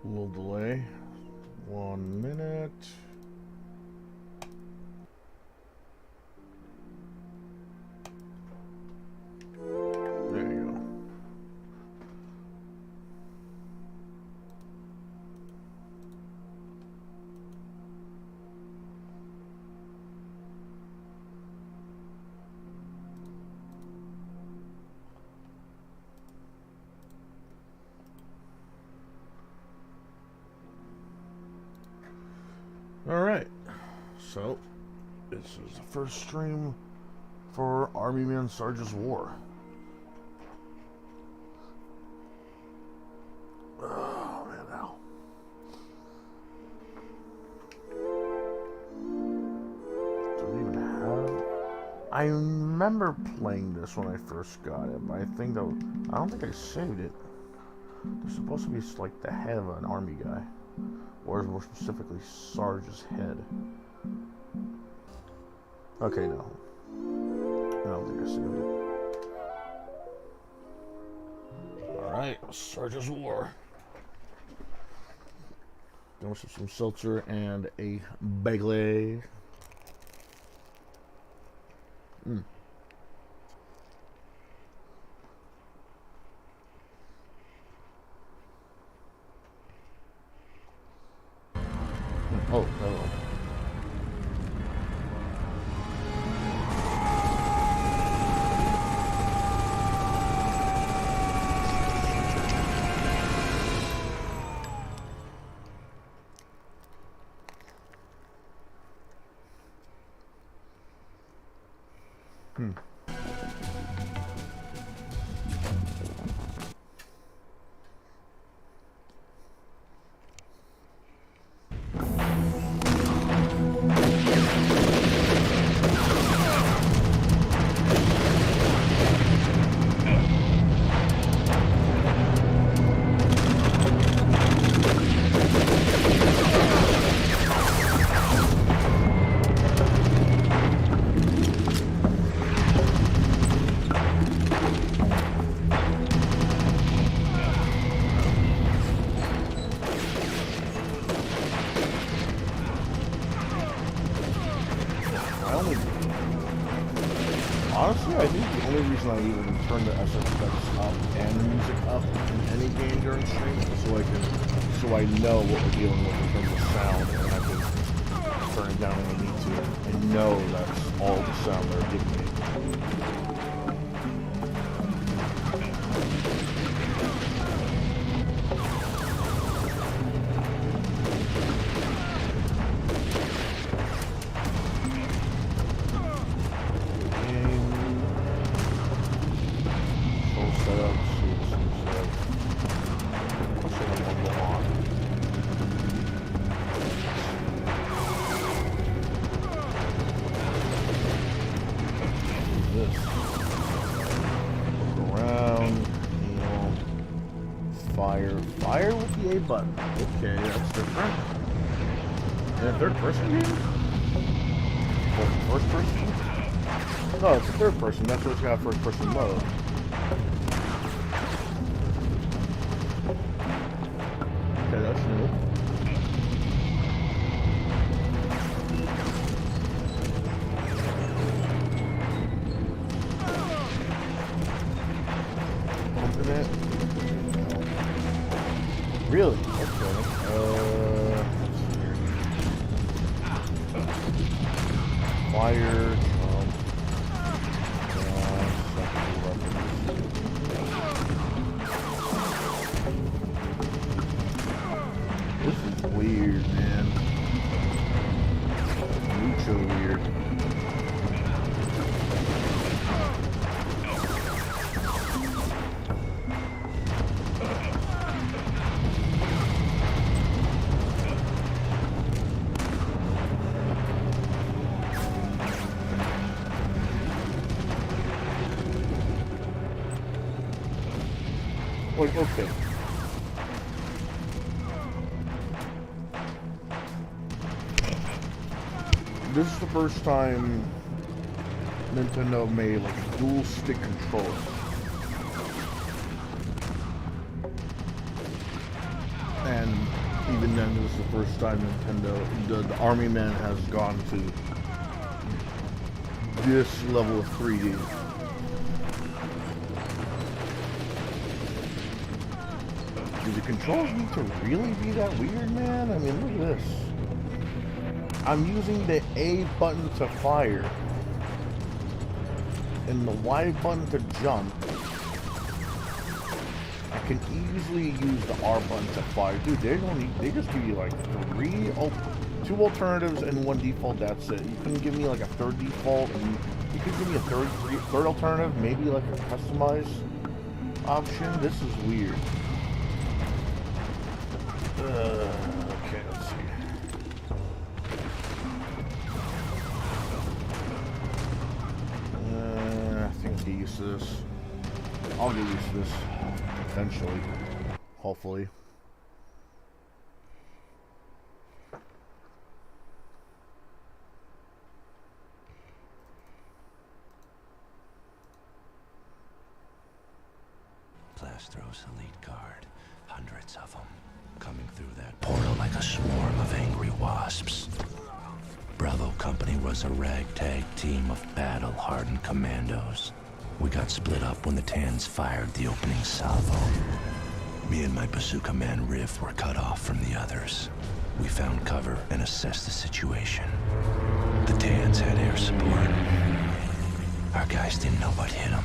little delay. 1 minute. There you go. Alright, so this is the first stream for Army Man Sarge's War. Oh man, ow. Do we even have... I remember playing this when I first got it, but I don't think I saved it. There's supposed to be like the head of an army guy. Or more specifically, Sarge's head. Okay, no. I don't think I saved it. Alright, Sarge's War. Going with some seltzer and a bagel. Oh, hello. Honestly, I think the only reason I even turn the SFX up and music up in any game during stream is so I know what we're dealing with in terms of sound, and I can turn it down when I need to, and know that's all the sound they're giving me. Fire with the A button. Okay, that's different. In a third person game? Or first person? No, it's a third person. That's what it's got first person mode. Okay, that's new. Open it. Really? Okay. Fire. This is weird, man. Mucho weird. Like, okay. This is the first time Nintendo made like a dual stick controller. And Even then, this is the first time Nintendo, the Army Man has gone to this level of 3D. Do the controls need to really be that weird, man? I mean, look at this. I'm using the A button to fire and the Y button to jump. I can easily use the R button to fire. Dude, they just give you like two alternatives and one default, that's it. You couldn't give me like a third default, and you could give me a third alternative, maybe like a customized option. This is weird. Okay, let's see. I think I'll get used to this. I'll get used to this eventually, hopefully. Plastro's elite guard, hundreds of them, coming through that portal like a swarm of angry wasps. Bravo Company was a ragtag team of battle-hardened commandos. We got split up when the Tans fired the opening salvo. Me and my bazooka man Riv were cut off from the others. We found cover and assessed the situation. The Tans had air support. Our guys didn't know what hit them.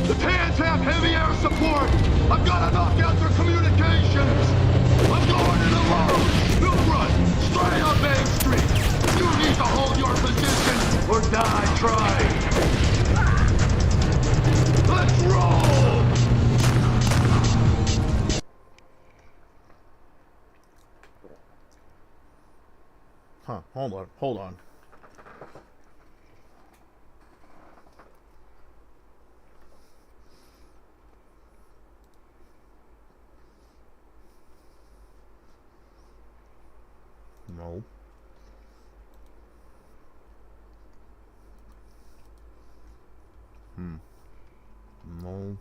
The Tans have heavy air support! I've got to knock out their communications! I'm going in alone! No run! Straight up Main Street! You need to hold your position or die trying! Let's roll! Huh, hold on. No. No.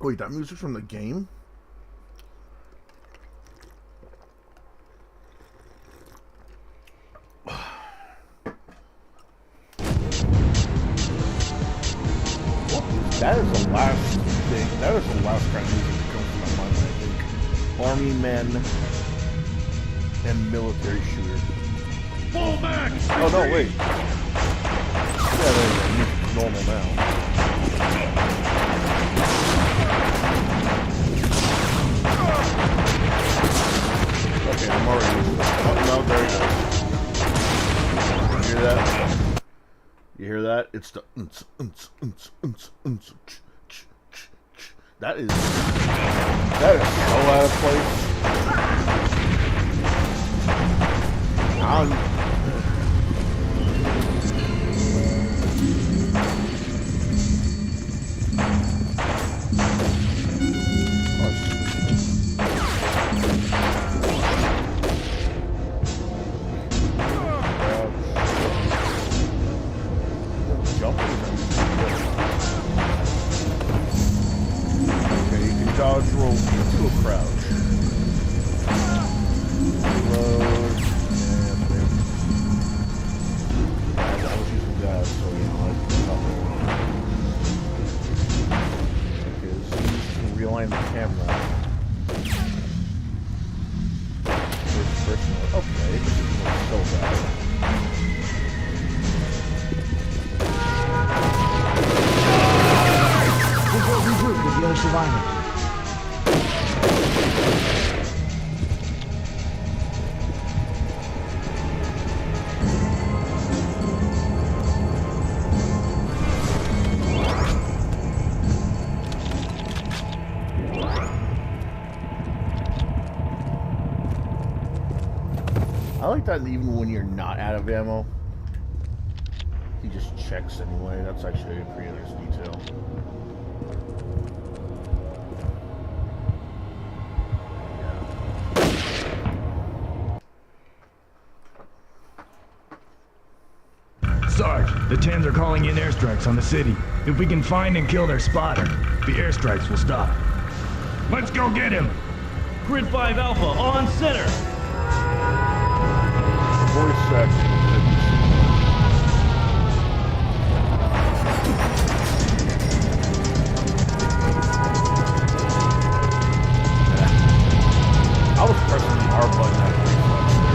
Wait, that music's from the game? That is the last thing. That is the last kind of music that comes to my mind, I think. Army men and military shooter. Fall back! Oh no, wait. Yeah, there you go. Music's normal now. Okay, I'm already used to that. Oh no, there you go. You hear that? You hear that? It's the that is so out of place. Dodge roll into a crouch. Reload. And I was using that, so you know, I got me wrong. Because you can realign the camera. First person. Okay, this isn't so bad. Regroup with the other survivors. I like that even when you're not out of ammo, he just checks anyway. That's actually a pretty nice detail. Sarge, the 10s are calling in airstrikes on the city. If we can find and kill their spotter, the airstrikes will stop. Let's go get him! Grid 5 Alpha, on center! Voice section. I was pressing the R button at reflex there.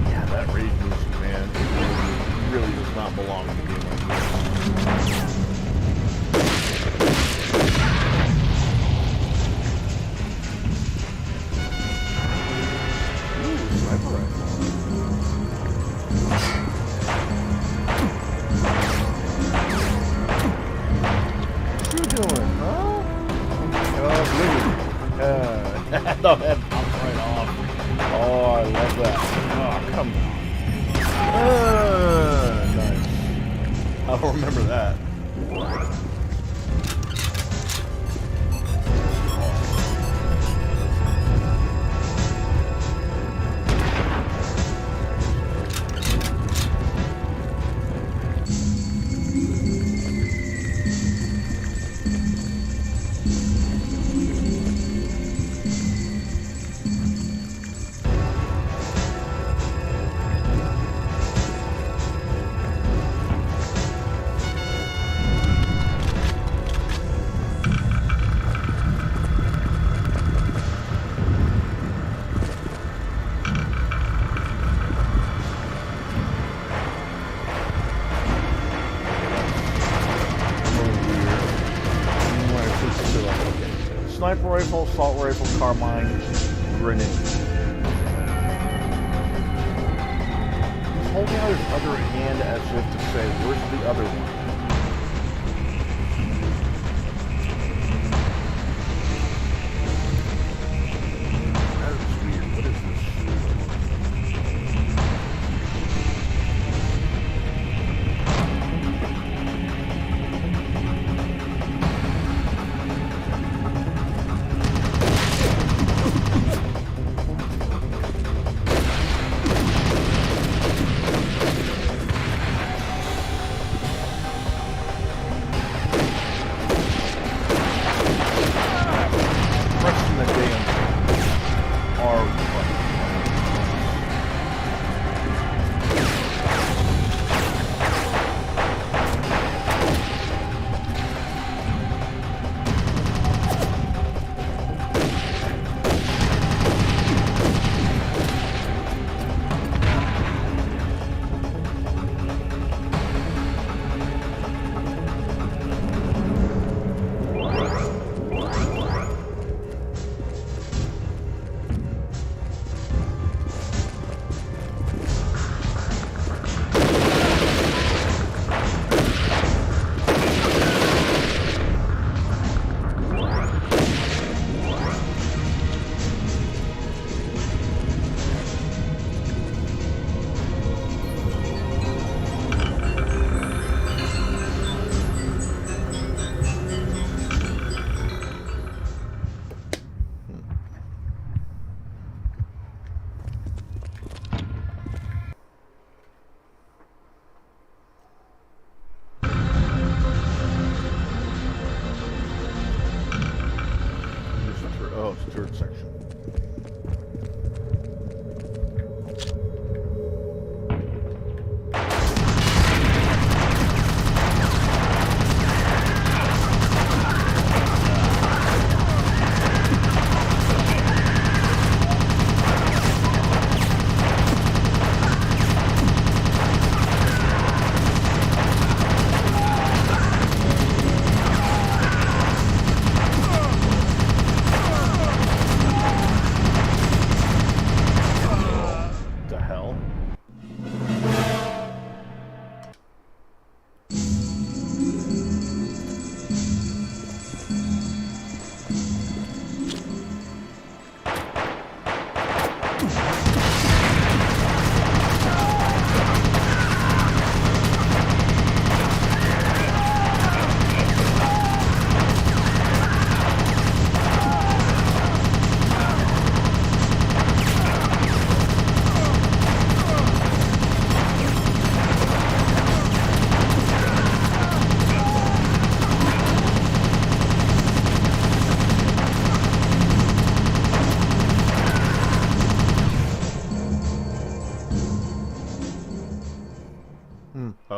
Yeah, that rage music, man, it really does not belong in a game like this. No, that pops right off. Oh, I love that. Oh, come on. Nice. I'll remember that. Sniper rifle, assault rifle, carbine, grenade. He's holding out his other hand as if to say, where's the other one? That is weird. What is this? Pressing the damn R button. Oh, it's the third section.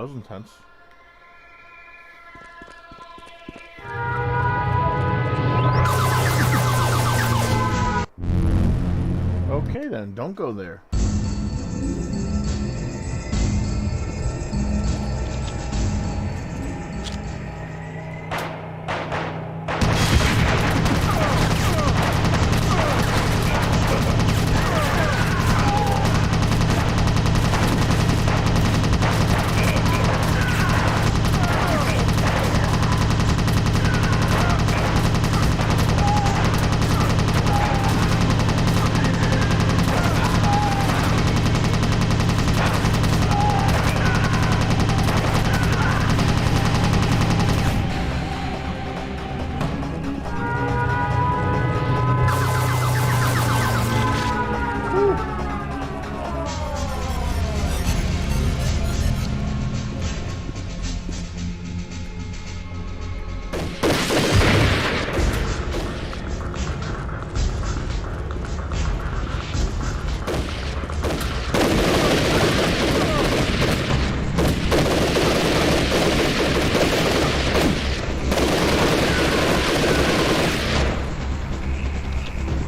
was intense. Okay then, don't go there.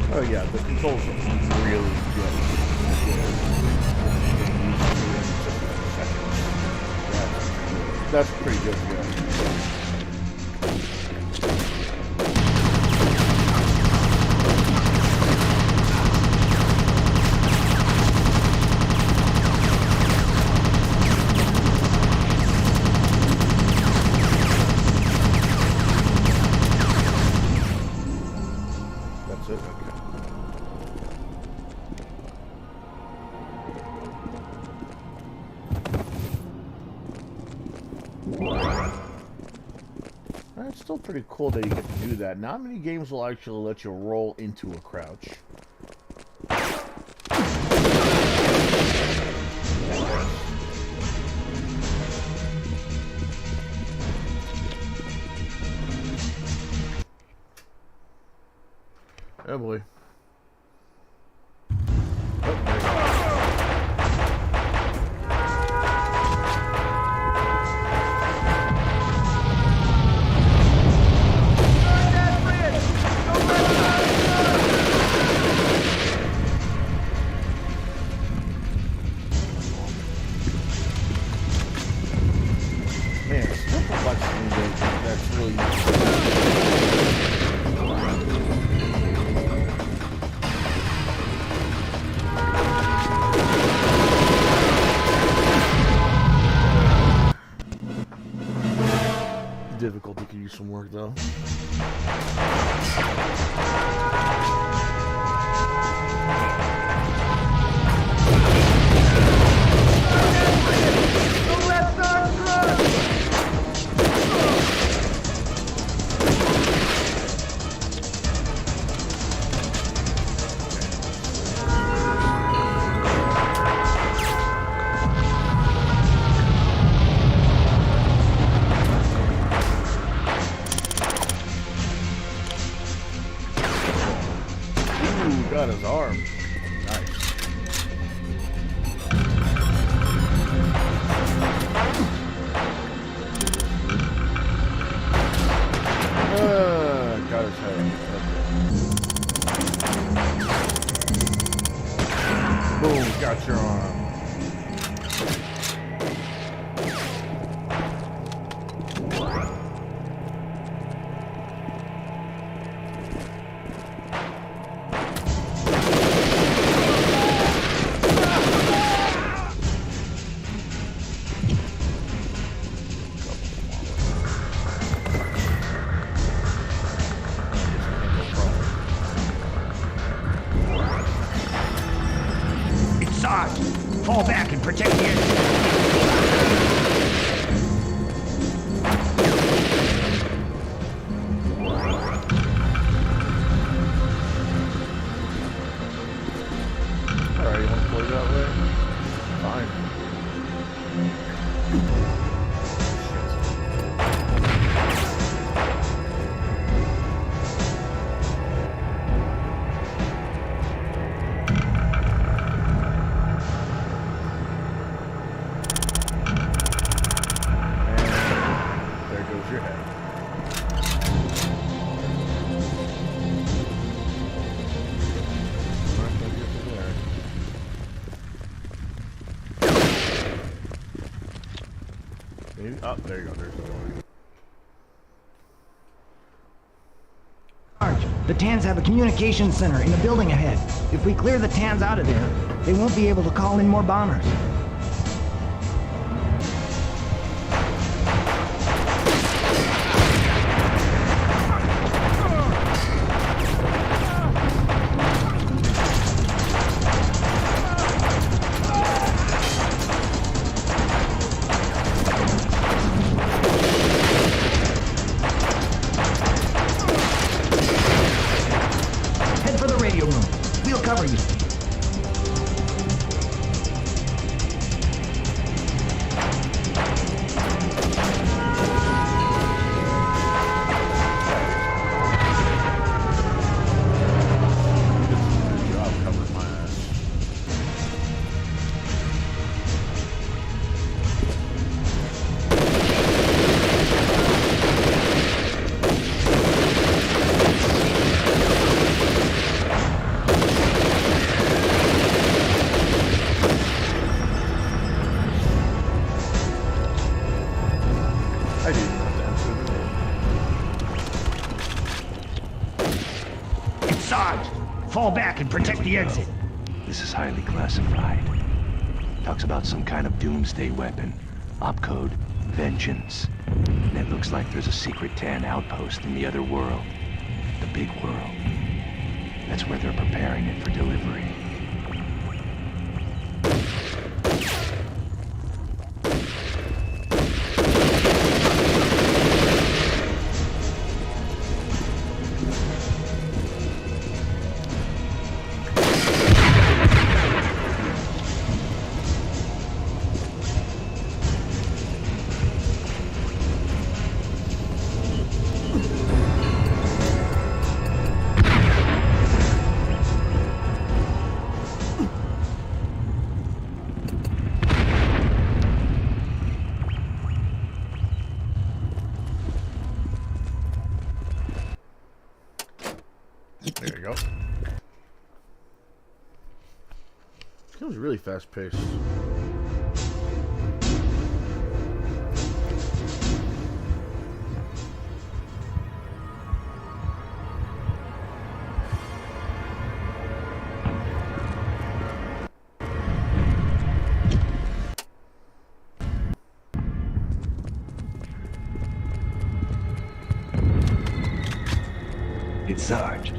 Oh yeah, the controls are really good. That's pretty good. Yeah. That's it. Okay. It's still pretty cool that you get to do that. Not many games will actually let you roll into a crouch. Oh boy. Oh, there you go. Man, it's still complexity that's really difficulty could use some work though. Ooh, got his arm. Nice. Got his head. Boom, got your arm. Fall back and protect the enemy. Alright, you want to play that way? Fine. Maybe. Oh, there you go. There's the door. The Tans have a communications center in the building ahead. If we clear the Tans out of there, they won't be able to call in more bombers. Head for the radio room. We'll cover you. Good job covering my ass. I didn't have to answer the name. Sarge, fall back and protect the exit. This is highly classified. Talks about some kind of doomsday weapon. Opcode Vengeance. And it looks like there's a secret Tan outpost in the other world. The big world. That's where they're preparing it for delivery. There you go. This game's really fast paced. It's Sarge.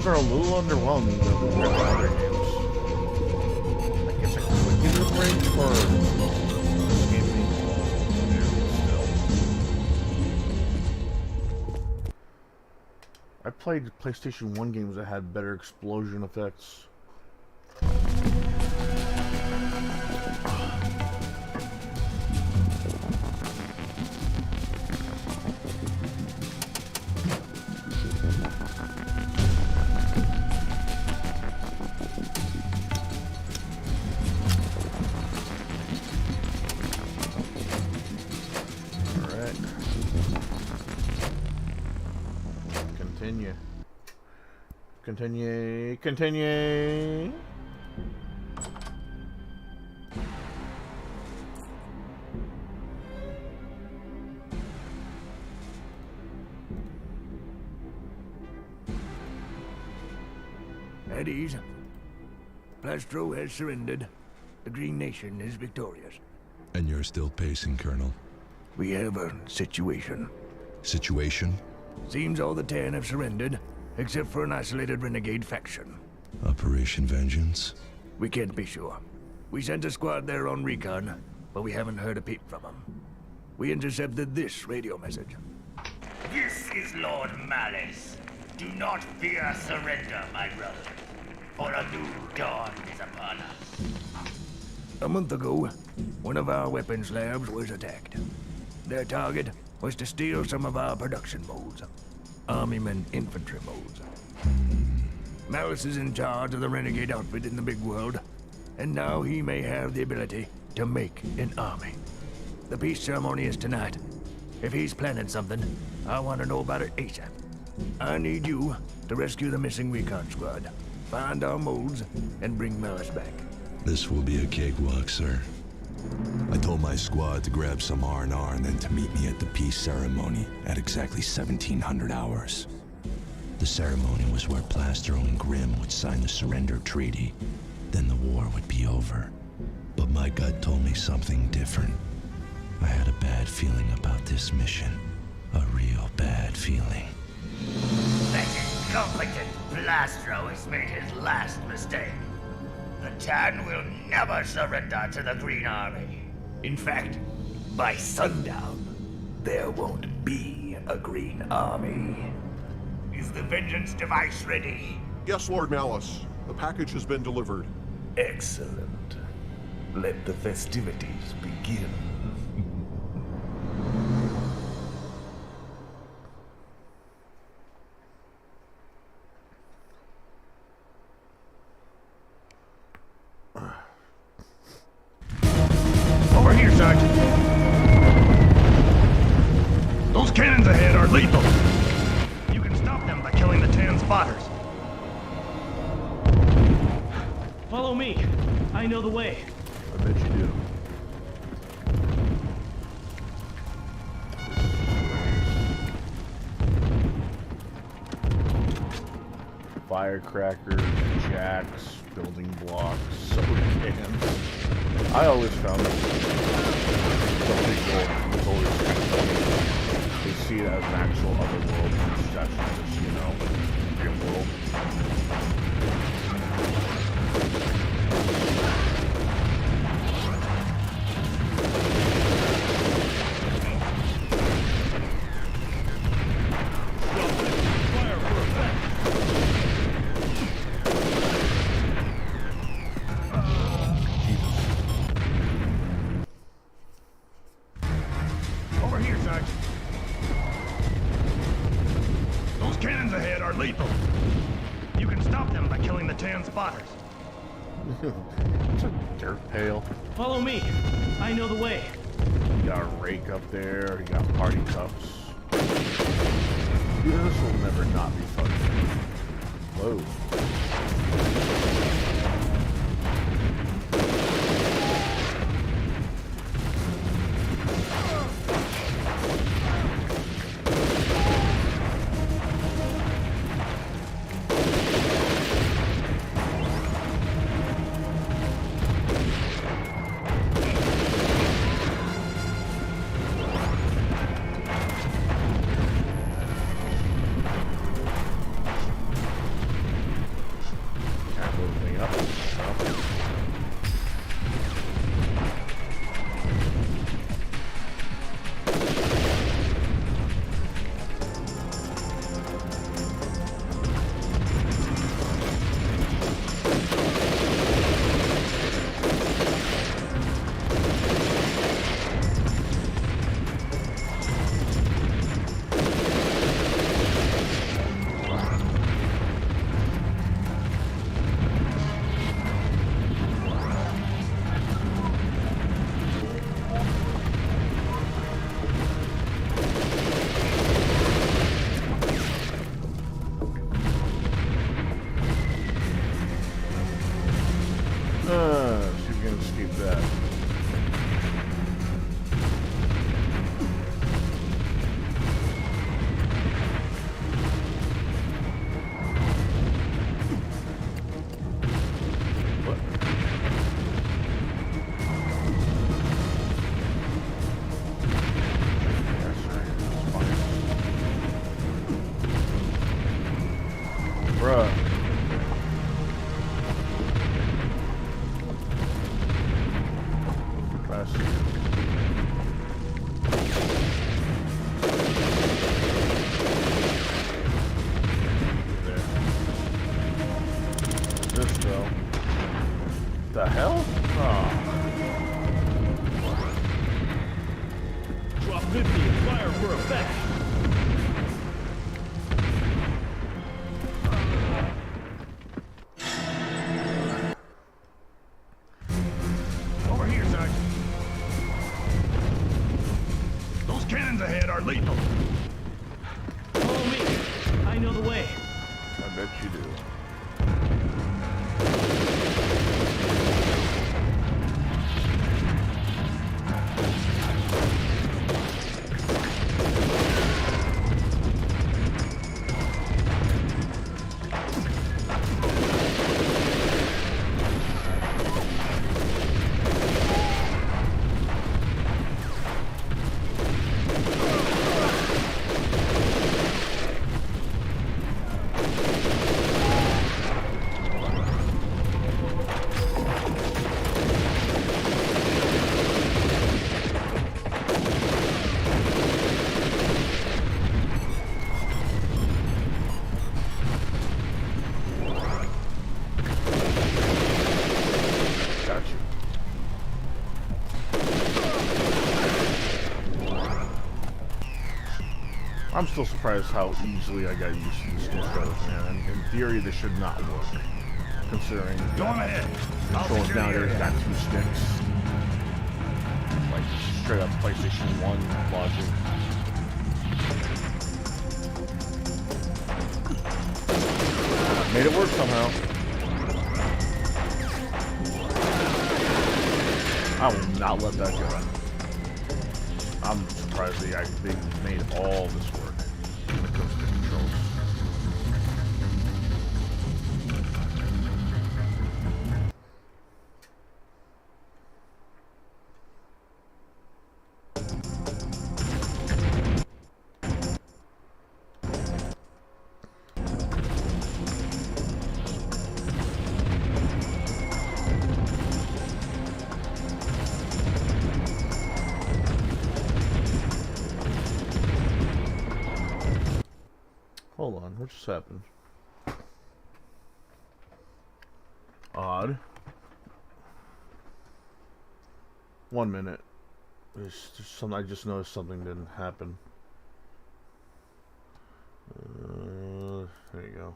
Are a little underwhelming though compared to other games. I guess I could give it a break for this game being new still. I played PlayStation 1 games that had better explosion effects. Continue. At ease. Plastro has surrendered. The Green Nation is victorious. And you're still pacing, Colonel. We have a situation. Situation? Seems all the 10 have surrendered, except for an isolated renegade faction. Operation Vengeance? We can't be sure. We sent a squad there on recon, but we haven't heard a peep from them. We intercepted this radio message. This is Lord Malice. Do not fear surrender, my brother, for a new dawn is upon us. A month ago, one of our weapons labs was attacked. Their target was to steal some of our production modes. Armyman infantry modes. Malice is in charge of the renegade outfit in the big world, and now he may have the ability to make an army. The peace ceremony is tonight. If he's planning something, I want to know about it ASAP. I need you to rescue the missing recon squad, find our modes, and bring Malice back. This will be a cakewalk, sir. I told my squad to grab some R&R and then to meet me at the peace ceremony at exactly 1700 hours. The ceremony was where Plastro and Grimm would sign the surrender treaty. Then the war would be over. But my gut told me something different. I had a bad feeling about this mission. A real bad feeling. That incompetent Plastro has made his last mistake. The Tan will never surrender to the Green Army. In fact, by sundown, there won't be a Green Army. Is the Vengeance device ready? Yes, Lord Malice. The package has been delivered. Excellent. Let the festivities begin. Over here, Sergeant. Those cannons ahead are lethal. You can stop them by killing the 10 spotters. Follow me. I know the way. I bet you do. Firecrackers, jacks, building blocks, soda cans. I always found that the legal was always kind of funny. They see it as an actual other world, it's actually just, you know, real world. Fire for effect. Over here, Sergeant. Those cannons ahead are lethal. You can stop them by killing the 10 spotters. It's a dirt pail. Follow me. I know the way. You got a rake up there, you got party cups. This will never not be fun. Whoa. first, though. The hell? Oh. Drop 50 and fire for effect. Over here, Sergeant. Those cannons ahead are lethal. Follow me. I know the way. I bet you do. I'm still surprised how easily I got used to these controls, man. In theory, this should not work, considering Going ahead. controls nowadays got 2 sticks. Like, straight up PlayStation 1 logic. Made it work somehow. I will not let that go. I'm surprised they made all this work when it comes to controls. Hold on, what just happened? Odd. 1 minute. There's some. I just noticed something didn't happen. There you go.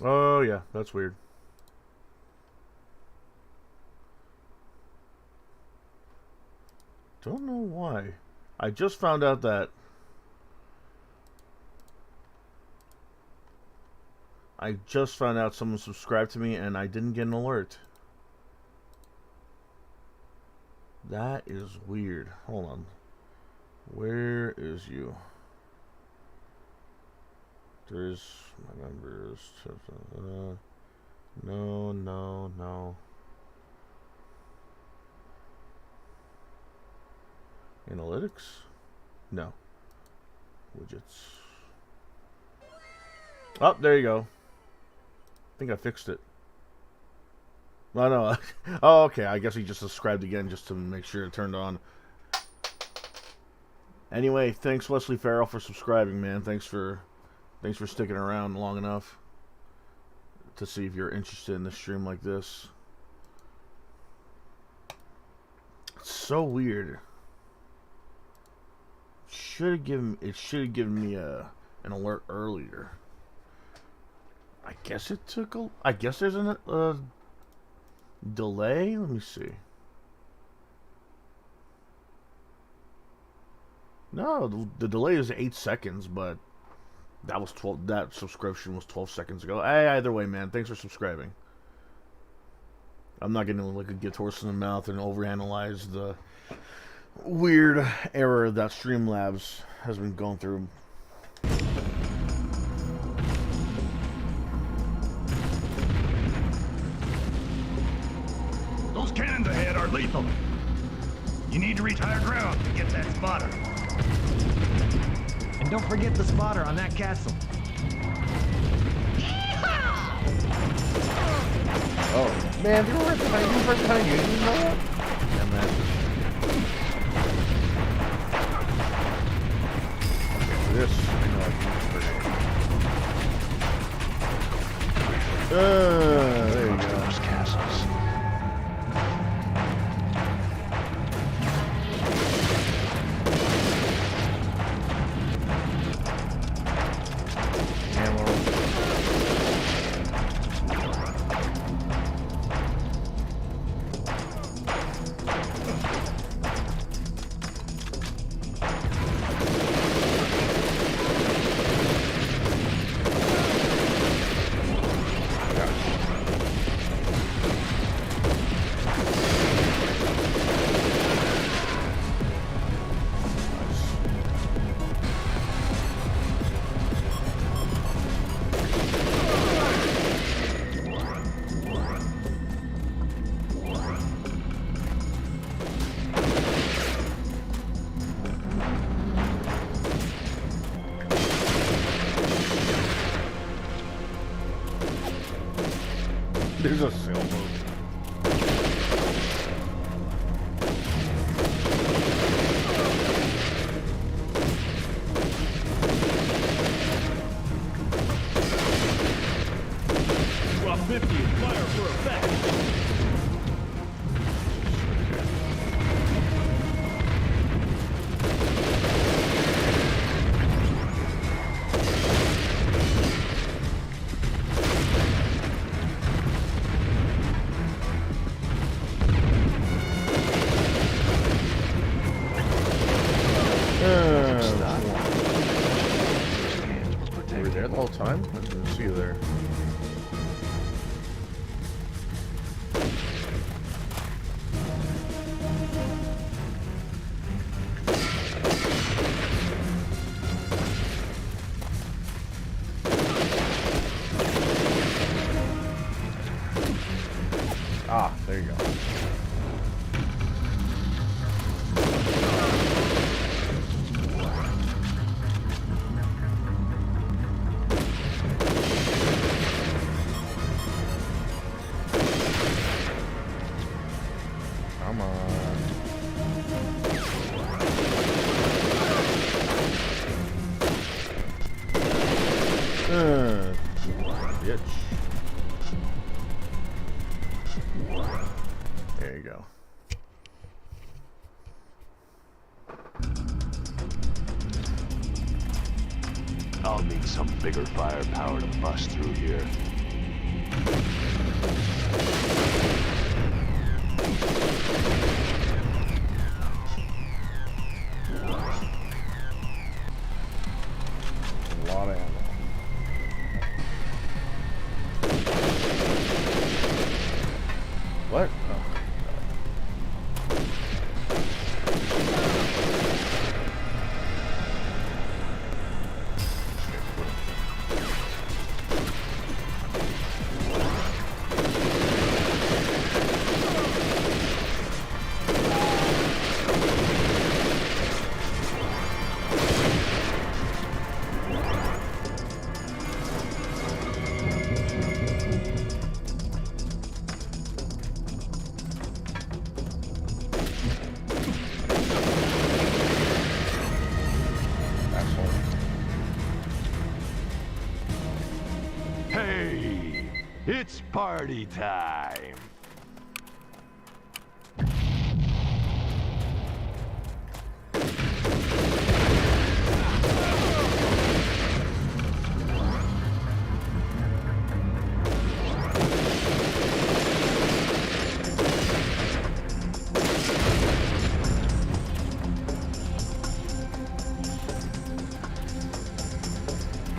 Oh yeah, that's weird. Don't know why. I just found out that someone subscribed to me and I didn't get an alert. That is weird. Hold on. Where is you? There's my members. No. Analytics? No. Widgets. Oh, there you go. I think I fixed it. Oh, no. Oh, okay. I guess he just subscribed again just to make sure it turned on. Anyway, thanks Wesley Farrell for subscribing, man. Thanks for sticking around long enough to see if you're interested in a stream like this. It's so weird. It should have given me an alert earlier. I guess it took a. I guess there's a delay. Let me see. No, the delay is 8 seconds, but that was 12. That subscription was 12 seconds ago. Hey, either way, man. Thanks for subscribing. I'm not gonna like a gift horse in the mouth and overanalyze the weird error that Streamlabs has been going through. Those cannons ahead are lethal. You need to reach higher ground to get that spotter. And don't forget the spotter on that castle. Oh man, they were right behind you. You didn't know that? Yeah, man. There's a sailboat. Drop 50 and fire for effect. Were you there the whole time? I didn't see you there. Ah, there you go. Come on. Bitch. There you go. I'll need some bigger firepower to bust through here. A lot of ammo. What? Oh. Hey, it's party time.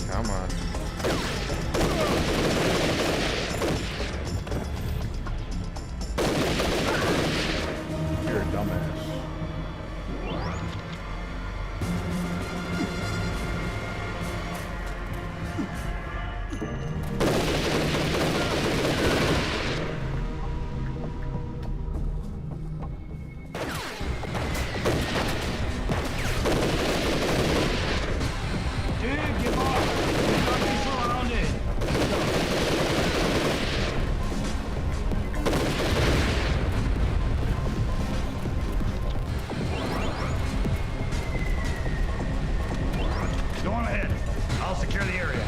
Come on. You're a dumbass. Dude, give off. We're not be surrounded. Go on ahead. I'll secure the area.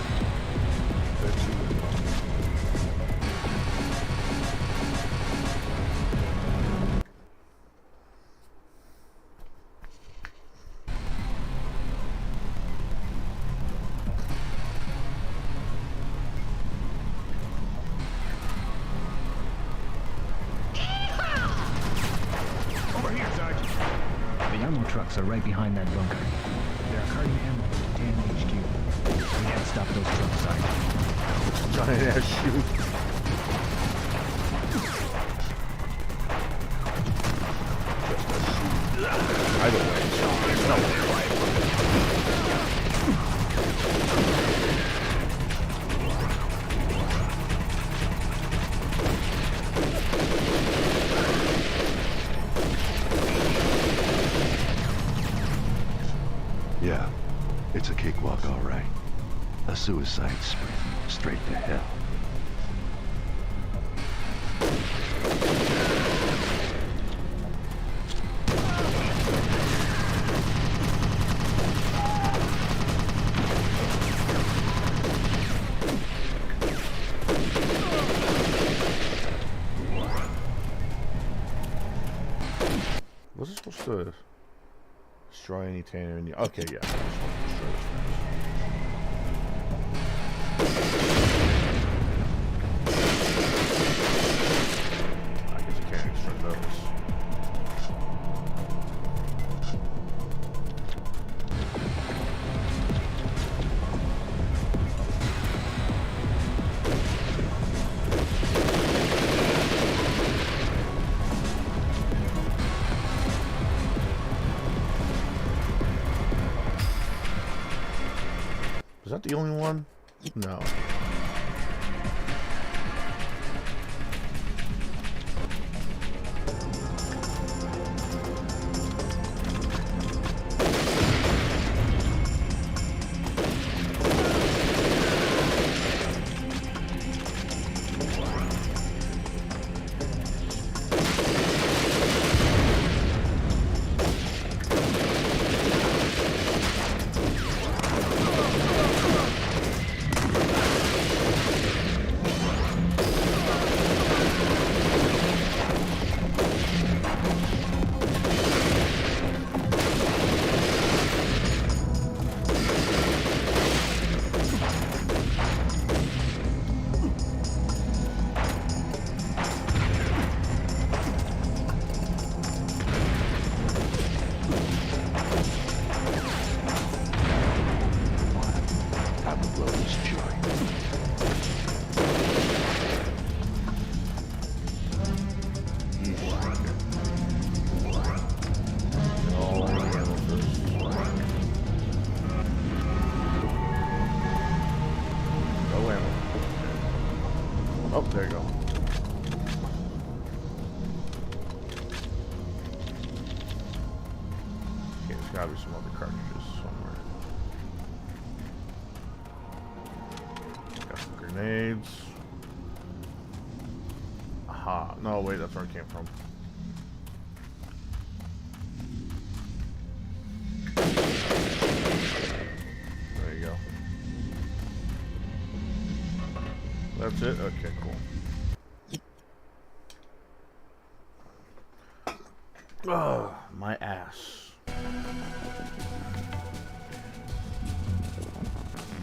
Over here, Sergeant. The ammo trucks are right behind that bunker. They're carting ammo to TAN HQ. We have to stop those trucks, Sergeant. Giant ass shoot. Either way, it's not right. Yeah, it's a cakewalk, all right. A suicide sprint straight to hell. to destroy any tanner in the... Okay, yeah. I guess you can't extract those. Is that the only one? No. Oh, there you go. Okay, there's gotta be some other cartridges somewhere. Got some grenades. Aha. No, wait, that's where it came from. There you go. That's it? Okay, cool. Oh, my ass.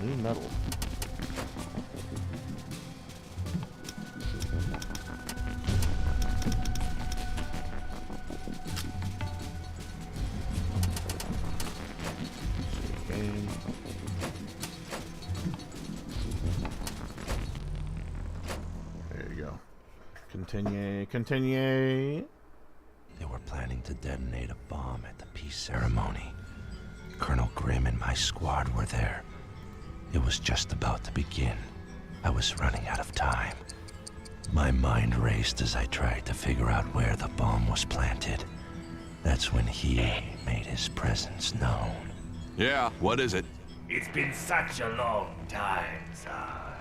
New metal. Game. There you go. Continue, continue. They were planning to detonate a bomb at the peace ceremony. Colonel Grimm and my squad were there. It was just about to begin. I was running out of time. My mind raced as I tried to figure out where the bomb was planted. That's when he made his presence known. Yeah, what is it? It's been such a long time, Sarge.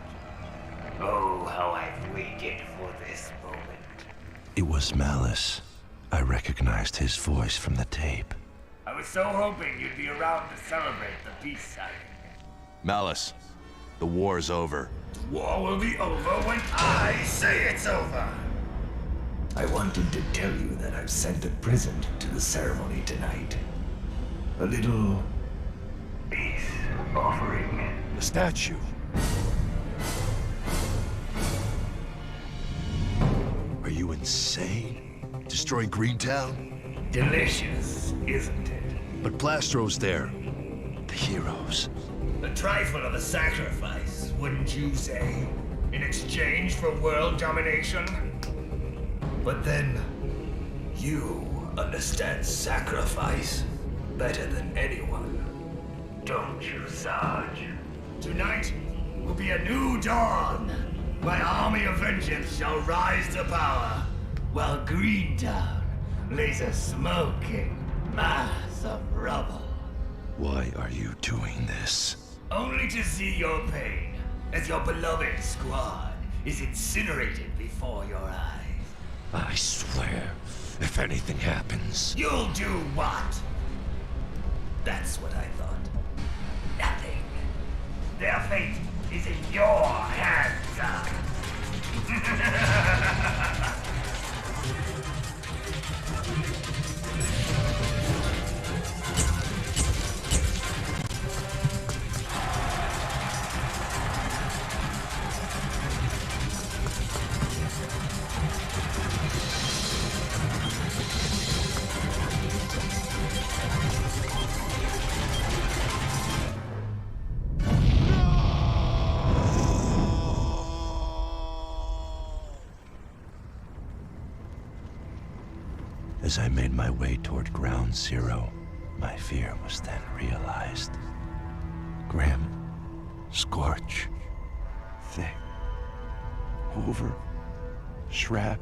Oh, how I've waited for this moment. It was Malice. I recognized his voice from the tape. I was so hoping you'd be around to celebrate the peace signing. Malice, the war's over. War will be over when I say it's over. I wanted to tell you that I've sent a present to the ceremony tonight. A little Peace offering. The statue. Are you insane? Destroy Greentown? Delicious, isn't it? But Blastro's there. The heroes. A trifle of a sacrifice, wouldn't you say? In exchange for world domination? But then, you understand sacrifice better than anyone. Don't you, Sarge? Tonight will be a new dawn. My army of vengeance shall rise to power, while Greentown lays a smoking mass of rubble. Why are you doing this? Only to see your pain as your beloved squad is incinerated before your eyes. I swear, if anything happens... You'll do what? That's what I thought. Nothing. Their fate is in your hands, Sarge. As I made my way toward Ground Zero, my fear was then realized. Grim, Scorch, Thick, Hoover, Shrap,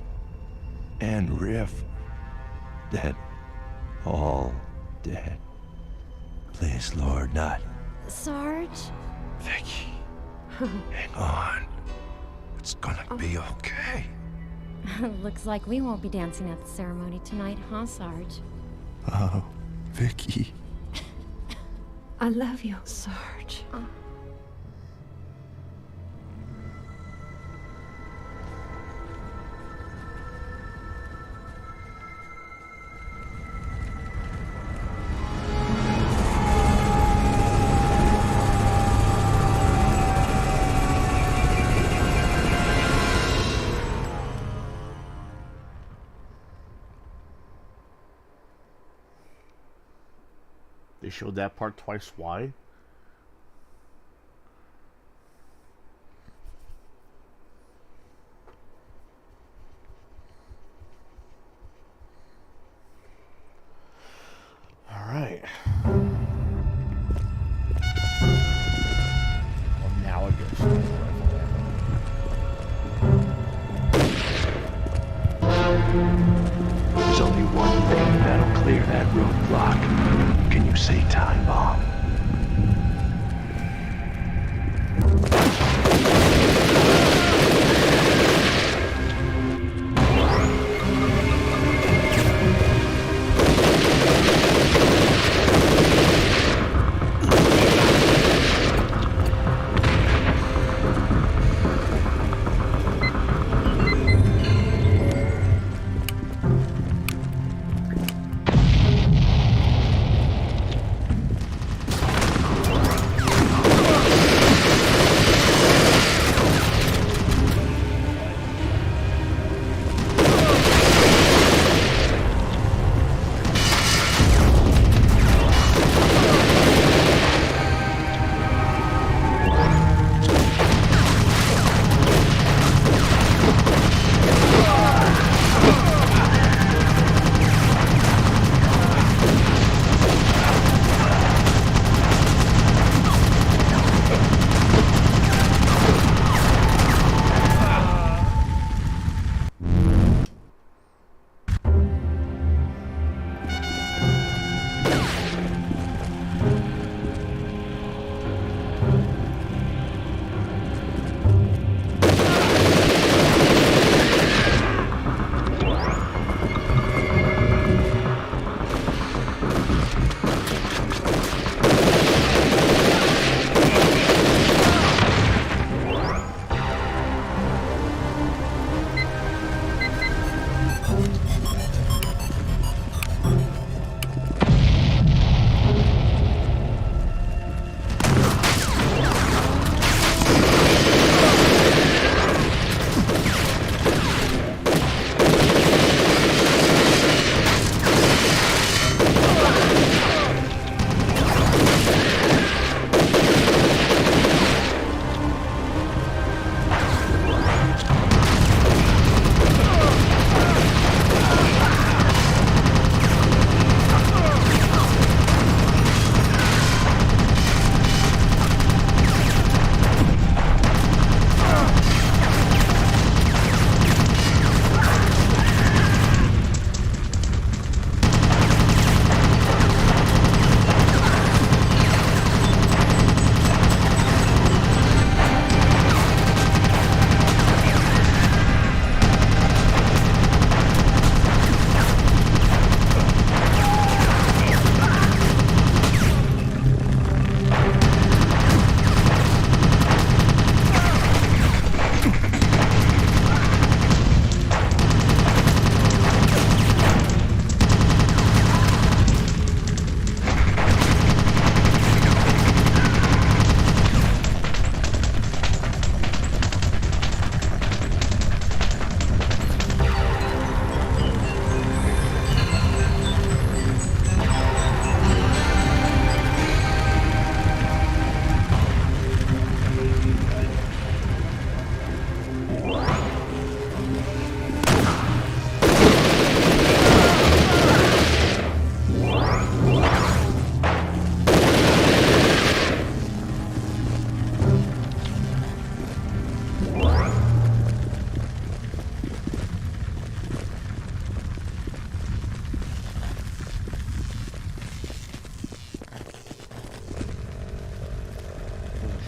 and Riff. Dead. All dead. Please, Lord, not Sarge? Vicky. Hang on. It's gonna be okay. Looks like we won't be dancing at the ceremony tonight, huh, Sarge? Oh, Vicky. I love you, Sarge. They showed that part twice. Why? All right. Well, now I guess. There's only one thing that'll clear that roadblock. Can you say time bomb?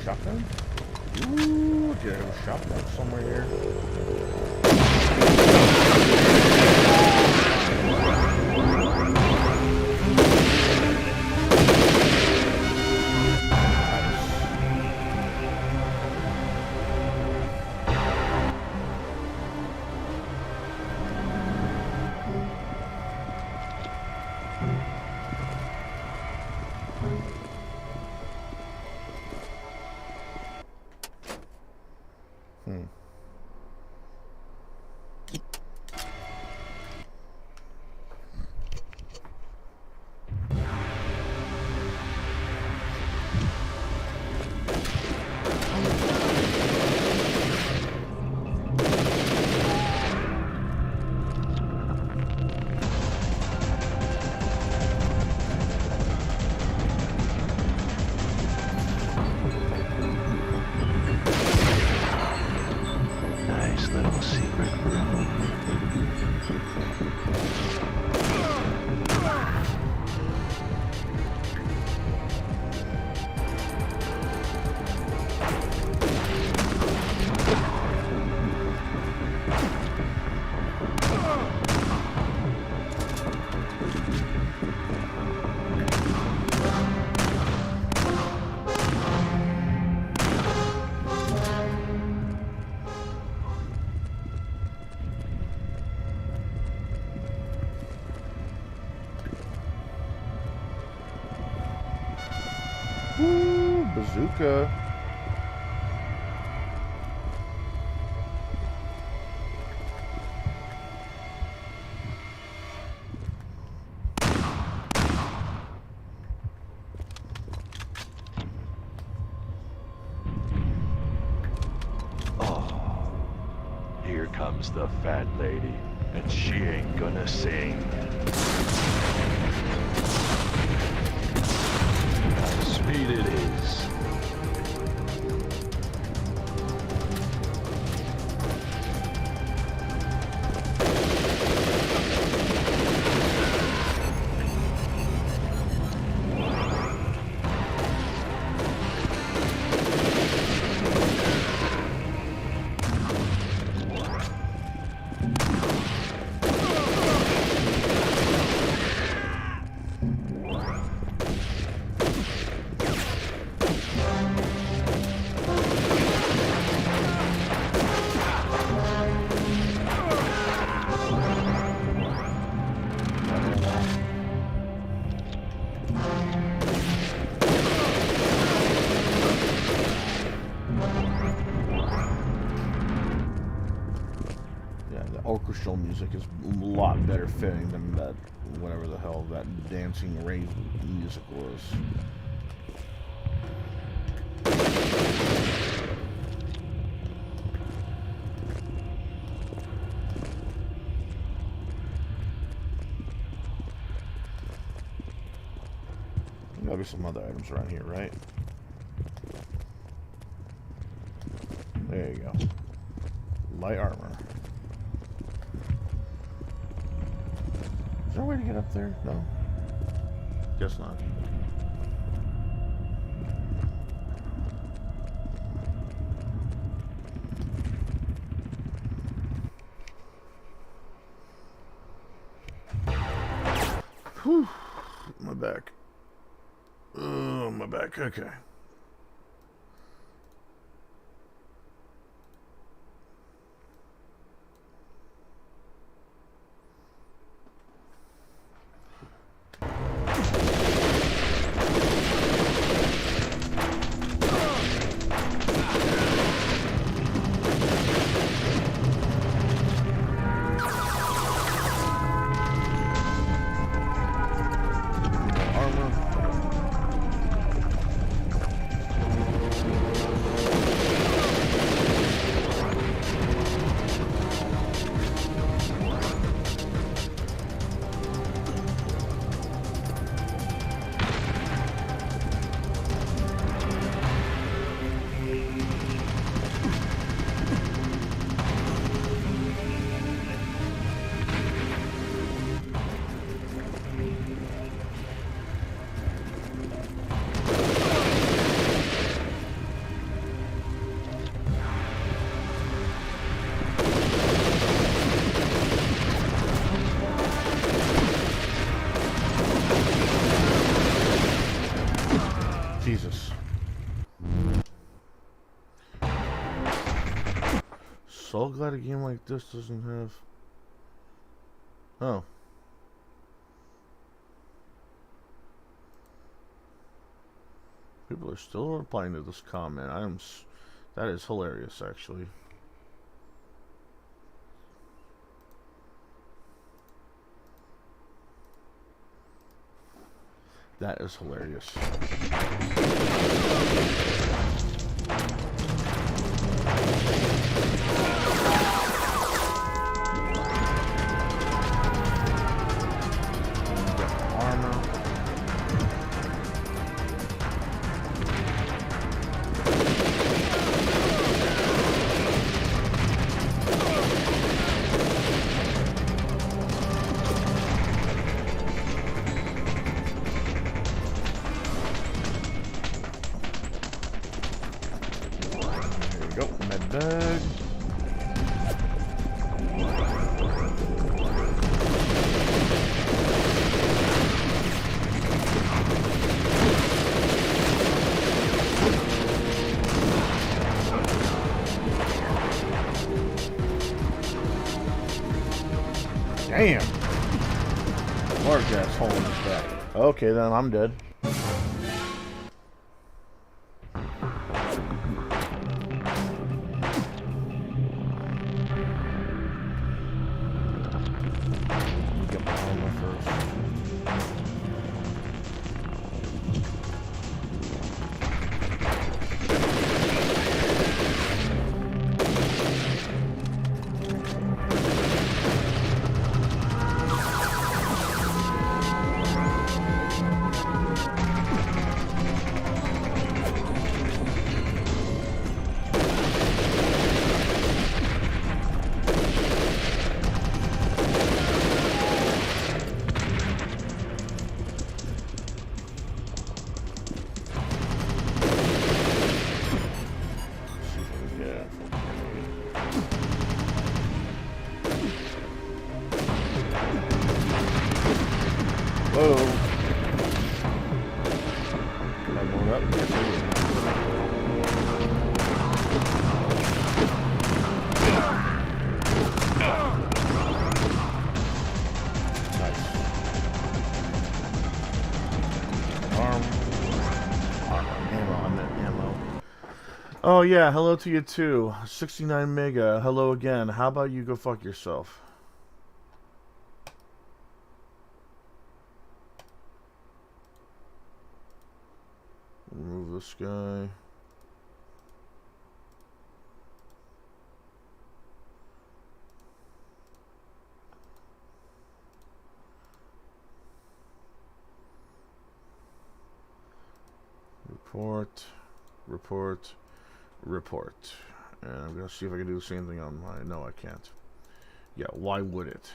shotgun? Ooh, did I have a shotgun somewhere here? Nice little secret room. Ooh, bazooka. Here comes the fat lady, and she ain't gonna sing. Speed it is. Orchestral music is a lot better fitting than that, whatever the hell that dancing rave music was. There gotta be some other items around here, right? There you go. Light armor. Is there a way to get up there? No. Guess not. Whew. My back. Oh, my back. Okay. Jesus. So glad a game like this doesn't have... Oh. People are still replying to this comment. That is hilarious, actually. That is hilarious. Damn! Large ass hole in his back. Okay, then I'm dead. Get my armor first. Whoa. Am I going up? Yes, I am. Nice. Ammo. I meant ammo. Oh yeah, hello to you too. 69 Mega, hello again. How about you go fuck yourself? Remove this guy. Report. And I'm gonna see if I can do the same thing on my... No, I can't. Yeah, why would it?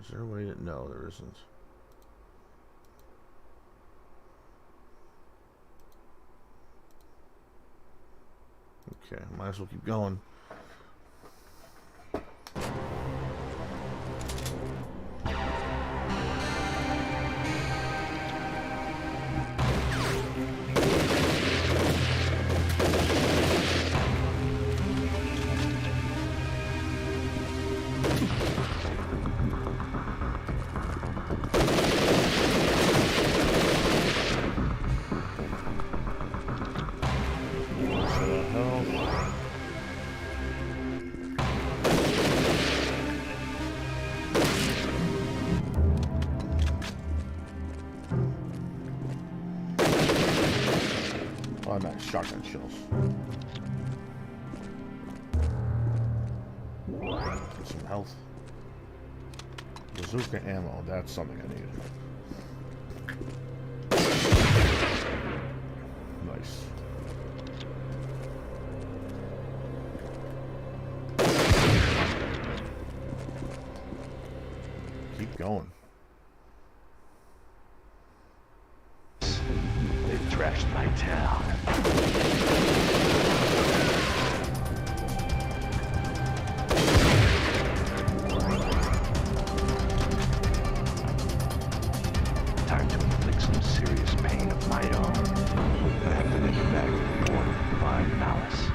Is there a way to... No, there isn't. Okay, might as well keep going. Oh, nice. Shotgun shells. Get some health. Those bazooka ammo. That's something I need. Nice. Keep going. They've trashed my town. Time to inflict some serious pain of my own. I have to make it back to the port and find Malice.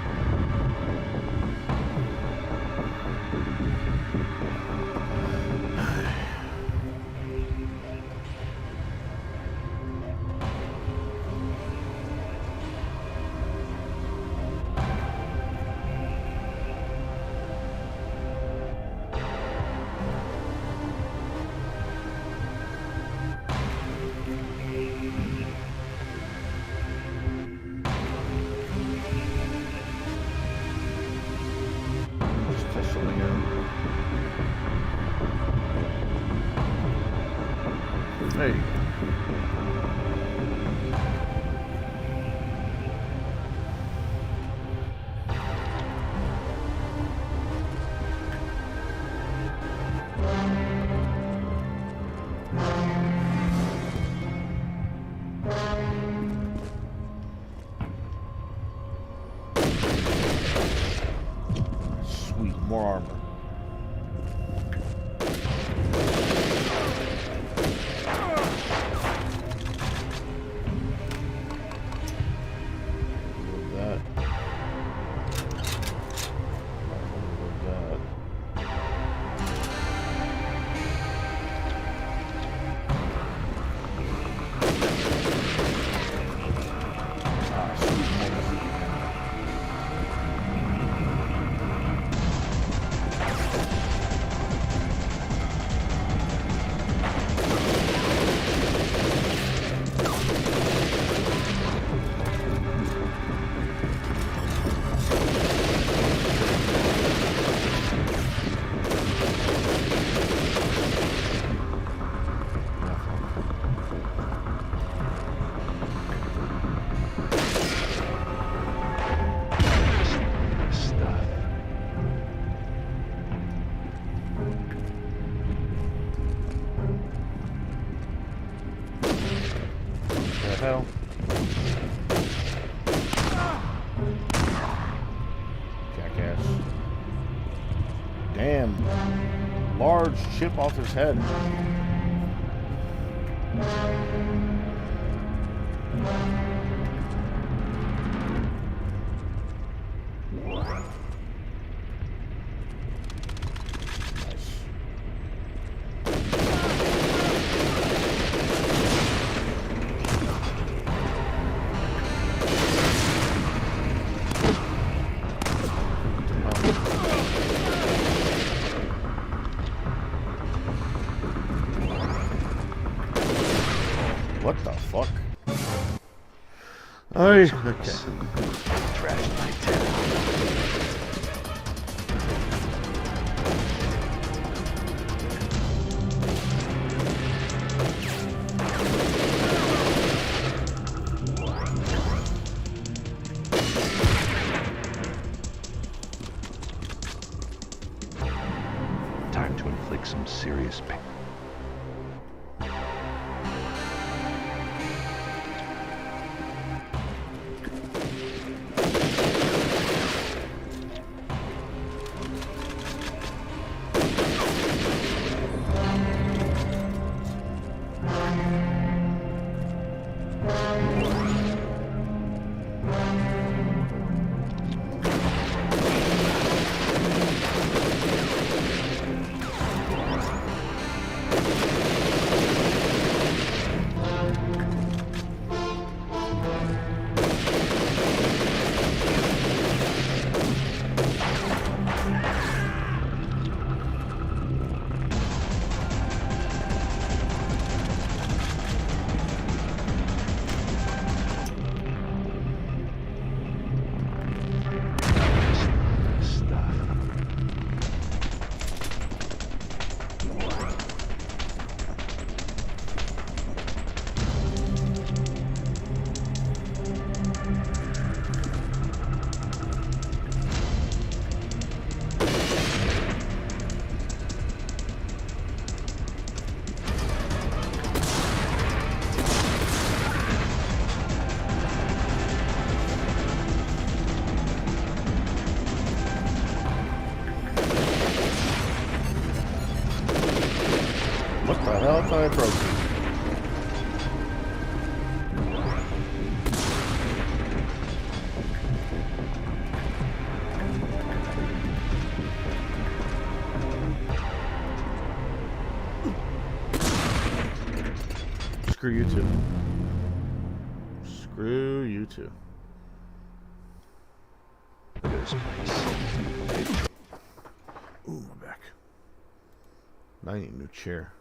Just test something out. Hey. Sweet, more armor. Reload that. Reload that. Ah, sweet, more bazooka ammo. Stuff. The hell? Jackass. Damn. Large chip off his head. Nice. What the fuck? Okay. Trashed my town. Time to inflict some serious pain. The hell thought I broke you? Screw you too. Screw you too. Ooh, my back. Now I need a new chair.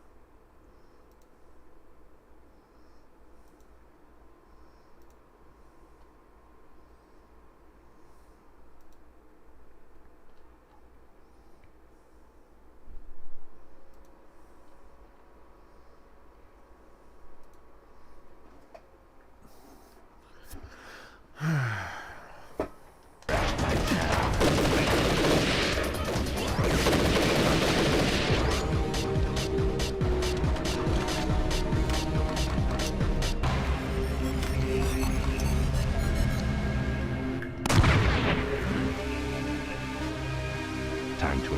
Time to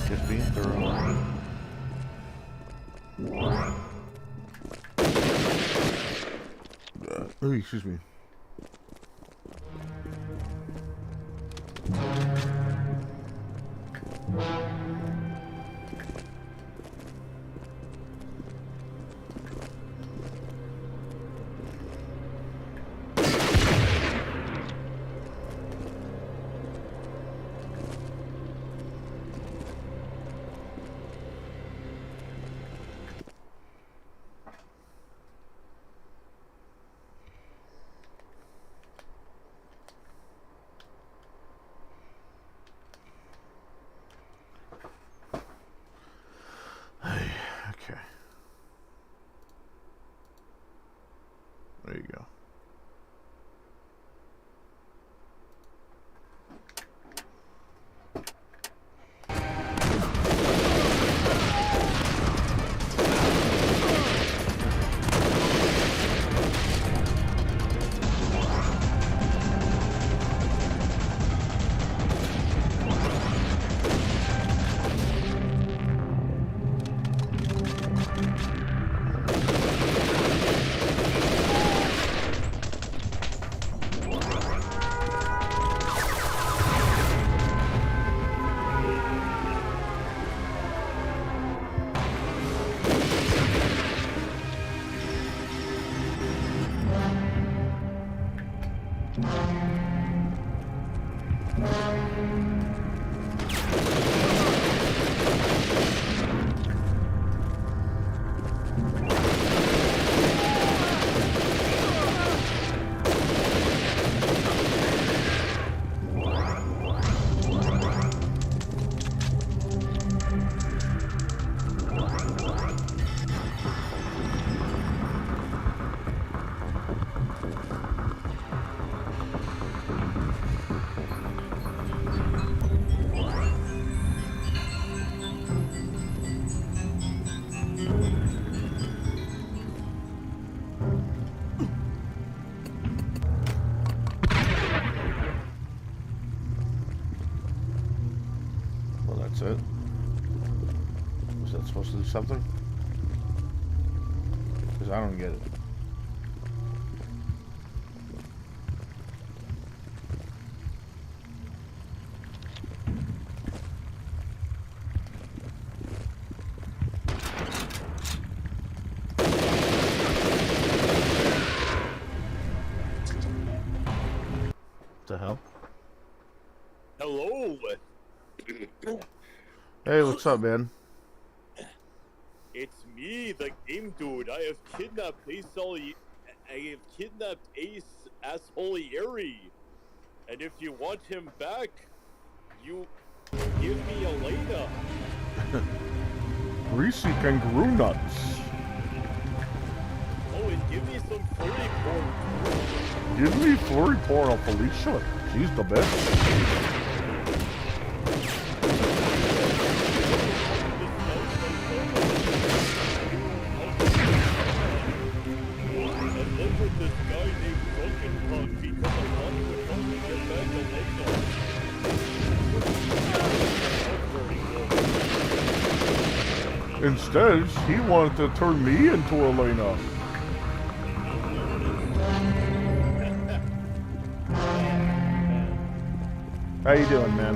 Just being thorough. Oh, excuse me. Okay. There you go. supposed to do something? Because I don't get it. The hell? Hello. Hey, what's up, man? It's me, the game dude. I have kidnapped Ace Assholieri. And if you want him back, you give me Elena. Greasy kangaroo nuts. Oh, and give me some furry porn. Give me furry porn on Felicia. She's the best. This guy named Drunken Punk because I thought he would help me get back Elena. Instead, he wanted to turn me into Elena. How you doing, man?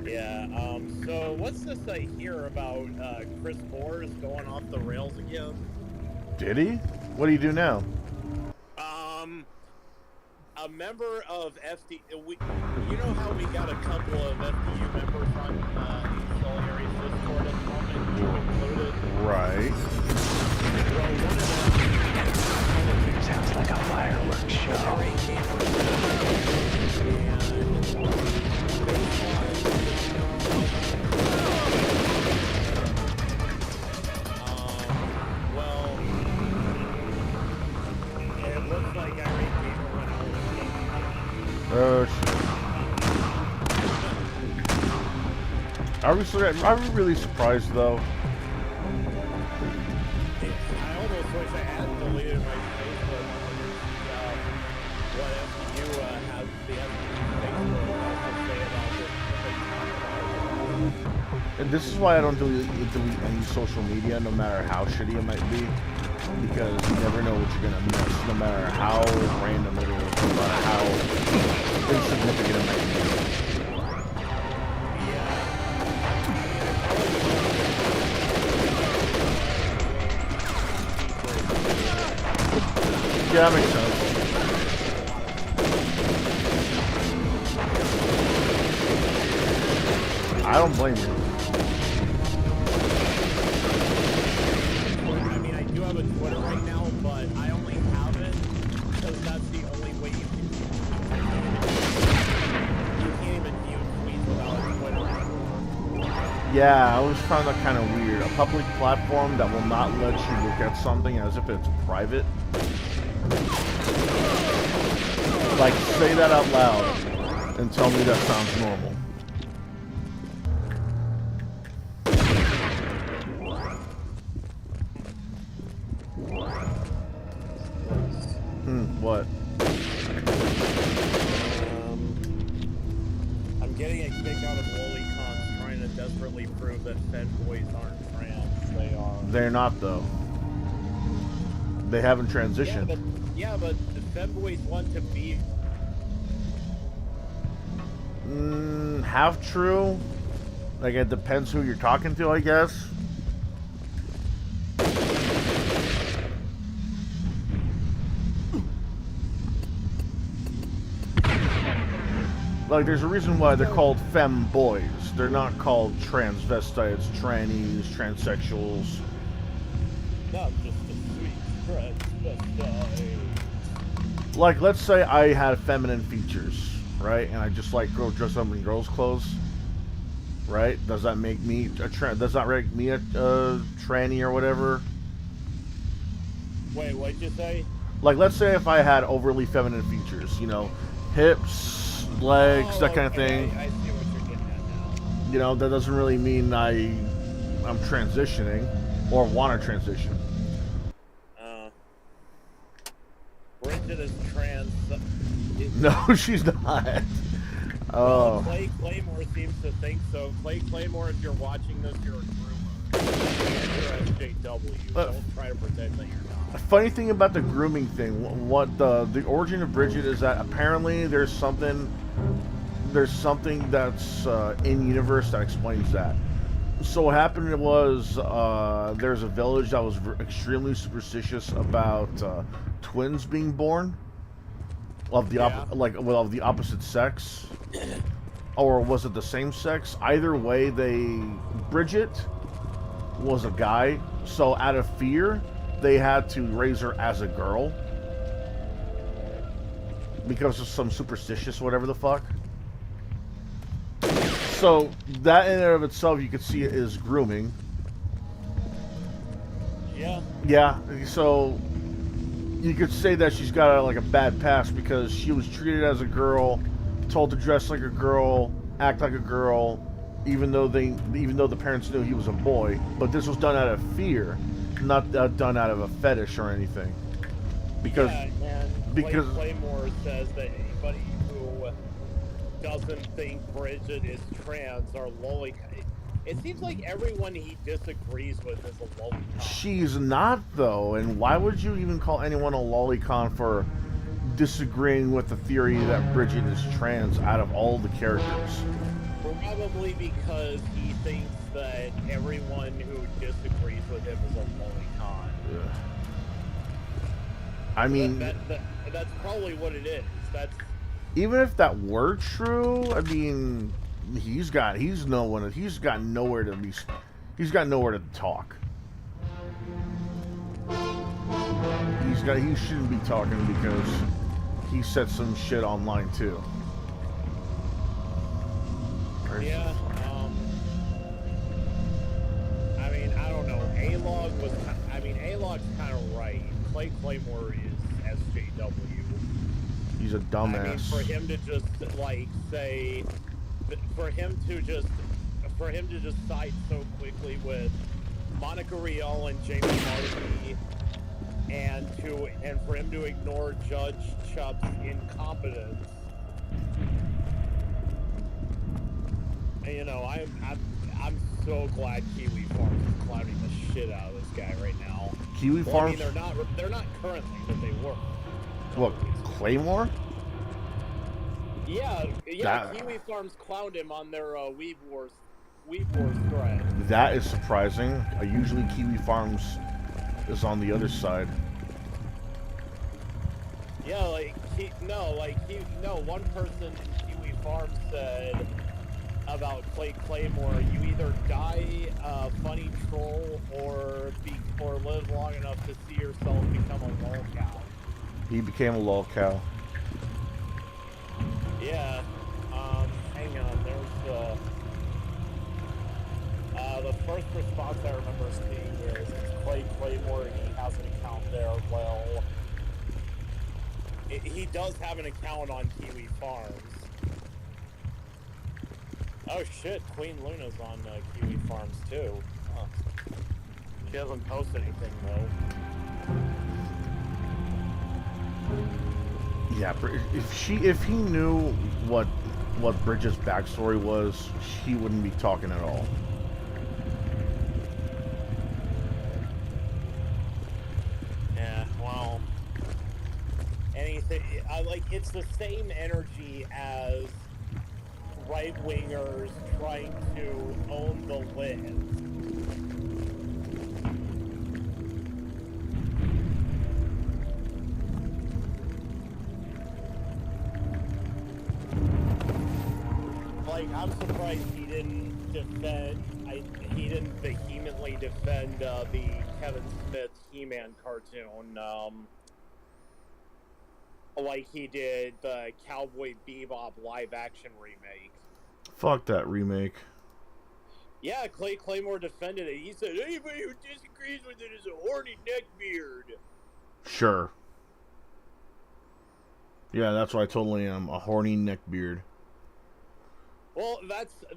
Yeah, so what's this I hear about Chris Moore's going off the rails again? Did he? What do you do now? A member of FD... you know how we got a couple of FDU members on Ancillary Discord at the moment, you included? Right. Well, one of them... Sounds like a fireworks show. Well, it looks like Irate Gamer went out with shit. I'm really surprised though. I almost wish I had deleted my Facebook what FDU has the Facebook has to say about this. And this is why I don't delete any social media, no matter how shitty it might be. Because you never know what you're gonna miss, no matter how random it is, no matter how insignificant it might be. Yeah, that makes sense. I don't blame you. I mean, I do have a Twitter right now, but I only have it because that's the only way you can you can't even view tweets without Twitter anymore. Yeah, I always found that kind of weird. A public platform that will not let you look at something as if it's private. Like, say that out loud and tell me that sounds normal. What? I'm getting a kick out of lolicons trying to desperately prove that Fed boys aren't trans. They are. They're not, though. They haven't transitioned. Yeah, but the Fed boys want to be. Half true. Like, it depends who you're talking to, I guess. Like, there's a reason why they're called femboys. They're not called transvestites, trannies, transsexuals. Not just a sweet transvestite. Like, let's say I had feminine features, right? And I just like go dress up in girls' clothes, right? Does that make me a does that make me a tranny or whatever? Wait, what'd you say? Like, let's say if I had overly feminine features, you know, hips, legs, that kind of thing. I see what you're getting at now. You know, that doesn't really mean I'm transitioning or want to transition. Bridget is trans. No, she's not. Well, Oh. Clay Claymore seems to think so. Clay Claymore, if you're watching this, you're a groomer. And you're SJW. Don't try to pretend that you're not. A funny thing about the grooming thing, what the origin of Bridget is that apparently there's something that's in universe that explains that. So what happened was there's a village that was extremely superstitious about twins being born of the of the opposite sex, or was it the same sex? Either way, Bridget was a guy, so out of fear, they had to raise her as a girl because of some superstitious whatever the fuck. So that in and of itself, you could see it is grooming. Yeah. Yeah. So you could say that she's got like a bad past because she was treated as a girl, told to dress like a girl, act like a girl, even though the parents knew he was a boy. But this was done out of fear, not done out of a fetish or anything. Because Claymore says that anybody who doesn't think Bridget is trans are lolicon. It seems like everyone he disagrees with is a lolicon. She's not, though, and why would you even call anyone a lolicon for disagreeing with the theory that Bridget is trans out of all the characters? Probably because he thinks that everyone who disagrees with him is a lolicon. Yeah. I mean, that's probably what it is. Even if that were true, I mean, he's got nowhere to talk. He shouldn't be talking because he said some shit online too. Yeah. I mean, I don't know. A-Log's kind of right. Clay Claymore is SJW. He's a dumbass. I mean, for him to just side so quickly with Monica Rial and Jamie Marcy, and for him to ignore Judge Chubb's incompetence. And, you know, I'm so glad Kiwi Farms is clowning the shit out of this guy right now. Kiwi Farms? I mean, they're not currently, but they were. What, Claymore? Yeah, Kiwi Farms clowned him on their Weeb Wars thread. That is surprising. Usually Kiwi Farms is on the other side. Yeah, one person in Kiwi Farms said about Clay Claymore, you either die a funny troll or live long enough to see yourself become a lolcow. He became a lolcow. Yeah. Hang on. There's the first response I remember seeing is Clay Claymore and he has an account there. Well, he does have an account on Kiwi Farms. Oh shit, Queen Luna's on Kiwi Farms too. Huh. She hasn't posted anything though. Yeah, if he knew what Bridget's backstory was, he wouldn't be talking at all. Yeah, well, anything it's the same energy as right-wingers trying to own the list. Like, I'm surprised he didn't vehemently defend the Kevin Smith He-Man cartoon, like he did the Cowboy Bebop live-action remake. Fuck that remake. Yeah, Clay Claymore defended it. He said, anybody who disagrees with it is a horny neckbeard. Sure. Yeah, that's what I totally am. A horny neckbeard. Well,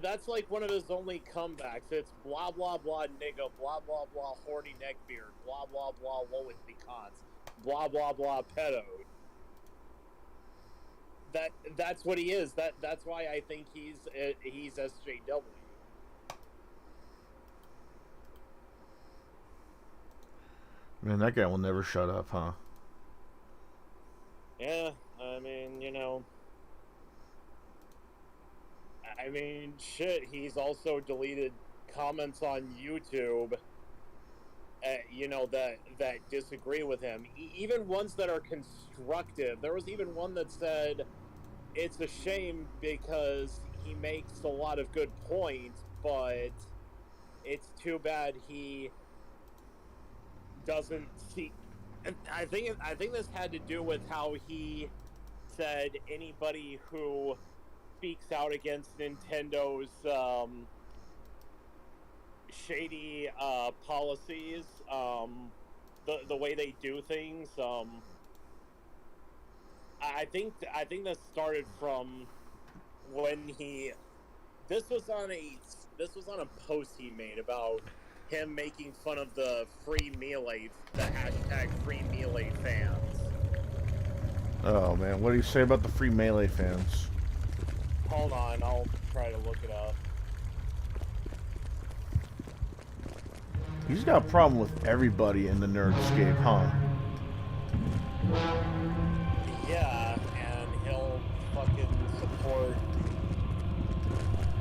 that's like one of his only comebacks. It's blah blah blah nigga, blah blah blah horny neckbeard, blah blah blah lolicons, blah blah blah pedo. That's what he is. That's why I think he's SJW. Man, that guy will never shut up, huh? Yeah, I mean, I mean, shit. He's also deleted comments on YouTube. That disagree with him, even ones that are constructive. There was even one that said it's a shame because he makes a lot of good points, but it's too bad he doesn't see. And I think this had to do with how he said anybody who speaks out against Nintendo's shady policies, the way they do things. I think this started from when this was on a post he made about him making fun of the hashtag free Melee fans. Oh man, what do you say about the free Melee fans? Hold on, I'll try to look it up. He's got a problem with everybody in the nerdscape, huh? Yeah, and he'll fucking support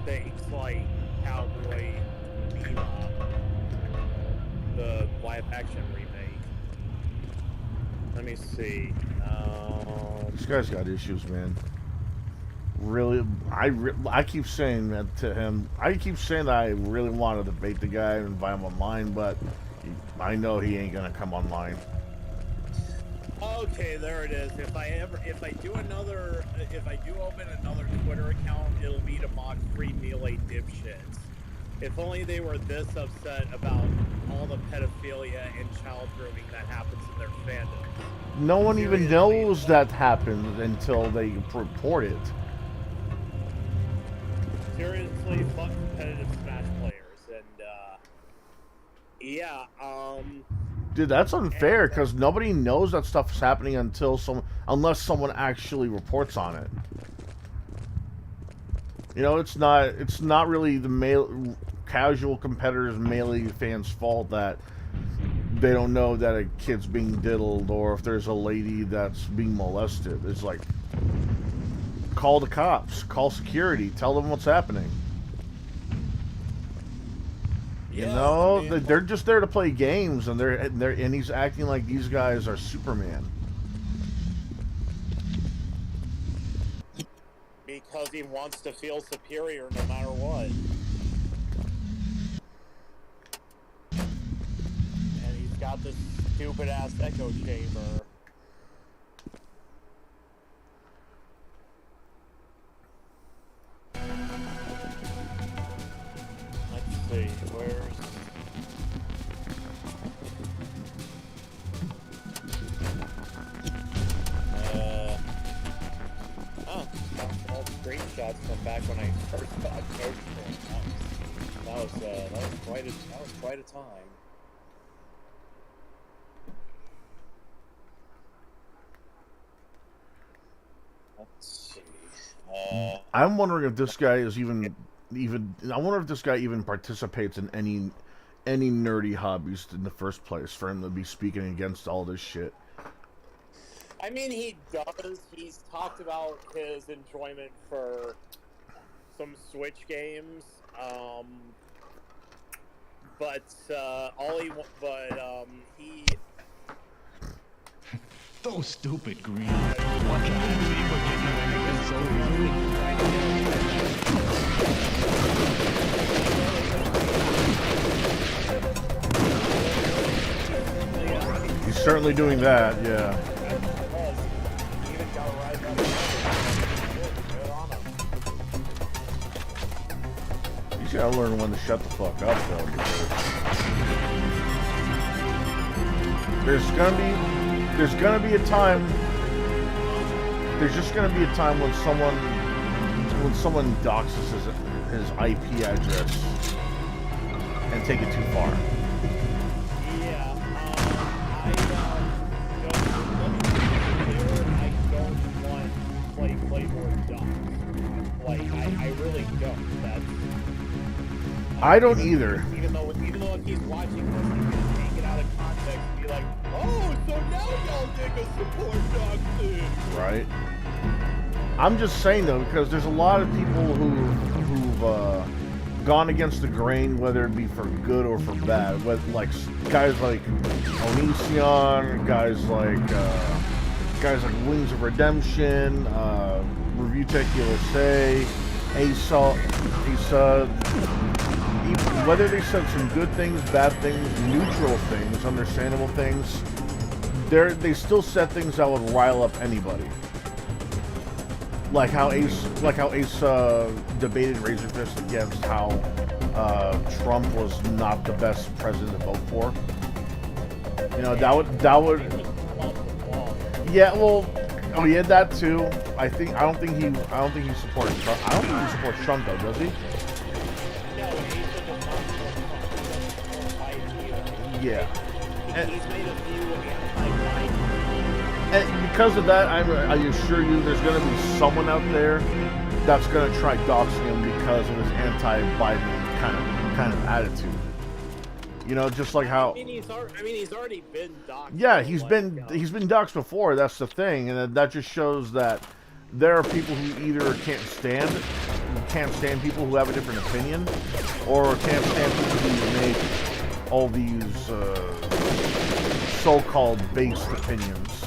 things like Cowboy Bebop, the live action remake. Let me see. This guy's got issues, man. Really, I keep saying that to him. I keep saying that I really want to debate the guy and invite him online, but I know he ain't gonna come online. Okay, there it is. If I do open another Twitter account, it'll be to mock free Melee dipshits. If only they were this upset about all the pedophilia and child grooming that happens in their fandom. No one even knows that happened until they report it. Seriously, fuck competitive Smash players, and yeah, Dude, that's unfair because nobody knows that stuff is happening unless someone actually reports on it. You know, it's not really the casual competitors, Melee fans' fault that they don't know that a kid's being diddled or if there's a lady that's being molested. It's like, call the cops, call security, tell them what's happening. You know, I mean, they're just there to play games, and and he's acting like these guys are Superman. Because he wants to feel superior no matter what. And he's got this stupid ass echo chamber. Let's see, where's... all screenshots from back when I first got coached. That was quite a time. Let's see. I'm wondering if this guy is even. I wonder if this guy even participates in any nerdy hobbies in the first place for him to be speaking against all this shit. I mean, he does. He's talked about his enjoyment for some Switch games, but he. So stupid, Green. What can I do but get you anything so easily? He's certainly doing that, yeah. He's gotta learn when to shut the fuck up, though, because there's gonna be a time. There's just gonna be a time when someone doxes his IP address and take it too far. Yeah, I don't want Play I don't either. Even though if he's watching this, he can take it out of context and be like, oh, so now y'all niggas support dog food. Right. I'm just saying though, because there's a lot of people who've gone against the grain, whether it be for good or for bad. With like guys like Onision, guys like Wings of Redemption, Review Tech USA, Asa, whether they said some good things, bad things, neutral things, understandable things, they still said things that would rile up anybody. Like how Ace debated Razor Fist against how Trump was not the best president to vote for. You know, that would. Yeah, well, oh yeah, that too. I don't think he supports Trump. I don't think he supports Trump though, does he? Yeah. And because of that, I assure you, there's going to be someone out there that's going to try doxing him because of his anti-Biden kind of attitude. You know, just like how. He's already been doxed. Yeah, he's been doxed before. That's the thing, and that just shows that there are people who either can't stand people who have a different opinion, or can't stand people who make all these so-called based opinions.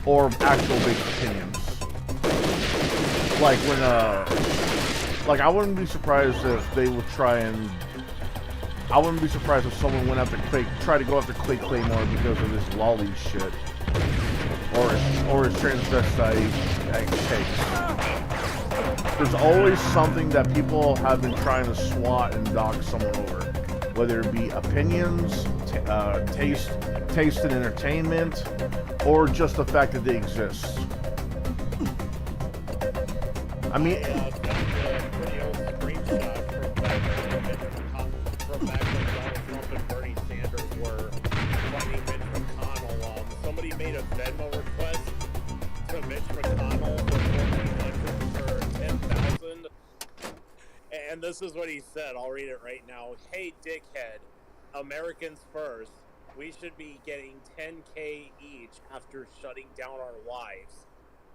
Or actual based opinions. Like when, like I wouldn't be surprised if they would try and. I wouldn't be surprised if someone went after try to go after Claymore because of his lolly shit, or his transvestite takes. There's always something that people have been trying to swat and dox someone over, whether it be opinions, taste in entertainment, or just the fact that they exist. I mean, from back when Donald Trump and Bernie Sanders were fighting Mitch McConnell. Somebody made a Venmo request to Mitch McConnell for $1,400 and this is what he said. I'll read it right now. Hey, dickhead, Americans first. We should be getting $10K each after shutting down our lives.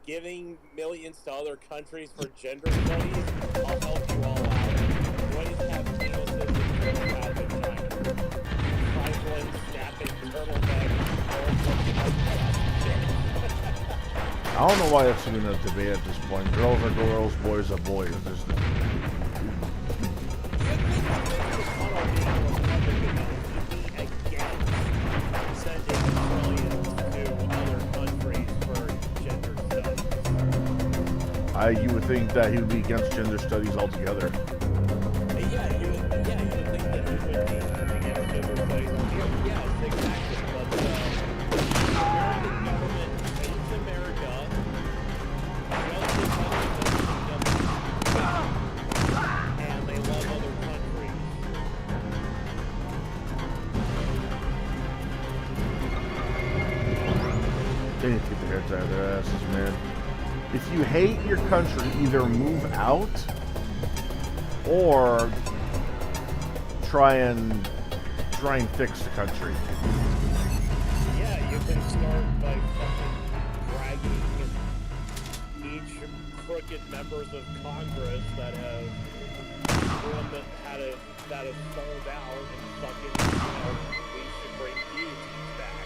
Giving millions to other countries for gender studies? I'll help you all out. Boys have penises and girls have vaginas. Trifling, snapping, turtleneck, I don't know why that's even a debate at this point. Girls are girls, boys are boys. You would think that he would be against gender studies altogether. Yeah, you would think that he would be against gender studies altogether. Yes, exactly. But the American government hates America. And they love other countries. They need to get their heads out of their asses, man. If you hate your country, either move out or try and fix the country. Yeah, you can start by fucking dragging each crooked members of Congress that have sold out and fucking, we should bring guillotines back.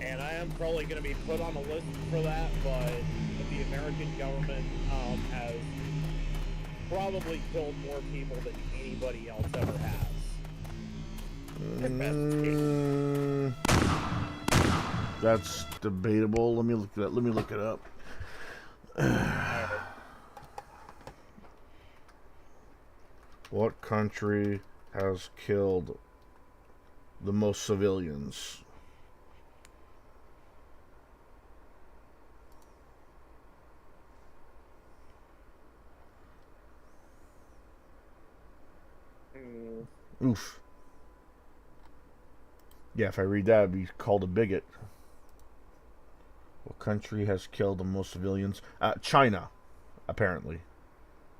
And I am probably going to be put on a list for that, but the American government has probably killed more people than anybody else ever has. That's debatable. Let me look it up. What country has killed the most civilians? Oof. Yeah, if I read that, I'd be called a bigot. What country has killed the most civilians? China, apparently.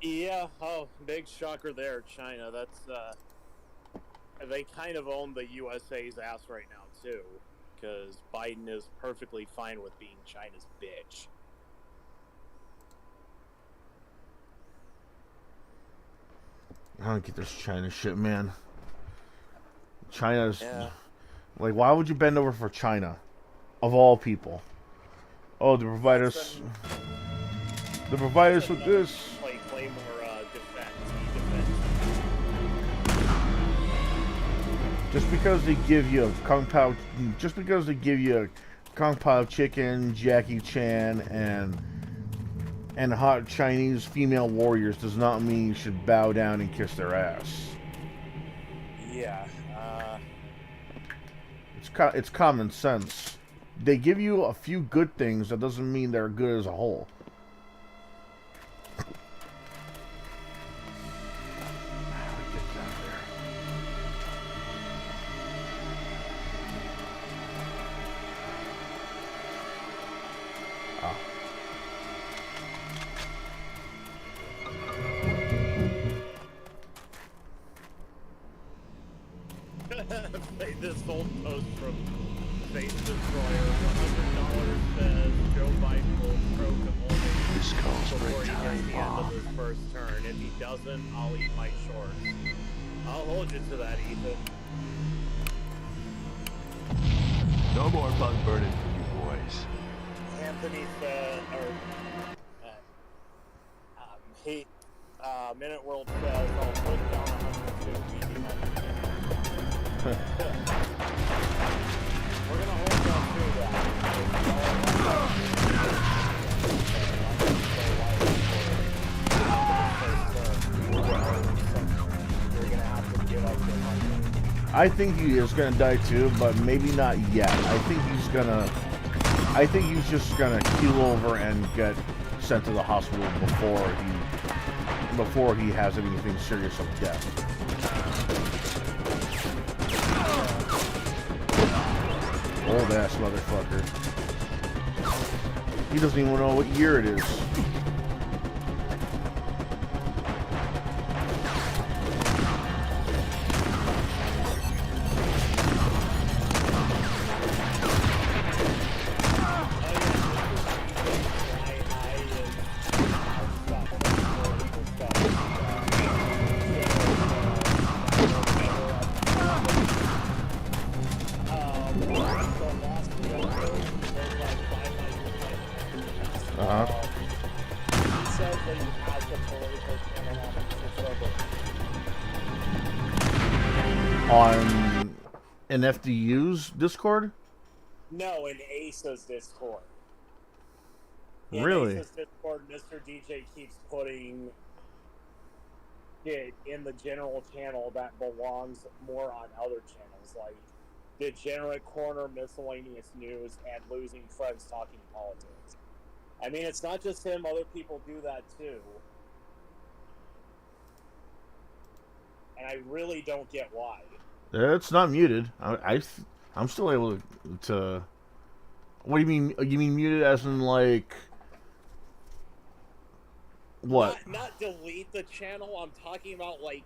Yeah, oh, big shocker there, China. That's, they kind of own the USA's ass right now, too. Because Biden is perfectly fine with being China's bitch. I don't get this China shit, man. China's... Yeah. Like, why would you bend over for China? Of all people. Oh, the providers... The providers with this... Like, Claymore, defense. Just because they give you a Kung Pao... Just because they give you a Kung Pao chicken, Jackie Chan, and hot Chinese female warriors does not mean you should bow down and kiss their ass. Yeah, It's common sense. They give you a few good things, that doesn't mean they're good as a whole. Play this old post from Face Destroyer. $100 says Joe Biden will croak only before he gets the end of his first turn. If he doesn't, I'll eat my shorts. I'll hold you to that, Ethan. No more bug burning for you boys. Anthony said, Minute World says, I'll put down 150. We're gonna hold on to that. You're gonna have to give up your money. I think he is gonna die too, but maybe not yet. I think he's just gonna keel over and get sent to the hospital before he has anything serious of death. Old ass motherfucker. He doesn't even know what year it is. On an FDU's Discord? No, in Asa's Discord. In Really? Asa's Discord, Mr. DJ keeps putting it in the general channel that belongs more on other channels, like Degenerate Corner, Miscellaneous News, and Losing Friends Talking Politics. I mean, it's not just him, other people do that too. And I really don't get why. It's not muted. I'm still able to. What do you mean? You mean muted as in like what? Not delete the channel. I'm talking about like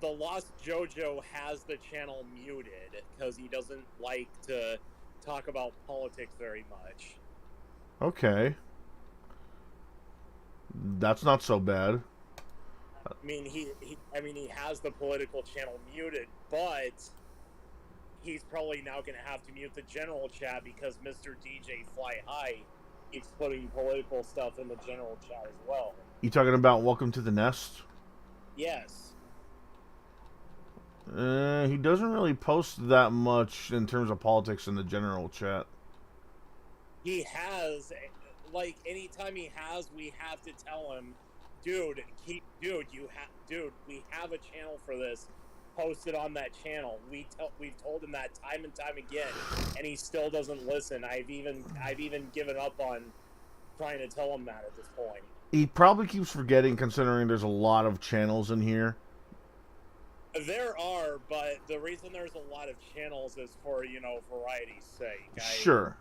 the Lost JoJo has the channel muted because he doesn't like to talk about politics very much. Okay, that's not so bad. I mean, he has the political channel muted, but he's probably now going to have to mute the general chat because Mr. DJ Fly High keeps putting political stuff in the general chat as well. You talking about Welcome to the Nest? Yes. He doesn't really post that much in terms of politics in the general chat. He has, like, anytime he has, we have to tell him, dude, we have a channel for this. Post it on that channel. We've told him that time and time again, and he still doesn't listen. I've even given up on trying to tell him that at this point. He probably keeps forgetting, considering there's a lot of channels in here. There are, but the reason there's a lot of channels is for, variety's sake. Sure.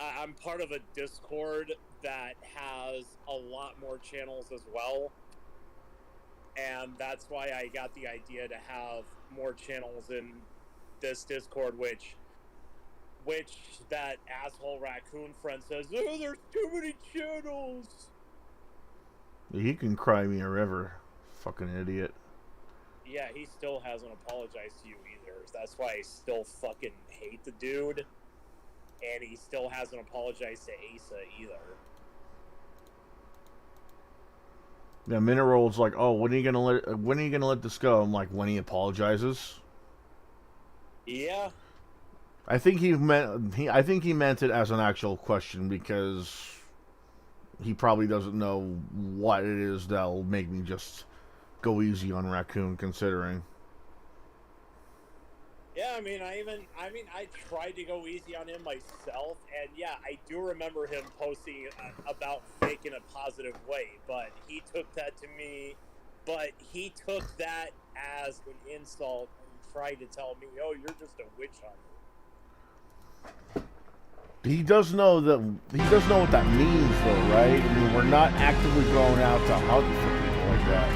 I'm part of a Discord that has a lot more channels as well. And that's why I got the idea to have more channels in this Discord, which that asshole raccoon friend says, oh, there's too many channels. He can cry me a river. Fucking idiot. Yeah, he still hasn't apologized to you either. That's why I still fucking hate the dude. And he still hasn't apologized to Asa either. Yeah, Minerold's like, oh, when are you gonna let this go? I'm like, when he apologizes. Yeah. I think he meant it as an actual question because he probably doesn't know what it is that'll make me just go easy on Raccoon, considering. Yeah, I tried to go easy on him myself, and yeah, I do remember him posting about fake in a positive way, but he took that as an insult and tried to tell me, oh, you're just a witch hunter. He does know what that means, though, right? I mean, we're not actively going out to hunt for people like that.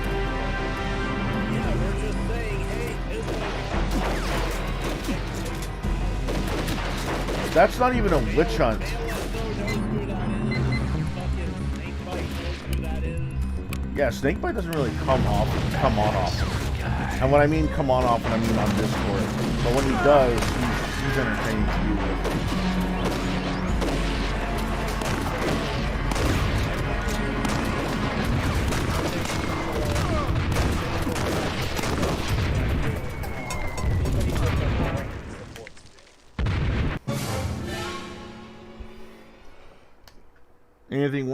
Yeah, we're just saying, hey, That's not even a witch hunt. Yeah, Snakebite doesn't really come on often. And when I mean come on often, I mean on Discord. But when he does, he's entertaining to be with.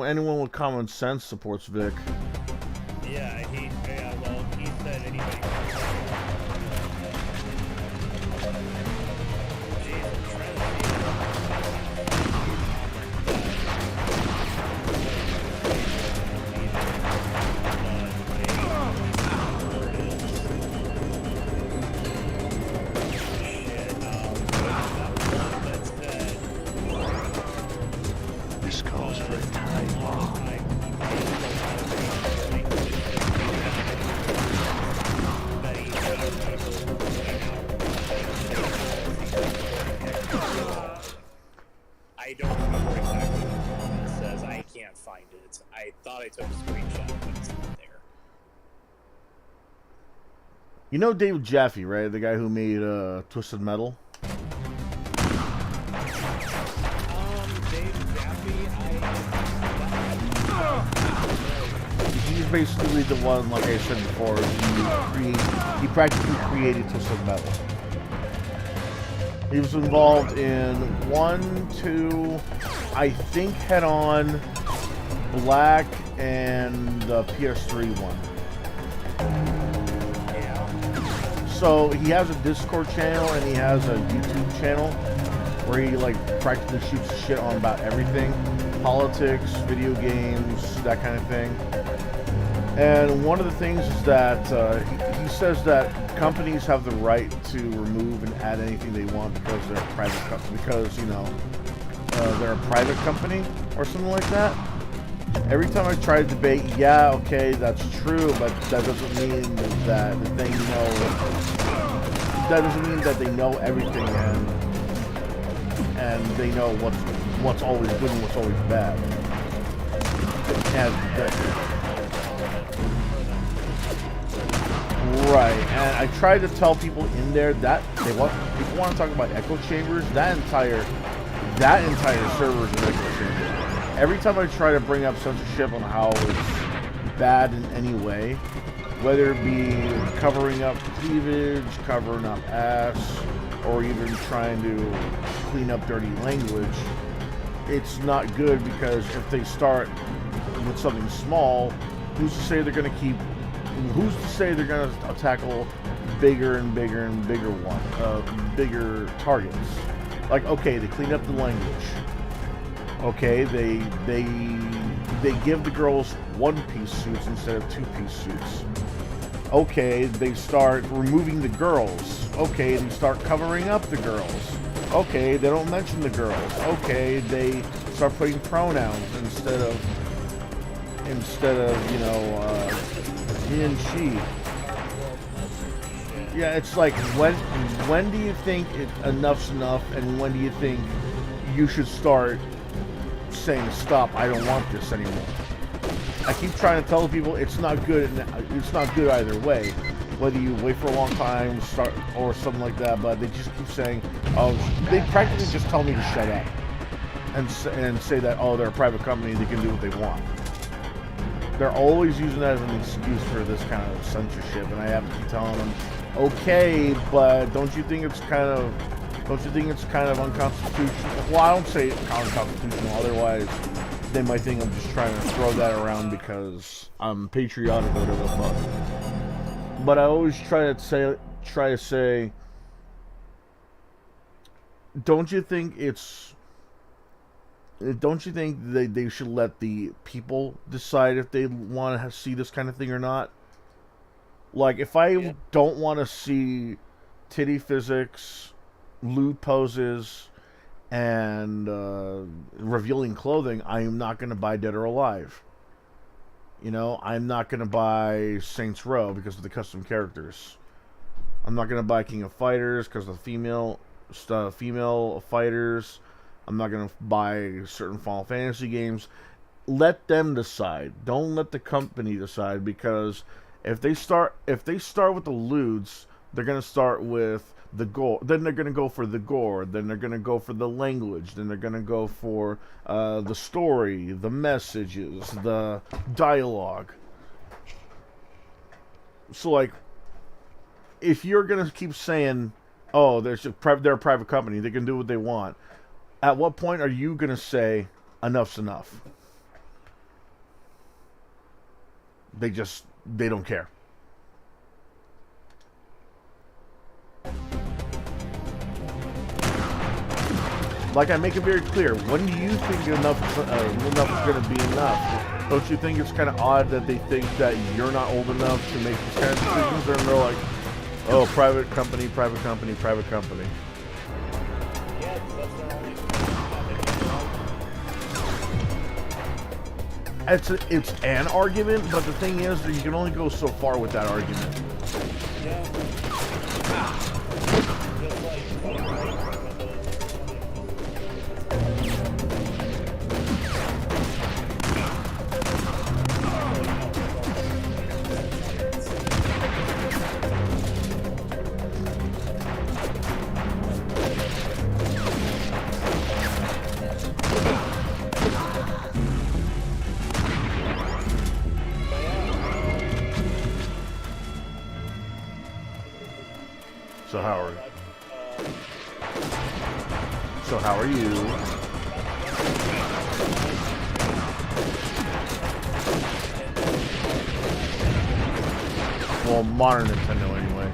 Anyone with common sense supports Vic. Yeah, he said anybody. This calls for a time bomb. I don't remember exactly what it says. I can't find it. I thought I took a screenshot, but it's not there. You know David Jaffe, right? The guy who made Twisted Metal? Dave Jaffe, He's basically the one, like I said before, he practically created Twisted Metal. He was involved in 1, 2, I think Head On, Black, and the PS3 one. So he has a Discord channel and he has a YouTube channel where he like practically shoots shit on about everything. Politics, video games, that kind of thing. And one of the things is that he says that companies have the right to remove and add anything they want because they're a private company, because, you know, they're a private company or something like that. Every time I try to debate, yeah, okay, that's true, but that doesn't mean that they know. That doesn't mean that they know everything and they know what's always good and what's always bad. Right, and I try to tell people in there that people want to talk about echo chambers. That entire server is an echo chamber. Every time I try to bring up censorship on how it's bad in any way, whether it be covering up cleavage, covering up ass, or even trying to clean up dirty language, it's not good, because if they start with something small, who's to say they're going to tackle bigger and bigger and bigger bigger targets? Like, okay, they clean up the language. Okay, they give the girls one-piece suits instead of two-piece suits. Okay, they start removing the girls. Okay, they start covering up the girls. Okay, they don't mention the girls. Okay, they start putting pronouns instead of you know he and she. Yeah, it's like when do you think enough's enough, and when do you think you should start saying stop? I don't want this anymore. I keep trying to tell people it's not good. It's not good either way. Whether you wait for a long time, start or something like that, but they just keep saying, "Oh," they practically just tell me to shut up and say that, "Oh, they're a private company; they can do what they want." They're always using that as an excuse for this kind of censorship, and I have to keep telling them, "Okay, but don't you think it's kind of unconstitutional?" Well, I don't say it's unconstitutional. Otherwise, they might think I'm just trying to throw that around because I'm patriotic or whatever the fuck. But I always try to say, don't you think they should let the people decide if they want to see this kind of thing or not? Like, if I don't want to see titty physics, lewd poses, and revealing clothing, I am not going to buy Dead or Alive. You know, I'm not going to buy Saints Row because of the custom characters. I'm not going to buy King of Fighters because of the female fighters. I'm not going to buy certain Final Fantasy games. Let them decide. Don't let the company decide, because if they start with the lewds, they're going to start with the gore. Then they're going to go for the gore. Then they're going to go for the language. Then they're going to go for the story, the messages, the dialogue. So, like, if you're going to keep saying, "Oh, they're a private company, they can do what they want," at what point are you going to say, "Enough's enough"? They don't care. Like, I make it very clear, when do you think enough is going to be enough? Don't you think it's kind of odd that they think that you're not old enough to make these kind of decisions? And they're like, "Oh, private company, private company, private company." It's an argument, but the thing is that you can only go so far with that argument. So how are you? Well, modern Nintendo anyway.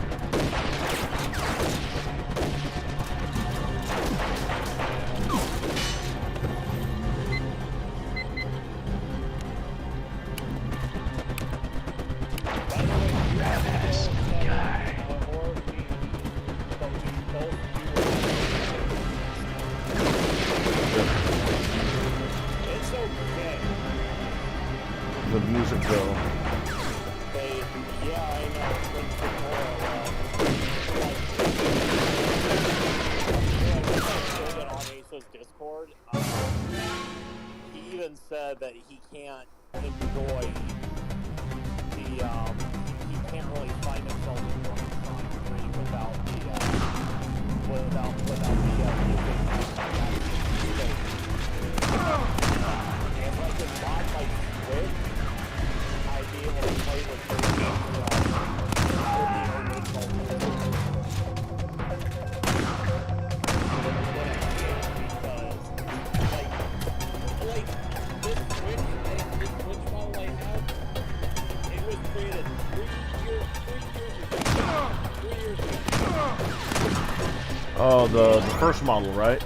The music though. Discord, he even said that he can't enjoy the he can't really find himself enjoying Sonic 3 without the music. And like if not like Switch, I'd be able to play with the original Oh, the first model, right?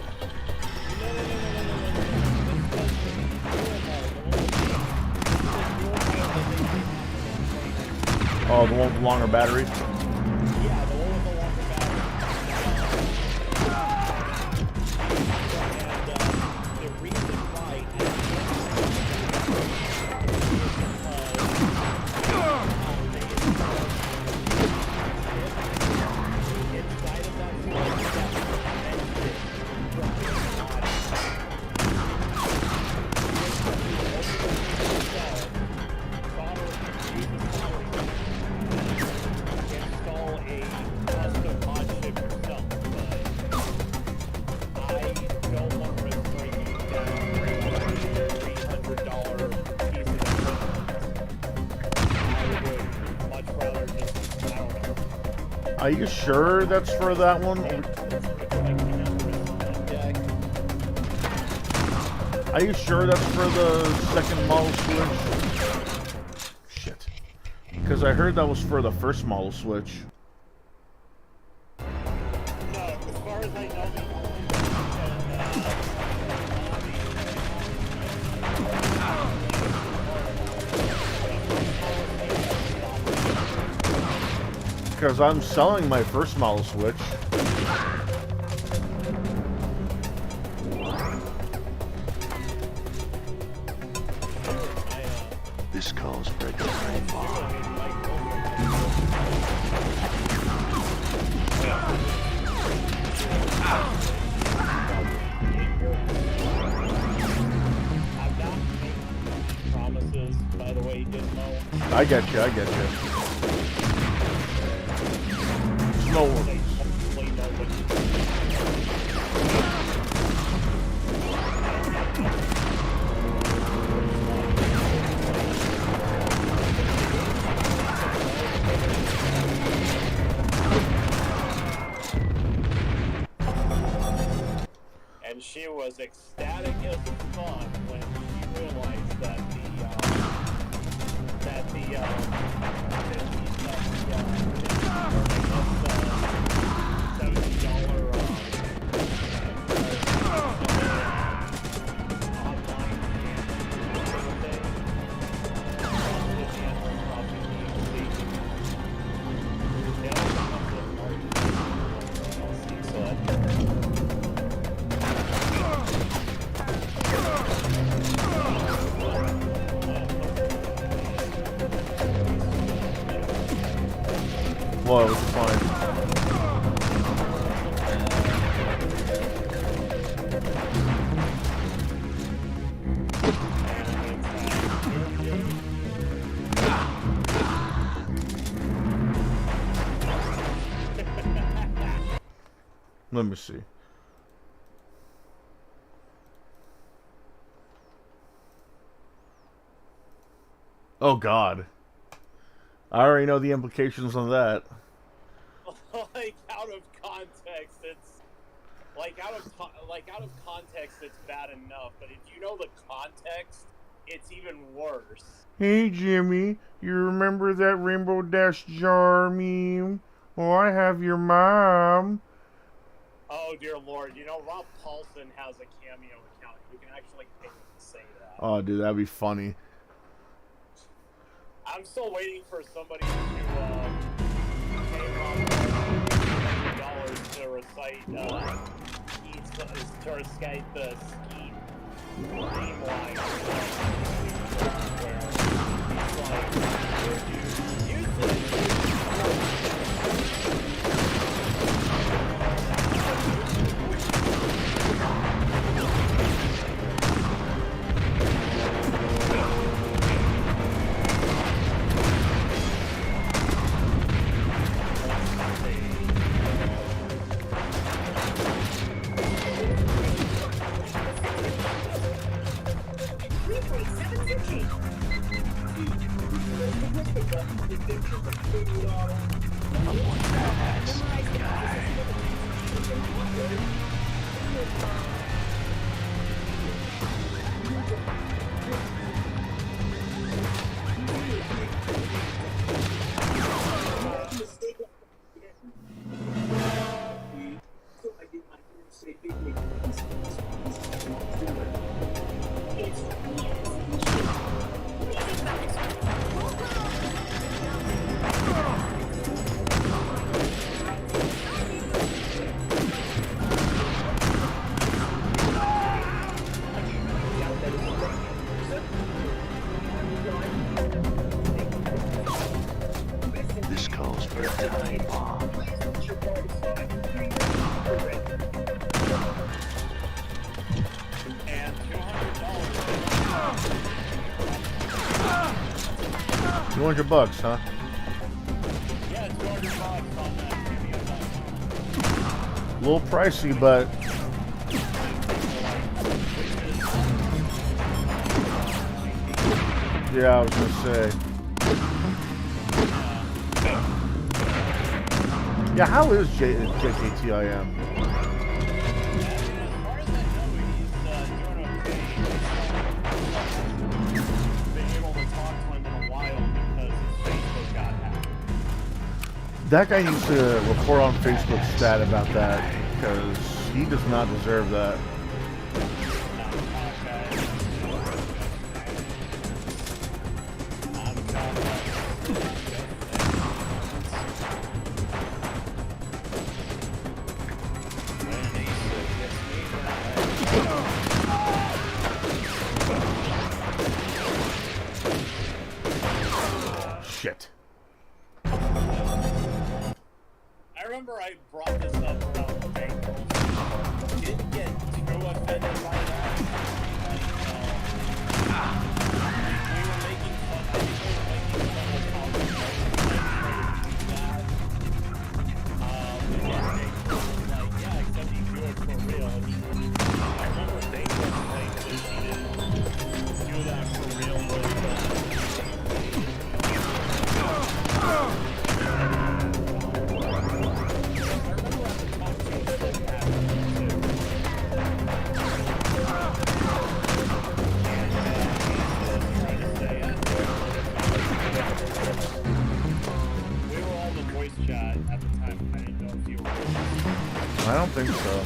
Oh, the one with the longer battery? Yeah, the one with the longer battery. Are you sure that's for that one? Are you sure that's for the second model switch? Shit. Because I heard that was for the first model switch. No, as far as I know, Because I'm selling my first model switch. This calls for a time bomb. promises, by the way, he didn't know. I get you, I get you. No worries. And she was ecstatic as fuck when she realized that Well, it was fine. Let me see. Oh God. I already know the implications on that. Like out of context, it's out of context, it's bad enough. But if you know the context, it's even worse. Hey Jimmy, you remember that Rainbow Dash jar meme? Well, I have your mom. Oh dear Lord! You know Rob Paulson has a Cameo account. You can actually pay him to say that. Oh, dude, that'd be funny. I'm still waiting for somebody to pay Rob $100 to recite to recite the Skeet theme line. This calls for a time bomb. And $200, huh? yeah, $200 on that Cameo.com. A little pricey, but yeah, I was gonna say. Yeah, how is JKTIM? That guy needs to report on Facebook stat about that, because he does not deserve that. Shit. I remember I brought this up about the thing. Didn't get too offended by that. We were making fun. I think we were making fun of how the like, yeah, except you do it for real. I remember they were saying that he didn't do that for real. I don't think so.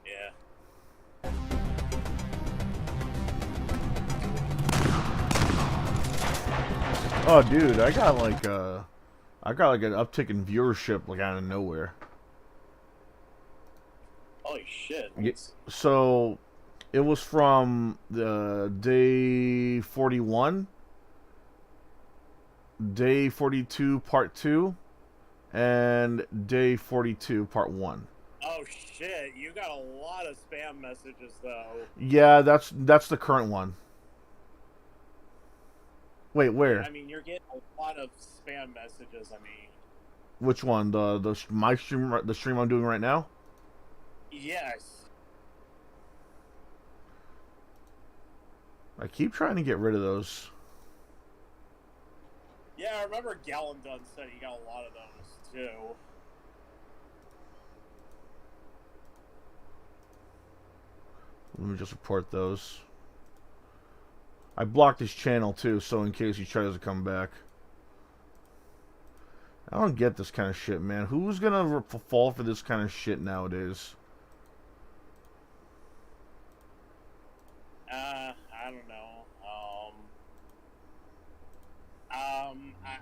Yeah. Oh, dude, I got like an uptick in viewership like out of nowhere. Holy shit. So, it was from the day 41. Day 42 part 2 and day 42 part 1. Oh shit, you got a lot of spam messages though. Yeah, that's the current one. Wait, where? I mean, you're getting a lot of spam messages. I mean, which one? My stream, the stream I'm doing right now? yes. I keep trying to get rid of those. Yeah, I remember Gallon Dunn said he got a lot of those, too. Let me just report those. I blocked his channel, too, so in case he tries to come back. I don't get this kind of shit, man. Who's gonna fall for this kind of shit nowadays? I don't know.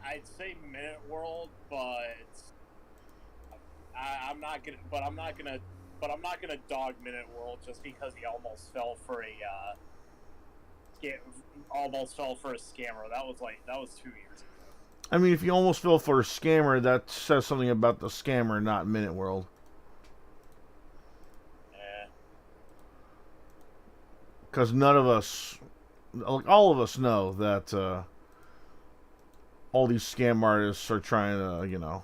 I'd say Minute World, but I'm not gonna dog Minute World just because he almost fell for a scammer. That was 2 years ago. I mean, if you almost fell for a scammer, that says something about the scammer, not Minute World. Yeah. Because none of us, like all of us, know that all these scam artists are trying to,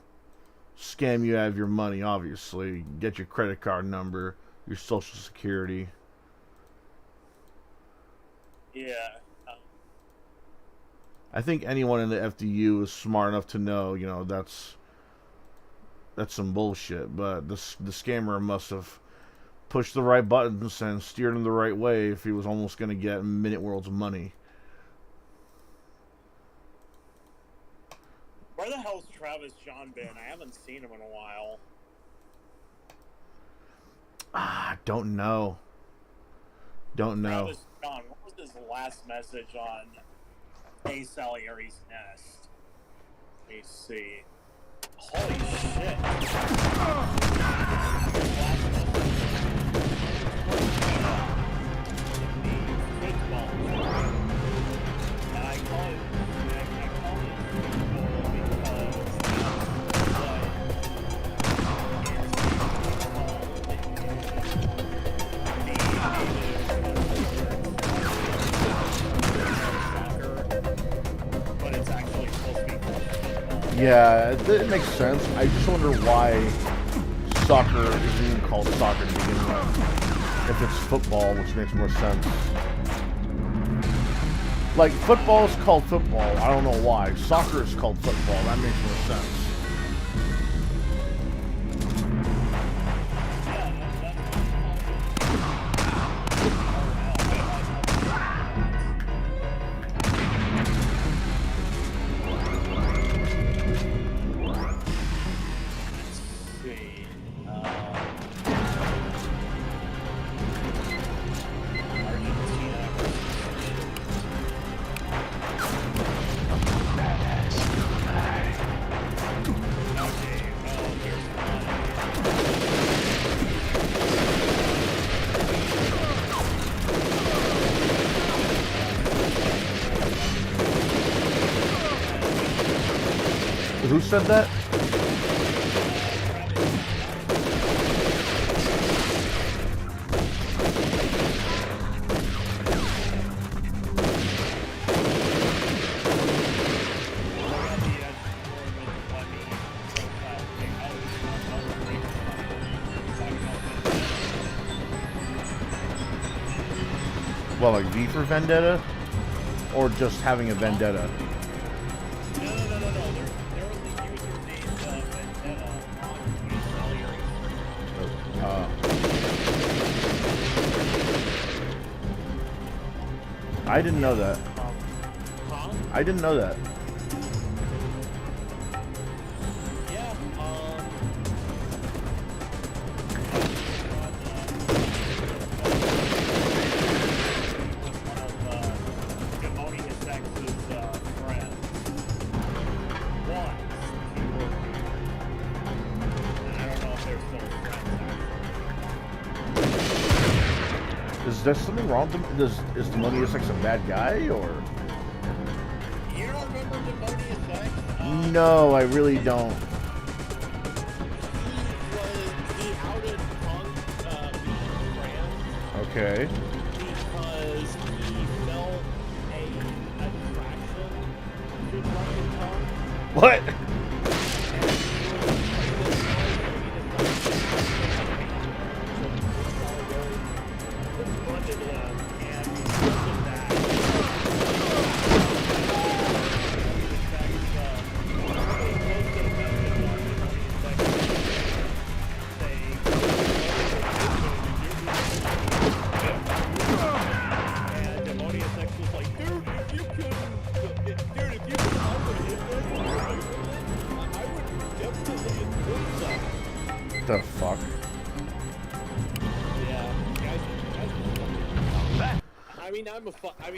scam you out of your money, obviously. Get your credit card number, your social security. Yeah. I think anyone in the FDU is smart enough to know, that's some bullshit. But the scammer must have pushed the right buttons and steered him the right way if he was almost going to get Minute World's money. Where the hell's Travis John been? I haven't seen him in a while. Don't know. Travis John, what was his last message on A. Salieri's Nest? Let me see. Holy shit. And I call it Yeah, it makes sense. I just wonder why soccer isn't even called soccer to begin with. If it's football, which makes more sense. Like, football is called football. I don't know why. Soccer is called football. That makes more sense. Who said that? Well, like V for Vendetta? Or just having a vendetta? I didn't know that. I didn't know that. Yeah, Is there something wrong with them? Is Demonius X a bad guy, or? You don't remember Demonius X? No, I really don't. He outed Punk being trans. Okay. Because he felt a attraction to fucking Punk. What? The fuck? Yeah.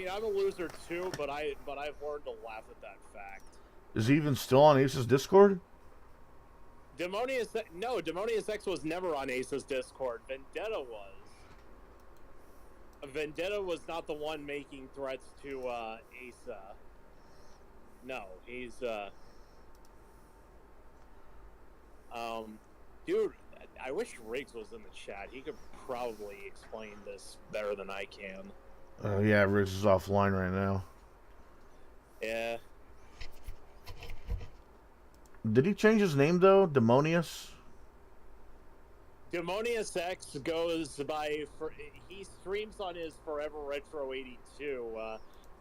I'm a loser too, but I've learned to laugh at that fact. Is he even still on Ace's Discord? Demonius X was never on Ace's Discord. Vendetta was. Vendetta was not the one making threats to Asa. No, he's dude, I wish Riggs was in the chat. He could probably explain this better than I can. Oh yeah, Riggs is offline right now. Yeah. Did he change his name though? Demonius? Demonius X goes by he streams on his Forever Retro 82.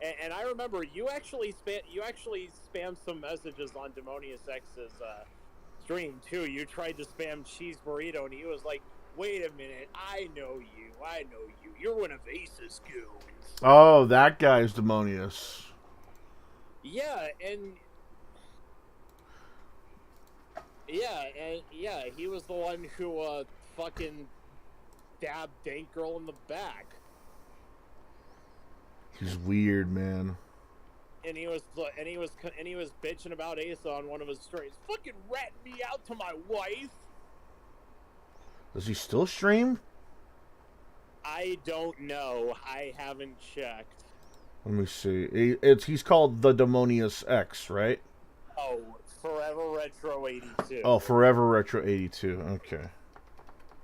And I remember you actually spammed some messages on Demonius X's stream too. You tried to spam Cheese Burrito, and he was like, "Wait a minute, I know you. You're one of Ace's goons." Oh, that guy's Demonius. Yeah, and he was the one who fucking stabbed Dank Girl in the back. He's weird, man. And he was bitching about Asa on one of his streams. Fucking ratting me out to my wife. Does he still stream? I don't know. I haven't checked. Let me see. He's called the Demonius X, right? Oh, Forever Retro 82. Oh, Forever Retro 82. Okay.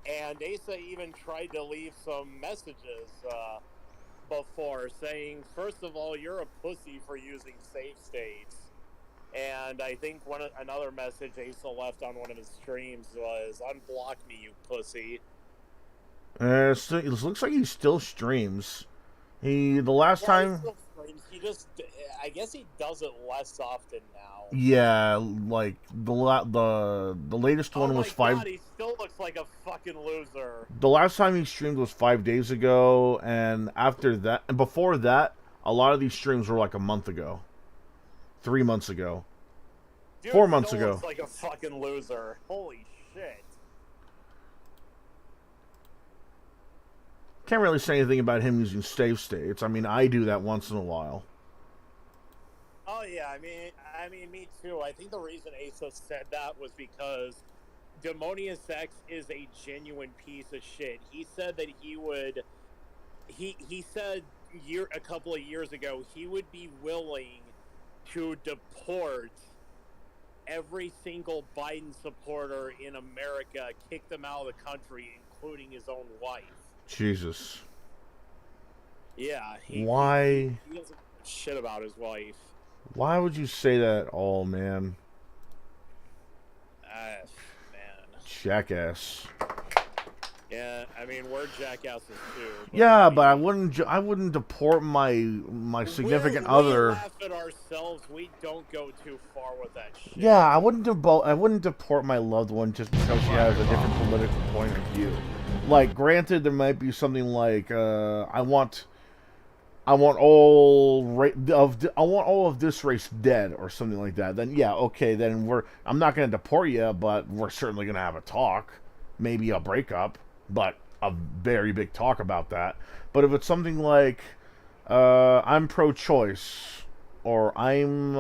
And Asa even tried to leave some messages before, saying, first of all, you're a pussy for using save states. And I think another message Asa left on one of his streams was, unblock me, you pussy. It looks like he still streams. The last time... He still streams. He just, I guess he does it less often now. Yeah, like the latest one Oh was my 5. god, he still looks like a fucking loser. The last time he streamed was 5 days ago, and after that, and before that, a lot of these streams were like a month ago, 3 months ago, Dude 4 months still ago. looks like a fucking loser. Holy shit. Can't really say anything about him using save states. I mean, I do that once in a while. Oh yeah, I mean, me too. I think the reason Asa said that was because Demonius X is a genuine piece of shit. He said that he would. He said a couple of years ago he would be willing to deport every single Biden supporter in America, kick them out of the country, including his own wife. Jesus. Yeah. Why? He doesn't give a shit about his wife. Why would you say that at all, man? Man. Jackass. Yeah, I mean, we're jackasses too. Yeah, but I wouldn't deport my significant other. We laugh at ourselves. We don't go too far with that shit. Yeah, I wouldn't deport my loved one just because she has a different political point of view. Like, granted, there might be something like I want all of this race dead or something like that. Then yeah, okay, then I'm not going to deport you, but we're certainly going to have a talk, maybe a breakup, but a very big talk about that. But if it's something like I'm pro-choice, or I'm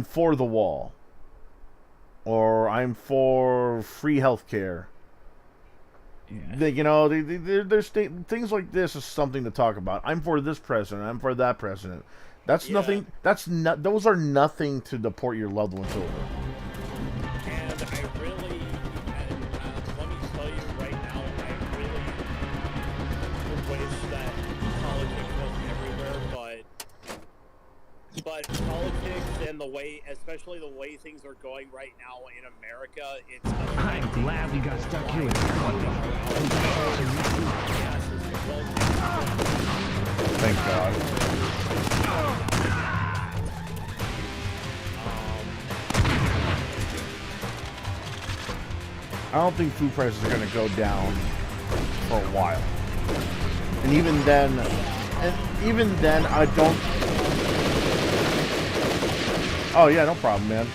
for the wall, or I'm for free healthcare. Yeah. There's things like this is something to talk about. I'm for this president. I'm for that president. That's nothing. Those are nothing to deport your loved ones over. And I really, let me tell you right now, I really wish that politics wasn't everywhere, but politics and especially the way things are going right now in America, it's. I'm glad we got stuck here with Thank God. I don't think food prices are going to go down for a while. And even then, I don't. Oh yeah, no problem, man.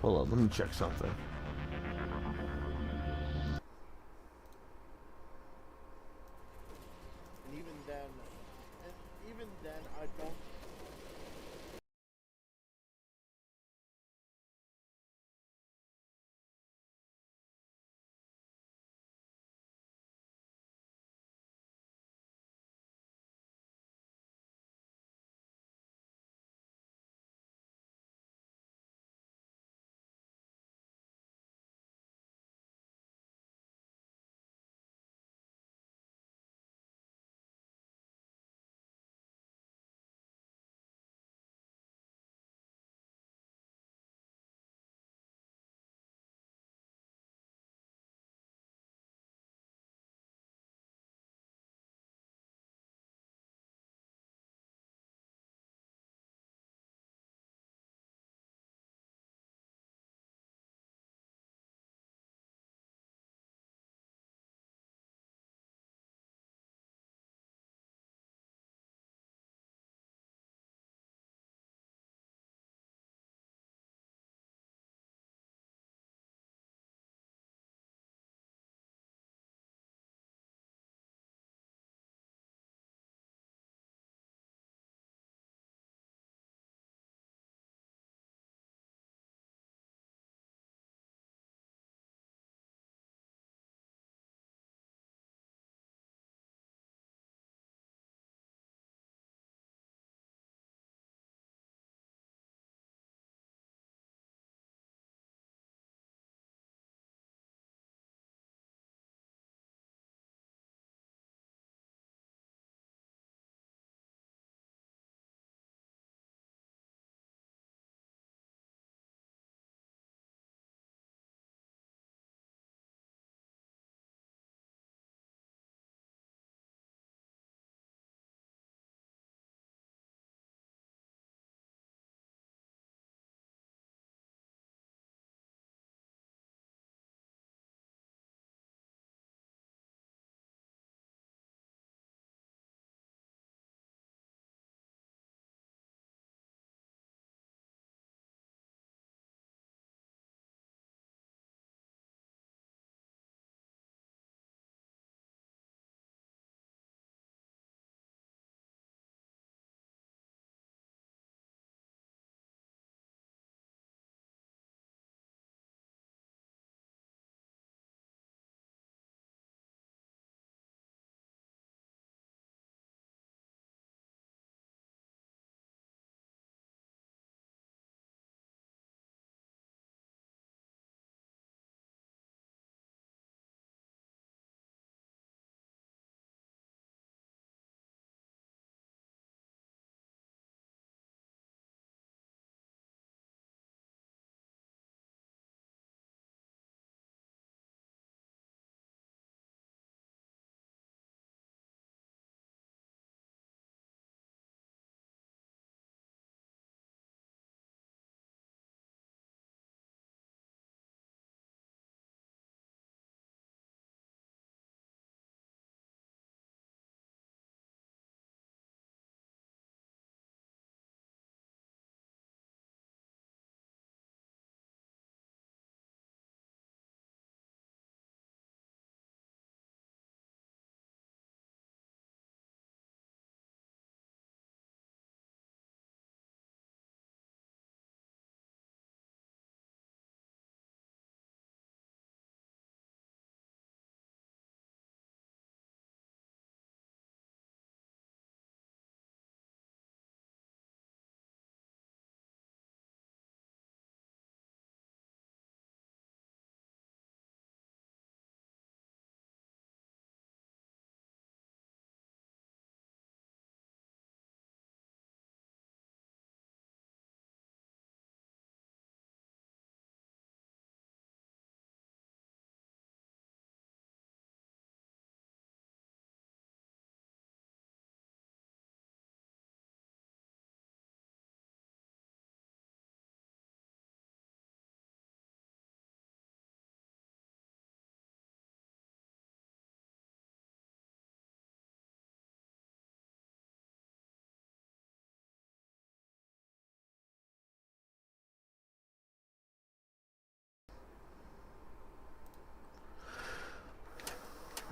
Hold on, let me check something. And even then, I don't.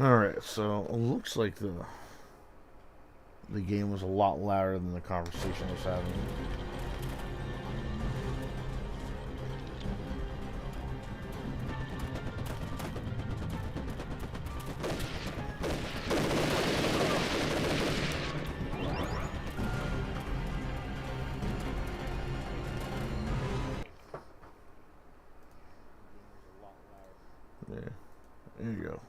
Alright, so it looks like the game was a lot louder than the conversation was having. Yeah, there you go.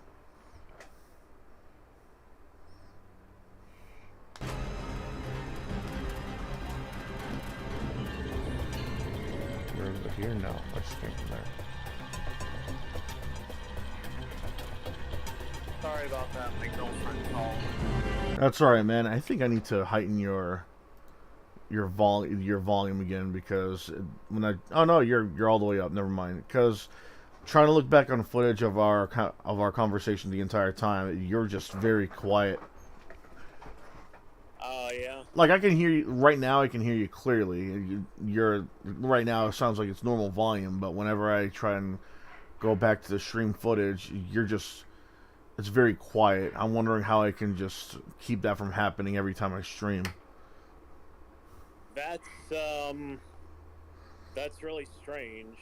We're over here now. Let's get from there. Sorry about that, my girlfriend called. That's alright, man. I think I need to heighten your volume again because when oh no, you're all the way up. Never mind. Because trying to look back on footage of our conversation the entire time, you're just very quiet. Yeah. Like I can hear you right now. I can hear you clearly. You're right now. It sounds like it's normal volume, but whenever I try and go back to the stream footage, it's very quiet. I'm wondering how I can just keep that from happening every time I stream. That's really strange.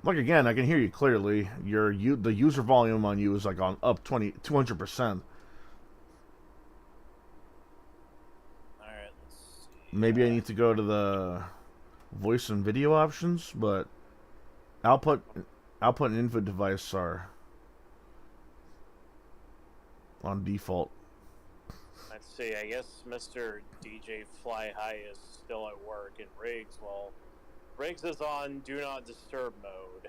Like again, I can hear you clearly. The user volume on you is like on up 200%. Alright, let's see. Maybe I need to go to the voice and video options, but output and input device are on default. Let's see, I guess Mr. DJ Fly High is still at work, and Riggs is on Do Not Disturb mode.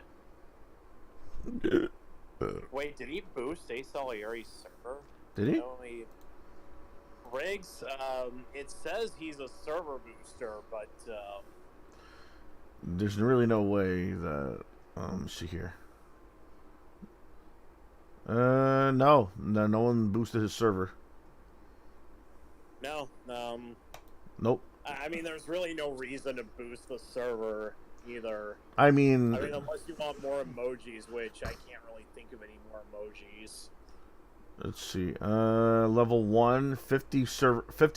Wait, did he boost Ace Salieri's server? Did he? Riggs, it says he's a server booster, but there's really no way that let's see here. No one boosted his server. no, Nope. I mean, there's really no reason to boost the server either. I mean, unless you want more emojis, which I can't really think of any more emojis. Let's see. Level 1, 50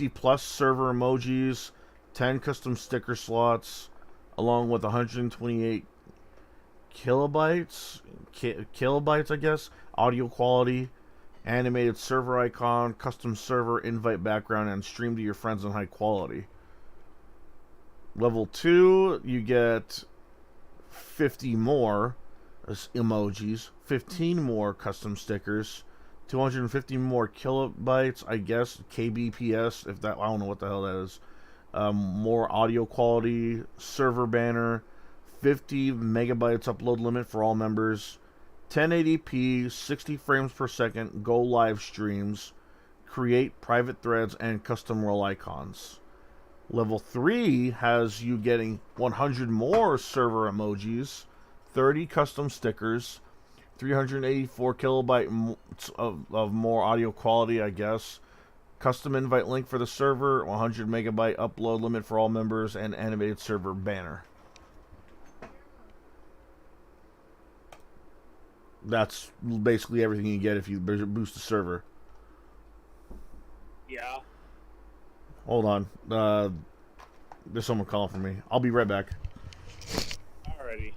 plus server emojis, 10 custom sticker slots, along with 128 kilobytes, I guess, audio quality, animated server icon, custom server invite background, and stream to your friends in high quality. Level 2, you get 50 more emojis, 15 more custom stickers, 250 more kilobytes, I guess, kbps, I don't know what the hell that is. More audio quality, server banner, 50 megabytes upload limit for all members, 1080p, 60 frames per second, go live streams, create private threads, and custom role icons. Level 3 has you getting 100 more server emojis, 30 custom stickers, 384 kilobytes of more audio quality, I guess, custom invite link for the server, 100 megabyte upload limit for all members, and animated server banner. That's basically everything you get if you boost the server. Yeah. Hold on. There's someone calling for me. I'll be right back. Alrighty.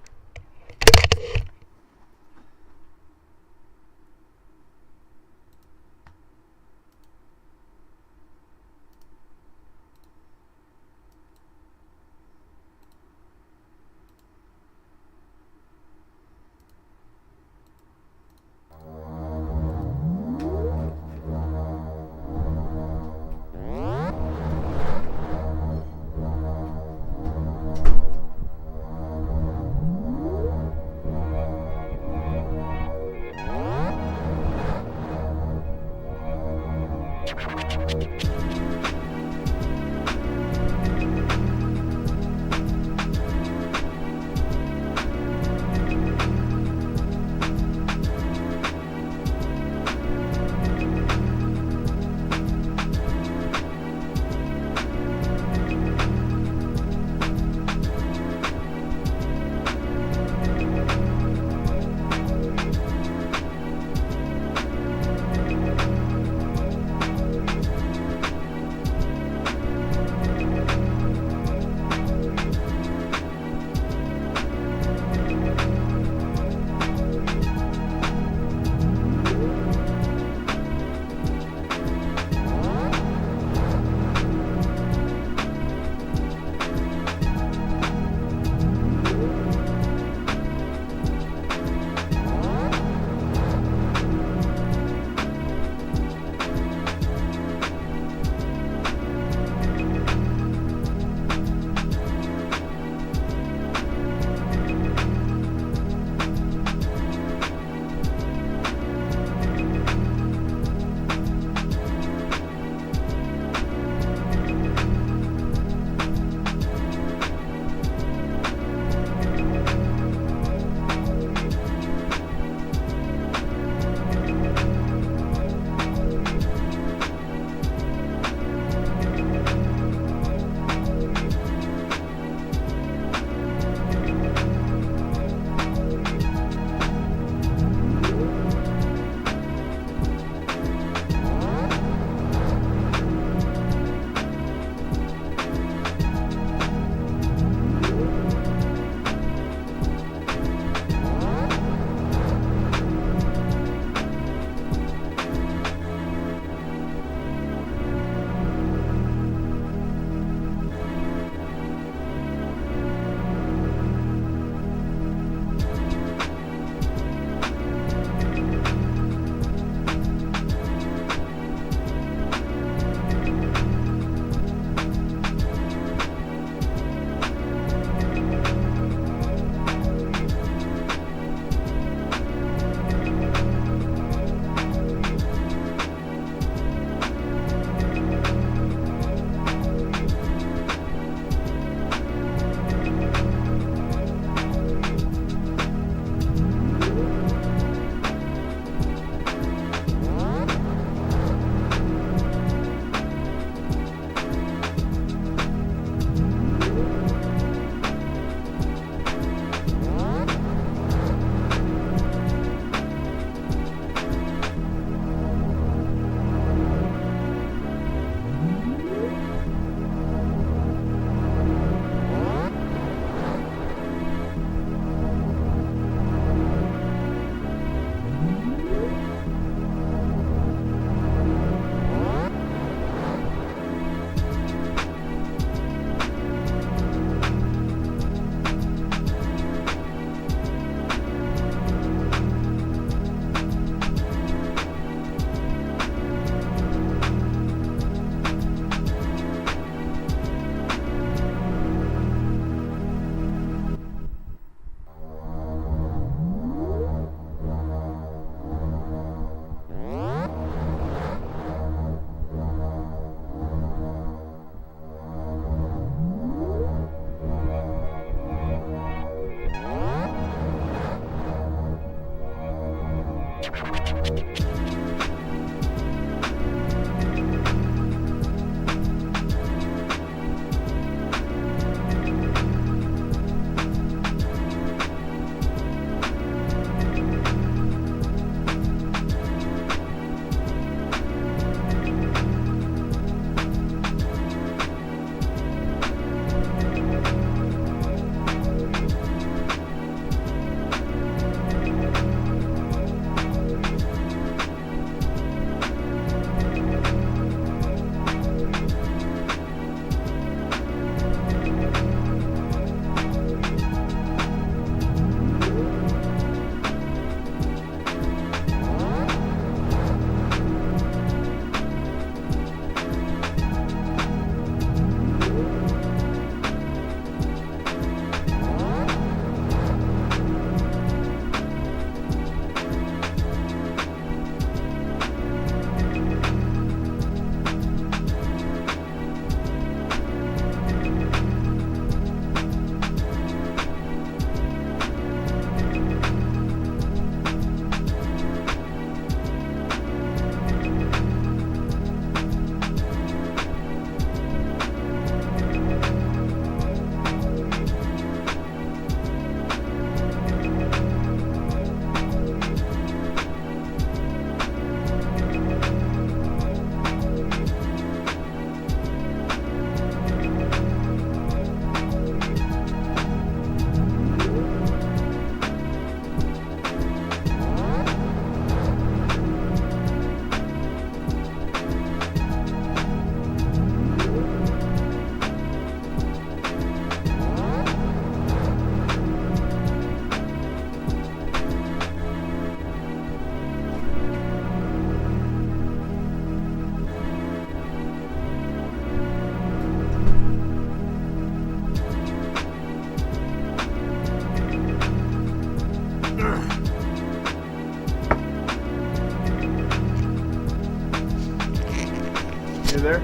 You there?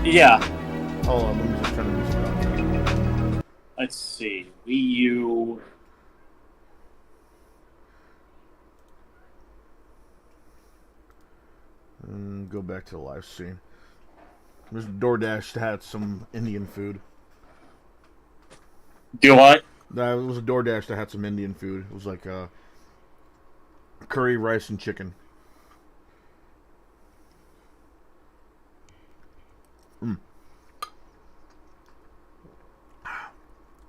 Yeah. Hold on, let me just turn the music off. Let's see. Wii U. And go back to the live stream. There's DoorDash that had some Indian food. Do what? That was a DoorDash that had some Indian food. It was like curry, rice, and chicken.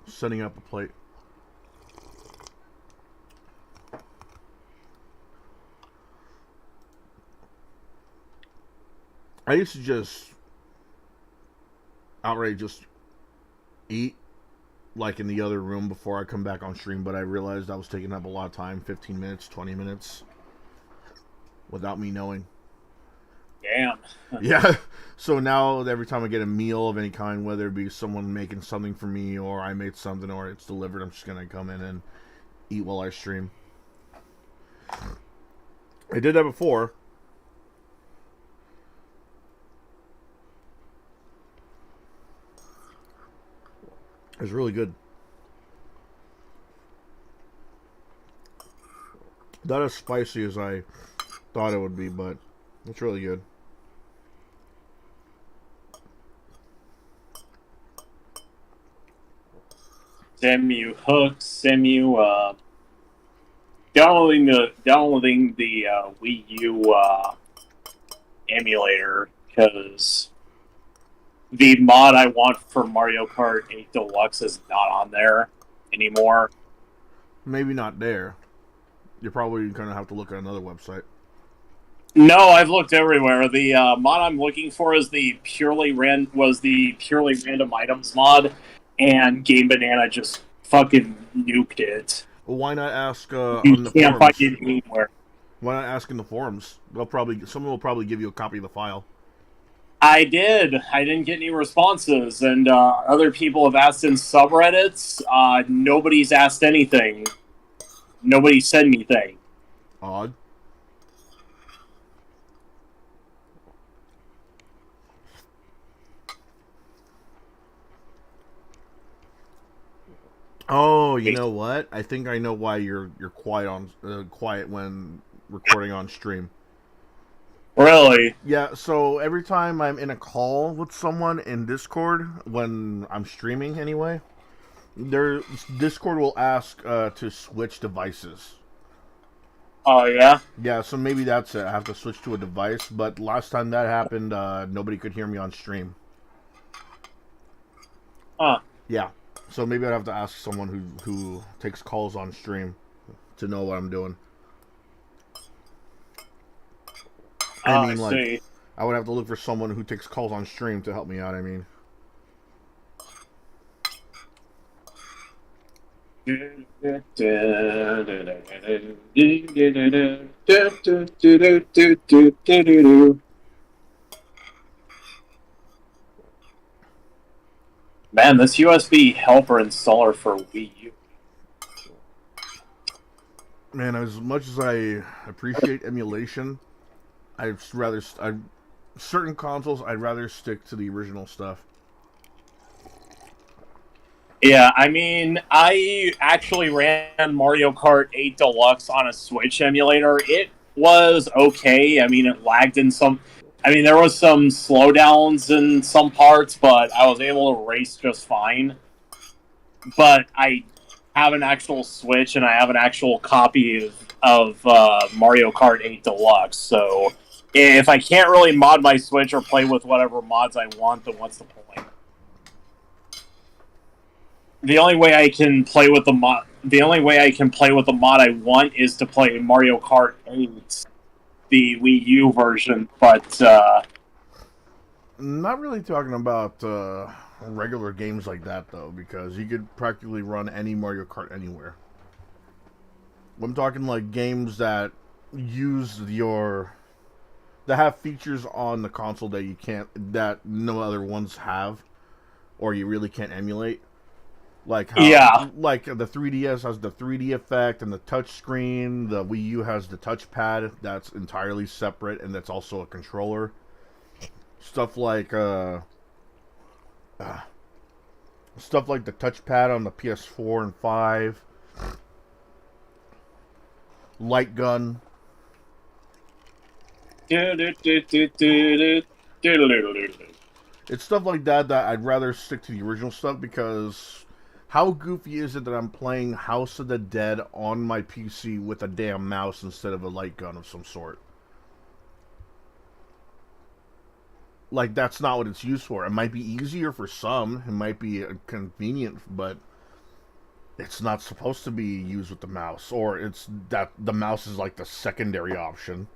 Setting up a plate. I used to just outright just eat like in the other room before I come back on stream, but I realized I was taking up a lot of time, 15 minutes, 20 minutes, without me knowing. Damn. Yeah. So now every time I get a meal of any kind, whether it be someone making something for me or I made something or it's delivered, I'm just going to come in and eat while I stream. I did that before. It was really good. Not as spicy as I thought it would be, but it's really good. Semu hooks, Semu downloading the Wii U emulator because the mod I want for Mario Kart 8 Deluxe is not on there anymore. Maybe not there. You're probably gonna have to look at another website. No, I've looked everywhere. The mod I'm looking for is the purely random items mod, and Game Banana just fucking nuked it. Well, why not ask You on the can't forums? find it anywhere. Why not ask in the forums? Someone will probably give you a copy of the file. I did. I didn't get any responses, and other people have asked in subreddits. Nobody's asked anything. Nobody said anything. Odd. Oh, you know what? I think I know why you're quiet when recording on stream. Really? Yeah, so every time I'm in a call with someone in Discord, when I'm streaming anyway, Discord will ask to switch devices. Oh, yeah? Yeah, so maybe that's it. I have to switch to a device, but last time that happened, nobody could hear me on stream. Huh. Yeah, so maybe I'd have to ask someone who takes calls on stream to know what I'm doing. I mean, see. I would have to look for someone who takes calls on stream to help me out, I mean. Man, this USB helper installer for Wii U. Man, as much as I appreciate emulation, certain consoles, I'd rather stick to the original stuff. Yeah, I mean, I actually ran Mario Kart 8 Deluxe on a Switch emulator. It was okay. I mean, it lagged in some... I mean, there was some slowdowns in some parts, but I was able to race just fine. But I have an actual Switch, and I have an actual copy of Mario Kart 8 Deluxe, so if I can't really mod my Switch or play with whatever mods I want, then what's the point? The only way I can play with the mod I want is to play Mario Kart 8, the Wii U version, but not really talking about regular games like that though, because you could practically run any Mario Kart anywhere. I'm talking like games that that have features on the console that no other ones have, or you really can't emulate. Like how, Yeah. like the 3DS has the 3D effect and the touch screen. The Wii U has the touchpad that's entirely separate and that's also a controller. Stuff like stuff like the touchpad on the PS4 and 5. Light gun. It's stuff like that I'd rather stick to the original stuff because how goofy is it that I'm playing House of the Dead on my PC with a damn mouse instead of a light gun of some sort? Like, that's not what it's used for. It might be easier for some, it might be convenient, but it's not supposed to be used with the mouse, or it's that the mouse is like the secondary option.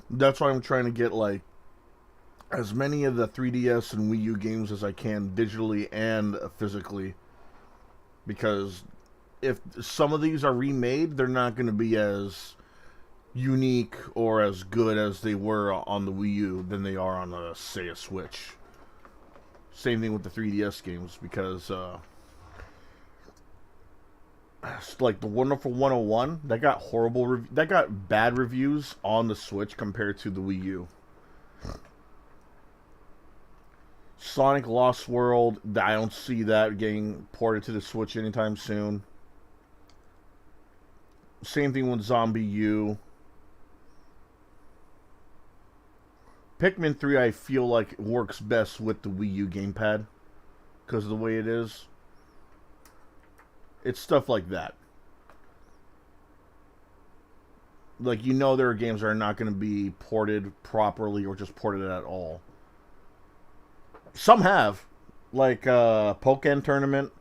That's why I'm trying to get like as many of the 3DS and Wii U games as I can digitally and physically, because if some of these are remade, they're not going to be as unique or as good as they were on the Wii U than they are on say a Switch. Same thing with the 3DS games, because like the Wonderful 101, that got that got bad reviews on the Switch compared to the Wii U. Sonic Lost World, I don't see that getting ported to the Switch anytime soon. Same thing with Zombie U. Pikmin 3, I feel like it works best with the Wii U gamepad because of the way it is. It's stuff like that. Like, you know, there are games that are not going to be ported properly or just ported at all. Some have, like Pokken Tournament,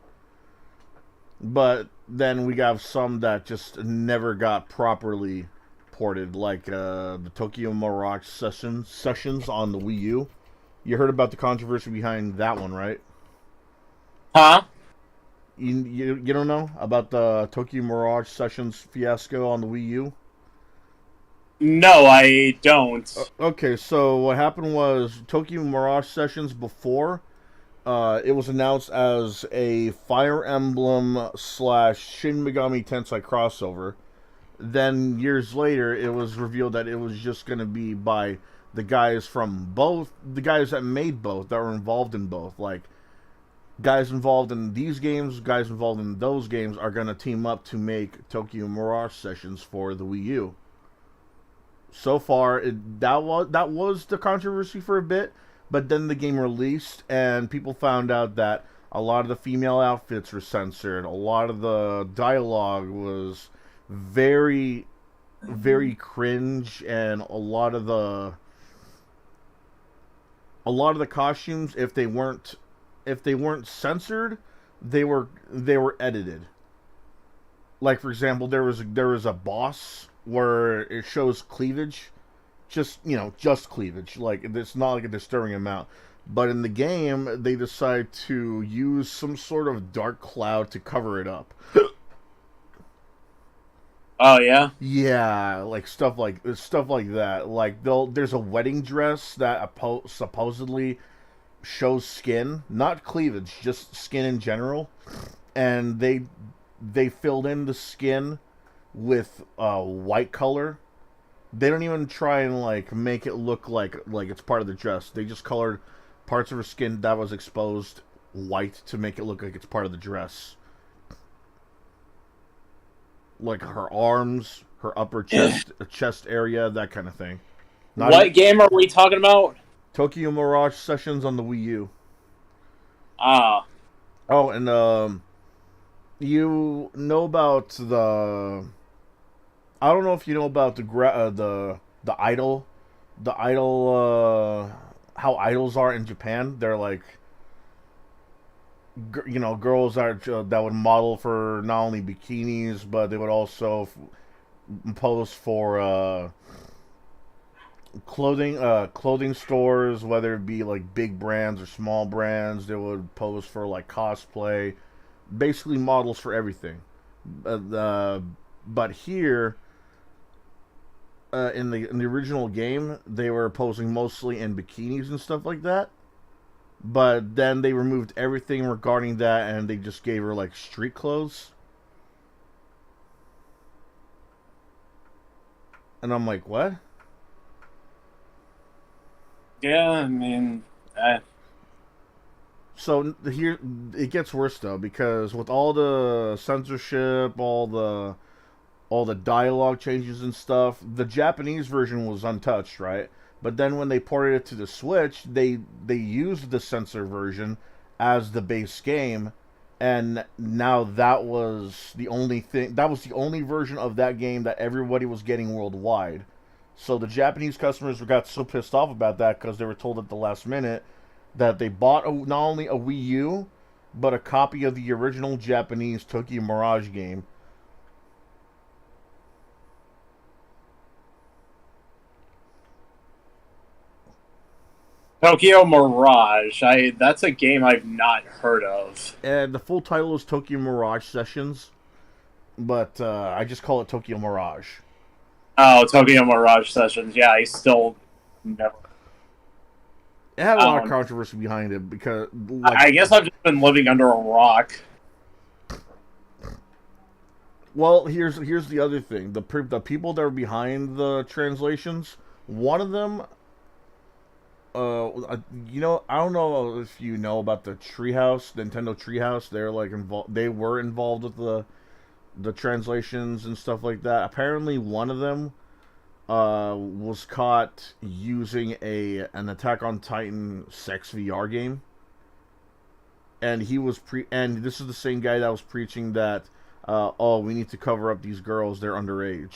but then we have some that just never got properly ported, like the Tokyo Mirage sessions on the Wii U. You heard about the controversy behind that one, right? Huh? You don't know about the Tokyo Mirage Sessions fiasco on the Wii U? No, I don't. Okay, so what happened was Tokyo Mirage Sessions before, it was announced as a Fire Emblem / Shin Megami Tensei crossover. Then years later, it was revealed that it was just going to be by the guys from both, the guys that made both, that were involved in both. Like, guys involved in these games, guys involved in those games are going to team up to make Tokyo Mirage Sessions for the Wii U. So far, that was the controversy for a bit, but then the game released, and people found out that a lot of the female outfits were censored. A lot of the dialogue was very, very cringe, and a lot of the costumes, if they weren't censored, they were edited. Like, for example, there was a boss where it shows cleavage, just cleavage. Like, it's not like a disturbing amount. But in the game, they decide to use some sort of dark cloud to cover it up. Oh yeah. Yeah, like stuff like that. Like there's a wedding dress that supposedly shows skin, not cleavage, just skin in general, and they filled in the skin with white color. They don't even try and like make it look like it's part of the dress. They just colored parts of her skin that was exposed white to make it look like it's part of the dress. Like her arms, her upper chest area, that kind of thing. What game are we talking about? Tokyo Mirage Sessions on the Wii U. Ah. Oh, and you know about the? I don't know if you know about the idol, how idols are in Japan. They're like, girls that would model for not only bikinis, but they would also pose for clothing stores, whether it be like big brands or small brands. They would pose for like cosplay, basically models for everything. But here, in the original game, they were posing mostly in bikinis and stuff like that. But then they removed everything regarding that, and they just gave her like street clothes. And I'm like, what? Yeah, I mean, So here it gets worse though, because with all the censorship, all the dialogue changes and stuff, the Japanese version was untouched, right? But then when they ported it to the Switch, they used the censor version as the base game, and now that was the only thing. That was the only version of that game that everybody was getting worldwide. So the Japanese customers got so pissed off about that because they were told at the last minute that they bought not only a Wii U, but a copy of the original Japanese Tokyo Mirage game. Tokyo Mirage. That's a game I've not heard of. And the full title is Tokyo Mirage Sessions, but I just call it Tokyo Mirage. Oh, Tokyo Mirage Sessions. Yeah, I still never. It had a lot of controversy behind it because, like, I guess I've just been living under a rock. Well, here's the other thing: the people that are behind the translations, one of them, you know, I don't know if you know about the Treehouse, Nintendo Treehouse. They're like involved. They were involved with the translations and stuff like that. Apparently, one of them was caught using an Attack on Titan sex VR game, and he was and this is the same guy that was preaching that oh, we need to cover up these girls, they're underage.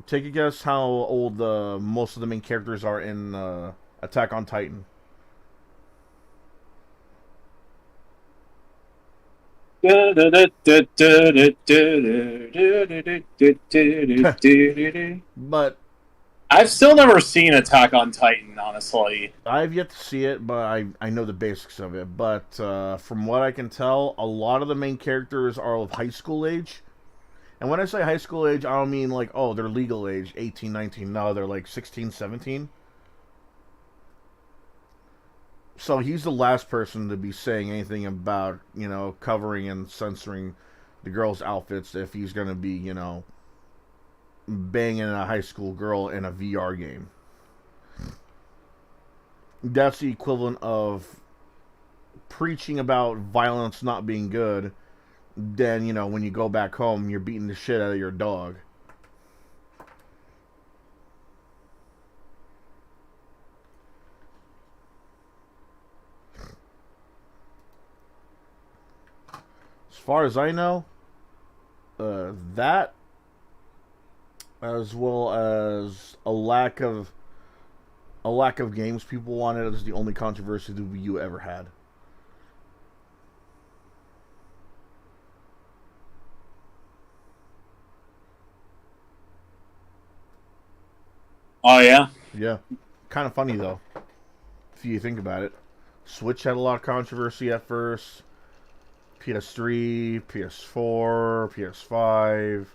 Take a guess how old most of the main characters are in Attack on Titan. But I've still never seen Attack on Titan, honestly. I've yet to see it, but I know the basics of it. But from what I can tell, a lot of the main characters are of high school age. And when I say high school age, I don't mean like, oh, they're legal age, 18, 19. No, they're like 16, 17. So he's the last person to be saying anything about, you know, covering and censoring the girls' outfits if he's going to be, you know, banging a high school girl in a VR game. That's the equivalent of preaching about violence not being good. Then, you know, when you go back home, you're beating the shit out of your dog. As far as I know, that, as well as a lack of games people wanted, is the only controversy the Wii U ever had. Oh, yeah? Yeah. Kind of funny, though, if you think about it. Switch had a lot of controversy at first. PS3, PS4, PS5,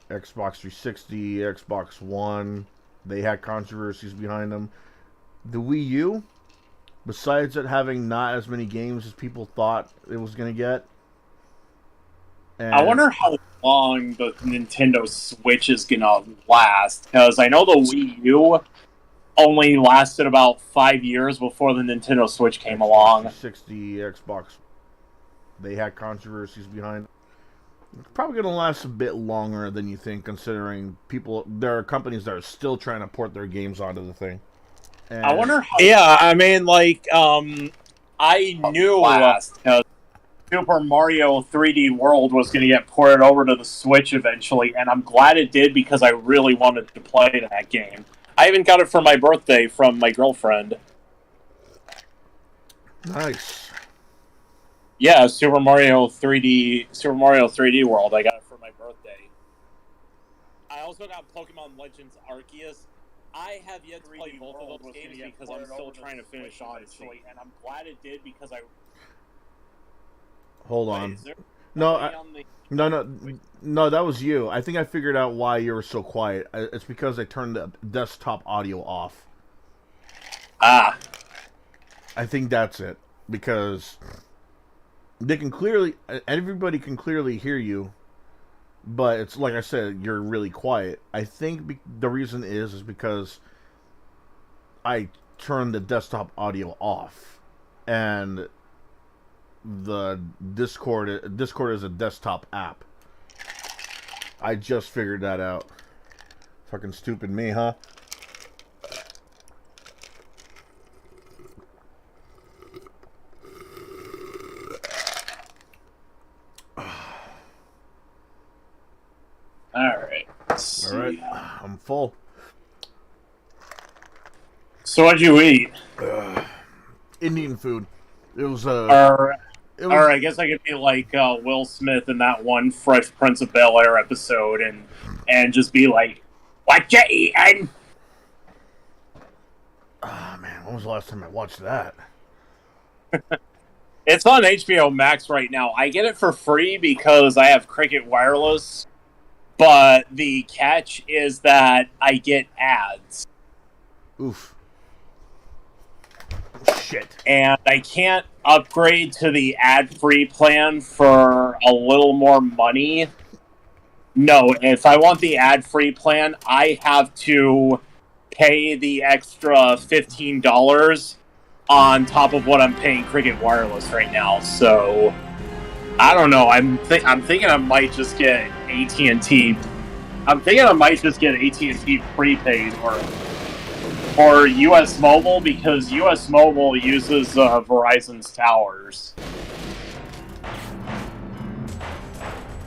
Xbox 360, Xbox One. They had controversies behind them. The Wii U, besides it having not as many games as people thought it was going to get. I wonder how long the Nintendo Switch is going to last. Because I know the Wii U only lasted about 5 years before the Nintendo Switch came along. 360, Xbox. They had controversies behind it. It's probably going to last a bit longer than you think, considering there are companies that are still trying to port their games onto the thing. And I wonder how... Yeah, I mean, like, I knew Super Mario 3D World was going to get ported over to the Switch eventually, and I'm glad it did because I really wanted to play that game. I even got it for my birthday from my girlfriend. Nice. Yeah, Super Mario 3D World. I got it for my birthday. I also got Pokemon Legends Arceus. I have yet to play both of those games because I'm still trying to finish Odyssey, and I'm glad it did because I... Hold on. No, no, that was you. I think I figured out why you were so quiet. It's because I turned the desktop audio off. Ah. I think that's it. Because they can clearly, everybody can clearly hear you, but it's like I said, you're really quiet. I think the reason is because I turned the desktop audio off, and the Discord is a desktop app. I just figured that out. Fucking stupid me, huh? Alright. Alright. I'm full. So what'd you eat? Indian food. It was Or I guess I could be like Will Smith in that one Fresh Prince of Bel-Air episode and just be like, "What you eating?" Oh man, when was the last time I watched that? It's on HBO Max right now. I get it for free because I have Cricket Wireless, but the catch is that I get ads. Oof. Shit. And I can't upgrade to the ad-free plan for a little more money. No, if I want the ad-free plan, I have to pay the extra $15 on top of what I'm paying Cricket Wireless right now. So I don't know. I'm thinking I might just get AT&T. I'm thinking I might just get AT&T prepaid or US Mobile, because US Mobile uses Verizon's towers.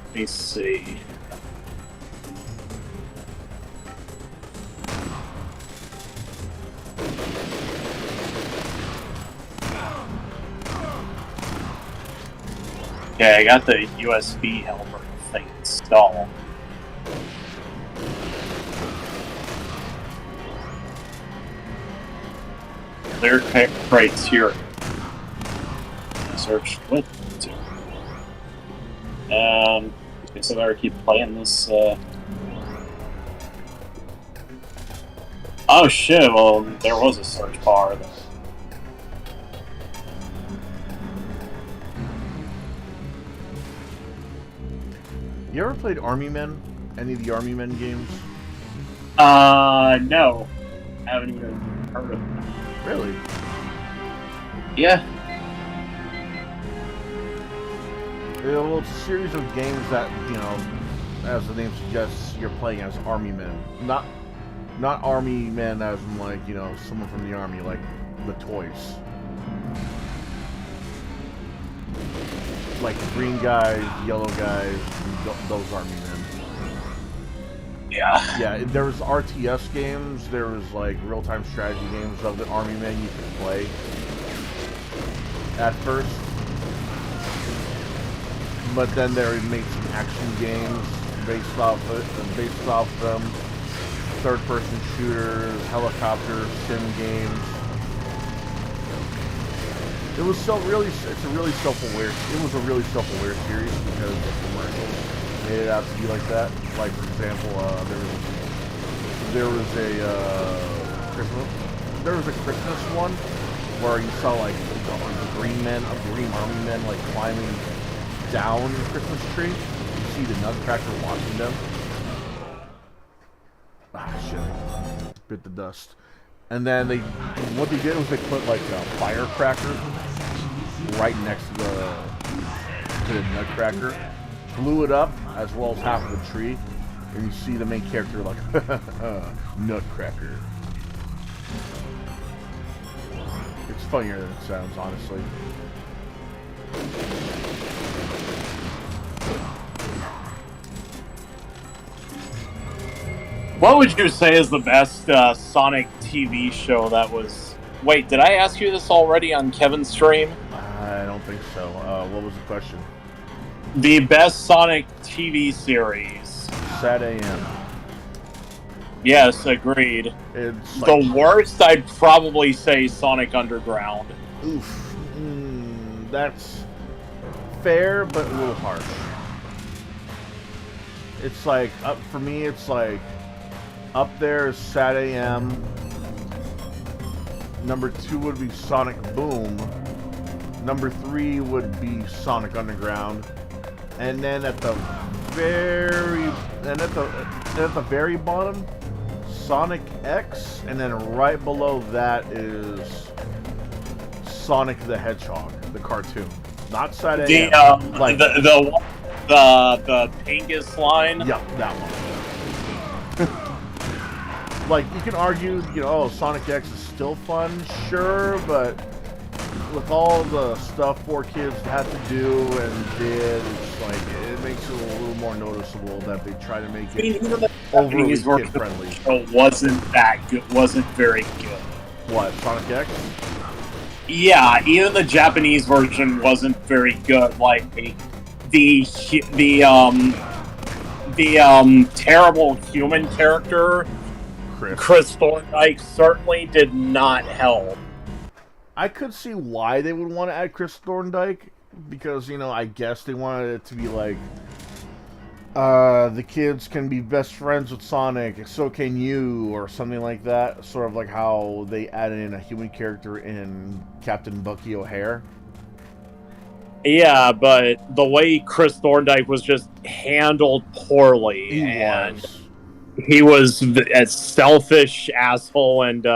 Let me see. Okay, I got the USB helper thing installed. Clear criteria. Search what? I guess I better keep playing this. Oh shit! Well, there was a search bar there. You ever played Army Men? Any of the Army Men games? No. I haven't even heard of them. Really? Yeah. Yeah, well, it's a series of games that, you know, as the name suggests, you're playing as Army Men. Not Army Men as in, like, you know, someone from the Army, like the toys. Like green guys, yellow guys, those Army Men. Yeah. Yeah, there was RTS games, there was like real-time strategy games of the Army Men you could play at first. But then they made some action games based off them. Third-person shooters, helicopter sim games. It was a really self-aware series because the commercials made it out to be like that. Like, for example, there was a Christmas one where you saw like the green army men like climbing down the Christmas tree. You see the Nutcracker watching them. Ah, shit! Bit the dust. And then what they did was they put like a firecracker right next to the Nutcracker, blew it up as well as half of the tree, and you see the main character like Nutcracker. It's funnier than it sounds, honestly. What would you say is the best Sonic TV show that was... Wait, did I ask you this already on Kevin's stream? I don't think so. What was the question? The best Sonic TV series. Sad AM. Yes, agreed. It's the like... worst, I'd probably say Sonic Underground. Oof. That's fair, but a little harsh. It's like, for me, it's like, up there is Sad AM. Number 2 would be Sonic Boom. Number 3 would be Sonic Underground. And then at the very bottom, Sonic X, and then right below that is Sonic the Hedgehog, the cartoon. Not Sad AM. Like the Pingus line. Yep, that one. Like, you can argue, oh, Sonic X is still fun, sure, but with all the stuff 4Kids had to do and did, it's like, it makes it a little more noticeable that they try to make it overly kid-friendly. Wasn't that good, wasn't very good. What, Sonic X? Yeah, even the Japanese version wasn't very good. Like, the terrible human character, Chris Thorndike, certainly did not help. I could see why they would want to add Chris Thorndike, because, I guess they wanted it to be like, the kids can be best friends with Sonic, so can you, or something like that. Sort of like how they added in a human character in Captain Bucky O'Hare. Yeah, but the way Chris Thorndike was just handled poorly. He was a selfish asshole, and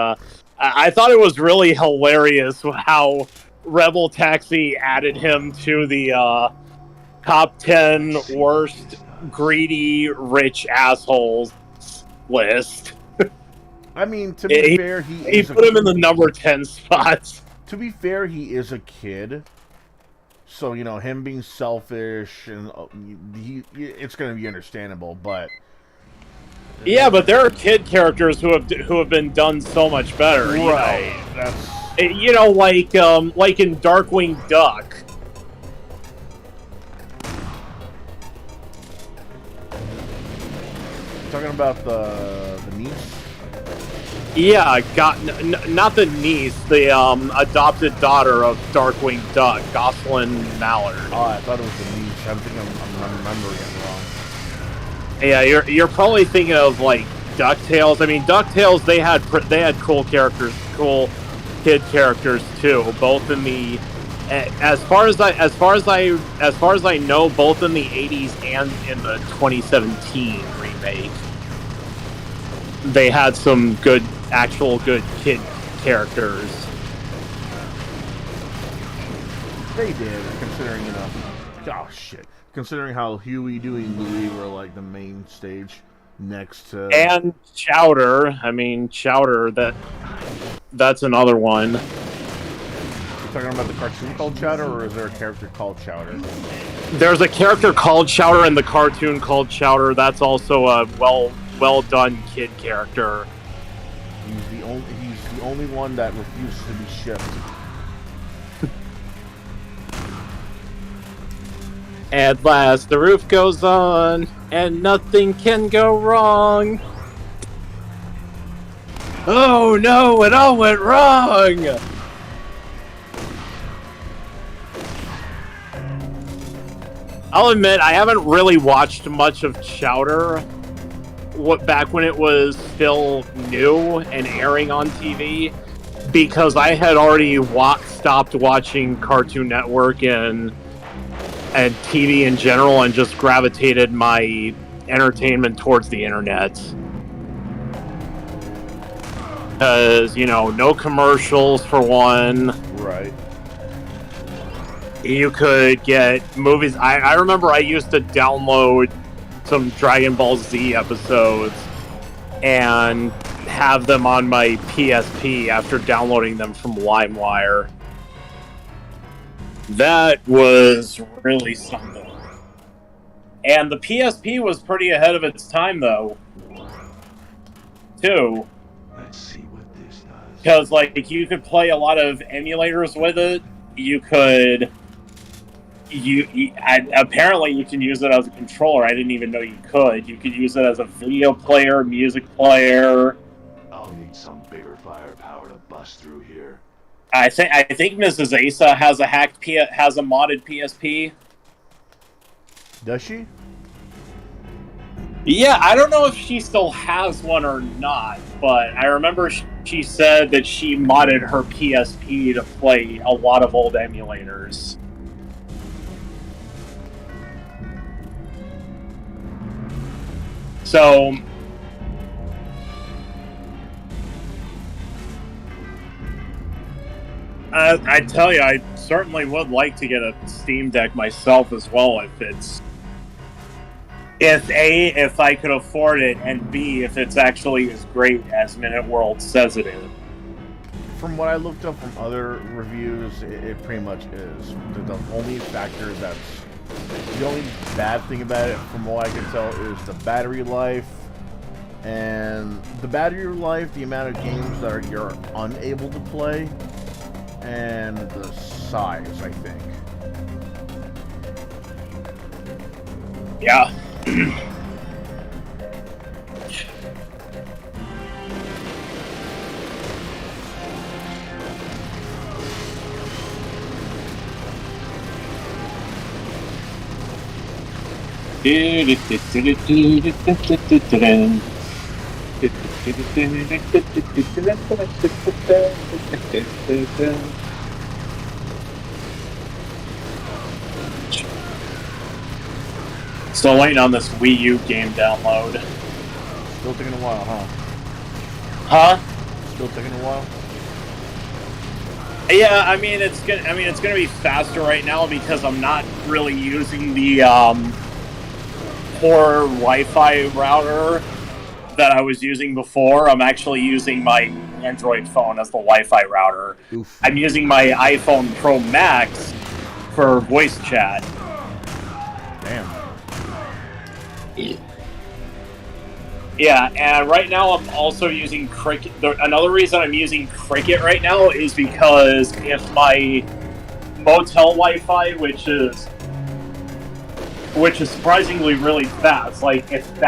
I thought it was really hilarious how Rebel Taxi added him to the top 10 worst greedy rich assholes list. I mean, to be fair, he put him in the number 10 spots. To be fair, he is a kid. So, him being selfish, and it's going to be understandable, but... Yeah, but there are kid characters who have been done so much better. Right. That's... like in Darkwing Duck. Talking about the niece? Yeah, not the niece, the adopted daughter of Darkwing Duck, Gosselin Mallard. Oh, I thought it was the niece. I'm thinking I'm remembering it wrong. Yeah, you're probably thinking of like DuckTales. I mean, DuckTales they had cool characters, cool kid characters too. Both in the as far as I know, both in the 80s and in the 2017 remake, they had some actual good kid characters. They did, considering considering how Huey, Dewey, and Louie were like the main stage next to... And Chowder. I mean, Chowder, that's another one. You're talking about the cartoon called Chowder, or is there a character called Chowder? There's a character called Chowder in the cartoon called Chowder. That's also a well done kid character. He's the only one that refuses to be shipped. At last, the roof goes on, and nothing can go wrong. Oh no, it all went wrong! I'll admit, I haven't really watched much of Chowder back when it was still new and airing on TV, because I had already stopped watching Cartoon Network and TV in general, and just gravitated my entertainment towards the internet. Because, no commercials for one. Right. You could get movies. I remember I used to download some Dragon Ball Z episodes and have them on my PSP after downloading them from LimeWire. That was really something. And the PSP was pretty ahead of its time, though. Too. Let's see what this does. Because, you could play a lot of emulators with it. You could... apparently you can use it as a controller. I didn't even know you could. You could use it as a video player, music player. I'll need some bigger firepower to bust through here. I think Mrs. Asa has a modded PSP. Does she? Yeah, I don't know if she still has one or not, but I remember she said that she modded her PSP to play a lot of old emulators. So, I tell you, I certainly would like to get a Steam Deck myself as well if I could afford it, and B, if it's actually as great as Minute World says it is. From what I looked up from other reviews, it pretty much is. The only factor the only bad thing about it, from what I can tell, is the battery life. And the battery life, the amount of games that you're unable to play, and the size, I think. Yeah. Still waiting on this Wii U game download. Still taking a while, huh? Huh? Still taking a while? Yeah, I mean it's gonna be faster right now because I'm not really using the poor Wi-Fi router that I was using before. I'm actually using my Android phone as the Wi-Fi router. Oof. I'm using my iPhone Pro Max for voice chat. Damn. Yeah, and right now I'm also using Cricket. Another reason I'm using Cricket right now is because if my motel Wi-Fi, which is surprisingly really fast, like if the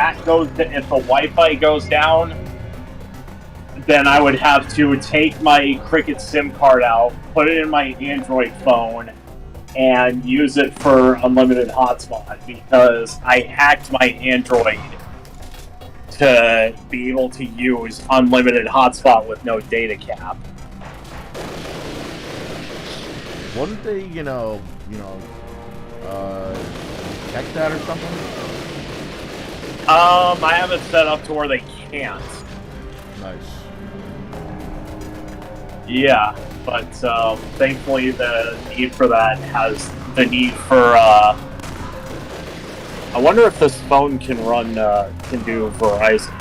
Wi-Fi goes down, then I would have to take my Cricket SIM card out, put it in my Android phone, and use it for unlimited hotspot because I hacked my Android to be able to use unlimited hotspot with no data cap. Wouldn't they, check that or something? I have it set up to where they can't. Nice. Yeah, but thankfully the need for that has the need for. I wonder if this phone can do Verizon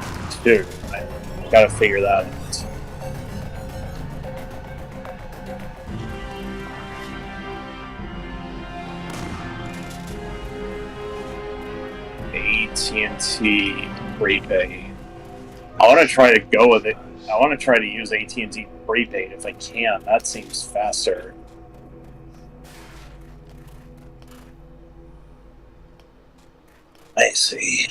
too. I gotta figure that out. AT&T prepaid. I want to try to go with it. I want to try to use AT&T prepaid if I can. That seems faster. I see.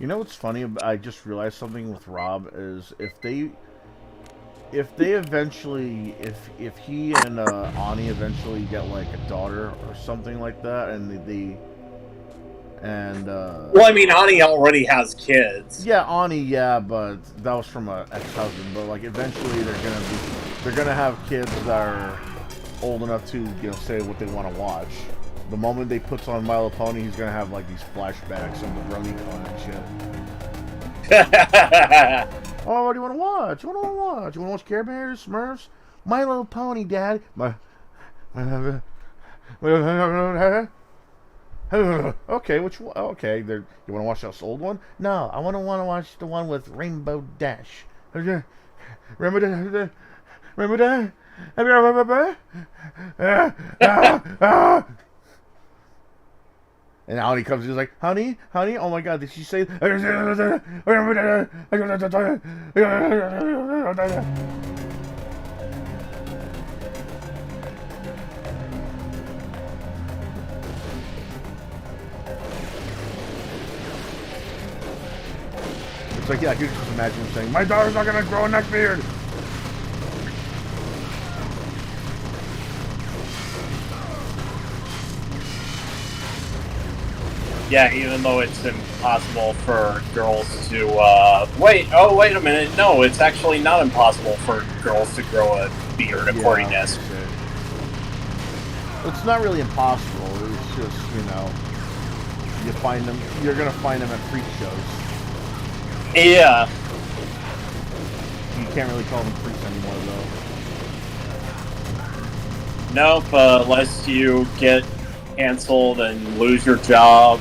You know what's funny? I just realized something with Rob is if they eventually, if he and Ani eventually get like a daughter or something like that, and well, I mean, Ani already has kids. Yeah, Ani, yeah, but that was from an ex-husband. But like, eventually, they're gonna have kids that are old enough to say what they want to watch. The moment they puts on My Little Pony, he's gonna have like these flashbacks of the BronyCon and shit. Oh, what do you want to watch? What do you want to watch? You want to watch Care Bears, Smurfs, My Little Pony, Dad? Okay, which one? Okay, you want to watch this old one? No, I want to watch the one with Rainbow Dash. Remember that? Remember that? Have you remember? And now he comes, he's like, honey, oh my God, did she say? It's like, yeah, I could just imagine him saying, my daughter's not gonna grow a neck beard. Yeah, even though it's impossible for girls to, wait a minute, no, it's actually not impossible for girls to grow a beard, according to this. It's not really impossible, it's just, you know, you find them, you're gonna find them at freak shows. Yeah. You can't really call them freaks anymore, though. Nope, unless you get canceled and lose your job,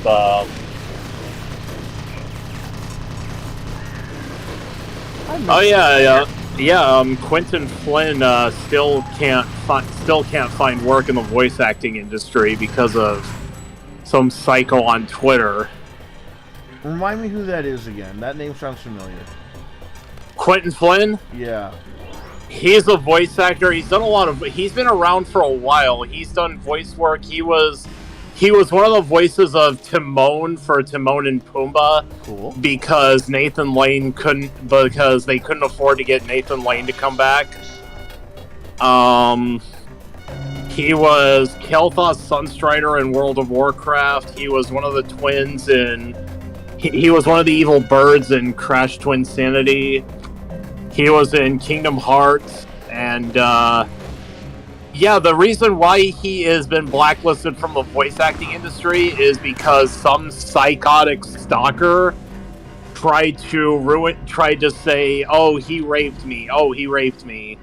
Oh yeah, Quentin Flynn still can't find work in the voice acting industry because of some psycho on Twitter. Remind me who that is again. That name sounds familiar. Quentin Flynn? Yeah. He's a voice actor. He's been around for a while. He's done voice work. He was one of the voices of Timon for Timon and Pumbaa. Cool. Because they couldn't afford to get Nathan Lane to come back. He was Kel'Thas Sunstrider in World of Warcraft. He was one of the twins in... He was one of the evil birds in Crash Twinsanity. He was in Kingdom Hearts. And, yeah, the reason why he has been blacklisted from the voice acting industry is because some psychotic stalker tried to say, oh, he raped me.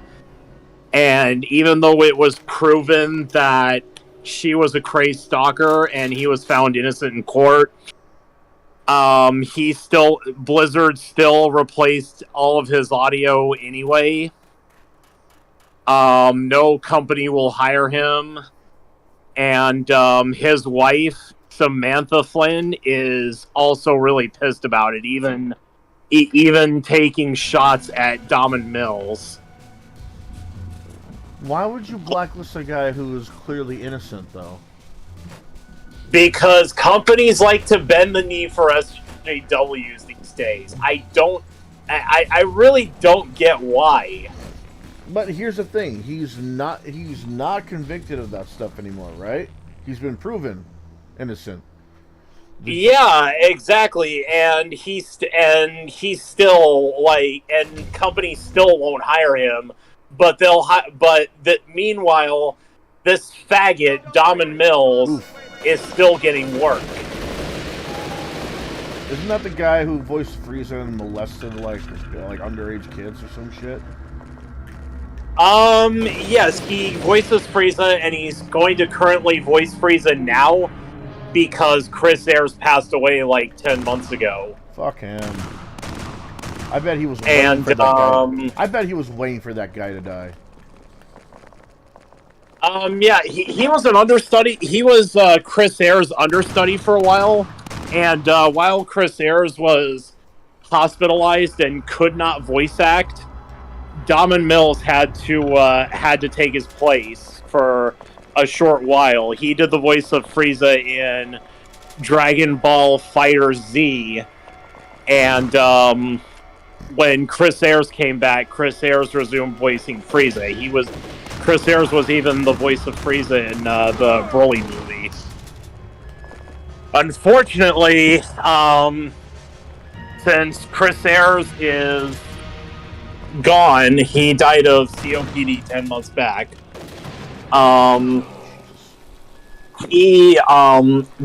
And even though it was proven that she was a crazed stalker and he was found innocent in court, Blizzard still replaced all of his audio anyway. No company will hire him. And his wife, Samantha Flynn, is also really pissed about it, even taking shots at Damon Mills. Why would you blacklist a guy who is clearly innocent, though? Because companies like to bend the knee for SJWs these days. I really don't get why. But here's the thing: he's not convicted of that stuff anymore, right? He's been proven innocent. Yeah, exactly, and he's still and companies still won't hire him, but meanwhile, this faggot Damon Mills is still getting work. Isn't that the guy who voiced Frieza and molested like underage kids or some shit? Yes, he voices Frieza, and he's going to currently voice Frieza now because Chris Ayres passed away like 10 months ago. Fuck him. I bet he was waiting for that guy. I bet he was waiting for that guy to die. Yeah, he was an understudy. He was Chris Ayres' understudy for a while, and while Chris Ayres was hospitalized and could not voice act, Damon Mills had to take his place for a short while. He did the voice of Frieza in Dragon Ball Fighter Z, and when Chris Ayres came back, Chris Ayres resumed voicing Frieza. Chris Ayres was even the voice of Frieza in the Broly movie. Unfortunately, since Chris Ayres is gone, he died of COPD 10 months back.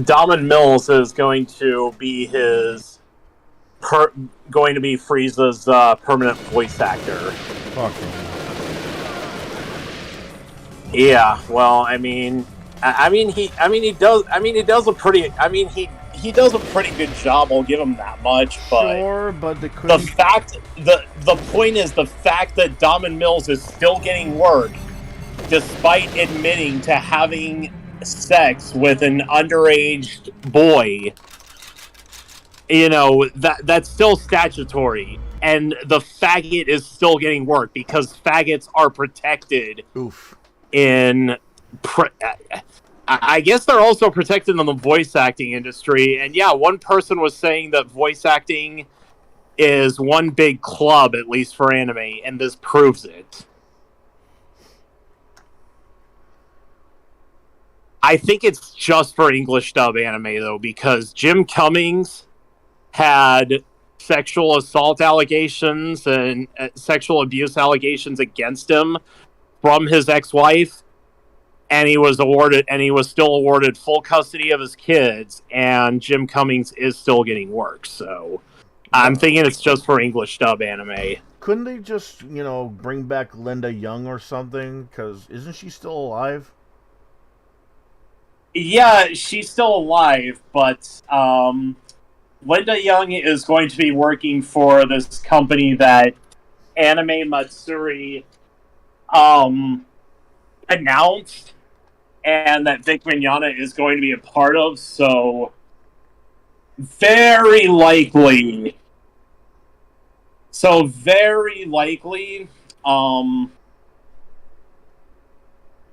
Damon Mills is going to be Frieza's permanent voice actor. Fuck him. Yeah, well, he does a pretty good job. I'll give him that much. But sure, but the point is the fact that Damon Mills is still getting work, despite admitting to having sex with an underage boy. You know, that's still statutory, and the faggot is still getting work because faggots are protected. Oof. I guess they're also protected in the voice acting industry. And yeah, one person was saying that voice acting is one big club, at least for anime, and this proves it. I think it's just for English dub anime, though, because Jim Cummings had sexual assault allegations and sexual abuse allegations against him from his ex-wife, and he was still awarded full custody of his kids, and Jim Cummings is still getting work, so I'm thinking it's just for English dub anime. Couldn't they just, bring back Linda Young or something? Because isn't she still alive? Yeah, she's still alive, but Linda Young is going to be working for this company that Anime Matsuri announced, and that Vic Mignogna is going to be a part of, so very likely,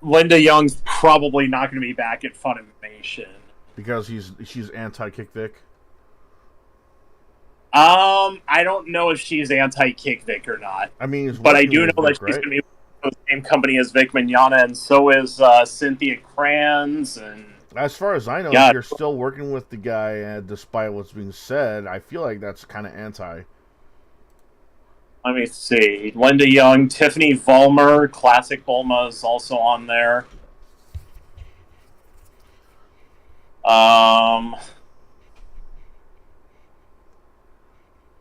Linda Young's probably not going to be back at Funimation. Because she's anti-Kick Vic? I don't know if she's anti-Kick Vic or not. I mean, but I do know Vic, that she's going to be with the same company as Vic Mignogna, and so is Cynthia Kranz. And as far as I know, if you're still working with the guy, despite what's being said, I feel like that's kind of anti. Let me see. Linda Young, Tiffany Vollmer, Classic Bulma is also on there.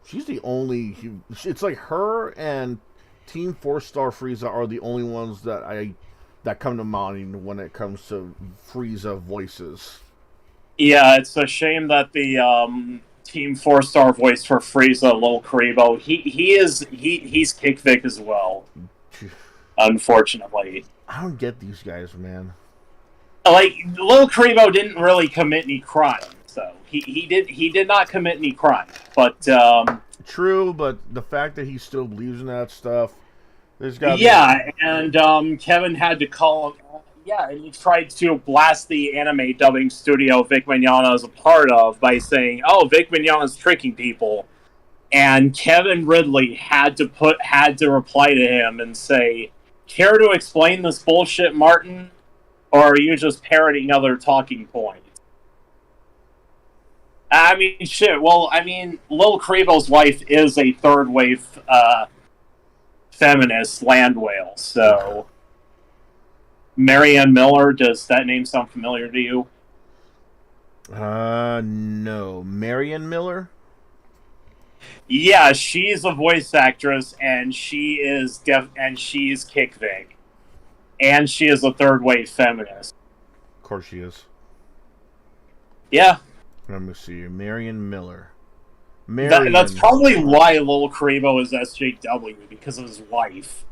She's the only... It's like her and Team 4-Star Frieza are the only ones that come to mind when it comes to Frieza voices. Yeah, it's a shame that the Team 4-Star voice for Frieza, Lil Karibo, he's Kick Vic as well. Unfortunately. I don't get these guys, man. Like, Lil Karibo didn't really commit any crime, so he did not commit any crime. But true, but the fact that he still believes in that stuff, there's got and Kevin had to call him. Yeah, and he tried to blast the anime dubbing studio Vic Mignogna is a part of by saying, "Oh, Vic Mignogna's tricking people," and Kevin Ridley had to reply to him and say, "Care to explain this bullshit, Martin, or are you just parroting other talking points?" I mean, shit. Well, I mean, Lil Karibo's wife is a third wave feminist land whale, so. Marianne Miller, does that name sound familiar to you? No. Marianne Miller? Yeah, she's a voice actress, and she's Kick Vic. And she is a third wave feminist. Of course she is. Yeah. Let me see. Marianne Miller. That's probably why Lil Karibo is SJW, because of his wife.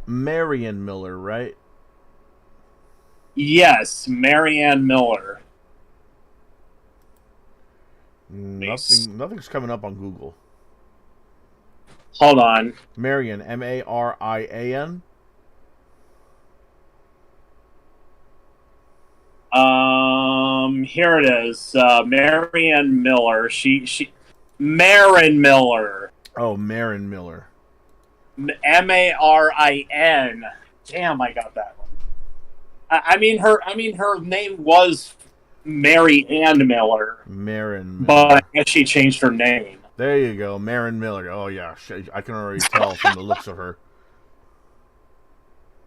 Marianne Miller, right? Yes, Marianne Miller. Nothing's coming up on Google. Hold on. Marian, Marian? Here it is. Marianne Miller. Marin Miller. Oh, Marin Miller. Marin. Damn, I got that one. I mean, her name was Mary Ann Miller. Marin Miller. But I guess she changed her name. There you go, Marin Miller. Oh, yeah. I can already tell from the looks of her.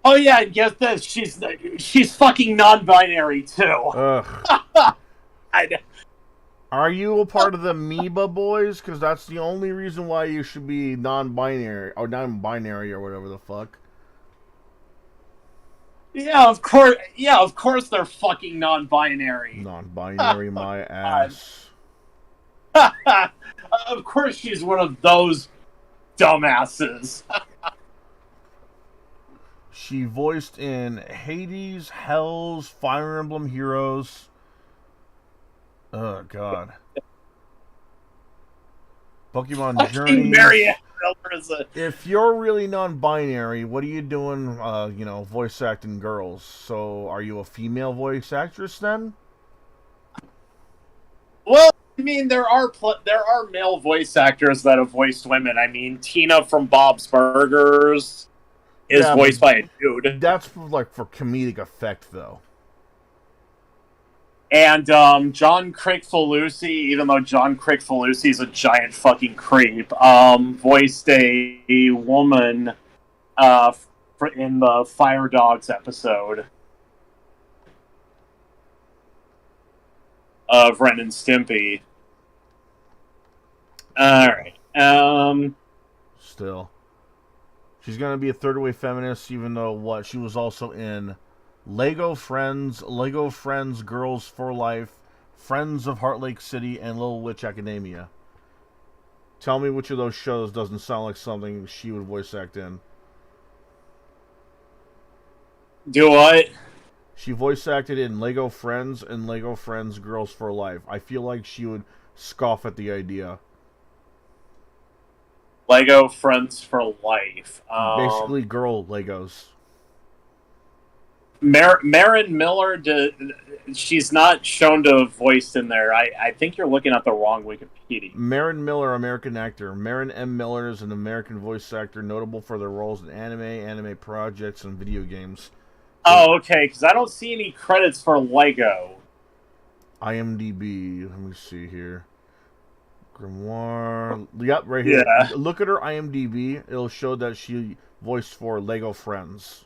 Oh, yeah, get this. She's fucking non-binary, too. Ugh. Are you a part of the Amoeba Boys? Because that's the only reason why you should be non-binary, or whatever the fuck. Yeah, of course. Yeah, of course they're fucking non-binary. Non-binary, my ass. Of course she's one of those dumbasses. She voiced in Hades, Hells, Fire Emblem Heroes. Oh God. Pokemon Journey. If you're really non-binary, what are you doing? Voice acting girls. So, are you a female voice actress then? Well, I mean, there are male voice actors that have voiced women. I mean, Tina from Bob's Burgers is voiced by a dude. That's for comedic effect, though. And John Crickfalusi, even though John Crickfalusi is a giant fucking creep, voiced a woman in the Fire Dogs episode of Ren and Stimpy. Alright. Still. She's going to be a third-wave feminist, even though, she was also in Lego Friends, Girls for Life, Friends of Heart Lake City, and Little Witch Academia. Tell me which of those shows doesn't sound like something she would voice act in. Do what? She voice acted in Lego Friends and Lego Friends Girls for Life. I feel like she would scoff at the idea. Lego Friends for Life. Basically, girl Legos. Marin Miller, she's not shown to have voiced in there. I think you're looking at the wrong Wikipedia. Marin Miller, American actor. Marin M. Miller is an American voice actor notable for their roles in anime projects, and video games. Oh, okay, because I don't see any credits for Lego. IMDb, let me see here. Grimoire. Yep, right here. Yeah. Look at her IMDb. It'll show that she voiced for Lego Friends.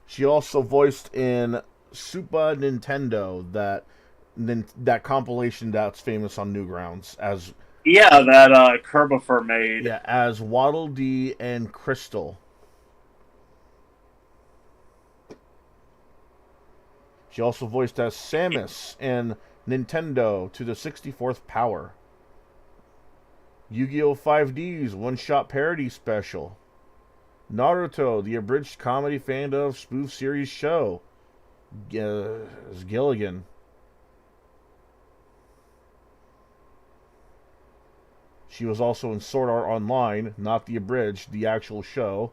She also voiced in Super Nintendo, that compilation that's famous on Newgrounds as. Yeah, that Kerbifer made. Yeah, as Waddle Dee and Crystal. She also voiced as Samus in Nintendo to the 64th Power. Yu-Gi-Oh! 5D's one-shot parody special. Naruto, the abridged comedy fan of spoof series show. As Gilligan. She was also in Sword Art Online, not the abridged, the actual show.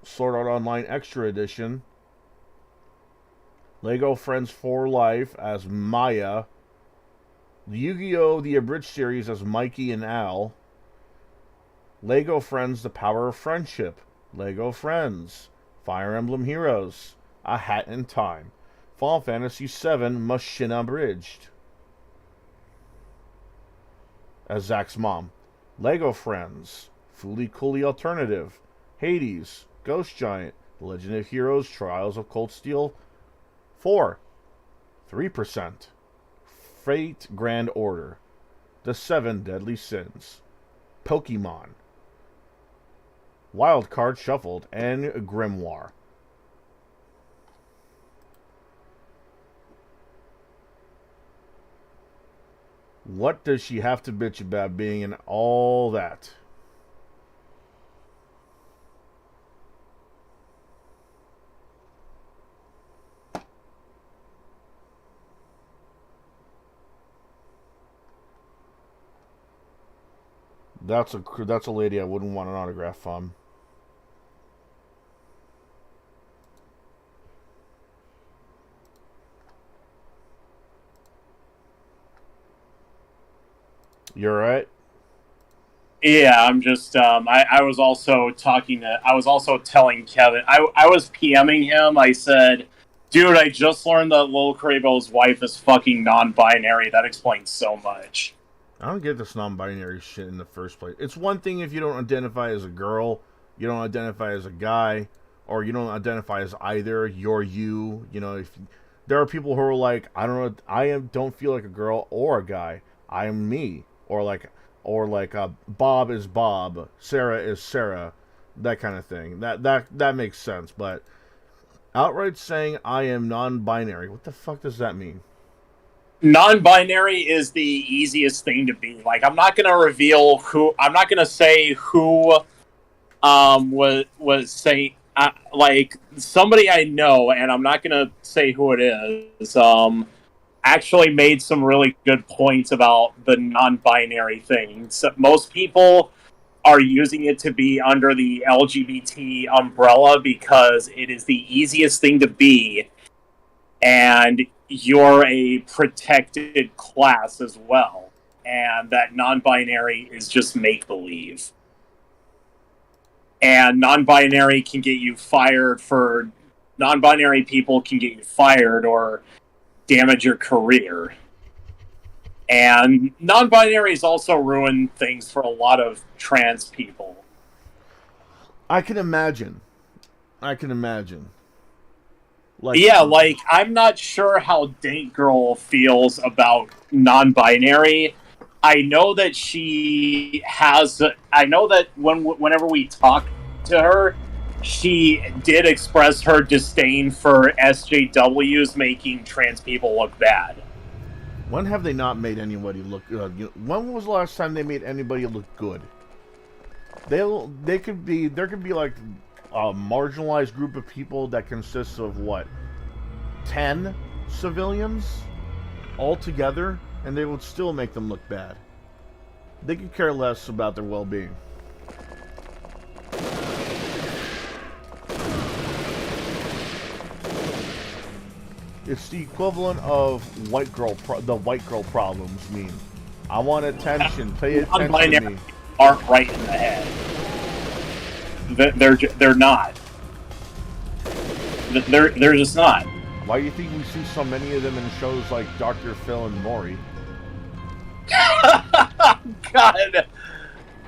Sword Art Online Extra Edition. Lego Friends for Life as Maya. Yu-Gi-Oh! The abridged series as Mikey and Al. Lego Friends, The Power of Friendship. Lego Friends. Fire Emblem Heroes. A Hat in Time. Final Fantasy VII Mushin Abridged. As Zack's mom. Lego Friends. Fooly Cooly Alternative. Hades. Ghost Giant. The Legend of Heroes Trials of Cold Steel 4. 3%. Fate Grand Order. The 7 Deadly Sins. Pokemon. Wild Card Shuffled, and Grimoire. What does she have to bitch about being in all that? That's a lady I wouldn't want an autograph from. You're right. Yeah, I'm just. I was also telling Kevin. I was PMing him. I said, "Dude, I just learned that Lil Crable's wife is fucking non-binary. That explains so much." I don't get this non-binary shit in the first place. It's one thing if you don't identify as a girl, you don't identify as a guy, or you don't identify as either. You're you. You know, if there are people who are like, I don't feel like a girl or a guy. I am me, or like Bob is Bob, Sarah is Sarah, that kind of thing. That makes sense. But outright saying I am non-binary, what the fuck does that mean? Non-binary is the easiest thing to be. Like, I'm not gonna reveal who. I'm not gonna say who. Was saying like somebody I know, and I'm not gonna say who it is. Actually made some really good points about the non-binary thing. So most people are using it to be under the LGBT umbrella because it is the easiest thing to be, and you're a protected class as well. and that non-binary is just make-believe. And non-binary can get you fired for... Non-binary people can get you fired or damage your career. And non-binaries also ruin things for a lot of trans people. I can imagine. Like, yeah, like, I'm not sure how Dank Girl feels about non-binary. I know that she has... I know that whenever we talk to her, she did express her disdain for SJWs making trans people look bad. When have they not made anybody look good? When was the last time they made anybody look good? There could be like a marginalized group of people that consists of what, 10 civilians all together, and they would still make them look bad. They could care less about their well-being. It's the equivalent of the white girl problems meme. I want attention. Pay attention to me. Aren't right in the head. They're not. They're just not. Why do you think we see so many of them in shows like Dr. Phil and Maury? God.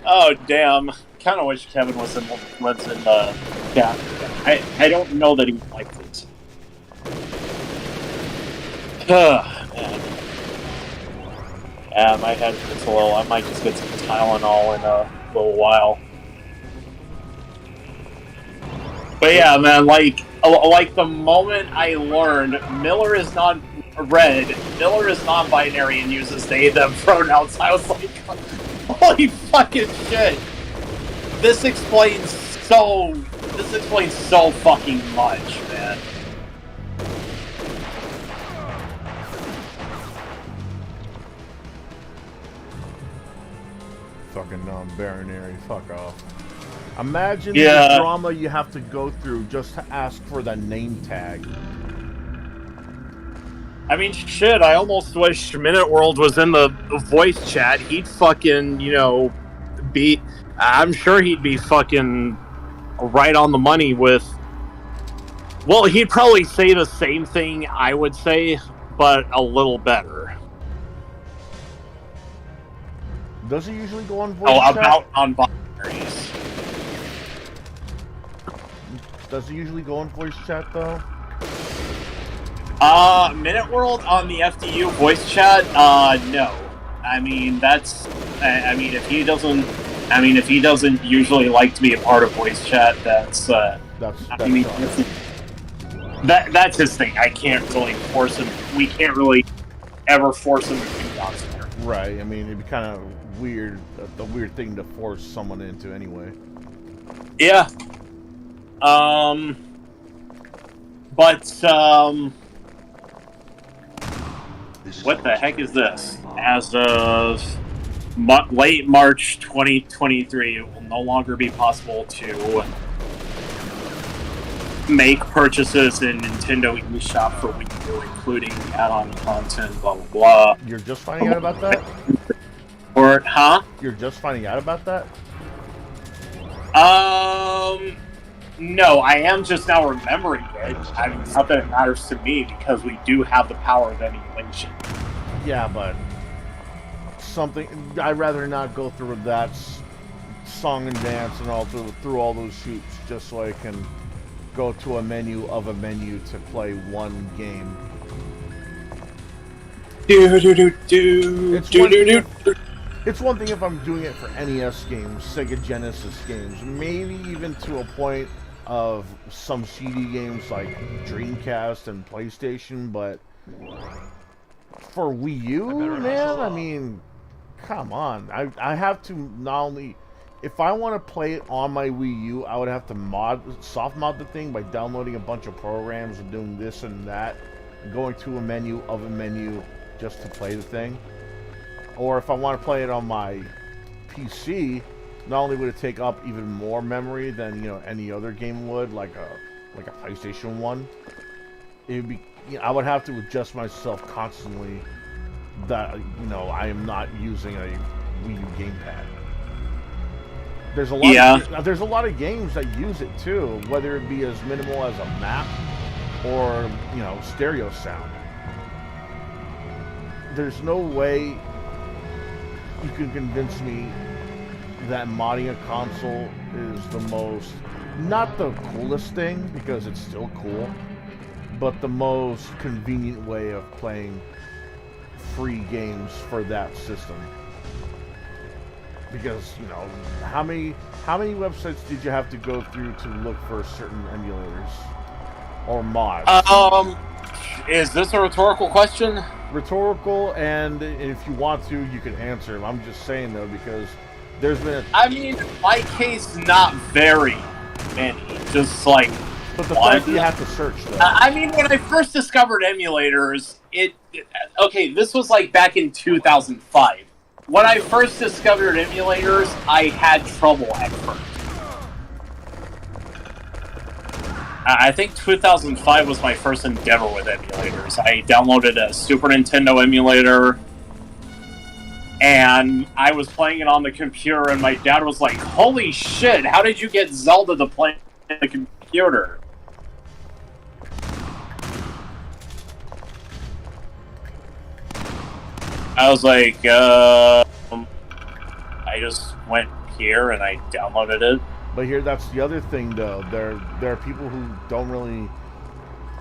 Oh damn. Kind of wish Kevin was in yeah. I don't know that he liked it. Man. Yeah, my head hurts a little. I might just get some Tylenol in a little while. But yeah, man, like the moment I learned Miller is non-binary and uses they, them pronouns, I was like, holy fucking shit. This explains so fucking much, man. Fucking non-binary, fuck off. Imagine the drama you have to go through just to ask for the name tag. I mean, shit, I almost wish Minute World was in the voice chat. He'd fucking, I'm sure he'd be fucking right on the money with... Well, he'd probably say the same thing I would say, but a little better. Does he usually go on voice chat? About non-binaries. Does he usually go on voice chat, though? Minute World on the FDU voice chat, no. I mean, if he doesn't usually like to be a part of voice chat, that's his thing. I can't really force him. We can't really ever force him to do that. Right, I mean, it'd be kind of weird, the weird thing to force someone into anyway. Yeah. What the heck is this? As of late March 2023, it will no longer be possible to make purchases in Nintendo eShop for Wii U, including add-on content, blah, blah, blah. You're just finding out about that? You're just finding out about that? No, I am just now remembering it. I mean, not that it matters to me, because we do have the power of emulation. Yeah, but I'd rather not go through that song and dance and all through all those shoots just so I can go to a menu to play one game. It's one thing if I'm doing it for NES games, Sega Genesis games, maybe even to a point of some CD games like Dreamcast and PlayStation, but for Wii U, man, I mean, come on. I have to not only... If I want to play it on my Wii U, I would have to soft mod the thing by downloading a bunch of programs and doing this and that, and going to a menu just to play the thing. Or if I want to play it on my PC, not only would it take up even more memory than any other game would, like a PlayStation 1, it'd be I would have to adjust myself constantly that I am not using a Wii U gamepad. There's a lot. There's a lot of games that use it too, whether it be as minimal as a map or stereo sound. There's no way you can convince me that modding a console is the most, not the coolest thing, because it's still cool, but the most convenient way of playing free games for that system. Because, how many websites did you have to go through to look for certain emulators or mods? Is this a rhetorical question? Rhetorical, and if you want to, you can answer. I'm just saying, though, because there's been I mean, in my case, not very many. Just like But the fact you have to search, though. I mean, when I first discovered emulators, okay, this was like back in 2005. When I first discovered emulators, I had trouble at first. I think 2005 was my first endeavor with emulators. I downloaded a Super Nintendo emulator, and I was playing it on the computer, and my dad was like, "Holy shit, how did you get Zelda to play on the computer?" I was like, I just went here and I downloaded it. But that's the other thing, though. There are people who don't really...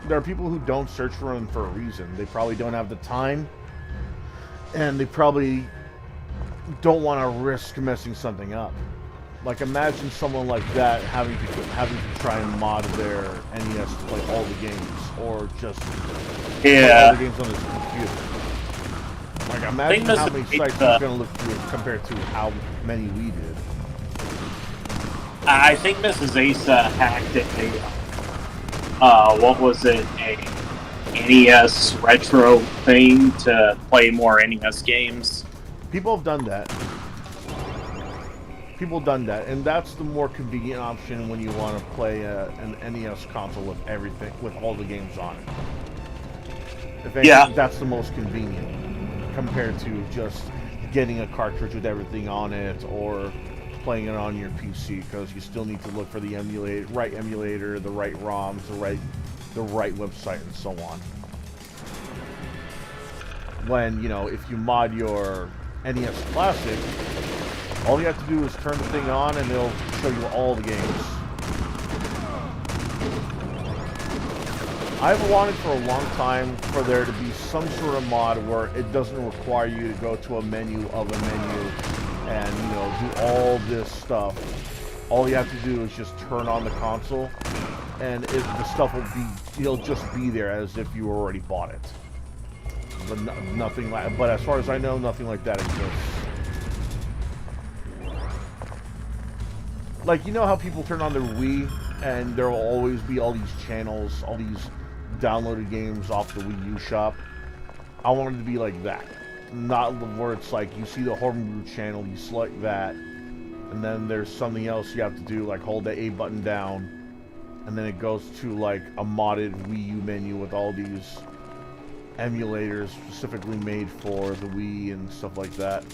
There are people who don't search for them for a reason. They probably don't have the time, and they probably don't want to risk messing something up. Like, imagine someone like that having to try and mod their NES to play all the games, or just play all the games on his computer. Like, imagine how many sites he's going to look through compared to how many we did. I think Mrs. Asa hacked it. What was it? A NES retro thing to play more NES games. People have done that. And that's the more convenient option when you want to play an NES console with everything, with all the games on it. If anything, that's the most convenient compared to just getting a cartridge with everything on it or playing it on your PC, because you still need to look for the right emulator, the right ROMs, the right website, and so on. When, if you mod your NES Classic, all you have to do is turn the thing on and it'll show you all the games. I've wanted for a long time for there to be some sort of mod where it doesn't require you to go to a menu of a menu and, do all this stuff. All you have to do is just turn on the console, and the stuff it'll just be there as if you already bought it. But nothing like. But as far as I know, nothing like that exists. Like, how people turn on their Wii, and there will always be all these channels, all these downloaded games off the Wii U shop. I want it to be like that. Not where it's like you see the homebrew channel, you select that, and then there's something else you have to do, like hold the A button down, and then it goes to like a modded Wii U menu with all these emulators specifically made for the Wii and stuff like that.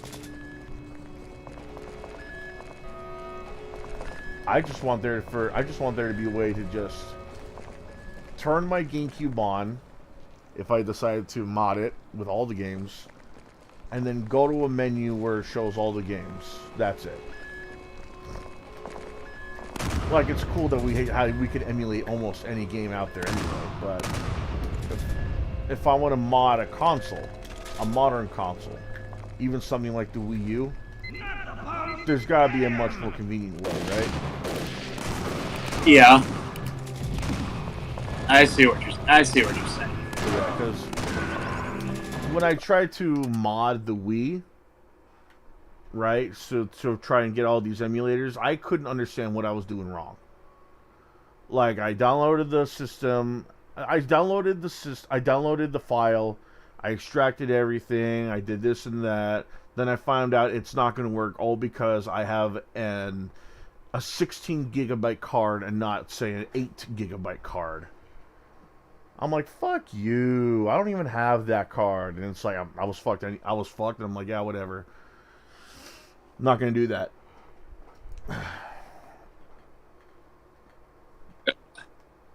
I just want there to be a way to just turn my GameCube on if I decided to mod it with all the games, and then go to a menu where it shows all the games. That's it. Like, it's cool that we could emulate almost any game out there anyway, but if I want to mod a console, a modern console, even something like the Wii U, there's got to be a much more convenient way, right? Yeah. I see what you're saying. Yeah, because when I tried to mod the Wii, right, so to try and get all these emulators, I couldn't understand what I was doing wrong. Like, I downloaded the system, I downloaded the file, I extracted everything, I did this and that, then I found out it's not going to work, all because I have a 16 gigabyte card and not, say, an 8 gigabyte card. I'm like, fuck you. I don't even have that card. And it's like, I was fucked. I was fucked. And I'm like, yeah, whatever. I'm not going to do that.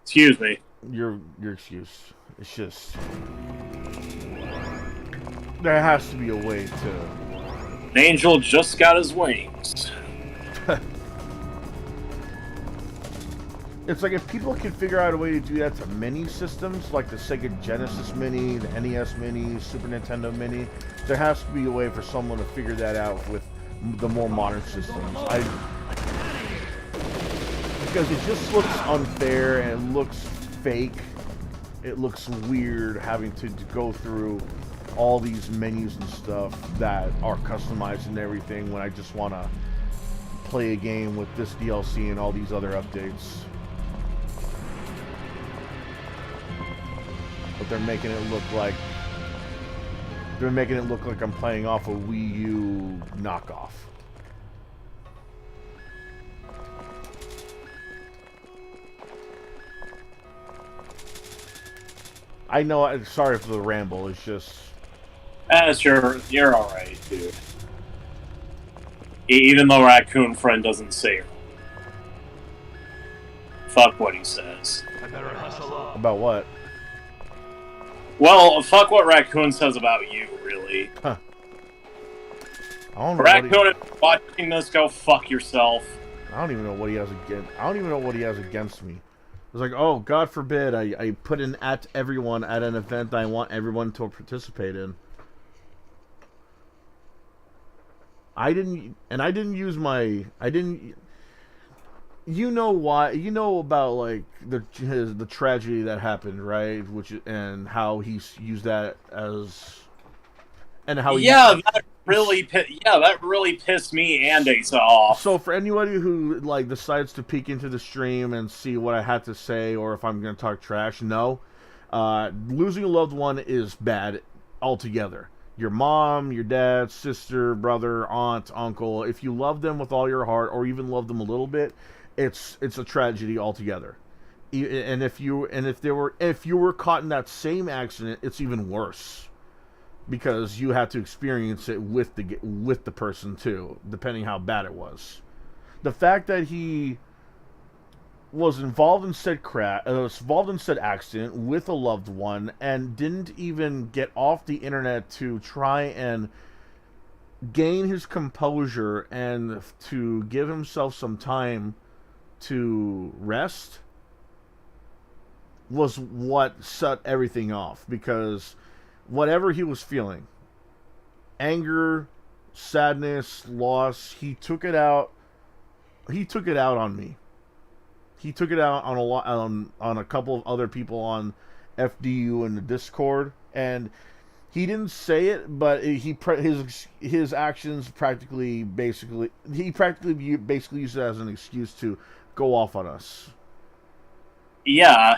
Excuse me. Your excuse. It's just... There has to be a way to... An angel just got his wings. It's like if people could figure out a way to do that to mini systems, like the Sega Genesis Mini, the NES Mini, Super Nintendo Mini, there has to be a way for someone to figure that out with the more modern systems. Because it just looks unfair and it looks fake. It looks weird having to go through all these menus and stuff that are customized and everything when I just want to play a game with this DLC and all these other updates. But they're making it look like I'm playing off a Wii U knockoff. I know. Sorry for the ramble. It's just. You're all right, dude. Even though Raccoon Friend doesn't say it. Fuck what he says. I better hustle up. About what? Well, fuck what Raccoon says about you, really. Huh. I don't know. Raccoon, if you're watching this, go fuck yourself. I don't even know what he has against. I don't even know what he has against me. It's like, oh, God forbid, I put an at everyone at an event that I want everyone to participate in. I didn't use my. You know why? You know about like the tragedy that happened, right? And how he used that as, and how that really pissed me and Asa off. So for anybody who like decides to peek into the stream and see what I had to say, or if I'm going to talk trash, no, losing a loved one is bad altogether. Your mom, your dad, sister, brother, aunt, uncle, if you love them with all your heart, or even love them a little bit, it's a tragedy altogether. And if you were caught in that same accident, it's even worse, because you had to experience it with the person too, depending how bad it was. The fact that he was involved in said accident with a loved one and didn't even get off the internet to try and gain his composure and to give himself some time to rest was what set everything off. Because whatever he was feeling, anger, sadness, loss, he took it out on me. He took it out on a couple of other people on FDU and the Discord, and he didn't say it, but his actions basically used it as an excuse to go off on us. Yeah.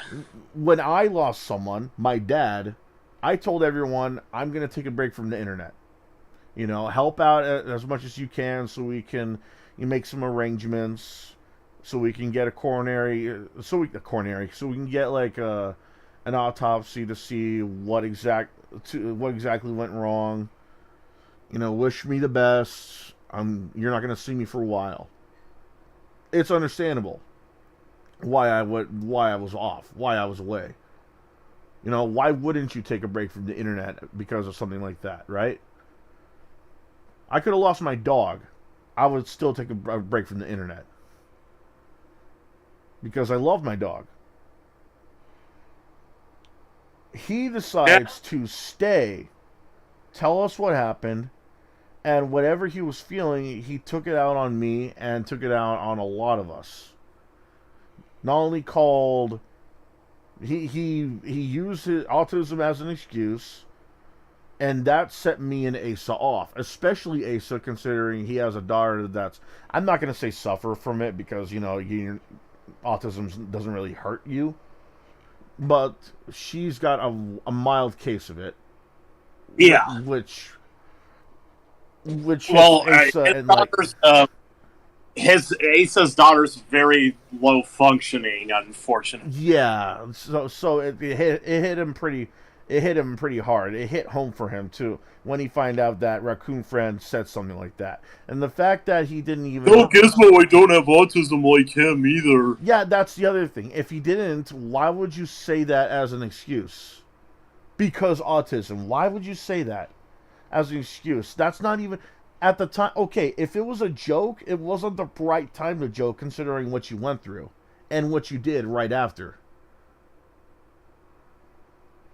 When I lost someone, my dad, I told everyone I'm going to take a break from the internet. You know, help out as much as you can so we can make some arrangements. So we can get so we can get like an autopsy to see what exactly went wrong. You know, wish me the best. You're not gonna see me for a while. It's understandable why I was off, why I was away. You know, why wouldn't you take a break from the internet because of something like that, right? I could have lost my dog. I would still take a break from the internet. Because I love my dog. He decides to stay, tell us what happened, and whatever he was feeling, he took it out on me and took it out on a lot of us. Not only called, he used his autism as an excuse, and that set me and Asa off, especially Asa, considering he has a daughter that's, I'm not going to say suffer from it, because, you know, autism doesn't really hurt you, but she's got a mild case of it. Yeah. Which well, his Asa's daughter's very low functioning, unfortunately. Yeah, so it hit him pretty. It hit him pretty hard. It hit home for him too when he find out that Raccoon Friend said something like that, and the fact that he didn't even. No, Gizmo, I don't have autism like him either. Yeah, that's the other thing. If he didn't, why would you say that as an excuse? Because autism. Why would you say that as an excuse? That's not even at the time. Okay, if it was a joke, it wasn't the right time to joke, considering what you went through and what you did right after.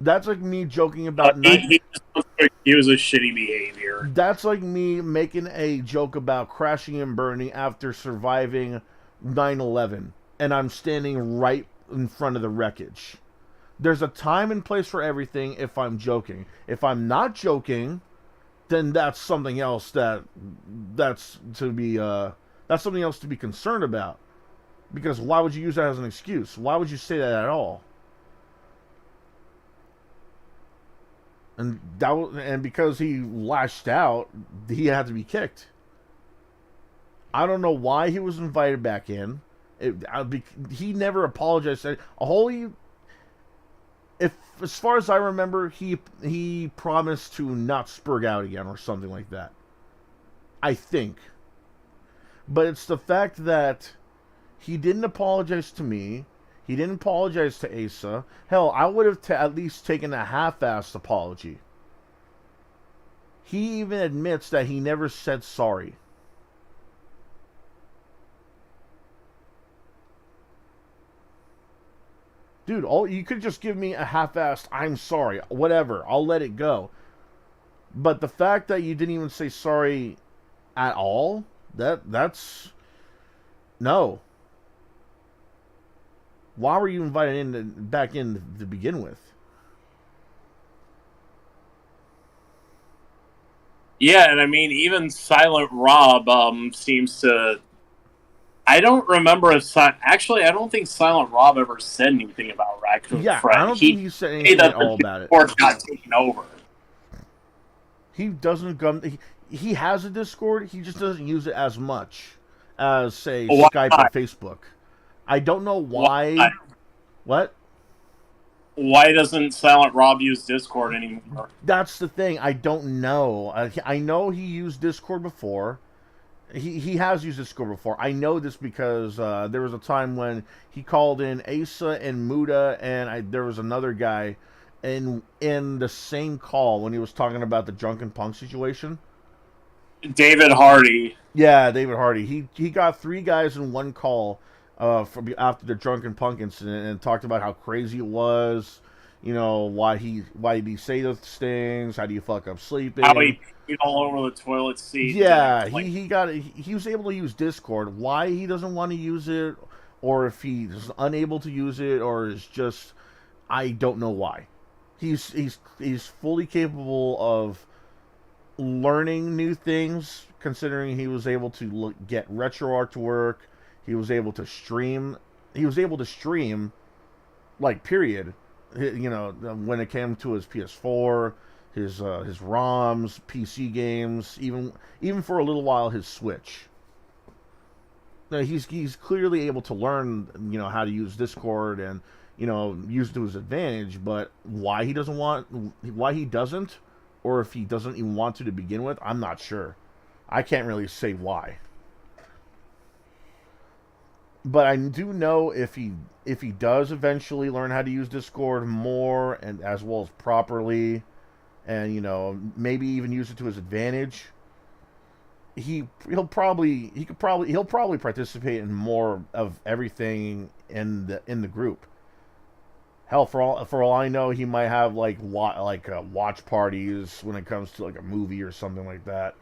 That's like me joking about. He was a shitty behavior. That's like me making a joke about crashing and burning after surviving 9/11, and I'm standing right in front of the wreckage. There's a time and place for everything. If I'm joking, if I'm not joking, then that's something else that's something else to be concerned about. Because why would you use that as an excuse? Why would you say that at all? And because he lashed out, he had to be kicked. I don't know why he was invited back in. He never apologized. If, as far as I remember, he promised to not spurg out again or something like that. I think. But it's the fact that he didn't apologize to me. He didn't apologize to Asa. Hell, I would have at least taken a half-assed apology. He even admits that he never said sorry. Dude, you could just give me a half-assed, I'm sorry, whatever, I'll let it go. But the fact that you didn't even say sorry at all, that's... No. Why were you invited back in to begin with? Yeah, and I mean, even Silent Rob seems to... I don't remember if... Actually, I don't think Silent Rob ever said anything about Raccoon Friend. I don't think he said anything at all about it. Discord got taken over. He doesn't come... He has a Discord, he just doesn't use it as much as, say, Skype or Facebook. I don't know why. What? Why doesn't Silent Rob use Discord anymore? That's the thing. I don't know. I know he used Discord before. He has used Discord before. I know this because there was a time when he called in Asa and Muda, and there was another guy in the same call when he was talking about the Drunken Punk situation. David Hardy. Yeah, David Hardy. He got 3 guys in one call after the Drunken Punk incident and talked about how crazy it was. You know, why did he say those things? How do you fuck up sleeping? How he peed all over the toilet seat. Yeah, he was able to use Discord. Why he doesn't want to use it, or if he's unable to use it, or is just, I don't know why. He's fully capable of learning new things, considering he was able to get RetroArch to work. He was able to stream. Like, period. You know, when it came to his PS4, his ROMs, PC games, even for a little while his Switch. He's clearly able to learn, you know, how to use Discord and, you know, use it to his advantage. But why he doesn't, or if he doesn't even want to begin with, I'm not sure. I can't really say why. But I do know if he does eventually learn how to use Discord more and as well as properly, and, you know, maybe even use it to his advantage, he'll probably participate in more of everything in the group. Hell, for all I know, he might have watch parties when it comes to like a movie or something like that,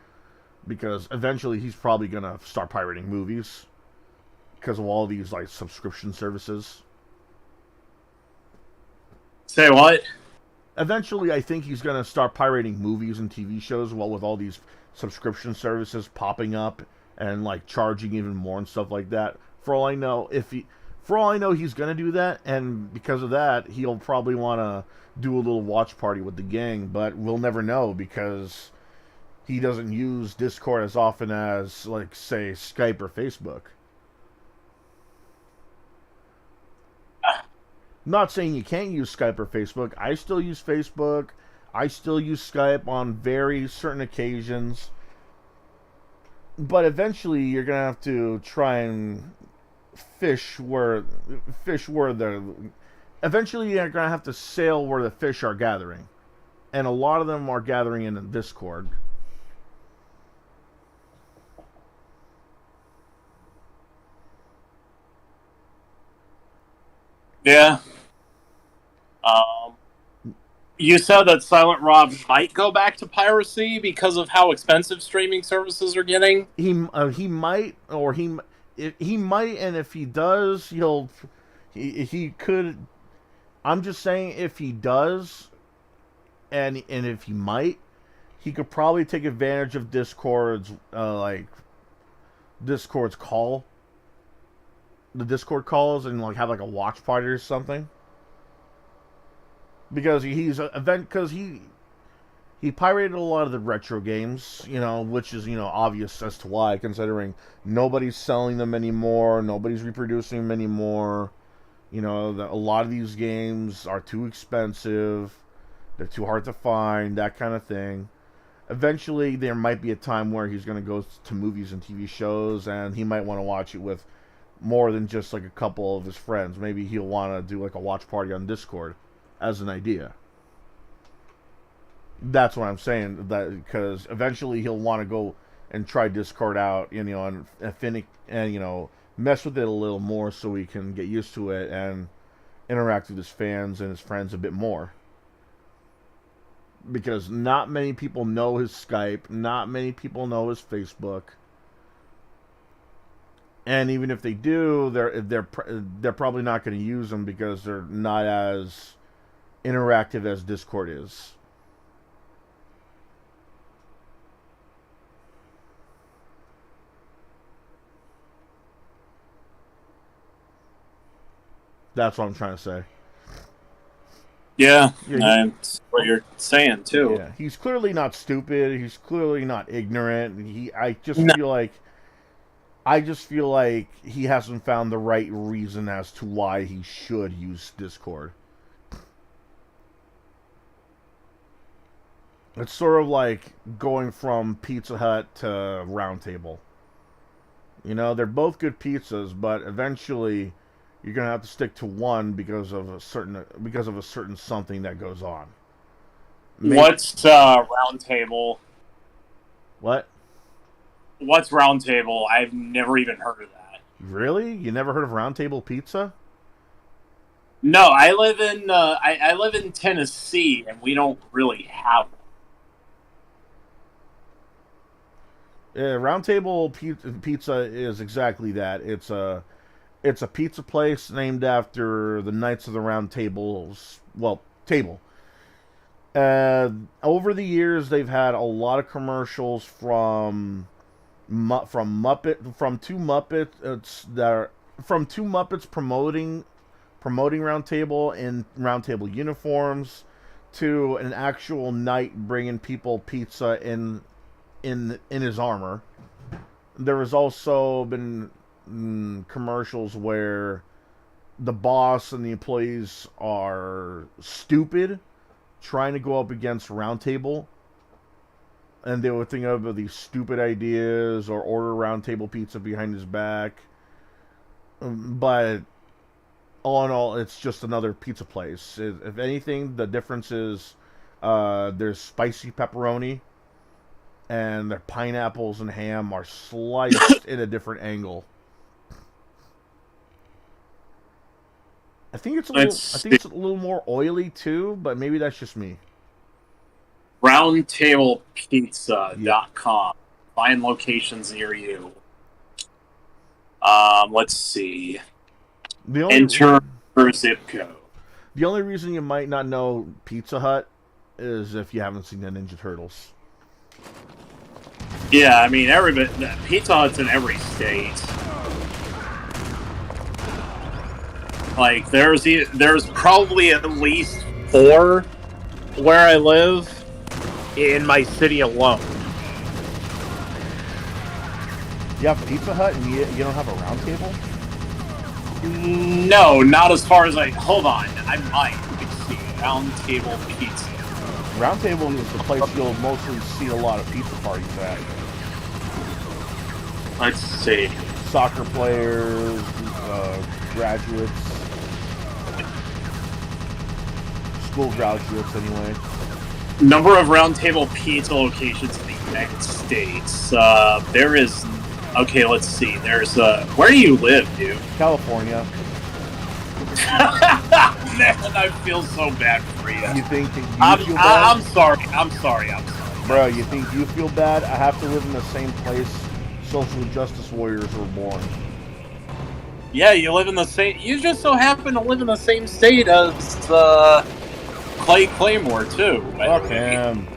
because eventually he's probably gonna start pirating movies because of all these like subscription services. Say what? Eventually, I think he's gonna start pirating movies and TV shows, with all these subscription services popping up and like charging even more and stuff like that. For all I know, he's gonna do that, and because of that, he'll probably want to do a little watch party with the gang. But we'll never know because he doesn't use Discord as often as, like, say, Skype or Facebook. Not saying you can't use Skype or Facebook. I still use Facebook. I still use Skype on very certain occasions. But eventually you're going to have to try and fish where the... Eventually you're going to have to sail where the fish are gathering. And a lot of them are gathering in the Discord. Yeah. You said that Silent Rob might go back to piracy because of how expensive streaming services are getting. He might, or he might, and if he does, he could. I'm just saying, if he does, and if he might, he could probably take advantage of Discord's Discord's call. The Discord calls and like have like a watch party or something. Because he pirated a lot of the retro games, which is, obvious as to why, considering nobody's selling them anymore, nobody's reproducing them anymore. A lot of these games are too expensive, they're too hard to find, that kind of thing. Eventually, there might be a time where he's going to go to movies and TV shows, and he might want to watch it with more than just like a couple of his friends. Maybe he'll want to do like a watch party on Discord. As an idea. That's what I'm saying. That because eventually he'll want to go and try Discord out, and mess with it a little more so he can get used to it and interact with his fans and his friends a bit more. Because not many people know his Skype, not many people know his Facebook, and even if they do, they're probably not going to use them because they're not as interactive as Discord is. That's what I'm trying to say. Yeah, that's what you're saying too. Yeah, he's clearly not stupid. He's clearly not ignorant. I just feel like he hasn't found the right reason as to why he should use Discord. It's sort of like going from Pizza Hut to Round Table. They're both good pizzas, but eventually you're gonna have to stick to one because of a certain something that goes on. What's Round Table? What? What's Round Table? I've never even heard of that. Really? You never heard of Round Table Pizza? No, I live in I live in Tennessee, and we don't really have them. Yeah, Round Table Pizza is exactly that. It's a pizza place named after the Knights of the Round Tables. Well, table. Over the years, they've had a lot of commercials from two Muppets promoting Round Table in Round Table uniforms, to an actual knight bringing people pizza in his armor. There has also been commercials where the boss and the employees are stupid, trying to go up against Round Table, and they would think of these stupid ideas or order Round Table pizza behind his back. But all in all, it's just another pizza place. If anything, the difference is there's spicy pepperoni, and their pineapples and ham are sliced in a different angle. I think it's a little more oily too, but maybe that's just me. RoundTablePizza.com. Find locations near you. Let's see. Enter zip code. The only reason you might not know Pizza Hut is if you haven't seen the Ninja Turtles. Yeah, I mean, Pizza Hut's in every state. Like, there's probably at least 4 where I live in my city alone. You have Pizza Hut and you don't have a round table? No, not as far as I... Hold on, I might. Let's see. Round Table Pizza. Round Table is the place you'll mostly see a lot of pizza parties at. Let's see. Soccer players, graduates, school graduates anyway. Number of Round Table Pizza locations in the United States. There is... Okay, let's see. There's... where do you live, dude? California. Man, I feel so bad for you. You think that you feel bad? I'm sorry. Bro, you think you feel bad? I have to live in the same place social justice warriors were born. Yeah, you live in the same... You just so happen to live in the same state as, Clay Claymore, too. Fuck him.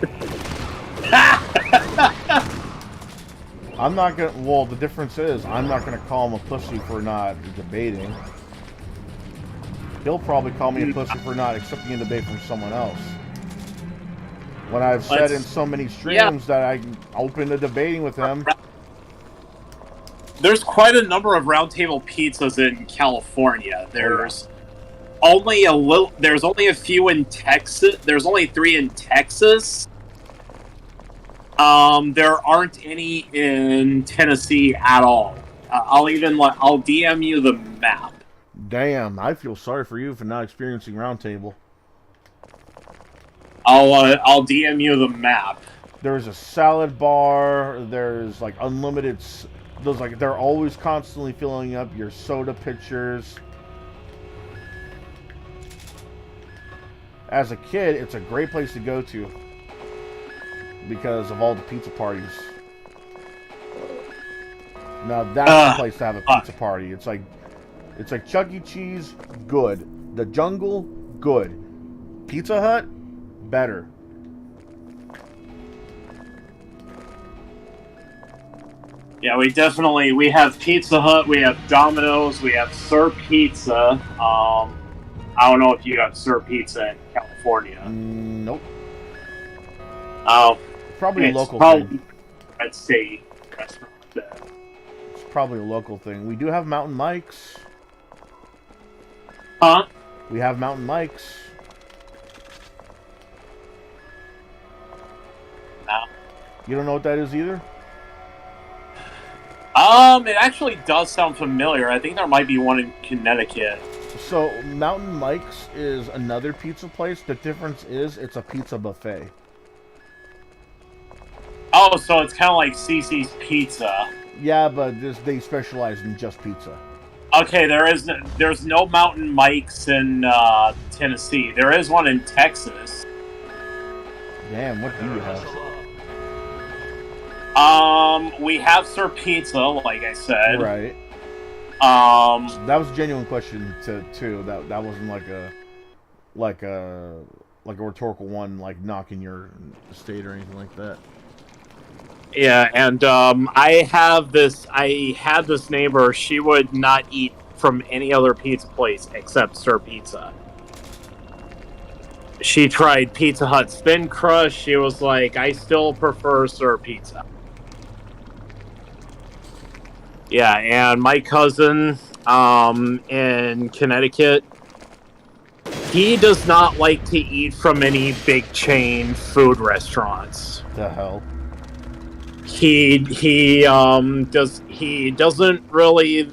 I'm not gonna... Well, the difference is, I'm not gonna call him a pussy for not debating. He'll probably call me a pussy for not accepting a debate from someone else. When I've said in so many streams that I'm open to debating with him. There's quite a number of Round Table pizzas in California. There's only a little. There's only a few in Texas. There's only 3 in Texas. There aren't any in Tennessee at all. I'll DM you the map. Damn, I feel sorry for you for not experiencing Round Table. I'll DM you the map. There's a salad bar. There's like unlimited. Those like they're always constantly filling up your soda pitchers. As a kid, it's a great place to go to because of all the pizza parties. Now that's the place to have a pizza party. It's like Chuck E. Cheese, good. The Jungle, good. Pizza Hut, better. Yeah, we have Pizza Hut, we have Domino's, we have Sir Pizza. I don't know if you got Sir Pizza in California. Nope. Oh. Probably a local thing. I'd say restaurant. It's probably a local thing. We do have Mountain Mike's. Huh? We have Mountain Mike's. No. You don't know what that is either? It actually does sound familiar. I think there might be one in Connecticut. So, Mountain Mike's is another pizza place. The difference is it's a pizza buffet. Oh, so it's kind of like CC's Pizza. Yeah, but they specialize in just pizza. Okay, there's no Mountain Mike's in Tennessee. There is one in Texas. Damn, what do you have? We have Sir Pizza, like I said. Right. That was a genuine question too. That wasn't like a rhetorical one, like knocking your state or anything like that. Yeah, and I had this neighbor. She would not eat from any other pizza place except Sir Pizza. She tried Pizza Hut Spin Crush. She was like, I still prefer Sir Pizza. Yeah, and my cousin in Connecticut, he does not like to eat from any big chain food restaurants. The hell? He doesn't really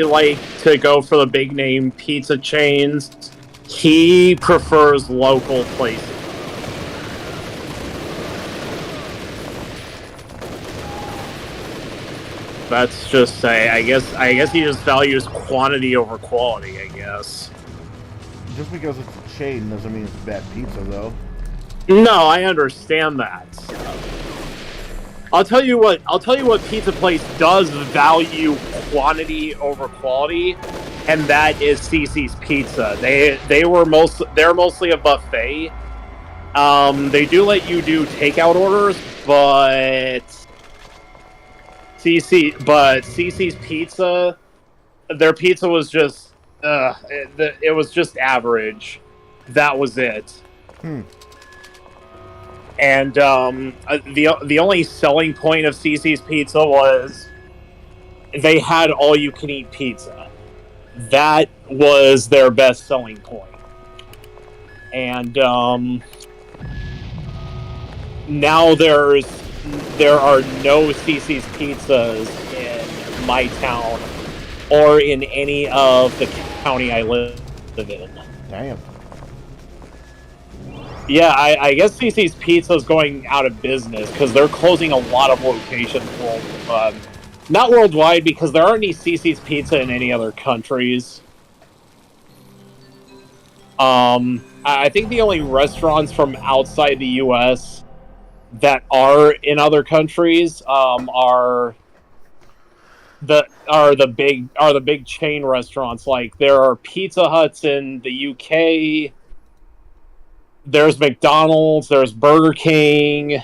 like to go for the big name pizza chains. He prefers local places. That's just I guess he just values quantity over quality, I guess. Just because it's a chain doesn't mean it's bad pizza, though. No, I understand that. I'll tell you what pizza place does value quantity over quality, and that is CC's Pizza. They're mostly a buffet. They do let you do takeout orders, but CC's Pizza, their pizza was just it was just average. That was it. And the only selling point of CC's Pizza was they had all you can eat pizza. That was their best selling point. And now there are no CC's Pizzas in my town or in any of the county I live in. Damn. Yeah, I guess CC's Pizza is going out of business because they're closing a lot of locations not worldwide, because there aren't any CC's Pizza in any other countries. I think the only restaurants from outside the U.S. that are in other countries are the big chain restaurants. Like there are Pizza Huts in the UK. There's McDonald's. There's Burger King.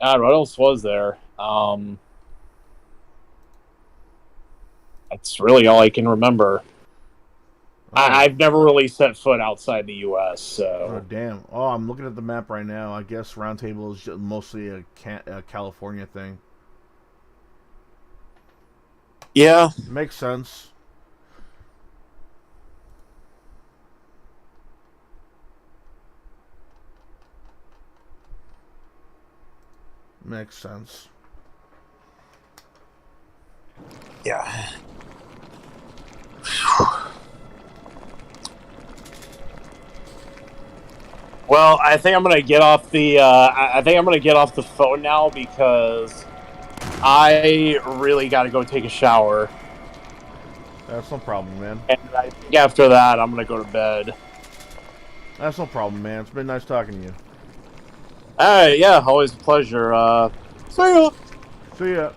God, what else was there? That's really all I can remember. I've never really set foot outside the U.S. So. Oh damn! Oh, I'm looking at the map right now. I guess Roundtable is mostly a California thing. Yeah, makes sense. Makes sense. Yeah. Well, I think I'm gonna get off the. I think I'm gonna get off the phone now because I really got to go take a shower. That's no problem, man. And I think after that, I'm gonna go to bed. That's no problem, man. It's been nice talking to you. Alright, yeah, always a pleasure. See ya. See ya.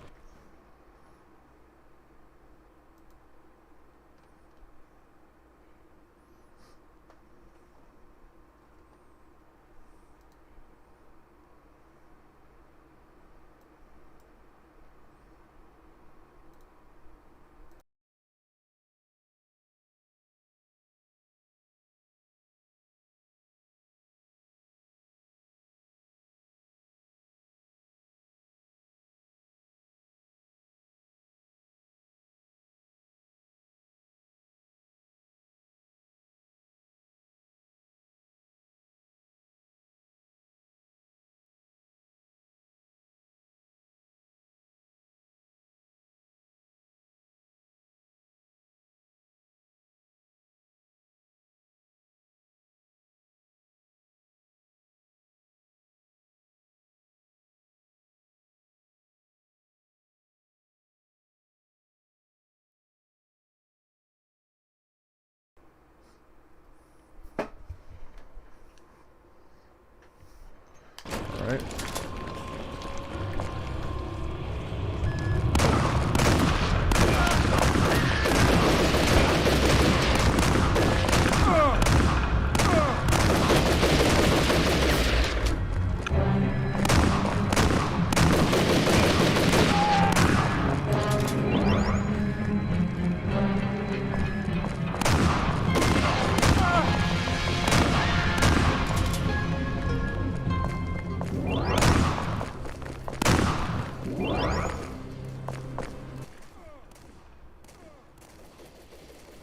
Alright.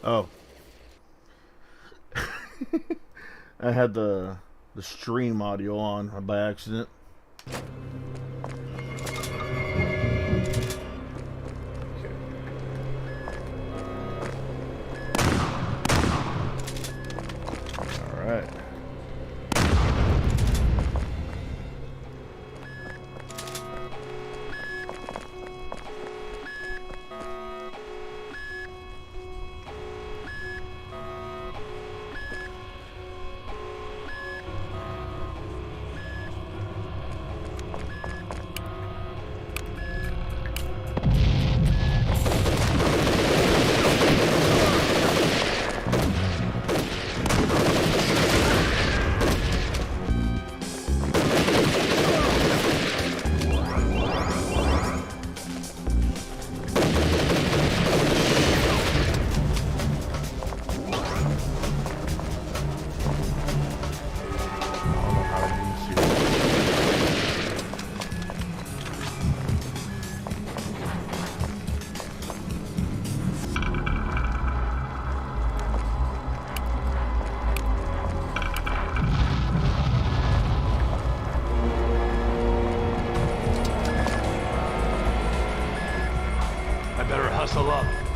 Oh. I had the stream audio on by accident. Alright. of luck.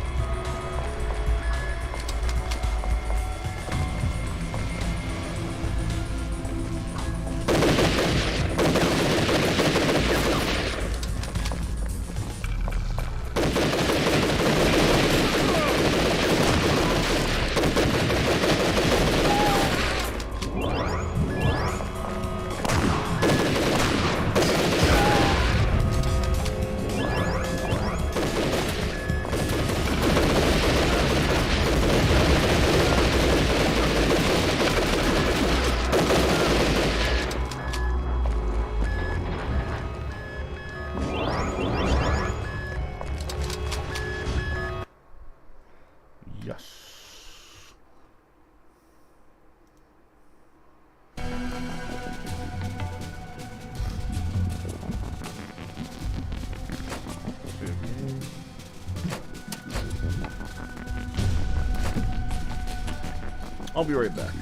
Yes. I'll be right back.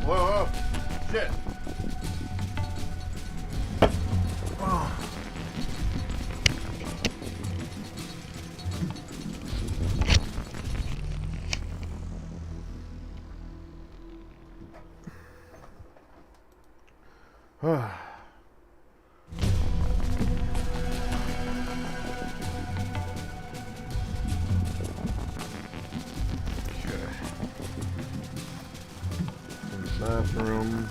Whoa, shit. Oh. Bathroom.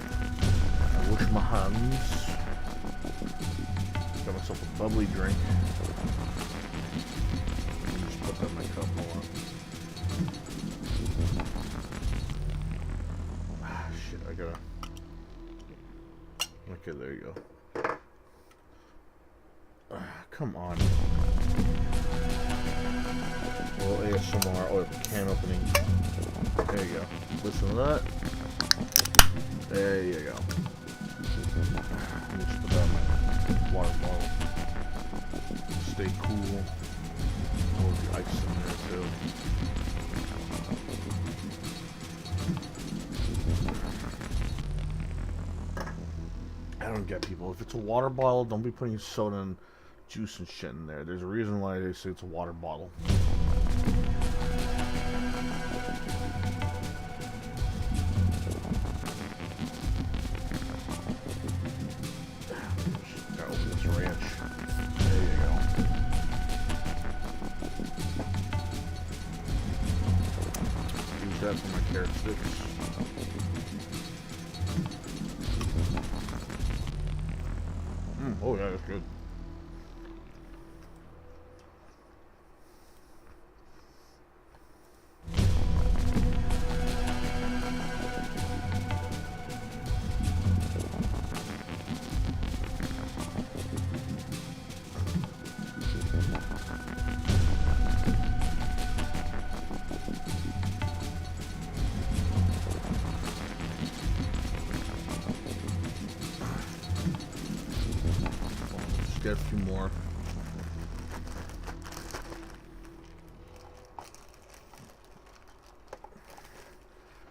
I wash my hands. Got myself a bubbly drink. And just put that in my cup. Hold on. Ah, shit, I gotta. Okay, there you go. Come on. Well, ASMR. Oh, can opening. There you go. Listen to that. There you go. Let me just put that in my water bottle. Stay cool. Oh, the ice in there too. I don't get people. If it's a water bottle, don't be putting soda and juice and shit in there. There's a reason why they say it's a water bottle. That for my carrot sticks. Oh yeah, that's good. Get a few more.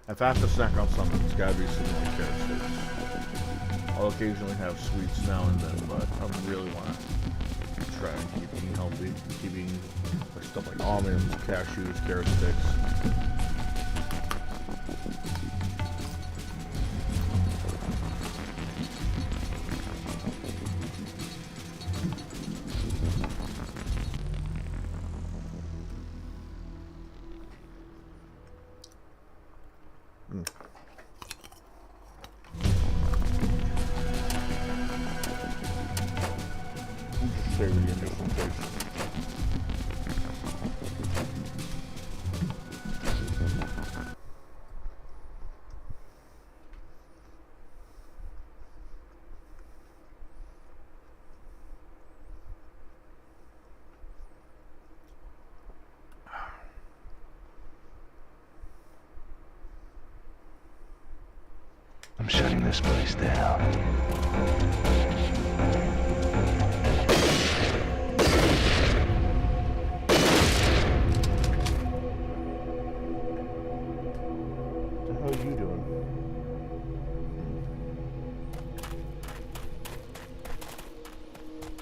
If I have to snack on something, it's gotta be something like carrot sticks. I'll occasionally have sweets now and then, but I really want to try and keep eating healthy. Keep eating stuff like almonds, cashews, carrot sticks. Savory in different places. I'm shutting this place down. How are you doing?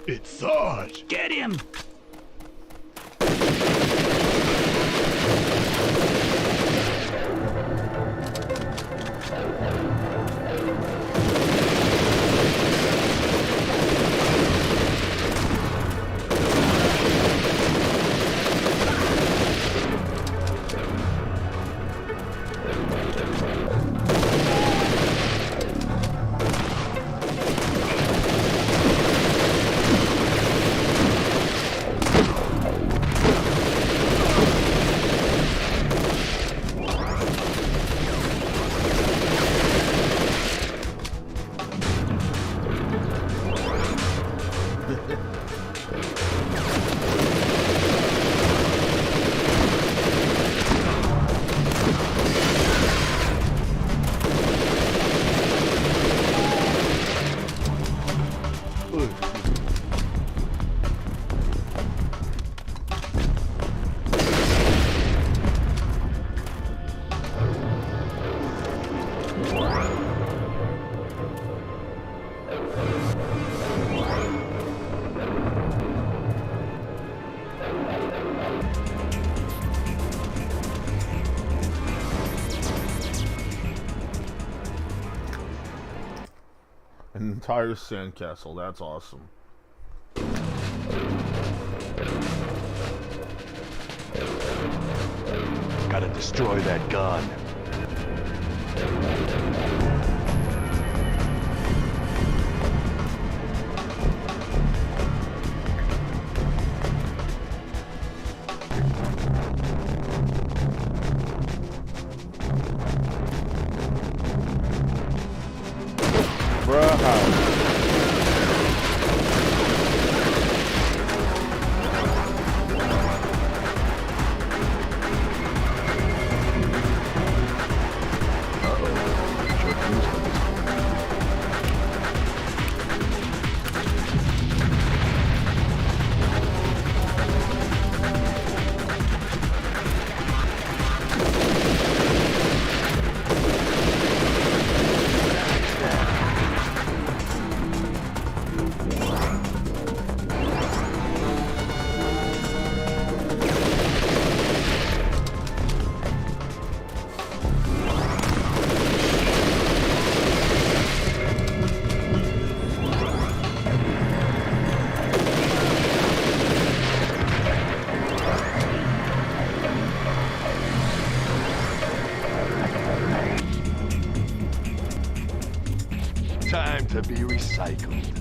It's Sarge! Get him! An entire sandcastle. That's awesome. Gotta destroy that gun. Bruh, how? Time to be recycled.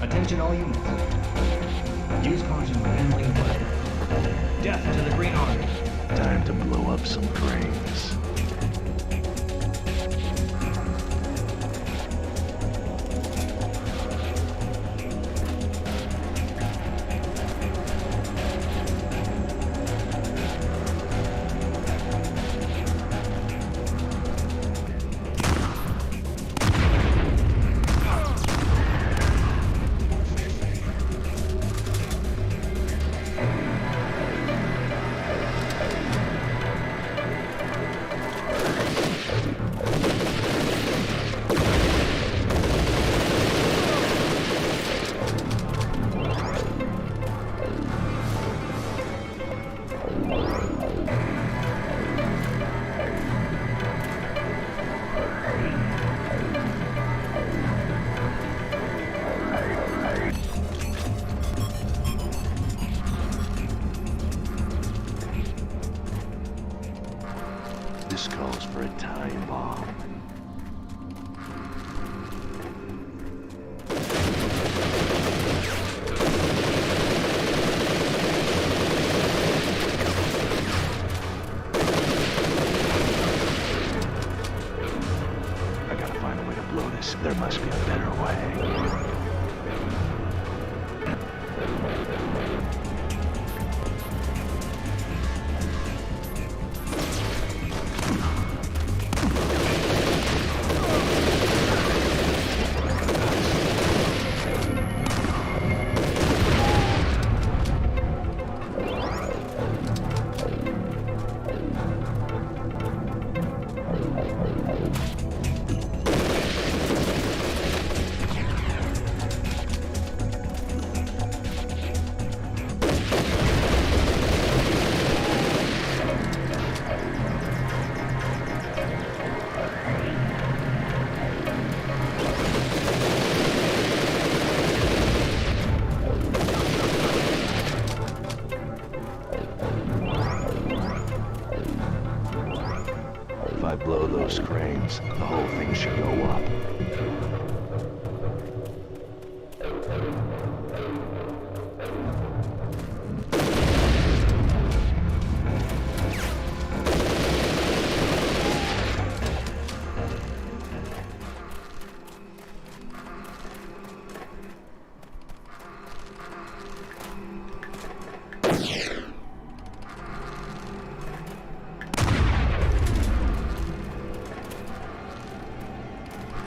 Attention all units. Use caution when handling fire. Death to the Green Army. Time to blow up some brains. This calls for a time bomb. I gotta find a way to blow this. There must be a better way. If I blow those cranes, the whole thing should go up.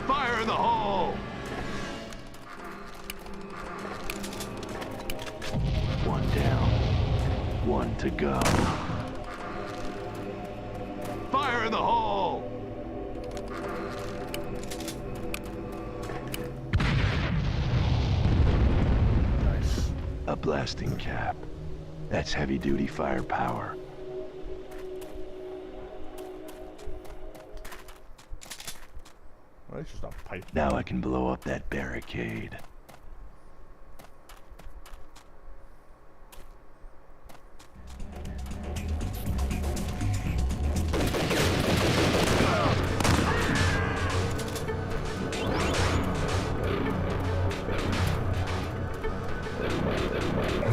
Fire in the hole! One down. One to go. Fire in the hole! Nice. A blasting cap. That's heavy-duty firepower. Well, it's just a pipe. Now I can blow up that barricade.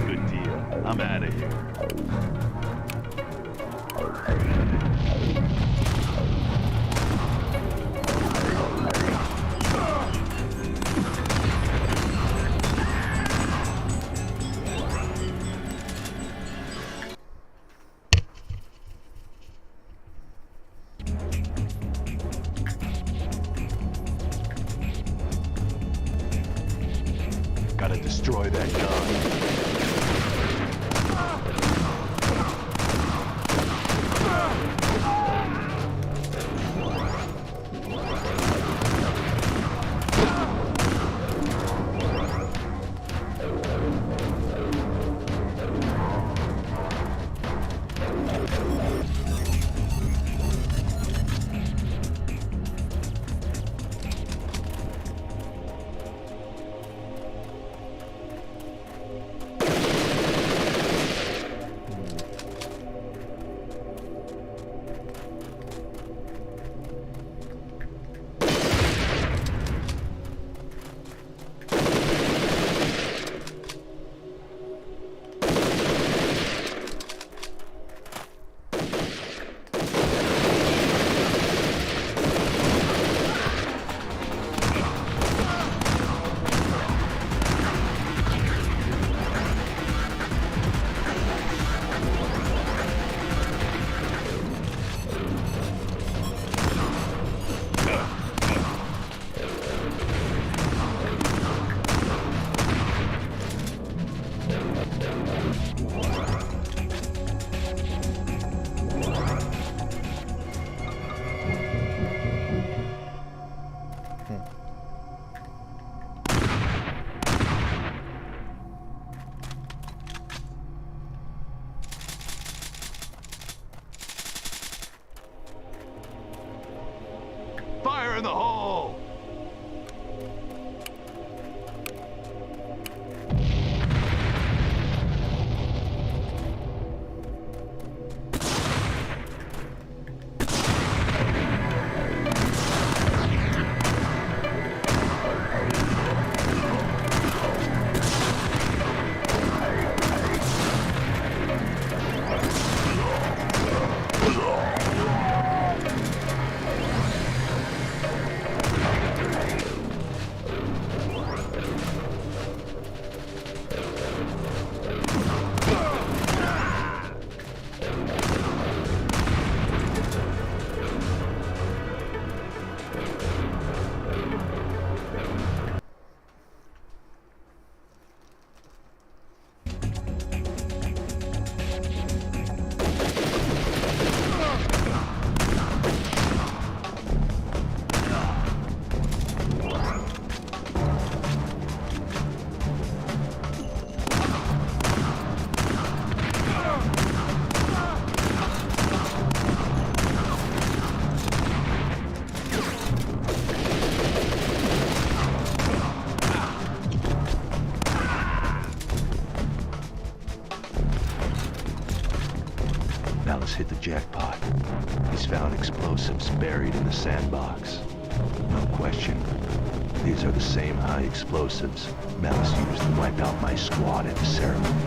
Good deal. I'm out of here. Gotta destroy that gun. Fire in the hole! Malice hit the jackpot. He's found explosives buried in the sandbox. No question. These are the same high explosives Malice used to wipe out my squad at the ceremony.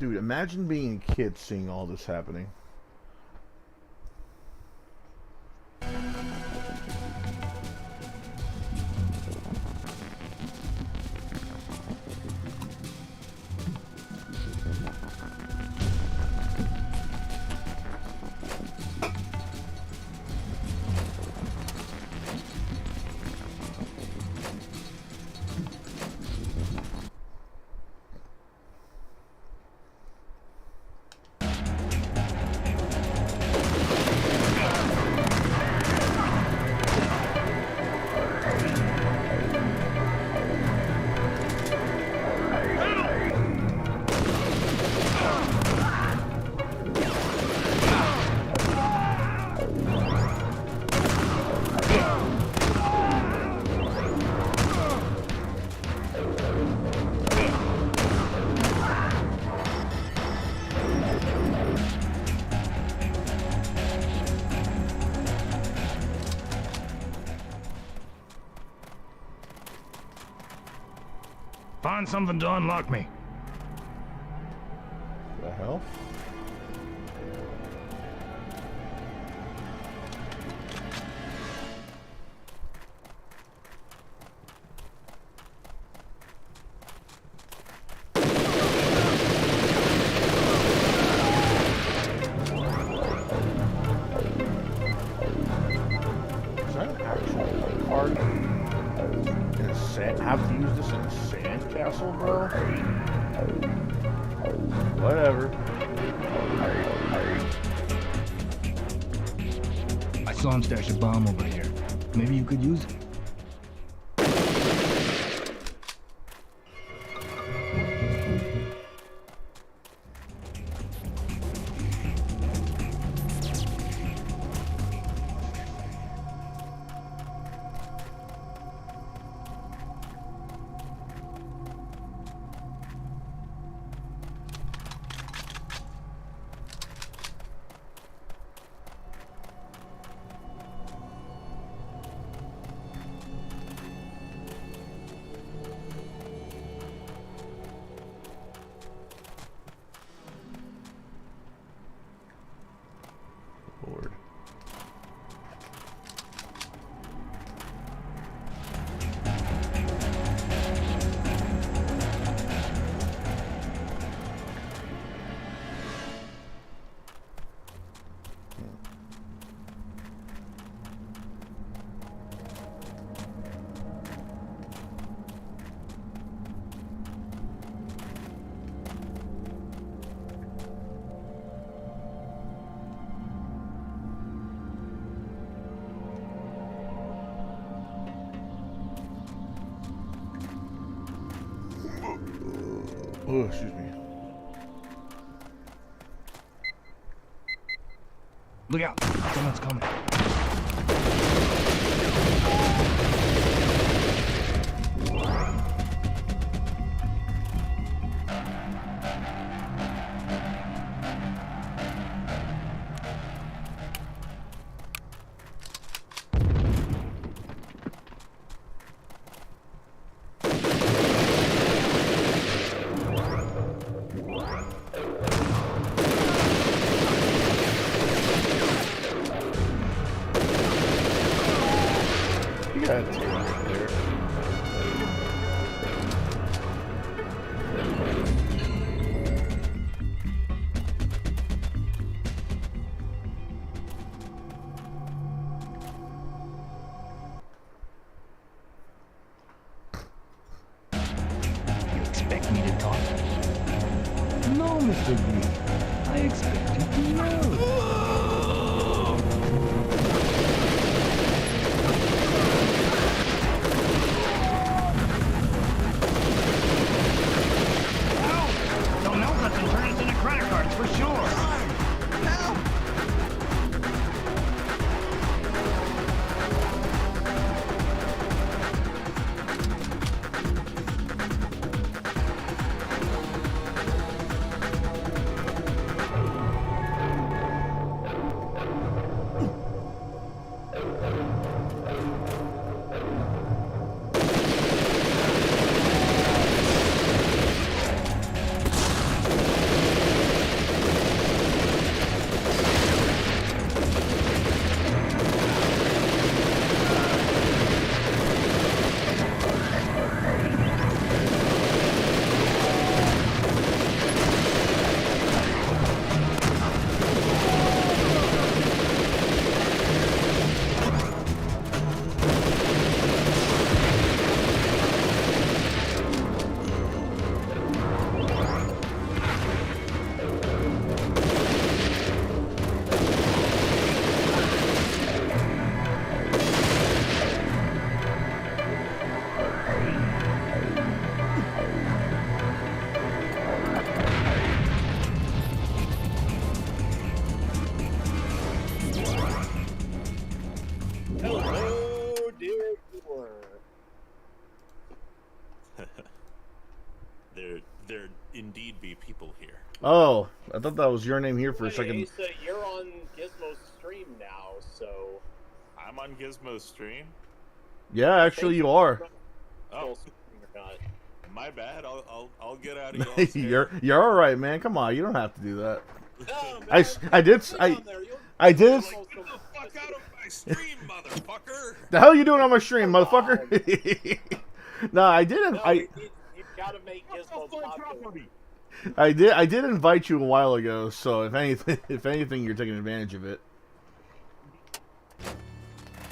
Dude, imagine being a kid seeing all this happening. Find something to unlock me. The hell? Is that an actual card? In a sand? Have to use this in a sandcastle, bro? Whatever. I saw him stash a bomb over here. Maybe you could use it. Oh, excuse me. Look out! Someone's coming. You got a team there. You expect me to talk? No, Mr. Green. I expect you to know. Don't melt us and turn us into credit cards for sure. Hello, dear viewer. There indeed be people here. Oh, I thought that was your name here for a Hey, second. Asa, you're on Gizmo's stream now, so... I'm on Gizmo's stream? Yeah, actually you are. Oh, Or not. my bad. I'll get out of y'all's hair. you're all right, man. Come on, you don't have to do that. No, man, I did. Get the fuck out of my stream, motherfucker! The hell you doing on my stream, motherfucker? No, I didn't. No, you've got to make Gizmo popular. I did invite you a while ago. So if anything, you're taking advantage of it.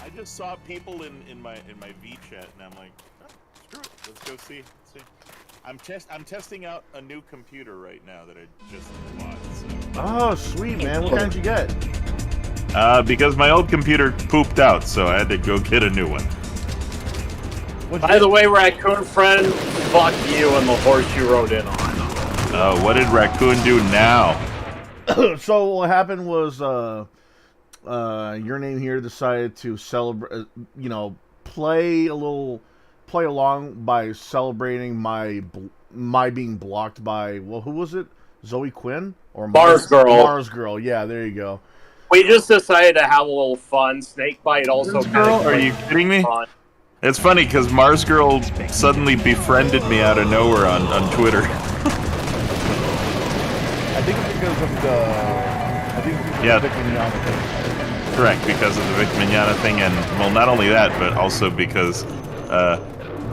I just saw people in my V chat, and I'm like, oh, screw it. Let's go see. I'm testing out a new computer right now that I just bought. So. Oh, sweet, man. What kind did you get? Because my old computer pooped out, so I had to go get a new one. By the way, Raccoon friend, fuck you and the horse you rode in on. What did Raccoon do now? So what happened was, your name here decided to celebrate, play along by celebrating my being blocked by, well, who was it? Zoe Quinn or Mars Girl? Mars Girl, yeah, there you go. We just decided to have a little fun. Snakebite also kind of. Are you kidding me? Fun. It's funny because Mars Girl suddenly befriended me out of nowhere on Twitter. I think it's because of the Vic Mignogna thing. Correct, because of the Vic Mignogna thing, and well, not only that, but also because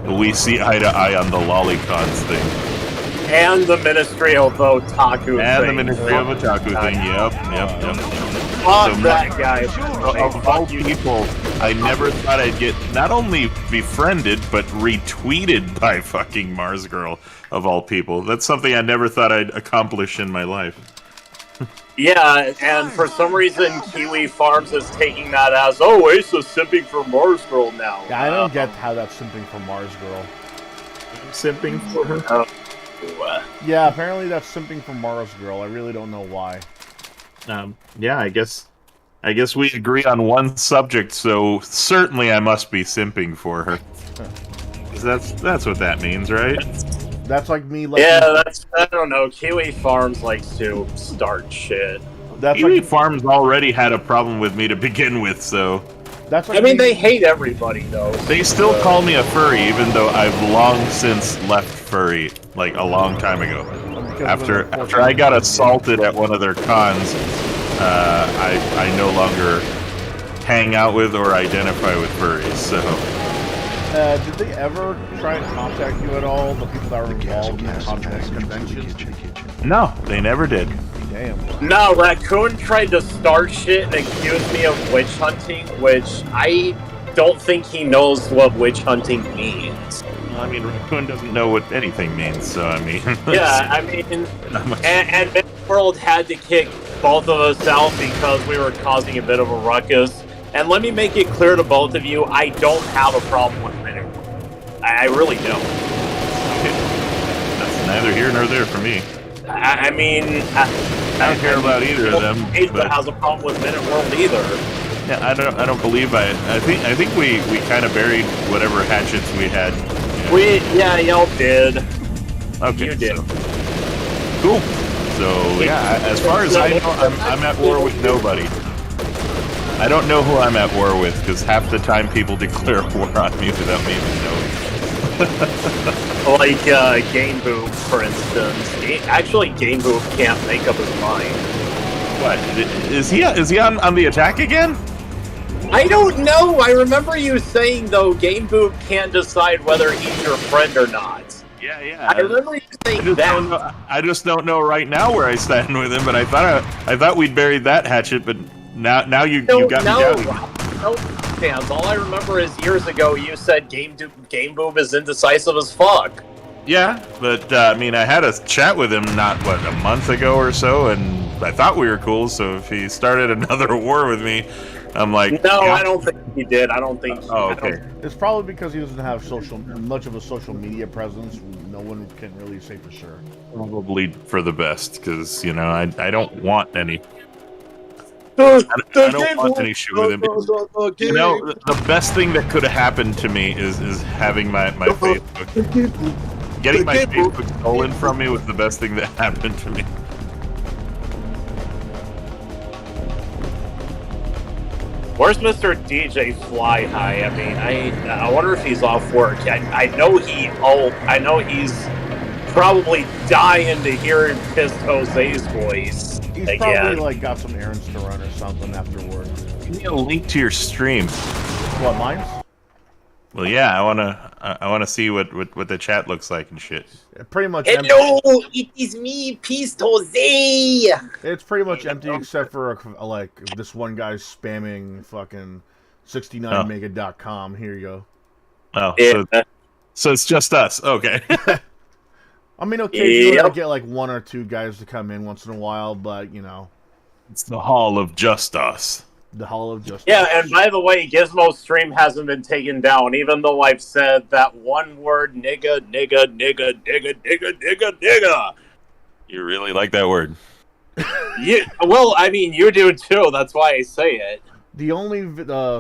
we see eye to eye on the Lolicons thing. And the Ministry of Otaku thing. And the Ministry of Otaku thing, yep. Fuck So that guy. Of all people, I never thought I'd get not only befriended, but retweeted by fucking Mars Girl, of all people. That's something I never thought I'd accomplish in my life. Yeah, and for some reason, Kiwi Farms is taking that as, oh, Asa's simping for Mars Girl now. Yeah, I don't get how that's simping for Mars Girl. I'm simping for her? Yeah, apparently that's simping for Mars Girl. I really don't know why. Yeah, I guess we agree on one subject, so certainly I must be simping for her. 'Cause that's what that means, right? That's like me. Yeah, I don't know. Kiwi Farms likes to start shit. Kiwi Farms already had a problem with me to begin with, so. That's I mean, they hate everybody though. They still call me a furry, even though I've long since left furry, like a long time ago. After I got assaulted at one of their cons, I no longer hang out with or identify with furries. So. Did they ever try and contact you at all? The people that were involved in the convention? No, they never did. Damn. No, Raccoon tried to start shit and accuse me of witch hunting, which I don't think he knows what witch hunting means. I mean, Raccoon doesn't know what anything means, so I mean... Yeah, I mean... And Midworld had to kick both of us out because we were causing a bit of a ruckus. And let me make it clear to both of you, I don't have a problem with Midworld. I really don't. That's neither here nor there for me. I mean... I don't care about either of them. But has a problem with Midworld either. Yeah, I don't believe I think we kind of buried whatever hatchets we had. Yeah, y'all did. Okay, you did. Cool. So yeah, as far as I know, I'm at war with nobody. I don't know who I'm at war with because half the time people declare war on me without me even knowing. Like Game Boob, for instance. Actually, Game Boob can't make up his mind. What is he on the attack again? I don't know. I remember you saying though, Game Boob can't decide whether he's your friend or not. Yeah. I remember you saying that. I just don't know right now where I stand with him. But I thought we'd buried that hatchet. But now you got me down. No, fans. All I remember is years ago you said Game Boob is indecisive as fuck. Yeah, but I mean, I had a chat with him a month ago or so, and I thought we were cool. So if he started another war with me, I'm like, no, yeah. I don't think he did. I don't think. Oh, okay. It's probably because he doesn't have much of a social media presence. No one can really say for sure. Probably for the best, because I don't want any. I don't want any shit with him. The best thing that could have happened to me is having my Facebook. Getting my Facebook stolen from me was the best thing that happened to me. Where's Mr. DJ Fly High? I mean, I wonder if he's off work. I know he's probably dying to hear Pissed Jose's voice. He's probably got some errands to run or something after work. Give me a link to your stream. What, mine? Well, yeah, I wanna see what the chat looks like and shit. Pretty much. Hello, it is me, Pissed Jose. It's pretty much empty except for this one guy spamming fucking 69mega.com. Here you go. Oh, yeah. So it's just us. Okay. I mean, occasionally I get one or two guys to come in once in a while, but it's the Hall of Just Us. The Hall of Just Us. Yeah, and by the way, Gizmo's stream hasn't been taken down, even though I've said that one word, nigga. You really like that word? Yeah, well, I mean, you do too. That's why I say it. The only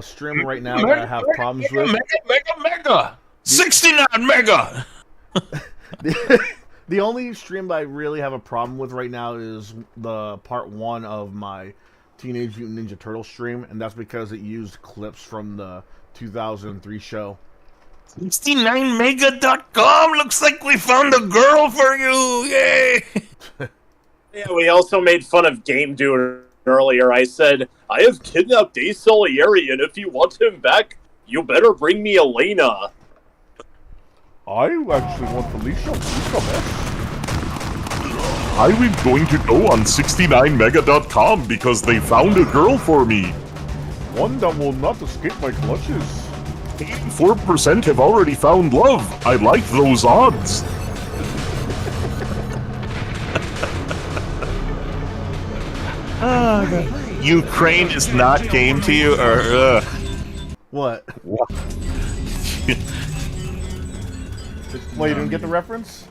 stream right now that I have problems with... Mega! 69 mega! The only stream that I really have a problem with right now is the part 1 of my Teenage Mutant Ninja Turtle stream, and that's because it used clips from the 2003 show. 69mega.com! Looks like we found a girl for you! Yay! Yeah, we also made fun of Game Dude earlier. I said, I have kidnapped Ace Salieri, and if you want him back, you better bring me Elena. I actually want Felicia. I was going to go on 69mega.com because they found a girl for me. One that will not escape my clutches. 84% have already found love. I like those odds. Ukraine is not game to you, or What? Wait, you didn't get the reference?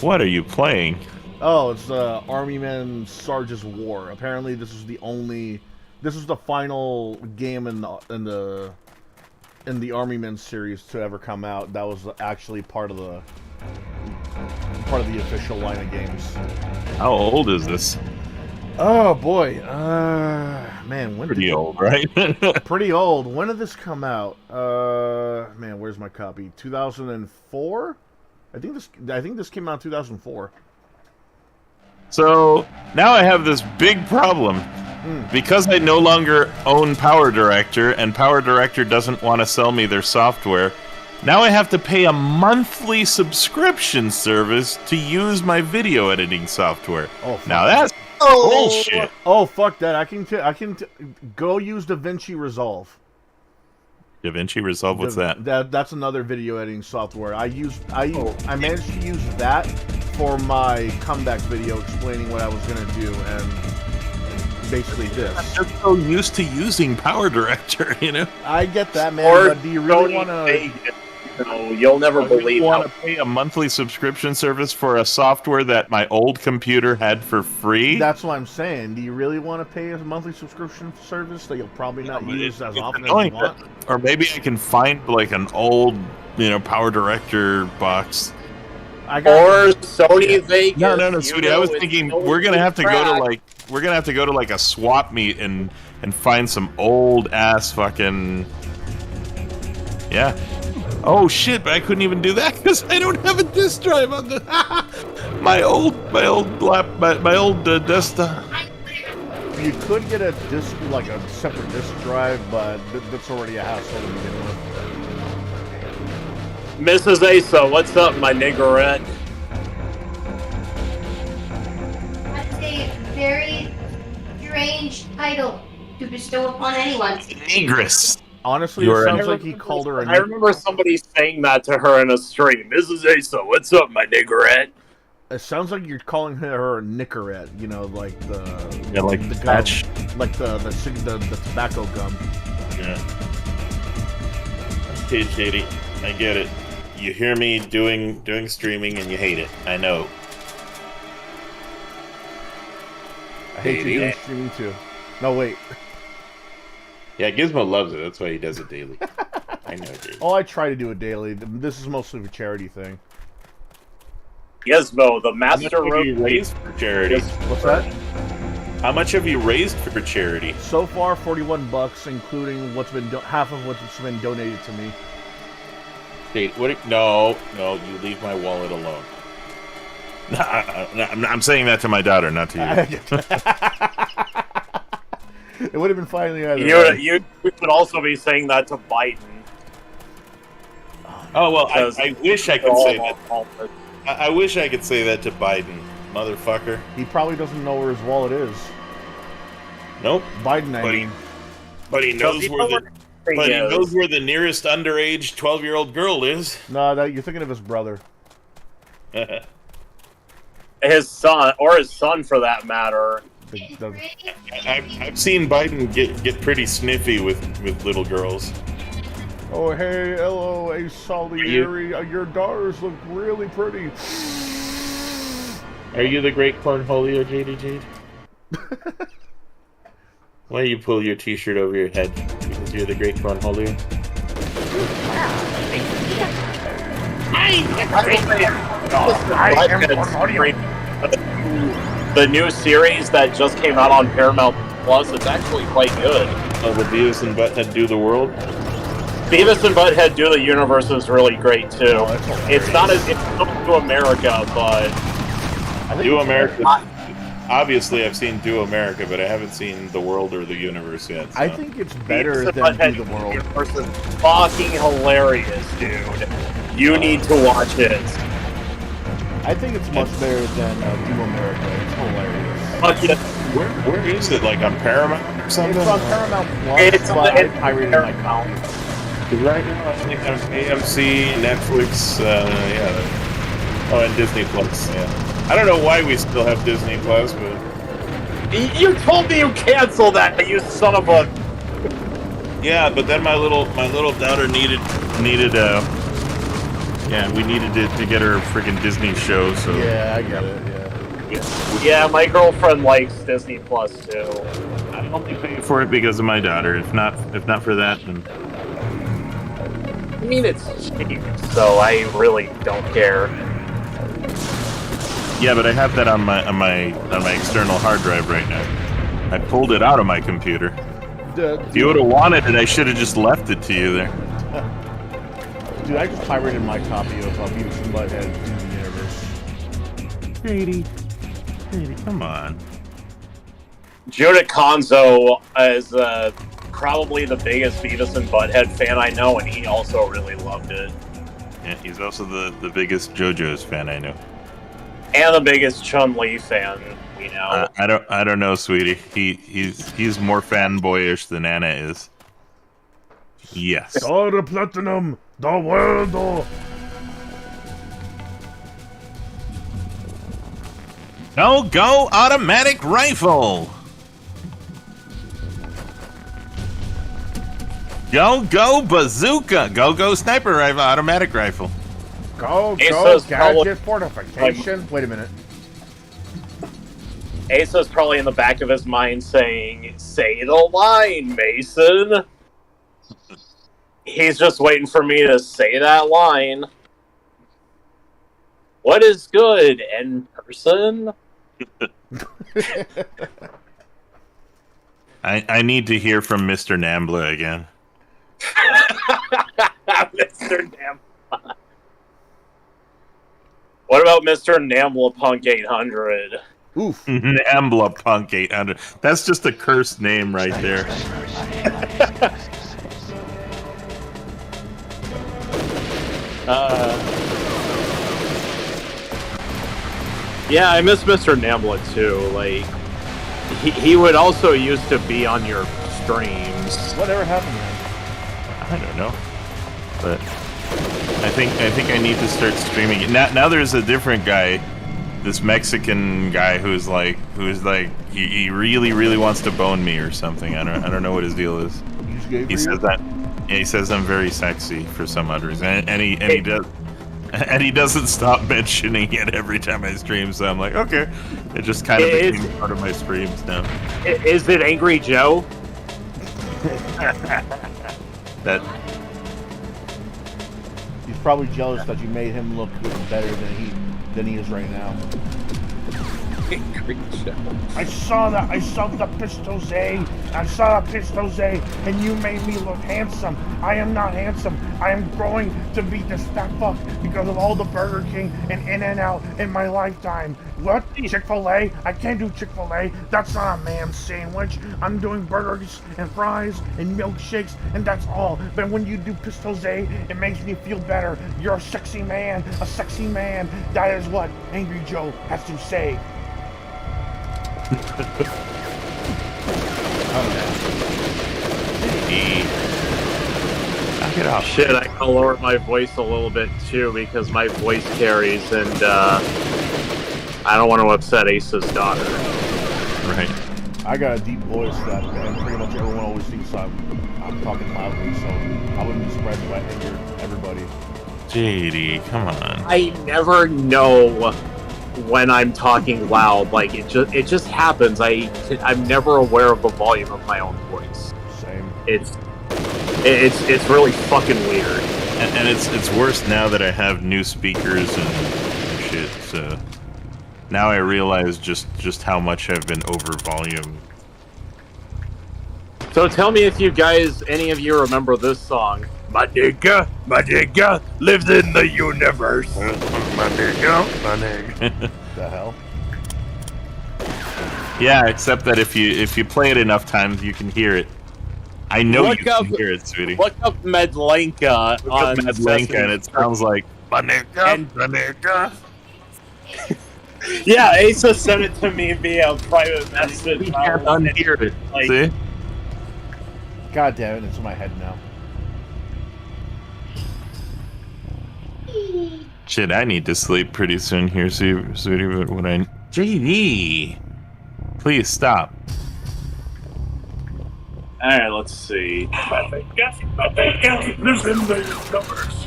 What are you playing? Oh, it's Army Men Sarge's War. Apparently, this is the final game in the Army Men series to ever come out. That was actually part of the official line of games. How old is this? Oh boy, man, Pretty old, right? Pretty old. When did this come out? Man, where's my copy? 2004. I think this came out in 2004. So now I have this big problem. Because I no longer own Power Director, and Power Director doesn't want to sell me their software, now I have to pay a monthly subscription service to use my video editing software. Oh, now that's bullshit. Oh, fuck that! I can go use DaVinci Resolve. DaVinci Resolve, what's that? That's another video editing software. I managed to use that for my comeback video explaining what I was gonna do, and basically this. I'm just so used to using Power Director, you know. I get that, man. But do you really want to? No, you'll never believe. Want to pay a monthly subscription service for a software that my old computer had for free? That's what I'm saying. Do you really want to pay a monthly subscription service that you'll probably not use as often as you want? Or maybe I can find like an old, Power Director box. Or Sony Vegas. No, sweetie. I was thinking we're gonna have to go to like a swap meet and find some old ass fucking. Yeah. Oh shit! But I couldn't even do that because I don't have a disk drive on the my old desktop. You could get a disc, like a separate disk drive, but that's already a hassle to begin with. Mrs. Asa, what's up, my niggerette? That's a very strange title to bestow upon anyone. Negress. Honestly, it sounds like he called her a. I remember somebody saying that to her in a stream. Mrs. Asa, what's up, my niggerette? It sounds like you're calling her a Nicorette. You know, like the like the patch, gum, like the tobacco gum. Yeah. Okay, Shady, I get it. You hear me doing streaming and you hate it. I know. I hate you doing streaming too. No, wait. Yeah, Gizmo loves it. That's why he does it daily. I know, dude. Oh, I try to do it daily. This is mostly a charity thing. Gizmo, the master How much have you raised for charity? What's that? How much have you raised for charity? So far, $41, including half of what's been donated to me. Hey, no, you leave my wallet alone. No, I'm saying that to my daughter, not to you. It would have been fine the other way. You could also be saying that to Biden. Oh well, I wish I could say that. I wish I could say that to Biden, motherfucker. He probably doesn't know where his wallet is. Nope. Biden, I mean. But he knows where the nearest underage 12-year-old girl is. No, you're thinking of his brother. His son, or his son for that matter. I've seen Biden get pretty sniffy with little girls. Oh, hey, hello, hey, Salieri. Your daughters look really pretty. Are you the great cornholio, JD Jade? Why do you pull your t-shirt over your head? Because you're the great cornholio? The new series that just came out on Paramount Plus, it's actually quite good. Oh, the Beavis and Butthead Do the World? Beavis and Butthead Do the Universe is really great too. It's not as it's to America, but Do America. Obviously, I've seen Do America, but I haven't seen The World or The Universe yet. So. I think it's better than Do the World. Universe is fucking hilarious, dude. You need to watch it. I think it's much better than Do America. It's hilarious. Where is it? Like on Paramount or something? It's on Paramount Plus, but I pirated my account. Right now, I think on AMC, Netflix, Oh, and Disney Plus, yeah. I don't know why we still have Disney Plus, but... You told me you canceled that, you son of a... Yeah, but then my little daughter needed Yeah, we needed to get her a freaking Disney show, so... Yeah, I get it, yeah. Yeah, my girlfriend likes Disney Plus too. I only pay for it because of my daughter. If not for that, then... I mean, it's cheap, so I really don't care. Yeah, but I have that on my external hard drive right now. I pulled it out of my computer. If you would have wanted it, I should have just left it to you there. Dude, I just pirated my copy of Beavis and Butthead into the universe. Grady, come on. Judith Konzo is probably the biggest Beavis and Butthead fan I know, and he also really loved it. Yeah, he's also the biggest JoJo's fan I know. And the biggest Chun-Li fan we know. I don't know, sweetie. He's more fanboyish than Anna is. Yes. Oh, the platinum, the world. Go automatic rifle. Go bazooka. Go sniper rifle, automatic rifle. Go gadget fortification. Wait a minute. Asa's probably in the back of his mind saying, "Say the line, Mason." He's just waiting for me to say that line. What is good in person? I need to hear from Mr. Nambla again. Mr. Nambla. What about Mr. Nambla Punk 800? Oof. Nambla Punk 800. That's just a cursed name right there. Yeah, I miss Mr. Nambla too. Like, he would also used to be on your streams. Whatever happened to him? I don't know, but I think I need to start streaming it. Now there's a different guy, this Mexican guy who's like he really wants to bone me or something. I don't know what his deal is. He says that. Yeah, he says I'm very sexy for some odd reason, and he does. And he doesn't stop mentioning it every time I stream, so I'm like, okay. It just kind of became part of my streams now. Is it Angry Joe? That he's probably jealous that you made him look better than he is right now. I saw the pistols, I saw the pistols, and you made me look handsome. I am not handsome. I am growing to be this fat fuck because of all the Burger King and In-N-Out in my lifetime. What? Chick-fil-A? I can't do Chick-fil-A. That's not a man sandwich. I'm doing burgers and fries and milkshakes, and that's all. But when you do pistols, it makes me feel better. You're a sexy man. A sexy man. That is what Angry Joe has to say. Knock it off. Shit, I can lower my voice a little bit too because my voice carries, and I don't want to upset Ace's daughter. Right. I got a deep voice that pretty much everyone always thinks I'm talking loudly, so I wouldn't be surprised if I injured everybody. JD, come on. I never know when I'm talking loud. Like it just happens. I'm never aware of the volume of my own voice. Same. It's really fucking weird. And it's worse now that I have new speakers and shit. So now I realize just how much I've been over volume. So tell me if you guys, any of you remember this song. My nigga lives in the universe. My nigga. The hell? Yeah, except that if you play it enough times, you can hear it. I know you can hear it, sweetie. Look up Medlenka on Medlenka, and it sounds like my nigga. Yeah, Asa sent it to me via private message. You can't unhear it. Like, see? God damn it! It's in my head now. Shit, I need to sleep pretty soon here, sweetie. But when I JD, please stop. All right, let's see. My nigga lives in the universe.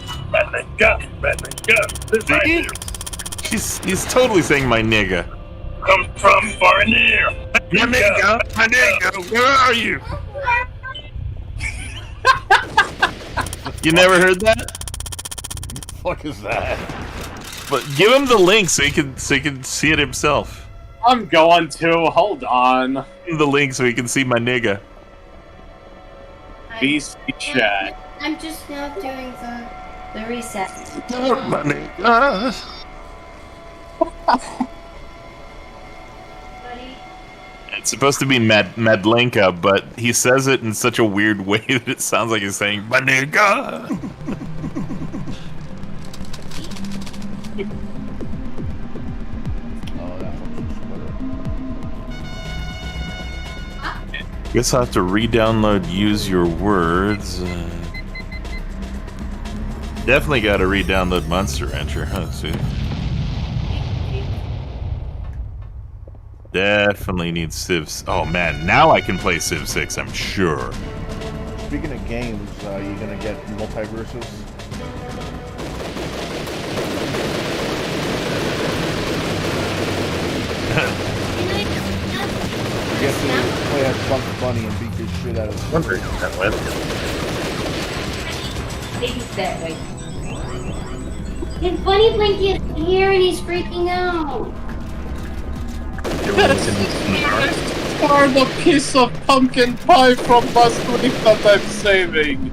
He's totally saying my nigga. Come from far and near. My nigga, where are you? You never heard that? The fuck is that? But give him the link so he can see it himself. I'm going to. Hold on. Give him the link so he can see my nigga. BC chat. I'm just now doing the reset. My nigga. It's supposed to be Madlenka, but he says it in such a weird way that it sounds like he's saying, my nigga! Guess I'll have to re-download Use Your Words. Definitely gotta re-download Monster Rancher, huh? See? Definitely need Civ. Oh man, now I can play Civ 6, I'm sure. Speaking of games, you gonna get multiverses? You get to play as Bugs Bunny and beat the shit out of him. Maybe that way. And Bunny Blinky is here and he's freaking out. For the piece of pumpkin pie from last week that I'm saving.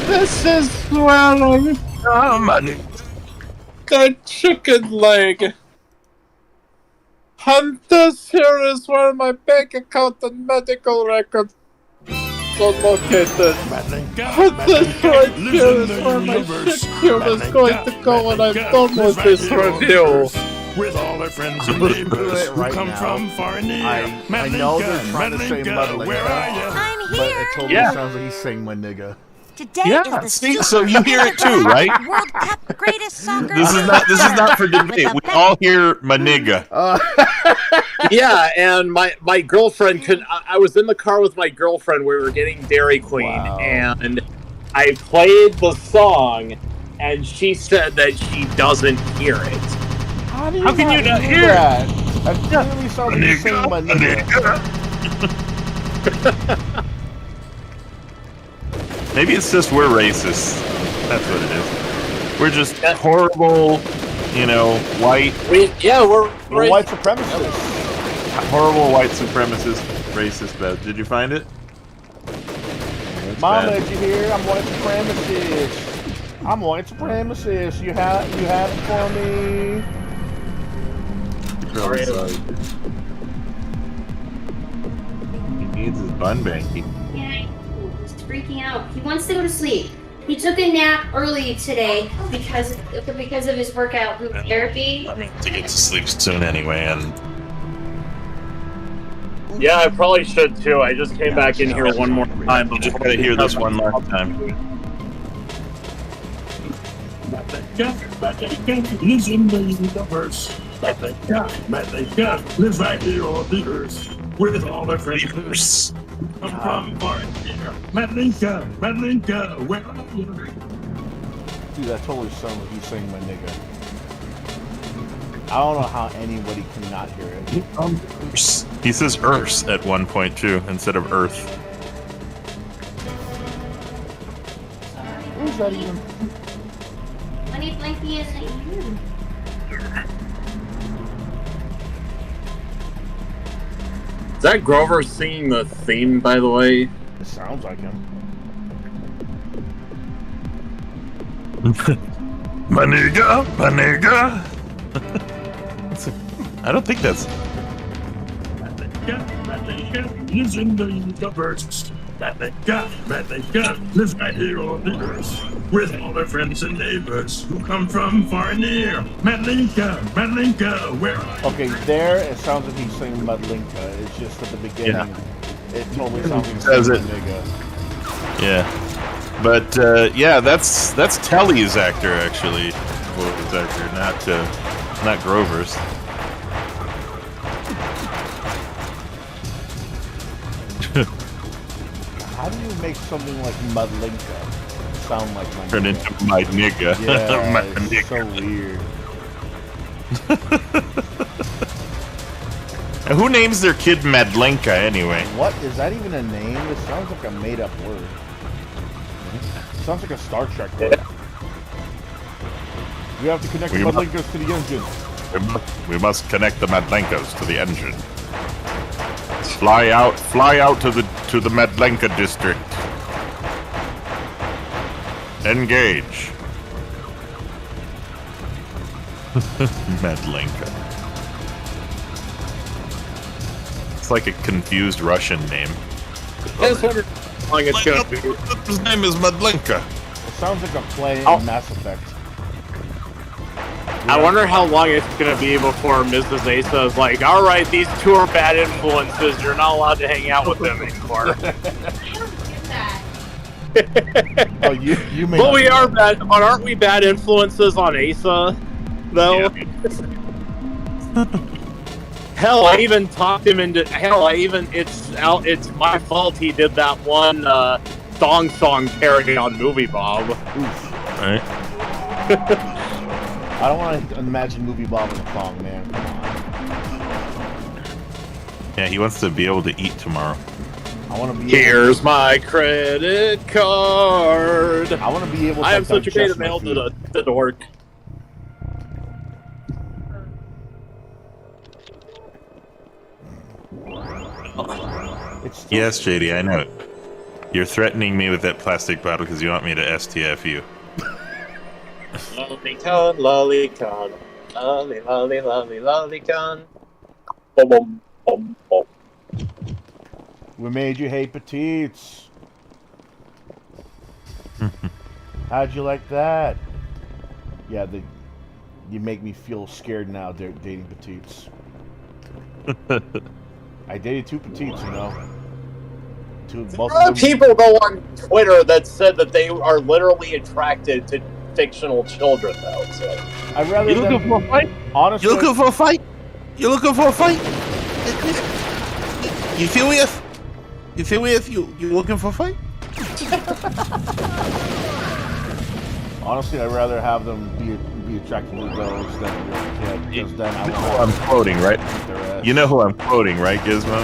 This is swelling. The chicken leg. And this here is where my bank account and medical records are located. And this right here is where my shit cube is going to go when I'm done with this review. With all our friends and neighbors who come from far and near. I know they're trying to say Madlenka, where are you? but it totally sounds like he's saying my nigga. Today Yeah, is the see, Super so you hear it too, right? World Cup greatest soccer. This is not for debate. We all hear my nigga. Yeah, and my girlfriend could. I was in the car with my girlfriend. We were getting Dairy Queen, and I played the song, and she said that she doesn't hear it. How can you not hear that? I clearly saw you saying my nigga. Maybe it's just we're racist. That's what it is. We're just horrible, white. We're white supremacists. Horrible white supremacist, racist. Beth, did you find it? Mama, bad. did you hear? I'm white supremacist. I'm white supremacist. You have it for me. Probably sorry. He needs his bun banking. Yeah, he's freaking out. He wants to go to sleep. He took a nap early today because of his workout group therapy. I mean, to get to sleep soon anyway, and Yeah, I probably should too. I just came back in here one more time. you just gotta hear this one last time. Lives in the universe. Madlenka lives right here on the earth with all their friends. Come from far and near. Madlenka, where are you? Dude, that totally sounds like he's saying my nigga. I don't know how anybody cannot hear it. He says Earth at one point too, instead of Earth. Who's that even? Bunny Blinky isn't here. Is that Grover singing the theme, by the way? It sounds like him. My nigga. I don't think that's. Madlenka lives in the universe. Madlenka lives right here on the earth with all their friends and neighbors who come from far and near. Madlenka, where are you? Okay, there it sounds like he's saying Madlenka. It's just at the beginning, it totally sounds like he's Says saying it. my nigga. Yeah, but yeah, that's Telly's actor actually. Voice actor, not Grover's. How do you make something like Madlinka sound like my Turn nigga? into my nigga. Yeah, My it's nigga. so weird. And who names their kid Madlenka anyway? What is that even a name? It sounds like a made-up word. It sounds like a Star Trek word. We have to connect the Madlinkas to the engine. We must connect the Madlenkas to the engine. Fly out to the Madlenka district. Engage. Madlenka. It's like a confused Russian name. I just wonder how long it's gonna be. His name is Madlenka. It sounds like a play in Mass Effect. I wonder how long it's gonna be before Mrs. Asa is like, all right, these two are bad influences. You're not allowed to hang out with them anymore. Oh, you may. But we are bad. But aren't we bad influences on Asa, though? Yeah. Hell, I even talked him into. Hell, it's my fault he did that one thong song parody on Movie Bob. Right. I don't want to imagine Movie Bob in a thong, man. Come on. Yeah, he wants to be able to eat tomorrow. I want to be. Here's my credit card. I want to be able to. I am such a great mail to the dork. Yes, JD, I know it. You're threatening me with that plastic bottle because you want me to STF you. Lolicon, lolicon, lolly, lolly, lolly, lolicon. Boom, boom, boom, boom. We made you hate petites. How'd you like that? Yeah, you make me feel scared now dating petites. I dated 2 petites, you know. Both There are people though on Twitter that said that they are literally attracted to fictional children, though. So I'd rather. You looking for a fight? Honestly, You looking for a fight? You looking for a fight? You serious? You serious? You looking for a fight? Honestly, I'd rather have them be attracted to those than your kid, because then I You know want who I'm quoting, right? their ass. You know who I'm quoting, right, Gizmo?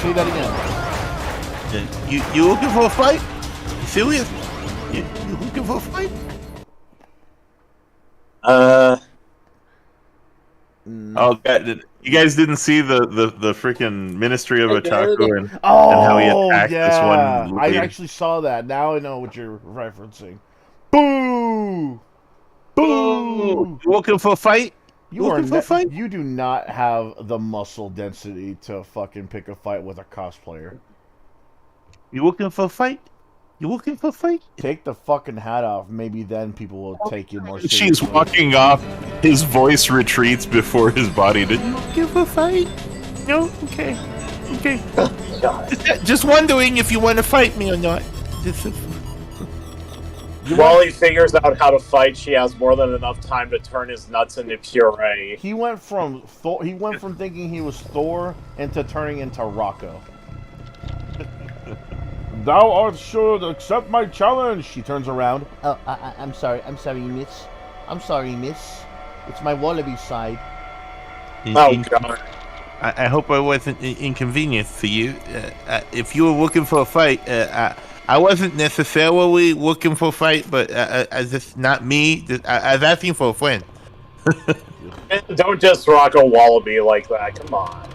Say that again. You looking for a fight? You serious? You looking for a fight? Oh, God, you guys didn't see the freaking Ministry of Otaku and how he attacked this one lady? I actually saw that. Now I know what you're referencing. Boo! Boo! You looking for a fight? You are you do not have the muscle density to fucking pick a fight with a cosplayer. You looking for a fight? You looking for a fight? Take the fucking hat off. Maybe then people will take you more seriously. She's walking off. His voice retreats before his body. Did you looking for a fight? No? Okay. Okay. Just wondering if you want to fight me or not. while he figures out how to fight, she has more than enough time to turn his nuts into puree. He went from Thor. He went from thinking he was Thor into turning into Rocco. Thou art should accept my challenge. She turns around. Oh, I'm sorry. I'm sorry, miss. I'm sorry, miss. It's my wallaby side. Oh, God. I hope I wasn't inconvenient for you. If you were looking for a fight, I wasn't necessarily looking for a fight, but just not me. I was asking for a friend. Don't just rock a wallaby like that. Come on.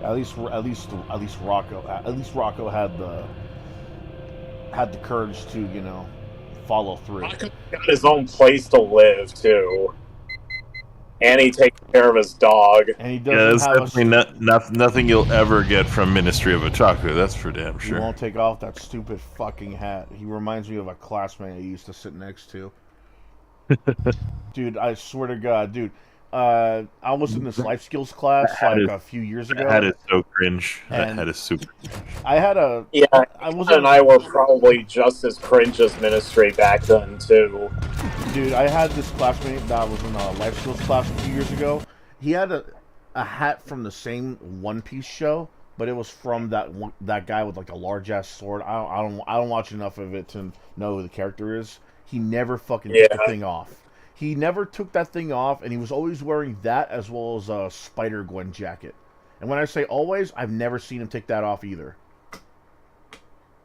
At least Rocco had the courage to, you know, follow through. Rocco's got his own place to live too, and he takes care of his dog. And he doesn't have definitely nothing you'll ever get from Ministry of Otaku. That's for damn sure. He won't take off that stupid fucking hat. He reminds me of a classmate I used to sit next to. Dude, I swear to God, dude. I was in this life skills class a few years ago. That is so cringe. That is super cringe. I had a... Yeah, I and I were probably just as cringe as Ministry back then, too. Dude, I had this classmate that was in a life skills class a few years ago. He had a hat from the same One Piece show, but it was from that guy with like a large ass sword. I don't watch enough of it to know who the character is. He never fucking took the thing off. He never took that thing off, and he was always wearing that as well as a Spider-Gwen jacket. And when I say always, I've never seen him take that off either.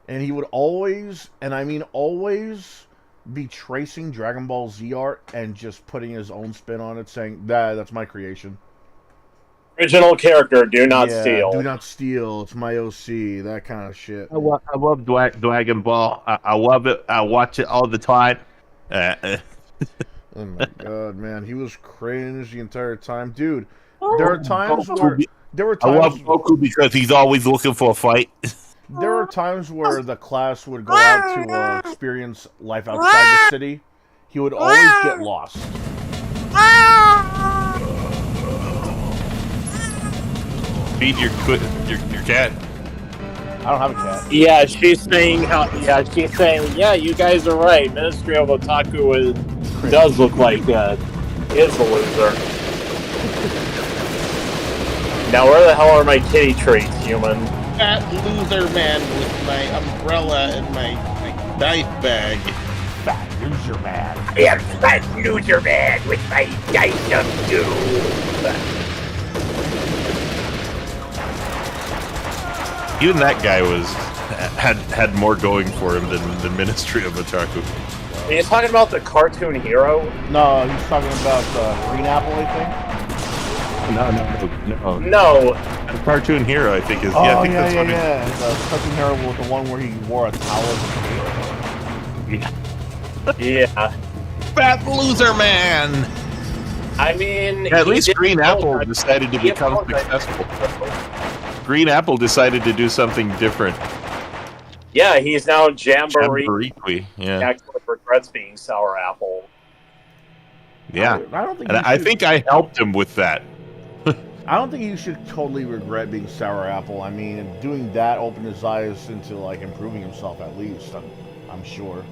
And he would always, and I mean always, be tracing Dragon Ball Z art and just putting his own spin on it, saying, that's my creation. Original character, do not steal. Do not steal. It's my OC. That kind of shit. I love Dragon Ball. I love it. I watch it all the time. Oh my god, man, he was cringe the entire time, dude. There are times where I love Goku because he's always looking for a fight. There are times where the class would go out to experience life outside the city. He would always get lost. Feed your cat. I don't have a cat. Yeah, she's saying you guys are right. Ministry of Otaku does look like is a loser. Now where the hell are my kitty treats, human? Fat loser man with my umbrella and my dice bag. Fat loser man. I am fat loser man with my dice of doom. Even that guy had more going for him than the Ministry of Otaku. Are you talking about the cartoon hero? No, he's talking about Green Apple, I think. No. The cartoon hero, I think is. Oh, I think yeah. that's The cartoon hero was the one where he wore a towel. Yeah. Fat loser man. I mean, at least Green Apple decided to become successful. Green Apple decided to do something different. Yeah, he's now Jamboree. Yeah. Actually regrets being Sour Apple. Yeah. I think I helped him with that. I don't think he should totally regret being Sour Apple. I mean, doing that opened his eyes into like improving himself at least. I'm sure.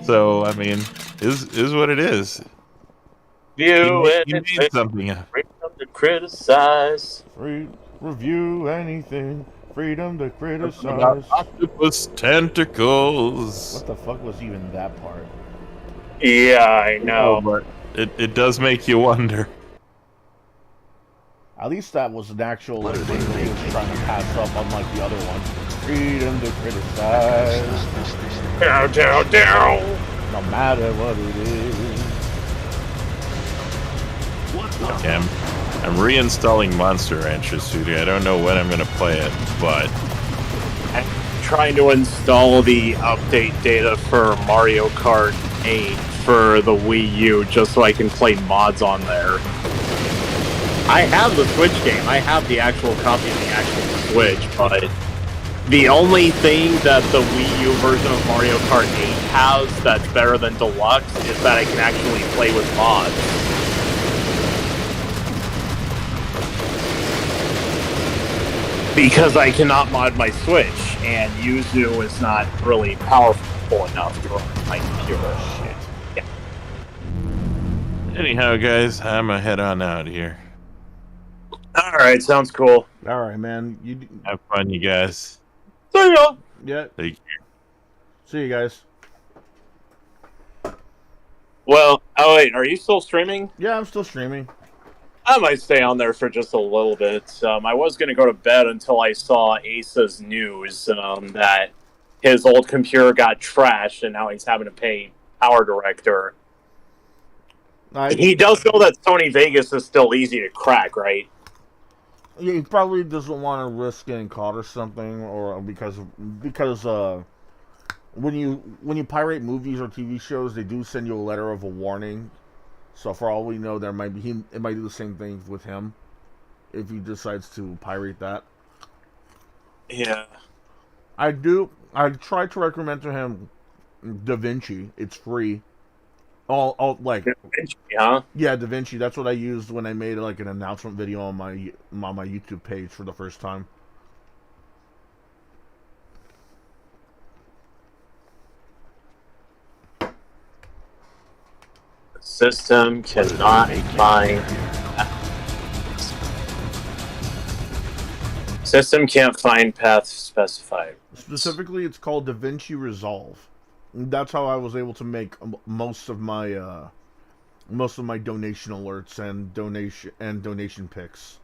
So I mean, is what it is. You made something. Freedom to criticize. Review anything. Freedom to criticize. About octopus tentacles. What the fuck was even that part? Yeah, I know. But it does make you wonder. At least that was an actual thing that he was trying to pass up, unlike the other one. Freedom to criticize. Down. No matter what it is. Yeah, I'm reinstalling Monster Rancher Studio. I don't know when I'm going to play it, but I'm trying to install the update data for Mario Kart 8 for the Wii U just so I can play mods on there. I have the Switch game. I have the actual copy of the actual Switch, but the only thing that the Wii U version of Mario Kart 8 has that's better than Deluxe is that I can actually play with mods. Because I cannot mod my Switch, and Yuzu is not really powerful enough to run my computer. Shit. Yeah. anyhow, guys, I'm gonna head on out here. Alright, sounds cool. Alright, man. You have fun, you guys. See ya! Yeah. Take care. See you guys. Well, oh wait, are you still streaming? Yeah, I'm still streaming. I might stay on there for just a little bit. I was going to go to bed until I saw Asa's news that his old computer got trashed and now he's having to pay Power Director. He does know that Sony Vegas is still easy to crack, right? Yeah, he probably doesn't want to risk getting caught or something, or because when you pirate movies or TV shows, they do send you a letter of a warning. So for all we know, it might do the same thing with him if he decides to pirate that. Yeah. I try to recommend to him DaVinci. It's free. Like DaVinci, huh? Yeah, DaVinci. That's what I used when I made like an announcement video on my YouTube page for the first time. System cannot find. System can't find path specified. Specifically, it's called DaVinci Resolve. That's how I was able to make most of my donation alerts and donation picks.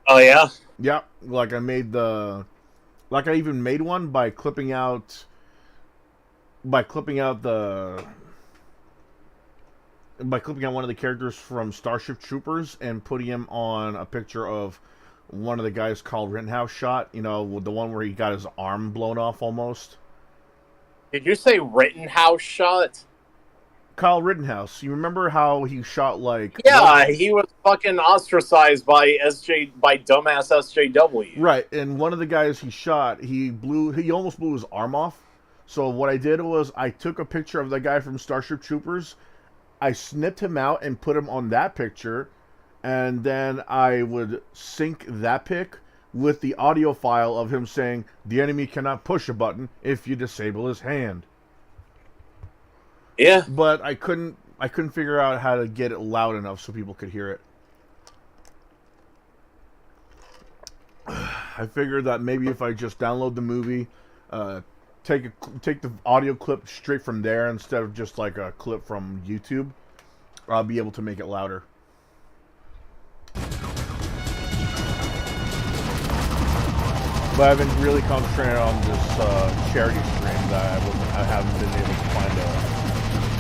Oh yeah? Yeah, like I even made one by clipping out one of the characters from Starship Troopers and putting him on a picture of one of the guys called Rittenhouse shot, the one where he got his arm blown off almost. Did you say Rittenhouse shot? Kyle Rittenhouse. You remember how he shot Yeah, he was fucking ostracized by dumbass SJW. Right, and one of the guys he shot, he almost blew his arm off. So what I did was I took a picture of the guy from Starship Troopers, I snipped him out and put him on that picture, and then I would sync that pic with the audio file of him saying, "The enemy cannot push a button if you disable his hand." Yeah. But I couldn't figure out how to get it loud enough so people could hear it. I figured that maybe if I just download the movie, take the audio clip straight from there instead of just like a clip from YouTube, I'll be able to make it louder. But I've been really concentrating on this charity stream that I haven't been able to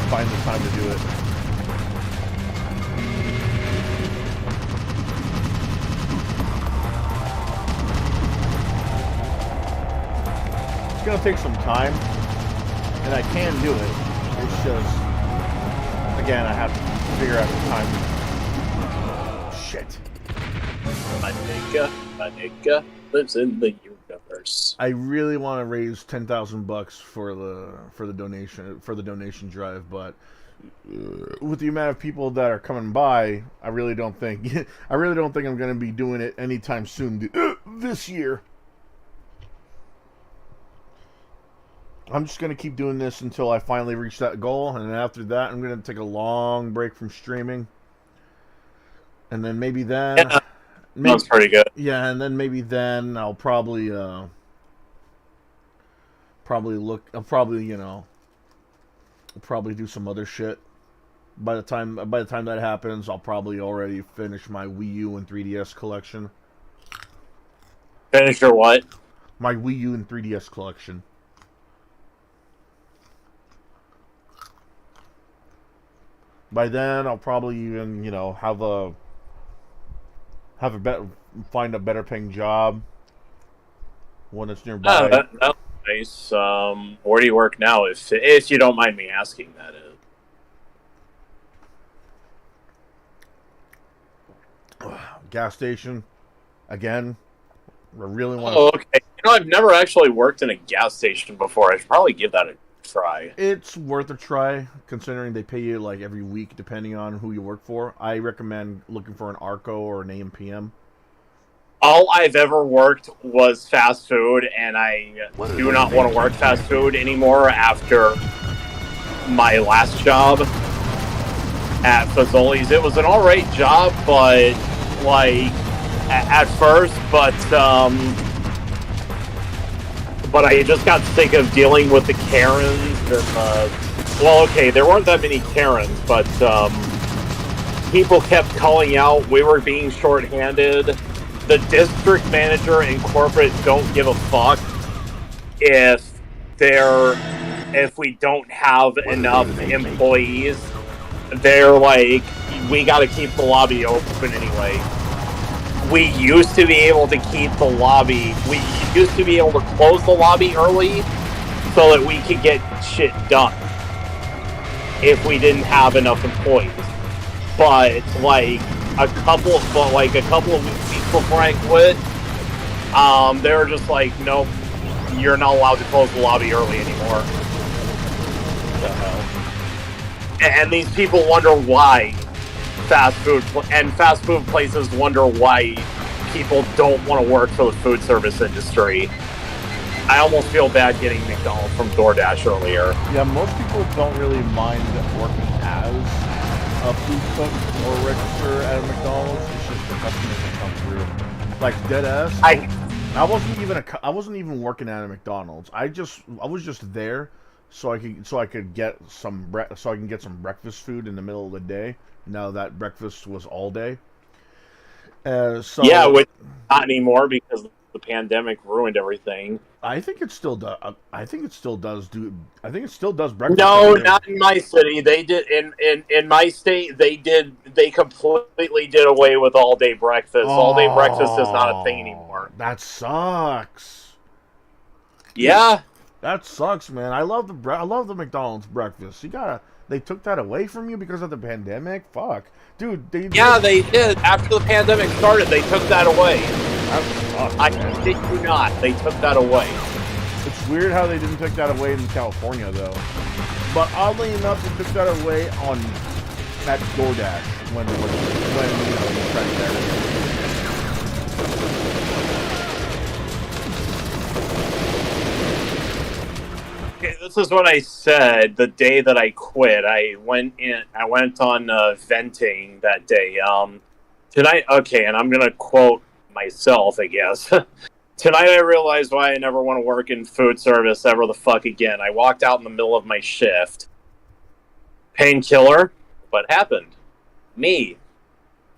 find the time to do it. It's gonna take some time, and I can do it. It's just, again, I have to figure out the time. Shit. My nigga lives in the universe. I really want to raise $10,000 for the donation drive, but with the amount of people that are coming by, I really don't think I'm going to be doing it anytime soon this year. I'm just going to keep doing this until I finally reach that goal, and then after that, I'm going to take a long break from streaming, and then maybe then. Yeah. That's pretty good. Yeah, and then maybe then I'll probably do some other shit. By the time that happens, I'll probably already finish my Wii U and 3DS collection. Finish your what? My Wii U and 3DS collection. By then, I'll probably even, find a better paying job when it's nearby. Oh, that's nice. Where do you work now, if you don't mind me asking, that is? Gas station. Again. I really want Oh, okay. I've never actually worked in a gas station before. I should probably give that a try. It's worth a try, considering they pay you like every week, depending on who you work for. I recommend looking for an ARCO or an AMPM. All I've ever worked was fast food, and I do not want to work fast food anymore after my last job at Fazoli's. It was an alright job, but at first, but I just got sick of dealing with the Karens and well, okay, there weren't that many Karens, but people kept calling out. We were being shorthanded. The district manager and corporate don't give a fuck if we don't have enough employees. They're like, we gotta keep the lobby open anyway. We used to be able to keep the lobby. We used to be able to close the lobby early so that we could get shit done if we didn't have enough employees. But a couple of weeks before I quit, they were just like, nope, you're not allowed to close the lobby early anymore. And these people wonder why fast food places wonder why people don't want to work for the food service industry. I almost feel bad getting McDonald's from DoorDash earlier. Yeah, most people don't really mind working as a food cook or register at a McDonald's. It's just the customers that come through. Like dead ass. I wasn't even working at a McDonald's. I was just there so I could get some breakfast food in the middle of the day. Now that breakfast was all day. So yeah, which not anymore because the pandemic ruined everything. I think it still does. I think it still does breakfast. No, not in my city. They did in my state. They completely did away with all day breakfast. All day breakfast is not a thing anymore. That sucks. Yeah, that sucks, man. I love the McDonald's breakfast. They took that away from you because of the pandemic. Fuck, dude. They did. After the pandemic started, they took that away. That sucks, I did you not. They took that away. It's weird how they didn't take that away in California, though. But oddly enough, they took that away at DoorDash when you tried that. Okay, this is what I said the day that I quit. I went on venting that day. Tonight, okay, and I'm gonna quote myself, I guess. Tonight I realized why I never want to work in food service ever the fuck again. I walked out in the middle of my shift. Painkiller? What happened? Me.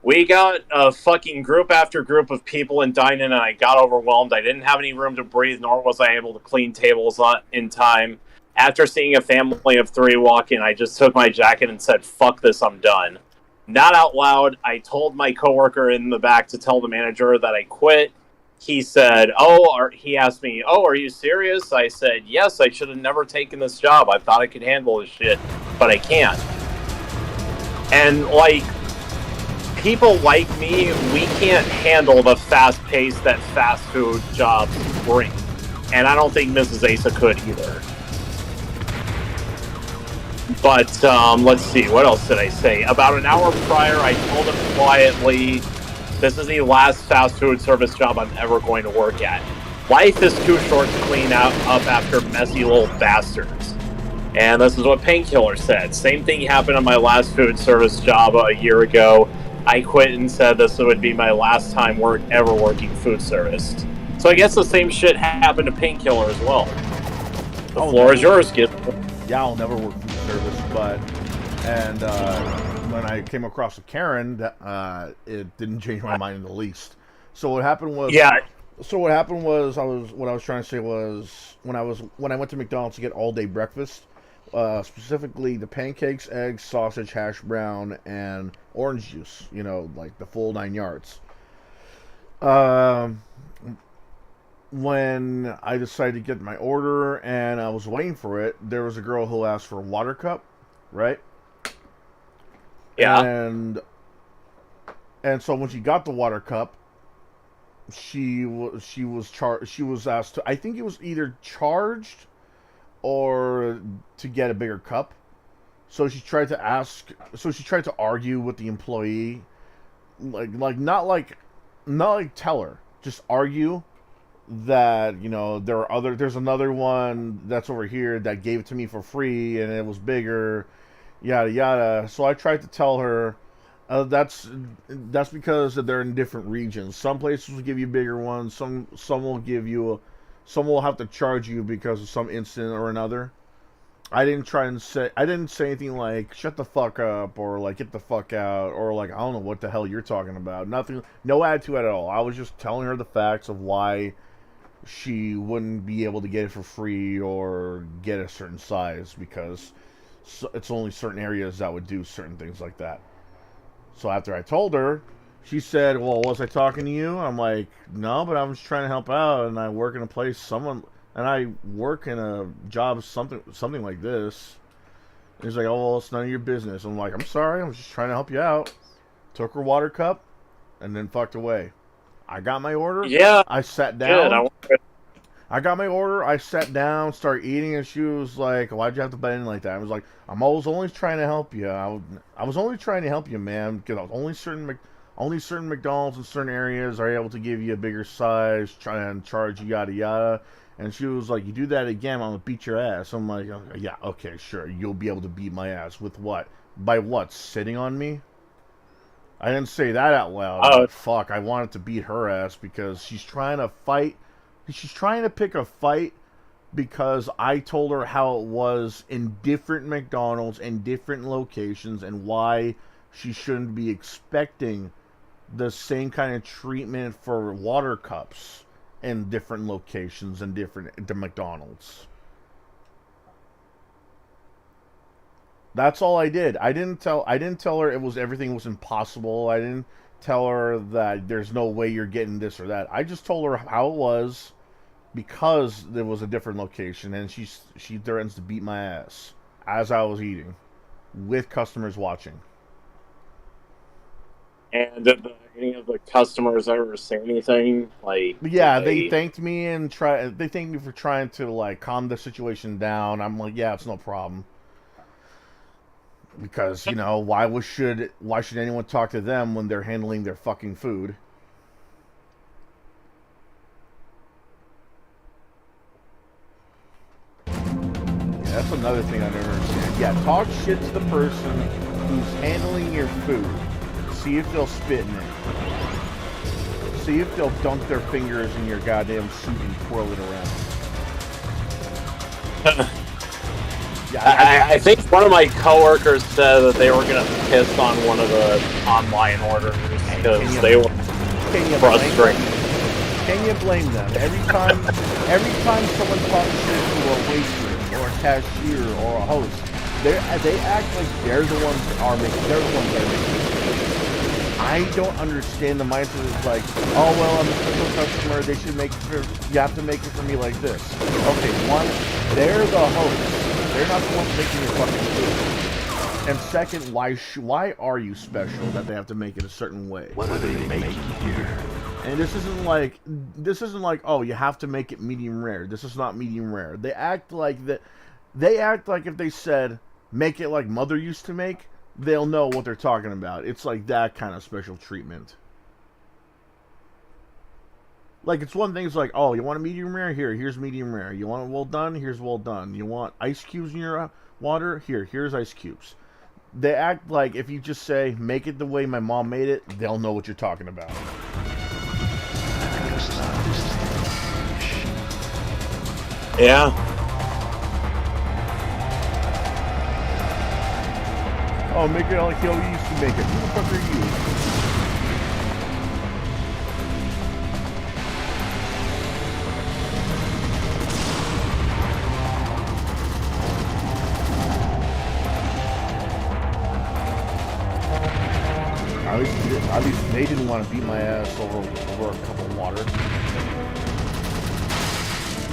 We got a fucking group after group of people in dining, and I got overwhelmed. I didn't have any room to breathe, nor was I able to clean tables in time. After seeing a family of 3 walk in, I just took my jacket and said, fuck this, I'm done. Not out loud, I told my coworker in the back to tell the manager that I quit. He said, he asked me, are you serious? I said, yes, I should have never taken this job. I thought I could handle this shit, but I can't. And, people like me, we can't handle the fast pace that fast food jobs bring. And I don't think Mrs. Asa could either. But, let's see, what else did I say? About an hour prior, I told him quietly, this is the last fast food service job I'm ever going to work at. Life is too short to clean up after messy little bastards. And this is what Painkiller said. Same thing happened on my last food service job a year ago. I quit and said this would be my last time ever working food service. So I guess the same shit happened to Painkiller as well. The floor is yours, kid. Yeah, I'll never work food service, when I came across a Karen, it didn't change my mind in the least. So what happened was, what I was trying to say was, when I went to McDonald's to get all day breakfast, specifically the pancakes, eggs, sausage, hash brown, and orange juice. Like the full 9 yards. When I decided to get my order and I was waiting for it, there was a girl who asked for a water cup, right? Yeah. And so when she got the water cup, she was asked to, I think it was either charged or to get a bigger cup. So she tried to argue with the employee, not like tell her, just argue that, there's another one that's over here that gave it to me for free and it was bigger, yada yada. So I tried to tell her that's because they're in different regions. Some places will give you bigger ones, some will have to charge you because of some incident or another. I didn't say anything like shut the fuck up or like get the fuck out or like I don't know what the hell you're talking about. Nothing, no attitude at all. I was just telling her the facts of why she wouldn't be able to get it for free or get a certain size because it's only certain areas that would do certain things like that. So after I told her, she said, well, was I talking to you? I'm like, no, but I'm just trying to help out, and I work in a place, and I work in a job, something like this. And he's like, oh, well, it's none of your business. I'm like, I'm sorry, I'm just trying to help you out. Took her water cup, and then fucked away. I got my order. Yeah. I sat down. Good. I got my order. I sat down, started eating, and she was like, "Why'd you have to butt in like that?" I was like, "I was only trying to help you. I was only trying to help you, man. Because only certain McDonald's in certain areas are able to give you a bigger size, try and charge you yada yada." And she was like, you do that again, I'm gonna beat your ass. I'm like, yeah, okay, sure. You'll be able to beat my ass. With what? By what? Sitting on me? I didn't say that out loud, but fuck, I wanted to beat her ass because she's trying to fight. She's trying to pick a fight because I told her how it was in different McDonald's and different locations and why she shouldn't be expecting the same kind of treatment for water cups in different locations and different McDonald's. That's all I did. I didn't tell her it was everything was impossible. I didn't tell her that there's no way you're getting this or that. I just told her how it was because there was a different location, and she threatens to beat my ass as I was eating with customers watching. And did any of the customers ever say anything? Like, yeah, they thanked me and they thanked me for trying to like calm the situation down. I'm like, yeah, it's no problem. Because, you know, why should anyone talk to them when they're handling their fucking food? Yeah, that's another thing I never understand. Yeah, talk shit to the person who's handling your food. See if they'll spit in it. See if they'll dunk their fingers in your goddamn soup and twirl it around. Yeah, I think one of my coworkers said that they were gonna piss on one of the online orders because they were frustrated. Can you blame them? Every time someone talks shit to a waitress or a cashier or a host, they act like they're the ones that are making it. I don't understand the mindset. It's like, oh well, I'm a special customer. They should make it for. You have to make it for me like this. Okay, one, they're the host. They're not the ones making your fucking food. And second, why are you special that they have to make it a certain way? What are they making here? And this isn't like, oh, you have to make it medium rare. This is not medium rare. They act like that. They act like if they said make it like Mother used to make, they'll know what they're talking about. It's like that kind of special treatment. Like, it's one thing, it's like, oh, you want a medium rare? Here's medium rare. You want it well done? Here's well done. You want ice cubes in your water? Here's ice cubes. They act like if you just say, make it the way my mom made it, they'll know what you're talking about. Yeah. Oh, make it like how we used to make it. Who the fuck are you? At least they didn't want to beat my ass over a cup of water.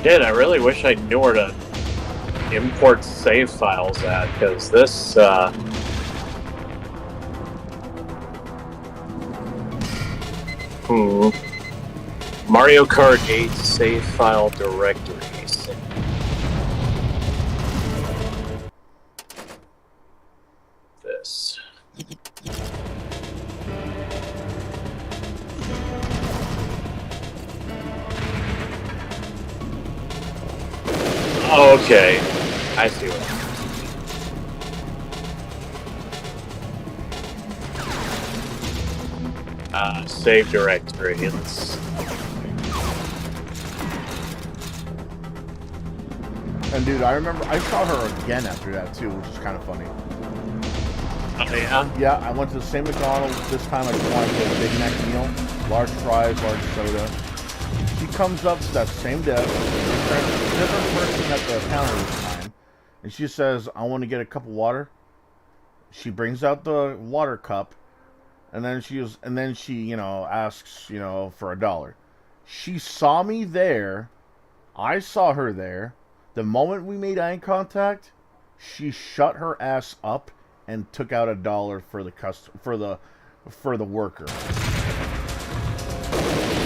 Dude, I really wish I knew where to import save files at, because this, Mario Kart 8 save file directories. This. Oh, okay. I see what. Save directory. And dude, I remember I saw her again after that too, which is kind of funny. Oh yeah? Yeah, I went to the same McDonald's. This time I just wanted a Big Mac meal, large fries, large soda. She comes up to that same desk, different person at the counter this time, and she says, "I want to get a cup of water." She brings out the water cup, and then she, you know, asks, you know, for $1. She saw me there. I saw her there. The moment we made eye contact, she shut her ass up and took out $1 for the worker.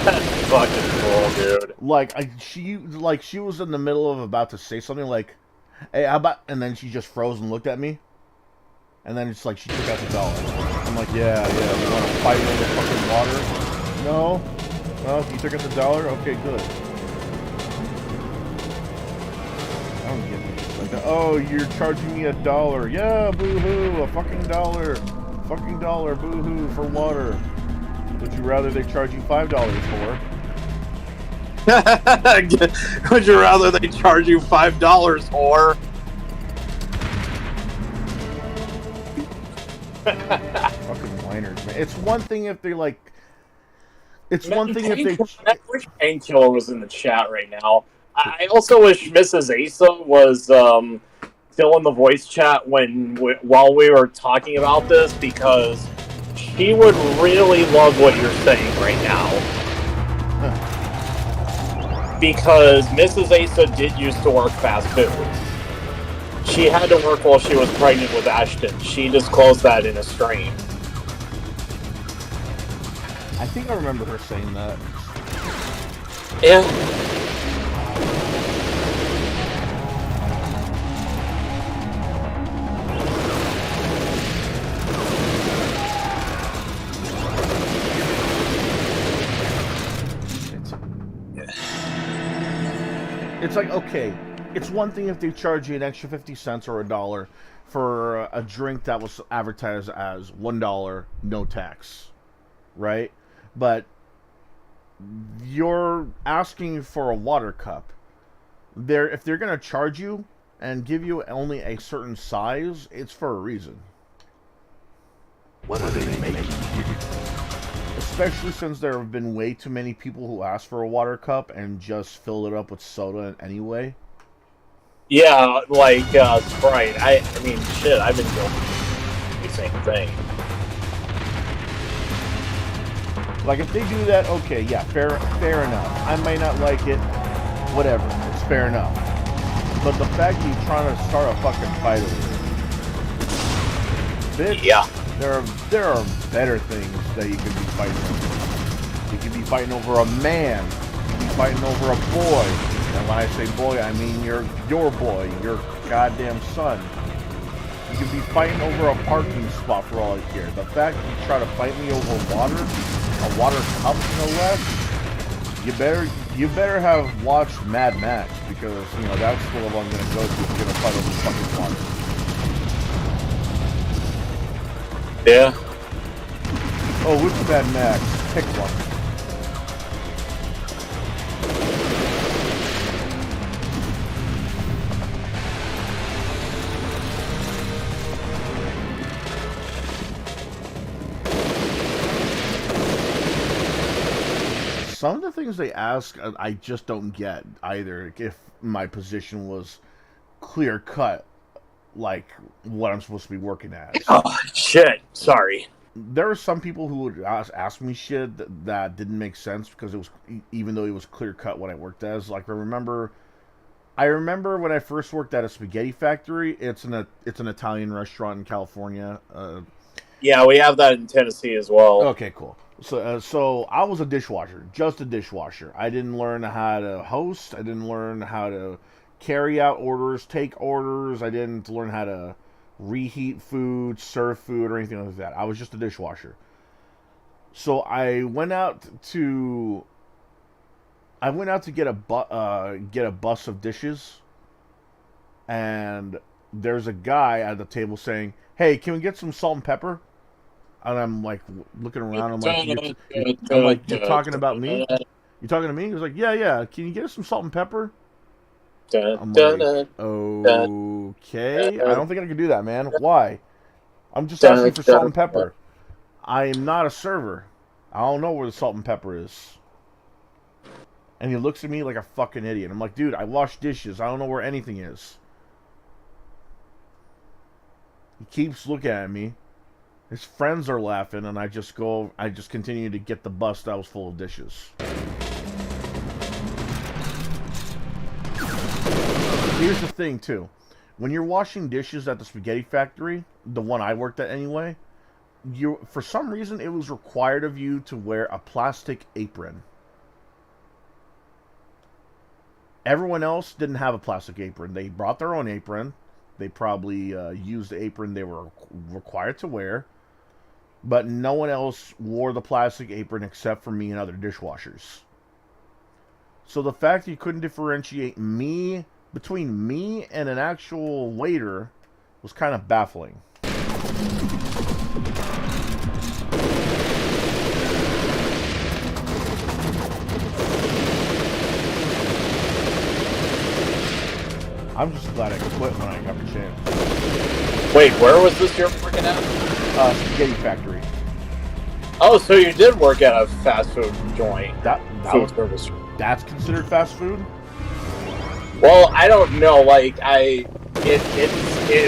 That's fucking cool, dude. She was in the middle of about to say something like, "Hey, how about?" And then she just froze and looked at me. And then it's like she took out $1. I'm like, yeah. You want to fight over fucking water? No. You took out $1. Okay, good. don't get it. Like, oh, you're charging me $1. Yeah, boo-hoo, a fucking dollar. Fucking dollar, boo-hoo, for water. Would you rather they charge you $5 for? Would you rather they charge you $5 or? Fucking whiners, man. It's one thing if they like. It's one thing if they. I wish Painkiller was in the chat right now. I also wish Mrs. Asa was still in the voice chat while we were talking about this, because she would really love what you're saying right now. Because Mrs. Asa did used to work fast food. She had to work while she was pregnant with Ashton. She disclosed that in a stream. I think I remember her saying that. Yeah. It's like, okay, it's one thing if they charge you an extra 50 cents or $1 for a drink that was advertised as $1, no tax, right? But you're asking for a water cup. If they're gonna charge you and give you only a certain size, it's for a reason. What are they making? Especially since there have been way too many people who ask for a water cup and just fill it up with soda anyway. Yeah, like Sprite. I mean, shit, I've been doing the same thing. Like, if they do that, okay, yeah, fair enough. I might not like it, whatever, it's fair enough. But the fact that you're trying to start a fucking fight over it, bitch, yeah, there are better things that you could be fighting over. You could be fighting over a man, you could be fighting over a boy, and when I say boy, I mean your boy, your goddamn son. You could be fighting over a parking spot for all I care. The fact that you try to fight me over water, a water cup no less, you better have watched Mad Max, because you know that's the one I'm gonna go to if you're gonna fight over fucking water. Yeah. Oh, which Mad Max? Pick one. Some of the things they ask, I just don't get either. If my position was clear cut, like what I'm supposed to be working as. Oh shit! Sorry. There are some people who would ask me shit that didn't make sense because it was, even though it was clear cut what I worked as. Like I remember when I first worked at a spaghetti factory. It's an Italian restaurant in California. Yeah, we have that in Tennessee as well. Okay, cool. So I was a dishwasher, just a dishwasher. I didn't learn how to host. I didn't learn how to carry out orders, take orders. I didn't learn how to reheat food, serve food, or anything like that. I was just a dishwasher. So I went out to get a bus of dishes, and there's a guy at the table saying, "Hey, can we get some salt and pepper?" And I'm like looking around. I'm like, you're talking about me? You talking to me? He was like, yeah. Can you get us some salt and pepper? I'm like, okay. I don't think I can do that, man. Why? I'm just asking for salt and pepper. I am not a server. I don't know where the salt and pepper is. And he looks at me like a fucking idiot. I'm like, dude, I wash dishes. I don't know where anything is. He keeps looking at me. His friends are laughing, and I just continue to get the bus that was full of dishes. Here's the thing, too. When you're washing dishes at the spaghetti factory, the one I worked at anyway, for some reason, it was required of you to wear a plastic apron. Everyone else didn't have a plastic apron. They brought their own apron. They probably used the apron they were required to wear. But no one else wore the plastic apron except for me and other dishwashers. So the fact that you couldn't differentiate me between me and an actual waiter was kind of baffling. I'm just glad I quit when I got the chance. Wait, where was this you're working at? Spaghetti Factory. Oh, so you did work at a fast food joint. Food service. That's considered fast food? Well, I don't know. Like, it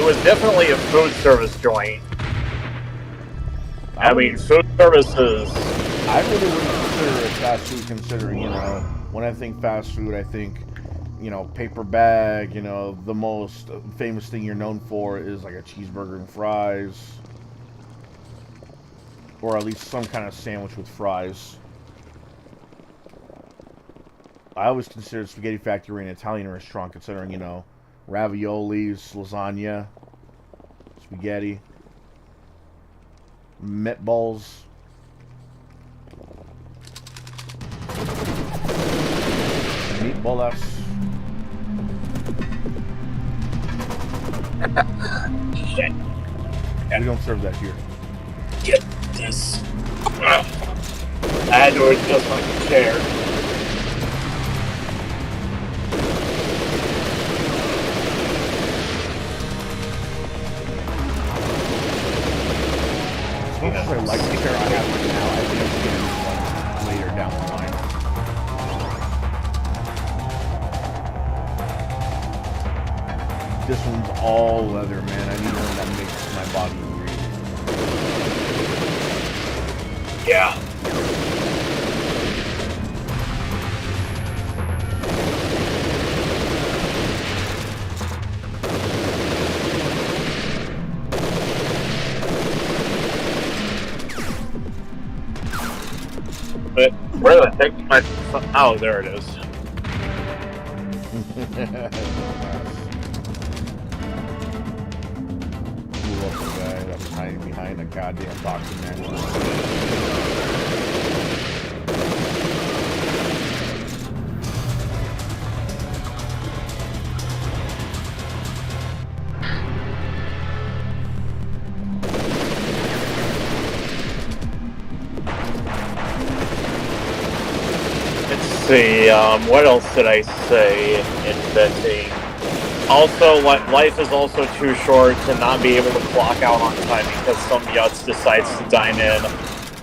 was definitely a food service joint. I mean, food services. I really wouldn't consider it fast food, considering, you know, when I think fast food, I think, you know, paper bag, you know, the most famous thing you're known for is like a cheeseburger and fries. Or at least some kind of sandwich with fries. I always considered Spaghetti Factory an Italian restaurant, considering, you know, raviolis, lasagna, spaghetti, meatballs. Meatballs. Shit. We don't serve that here. Get this. I had to adjust my chair. As much as I like the chair I have right now, I think I'm going to get one later down the line. This one's all leather, man. I need one that makes my body breathe. Yeah. But where the heck my... Oh, there it is. Blew up the guy that was hiding behind a goddamn boxing match. Let's see, what else did I say in venting? Also, life is also too short to not be able to clock out on time because some yutz decides to dine in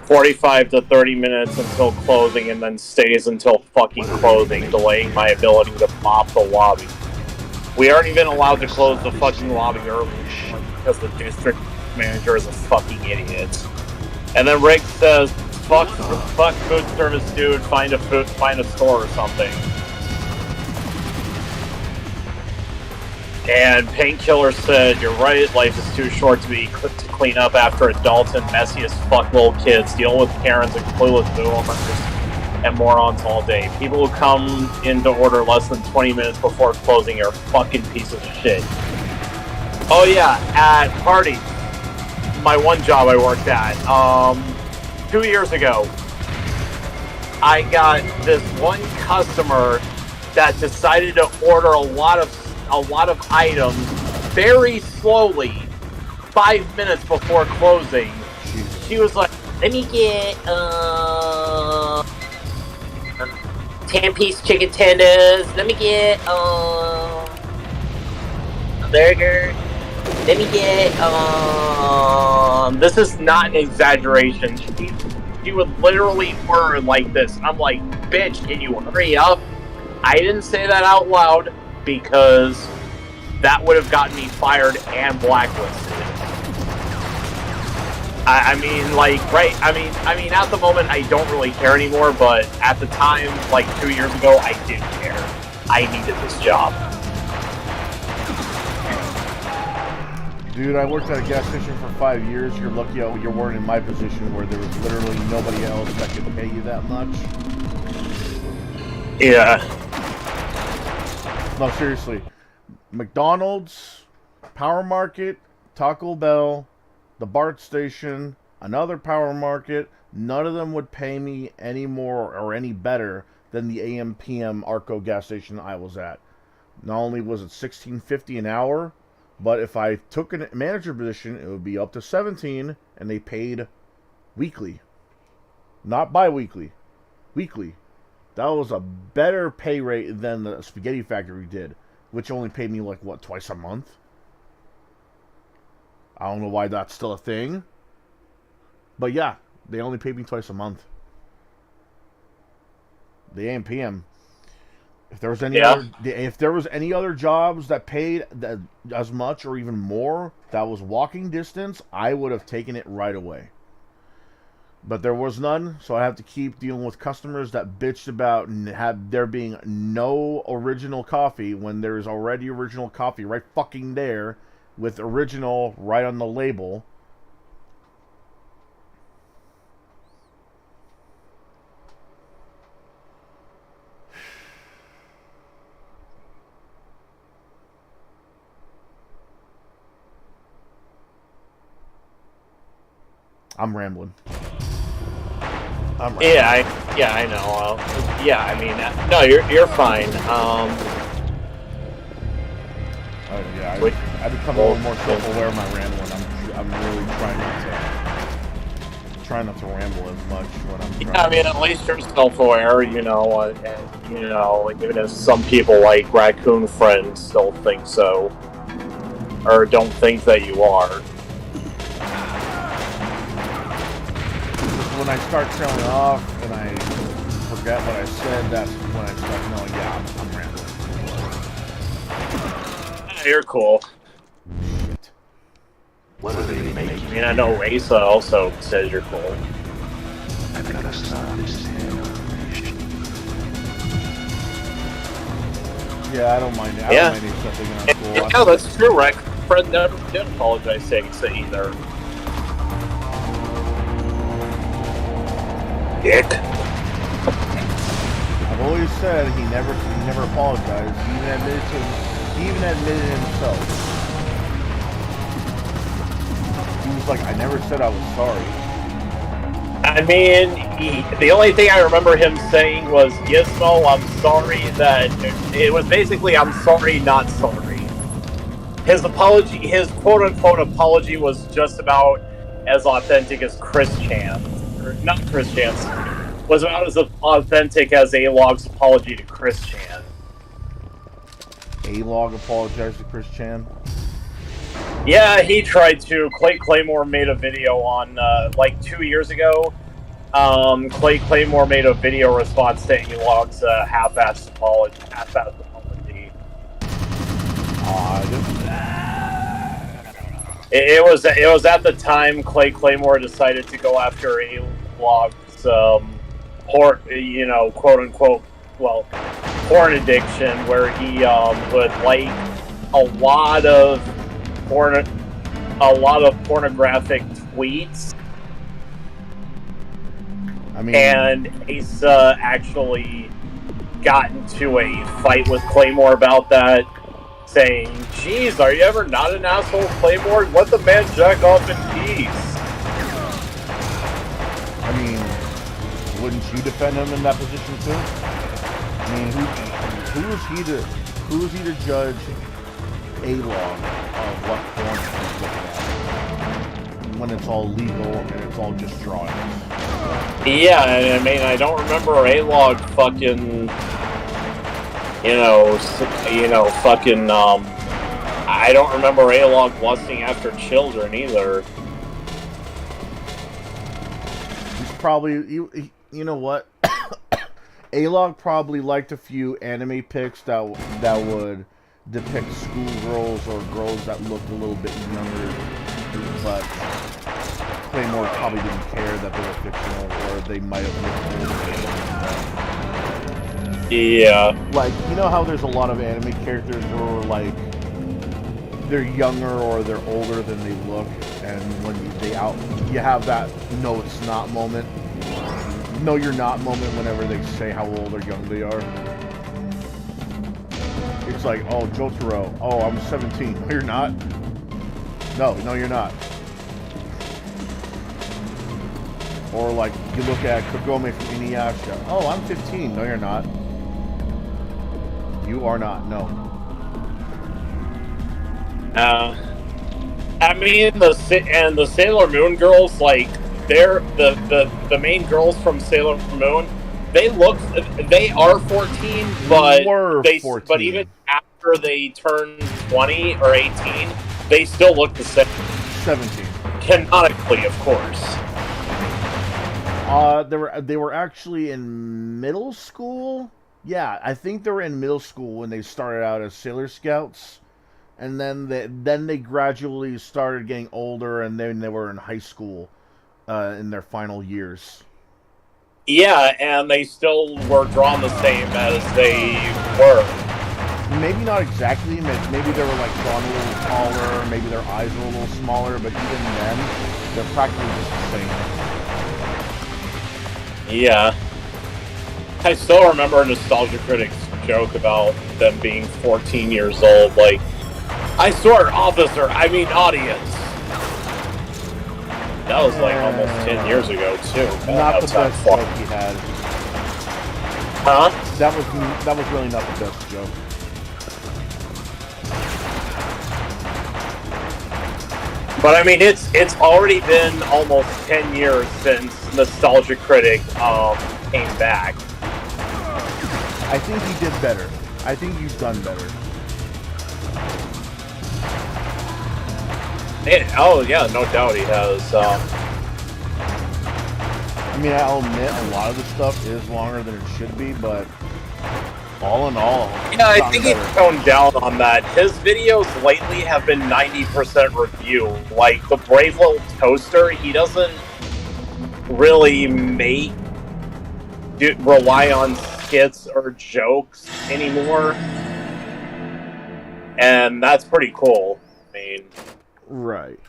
45 to 30 minutes until closing and then stays until fucking closing, delaying my ability to mop the lobby. We aren't even allowed to close the fucking lobby early because the district manager is a fucking idiot. And then Rick says, fuck food service, dude, find a store or something. And Painkiller said, you're right, life is too short to clean up after adults and messy as fuck little kids deal with Karens and clueless boomers and morons all day. People who come in to order less than 20 minutes before closing are fucking pieces of shit. Oh yeah, at parties, my one job I worked at, 2 years ago, I got this one customer that decided to order a lot of items very slowly 5 minutes before closing. She was like, let me get 10-piece chicken tenders, let me get a burger, let me get this is not an exaggeration. She would literally order like this. I'm like, bitch, can you hurry up? I didn't say that out loud because that would have gotten me fired and blacklisted. I mean, like, right? I mean, at the moment, I don't really care anymore. But at the time, like 2 years ago, I did care. I needed this job. Dude, I worked at a gas station for 5 years. You're lucky you weren't in my position where there was literally nobody else that could pay you that much. Yeah. No, seriously. McDonald's, Power Market, Taco Bell, the BART station, another Power Market, none of them would pay me any more or any better than the AM/PM Arco gas station I was at. Not only was it $16.50 an hour, but if I took a manager position, it would be up to 17, and they paid weekly. Not bi-weekly. Weekly. That was a better pay rate than the Spaghetti Factory did, which only paid me, like, what, twice a month? I don't know why that's still a thing. But yeah, they only paid me twice a month. The AM PM. If there was any other jobs that paid that as much or even more that was walking distance, I would have taken it right away. But there was none, so I have to keep dealing with customers that bitched about there being no original coffee when there is already original coffee right fucking there with original right on the label. I'm rambling. Yeah, I know. Yeah, I mean, no, you're fine. I become a little more self-aware of my rambling. I'm really trying not to ramble as much when I'm. Yeah, I mean, at least you're self-aware, and even if some people like Raccoon Friends still think so, or don't think that you are. When I start trailing off and I forget what I said, that's when I start knowing, yeah, I'm rambling. You're cool. Shit. What are they making? I mean, I know Raisa also says you're cool. I've got to stop this operation. Yeah, I don't mind it. I don't mind accepting it. I'm cool. Yeah, that's true, Rick. Fred never did apologize to either. Dick. I've always said he never apologized. He even admitted himself. He was like, I never said I was sorry. I mean, the only thing I remember him saying was, Gizmo, I'm sorry that... It was basically, I'm sorry, not sorry. His apology, his quote-unquote apology was just about as authentic as Chris Chan. Or not Chris Chan. Was about as authentic as A-Log's apology to Chris Chan. A-Log apologized to Chris Chan? Yeah, he tried to. Clay Claymore made a video on, like 2 years ago. Clay Claymore made a video response to A-Log's half-assed apology. It was at the time Clay Claymore decided to go after A-Log's quote unquote, porn addiction, where he would like a lot of pornographic tweets. I mean, and Asa actually got into a fight with Claymore about that, saying, "Geez, are you ever not an asshole, Claymore? Let the man jack off in peace." I mean, wouldn't you defend him in that position too? I mean, who is he to judge A-Log of what porn he's looking at when it's all legal and it's all just drawings? Yeah, I mean, I don't remember A-Log fucking, I don't remember A-Log lusting after children either. He's probably, you know what? A-Log probably liked a few anime pics that would depict schoolgirls or girls that looked a little bit younger, but Claymore probably didn't care that they were fictional, or they might have looked. Yeah. Like, you know how there's a lot of anime characters who are like, they're younger or they're older than they look, and when you have that no it's not moment, no you're not moment whenever they say how old or young they are. It's like, oh, Jotaro, oh, I'm 17. No, you're not. No, you're not. Or like, you look at Kagome from Inuyasha. Oh, I'm 15. No, you're not. You are not. No. I mean, the Sailor Moon girls, like, they're the main girls from Sailor Moon. They are 14, but were 14. but even after they turn 20 or 18, they still look the same. 17. Canonically, of course. They were actually in middle school. Yeah, I think they were in middle school when they started out as Sailor Scouts, and then they gradually started getting older, and then they were in high school, in their final years. Yeah, and they still were drawn the same as they were. Maybe not exactly. Maybe they were like drawn a little taller. Maybe their eyes were a little smaller. But even then, they're practically just the same. Yeah. I still remember Nostalgia Critic's joke about them being 14 years old. Like, I swear, officer, I mean audience. That was like almost 10 years ago, too. Not the best joke he had. Huh? That was really not the best joke. But I mean, it's already been almost 10 years since Nostalgia Critic came back. I think he did better. I think he's done better. Oh yeah, no doubt he has. I mean, I'll admit a lot of the stuff is longer than it should be, but all in all, yeah, I think he's toned down on that. His videos lately have been 90% review. Like the Brave Little Toaster, he doesn't really rely on skits or jokes anymore, and that's pretty cool. I mean, right.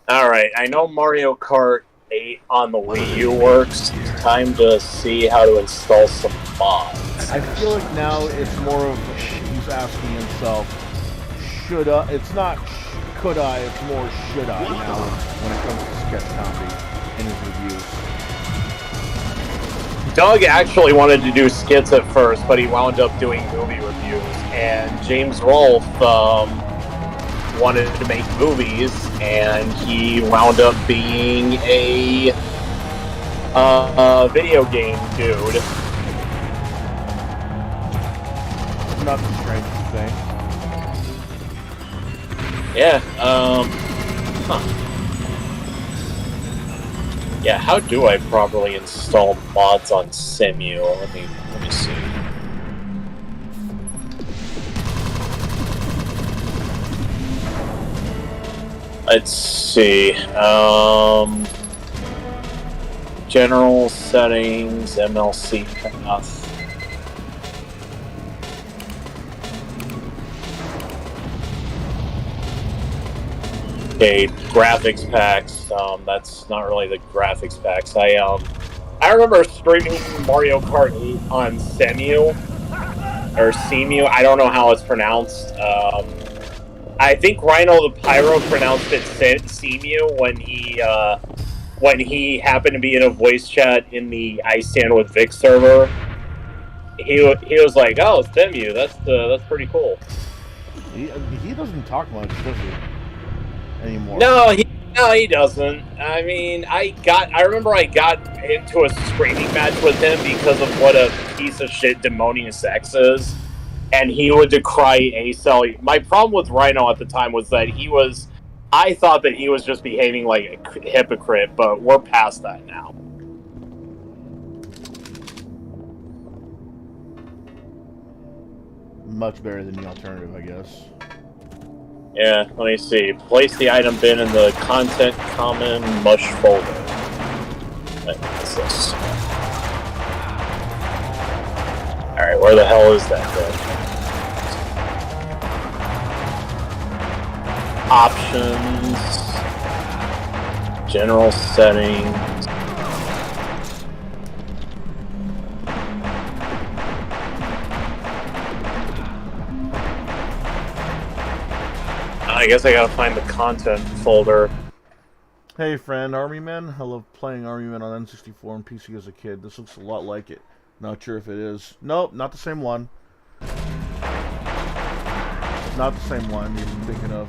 All right, I know Mario Kart 8 on the Wii U works. Time to see how to install some mods. I feel like now it's more of he's asking himself, should I? It's not could I, it's more should I now when it comes to sketch comedy in his reviews. Doug actually wanted to do skits at first, but he wound up doing movie reviews. And James Rolfe wanted to make movies, and he wound up being a video game dude. Not the strangest thing. Yeah, Yeah, how do I properly install mods on Simu? Let me see. Let's see. General settings, MLC path. Okay, graphics packs. That's not really the graphics packs. I remember streaming Mario Kart 8 on Simu or Simu. I don't know how it's pronounced. I think Rhino the Pyro pronounced it Simu when he happened to be in a voice chat in the I Stand with Vic server. He was like, "Oh, Simu, that's pretty cool." He doesn't talk much, does he? Anymore. No, he doesn't. I mean, I remember I got into a screaming match with him because of what a piece of shit Demonius X is, and he would decry Acel. My problem with Rhino at the time was that I thought that he was just behaving like a hypocrite, but we're past that now. Much better than the alternative, I guess. Yeah, let me see. Place the item bin in the content common mush folder. What's this? Alright, where the hell is that then? Options. General settings. I guess I gotta find the content folder. Hey friend, Army Man. I love playing Army Man on N64 and PC as a kid. This looks a lot like it. Not sure if it is. Nope, not the same one. Not the same one you're thinking of.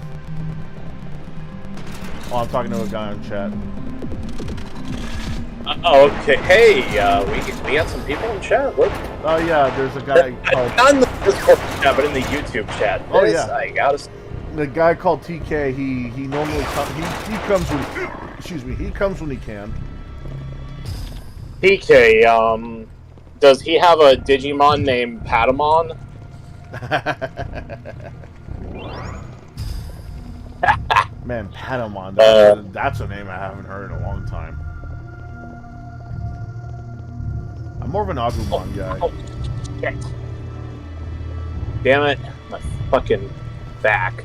Oh, I'm talking to a guy on chat. Oh, okay. Hey, we got some people in chat. What? Oh yeah, there's a guy called... Not in the Discord chat, but in the YouTube chat. Oh yeah. I gotta... The guy called TK, he normally he comes when... Excuse me, he comes when he can. TK, does he have a Digimon named Patamon? Man, Patamon, that's a name I haven't heard in a long time. I'm more of an Agumon guy. Oh, shit. Damn it, my fucking back.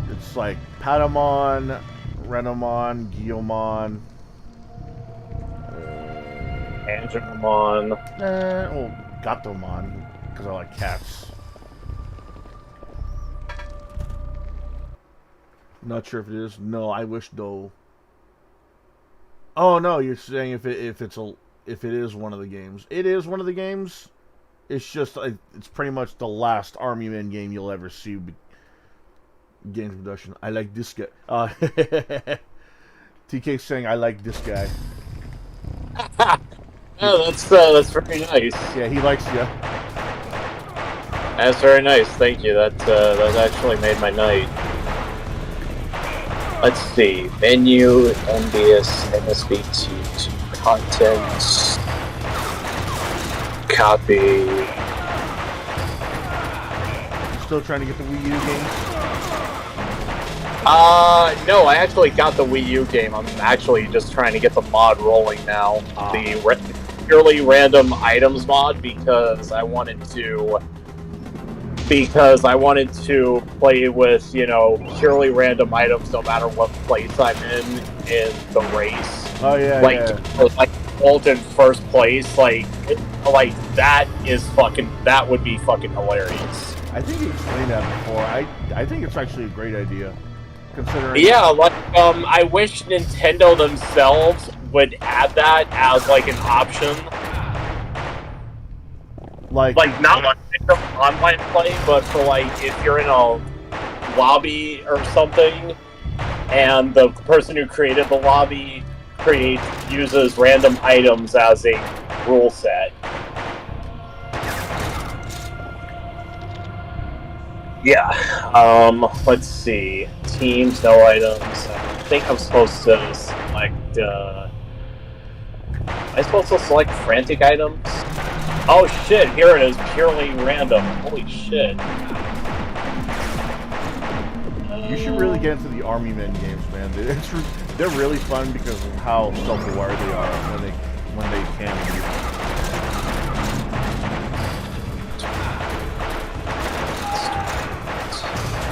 It's like Patamon, Renamon, Guilmon, Angemon. Well, Gatomon, because I like cats. Not sure if it is. No, I wish though. Oh no, you're saying if it is one of the games. It is one of the games. It's just it's pretty much the last Army Men game you'll ever see. Games production. I like this guy. TK saying I like this guy. Oh, that's very nice. Yeah, he likes you. That's very nice. Thank you. That actually made my night. Let's see. Menu, NBS, MSBT, content, copy. Still trying to get the Wii U game? No, I actually got the Wii U game. I'm actually just trying to get the mod rolling now. The purely random items mod because I wanted to play with, purely random items no matter what place I'm in the race. Oh yeah, like ult in first place, like that would be fucking hilarious. I think you explained that before. I think it's actually a great idea. Considering... Yeah, I wish Nintendo themselves would add that as like an option. Like not like online play, but for like if you're in a lobby or something, and the person who created the lobby uses random items as a rule set. Yeah. Let's see. Teams, no items. I think I'm supposed to select. Am I supposed to select frantic items? Oh shit! Here it is, purely random. Holy shit! You should really get into the Army Men games, man. They're really fun because of how self-aware they are when they can.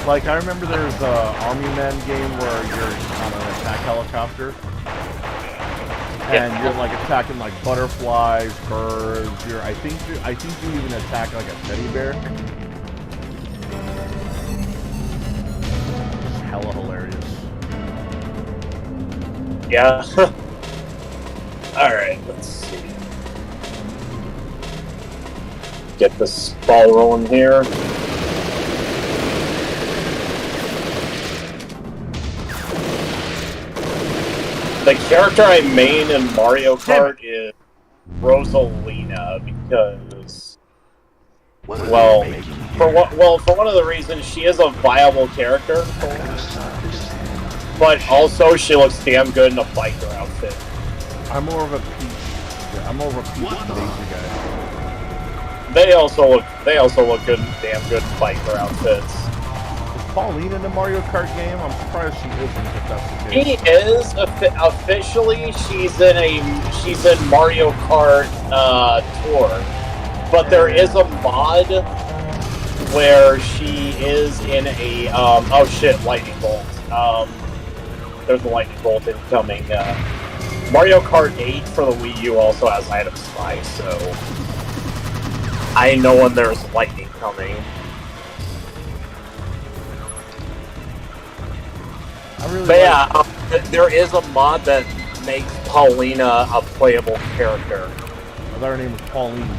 Like, I remember there's an Army Men game where you're on an attack helicopter. And you're, like, attacking, like, butterflies, birds. I think you even attack, like, a teddy bear. It's hella hilarious. Yeah. Alright, let's see. Get this ball rolling here. The character I main in Mario Kart is Rosalina because, well, for one of the reasons she is a viable character, but also she looks damn good in a biker outfit. I'm more of a Peach and Daisy guy. They also look good, damn good in biker outfits. Pauline in the Mario Kart game? I'm surprised she isn't, if that's the case. She is officially. She's in Mario Kart Tour, but there is a mod where she is in a oh shit, lightning bolt. There's a lightning bolt incoming. Mario Kart 8 for the Wii U also has item spy, so I know when there's lightning coming. But yeah, there is a mod that makes Paulina a playable character. I thought her name was Pauline.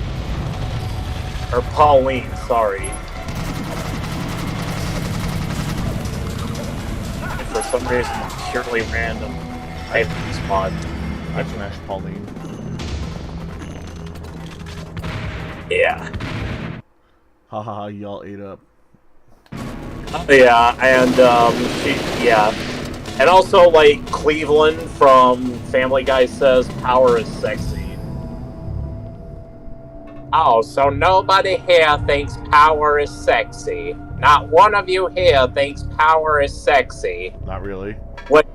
Or Pauline, sorry. for some reason purely random. I hate these mods. I smashed Pauline. Yeah. Haha, y'all ate up. Yeah, and yeah. And also, like, Cleveland from Family Guy says power is sexy. Oh, so nobody here thinks power is sexy. Not one of you here thinks power is sexy. Not really. What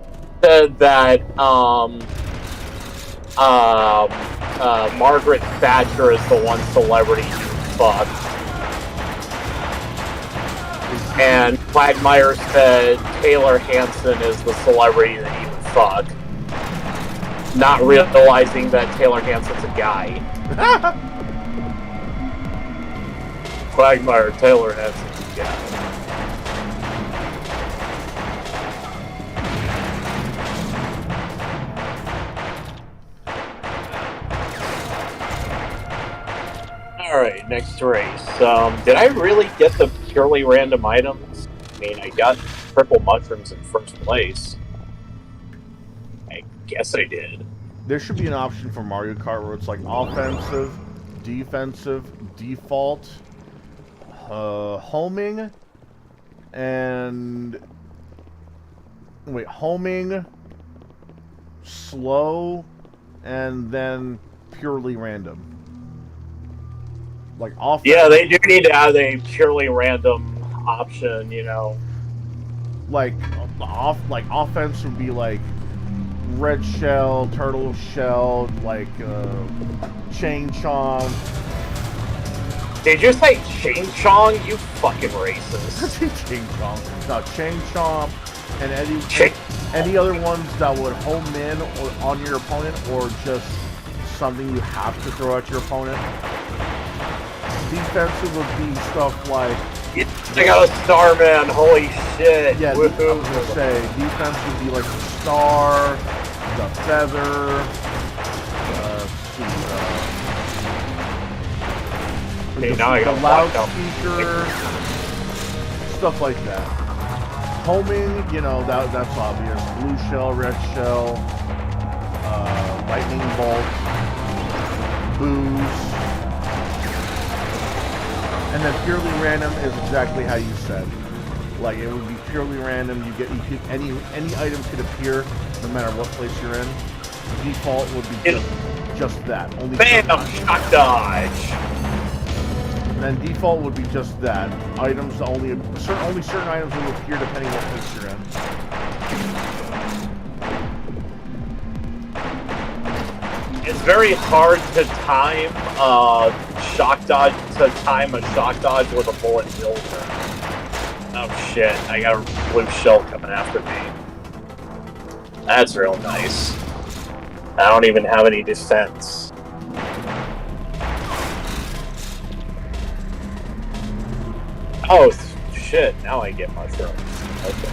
said that, Margaret Thatcher is the one celebrity you fuck. And Quagmire said Taylor Hanson is the celebrity that you would fuck. Not realizing that Taylor Hanson's a guy. Quagmire, Taylor Hanson's a guy. Alright, next race. Did I really get the purely random items? I mean, I got triple mushrooms in first place. I guess I did. There should be an option for Mario Kart where it's like offensive, defensive, default, homing, and... Wait, homing, slow, and then purely random. Like offense. Yeah, they do need to add a purely random option, you know. Like offense would be like red shell, turtle shell, like chain chomp. Did you say chain chong? You fucking racist. Chain chomp. No, chain chomp and any other ones that would home in or on your opponent, or just something you have to throw at your opponent. Defensive would be stuff like... I got a Starman, holy shit! Yeah, I was gonna say, defense would be like the star, the feather, the loudspeaker, stuff like that. Homing, you know, that's obvious. Blue shell, red shell, lightning bolt, booze. And then purely random is exactly how you said. Like, it would be purely random. You could any item could appear no matter what place you're in. Default would be just that. Only bam, shock dodge. And then default would be just that. Items only certain items will appear depending on what place you're in. It's very hard to time shock dodge a shock dodge with a bullet hill turn. Oh shit, I got a blue shell coming after me. That's real nice. I don't even have any defense. Oh shit, now I get mushrooms. Okay.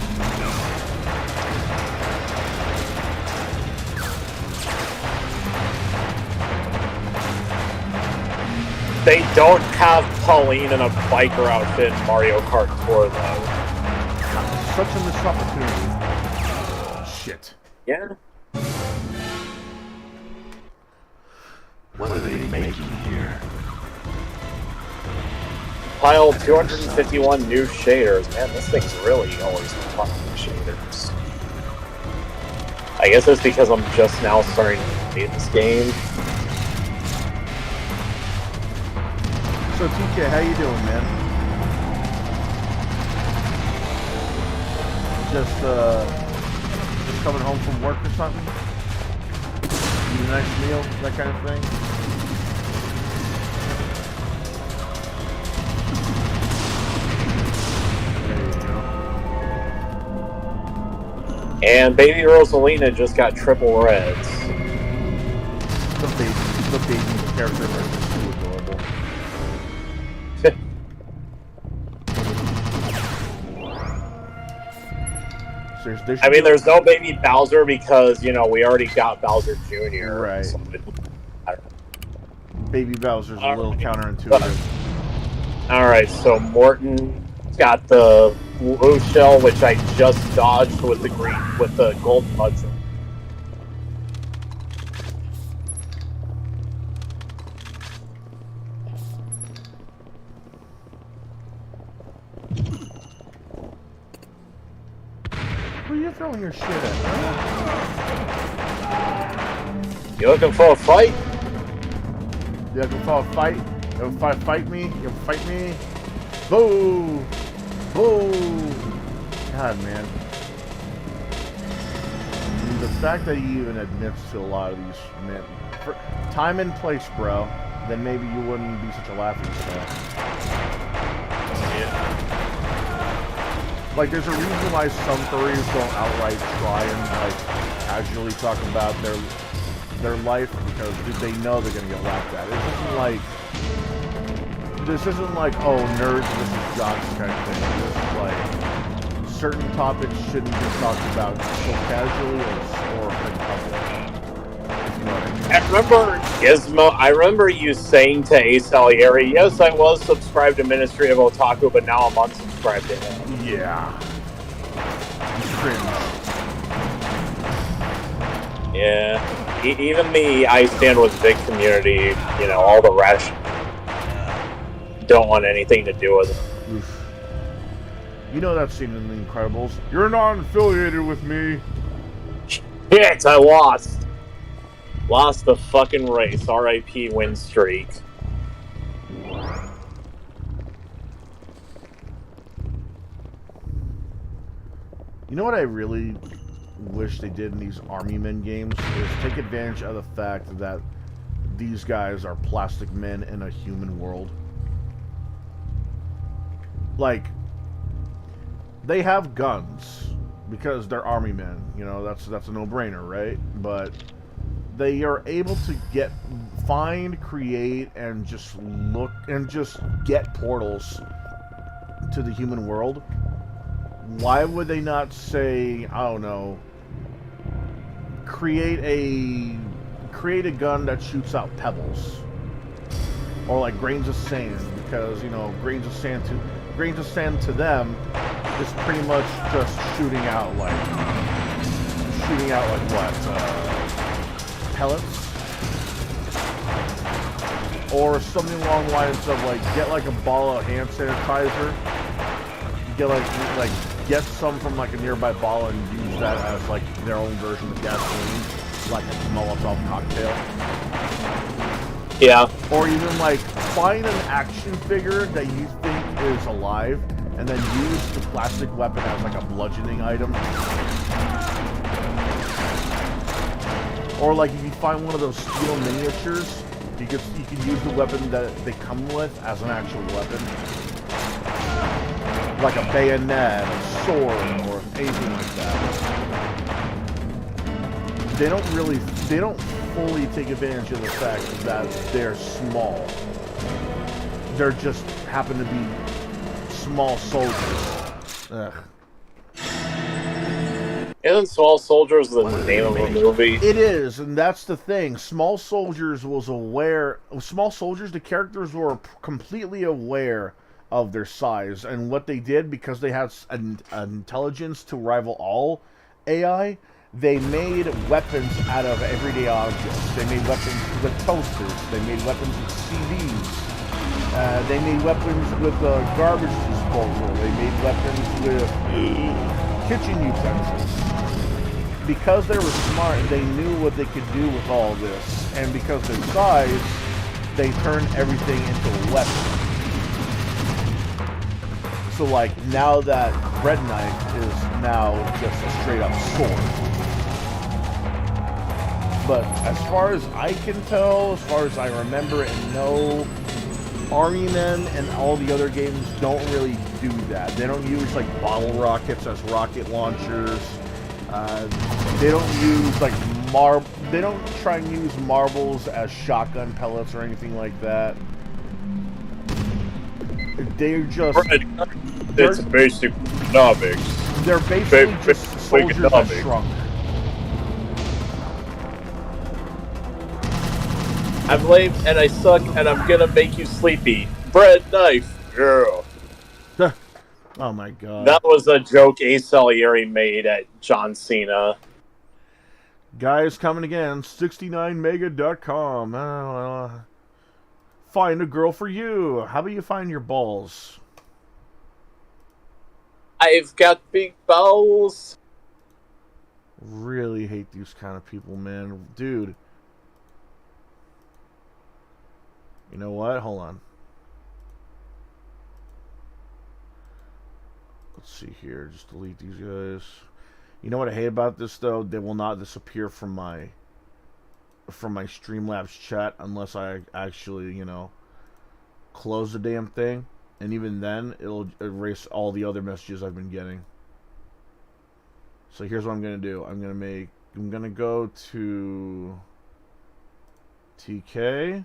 They don't have Pauline in a biker outfit in Mario Kart Tour, though. Such a missed opportunity. Shit. Yeah. What are they making here? Pile 251 new shaders. Man, this thing's really always fucking shaders. I guess it's because I'm just now starting to play this game. So TK, how you doing, man? Just coming home from work or something? Eat a nice meal, that kind of thing? There you go. And baby Rosalina just got triple reds. The baby character is too adorable. I mean, there's no baby Bowser because, you know, we already got Bowser Jr. Right. So Baby Bowser's a little counterintuitive. Alright, so Morton got the blue shell, which I just dodged with the gold buds. Who are you throwing your shit at? You looking for a fight? You looking for a fight? You fight me? You fight me? Boo! Boo! God, man. I mean, the fact that he even admits to a lot of these men, for time and place, bro, then maybe you wouldn't be such a laughing stock. Yeah. Like, there's a reason why some furries don't outright try and, like, casually talk about their life, because they know they're gonna get laughed at. This isn't like, oh, nerds versus jocks kind of thing. This is like, certain topics shouldn't be talked about so casually or in public. You know what I mean? I remember Gizmo. I remember you saying to Ace Salieri, "Yes, I was subscribed to Ministry of Otaku, but now I'm unsubscribed to him." Yeah. Cringe. Yeah. Even the I Stand With Vic community, you know, all the rash don't want anything to do with it. Oof. You know that scene in The Incredibles? You're not affiliated with me. Shit, I lost. Lost the fucking race. R.I.P. win streak. You know what I really wish they did in these Army Men games is take advantage of the fact that these guys are plastic men in a human world. Like, they have guns because they're Army Men. You know, that's a no-brainer, right? But they are able to find, create, and just get portals to the human world. Why would they not say, I don't know, create a gun that shoots out pebbles, or like grains of sand? Because, you know, grains of sand to them is pretty much just shooting out like what, pellets, or something along the lines of like get like a bottle of hand sanitizer, get some from like a nearby bottle and use that as like their own version of gasoline, like a Molotov cocktail. Yeah. Or even like find an action figure that you think is alive and then use the plastic weapon as like a bludgeoning item. Or like if you find one of those steel miniatures, you can use the weapon that they come with as an actual weapon. Like a bayonet, a sword, or anything like that. They don't fully take advantage of the fact that they're small. They're just happen to be small soldiers. Ugh. Isn't Small Soldiers the name of a movie? It is, and that's the thing. Small Soldiers, the characters were completely aware of their size, and what they did, because they had an intelligence to rival all AI, they made weapons out of everyday objects. They made weapons with toasters. They made weapons with CDs. They made weapons with garbage disposal. They made weapons with kitchen utensils. Because they were smart, they knew what they could do with all this, and because of their size, they turned everything into a weapon. So like, now that bread knife is now just a straight up sword. But as far as I can tell, as far as I remember and know, Army Men and all the other games don't really do that. They don't use like bottle rockets as rocket launchers. They don't use like they don't try and use marbles as shotgun pellets or anything like that. They're just... It's basic economics. They're basically just soldiers that shrunk. I'm lame and I suck and I'm gonna make you sleepy. Bread knife, yeah. Oh my god. That was a joke Ace Salieri made at John Cena. Guys, coming again, 69mega.com. Find a girl for you. How about you find your balls? I've got big balls. Really hate these kind of people, man. Dude. You know what? Hold on. Let's see here. Just delete these guys. You know what I hate about this, though? They will not disappear from my Streamlabs chat unless I actually, you know, close the damn thing. And even then, it'll erase all the other messages I've been getting. So here's what I'm going to do. I'm going to go to TK.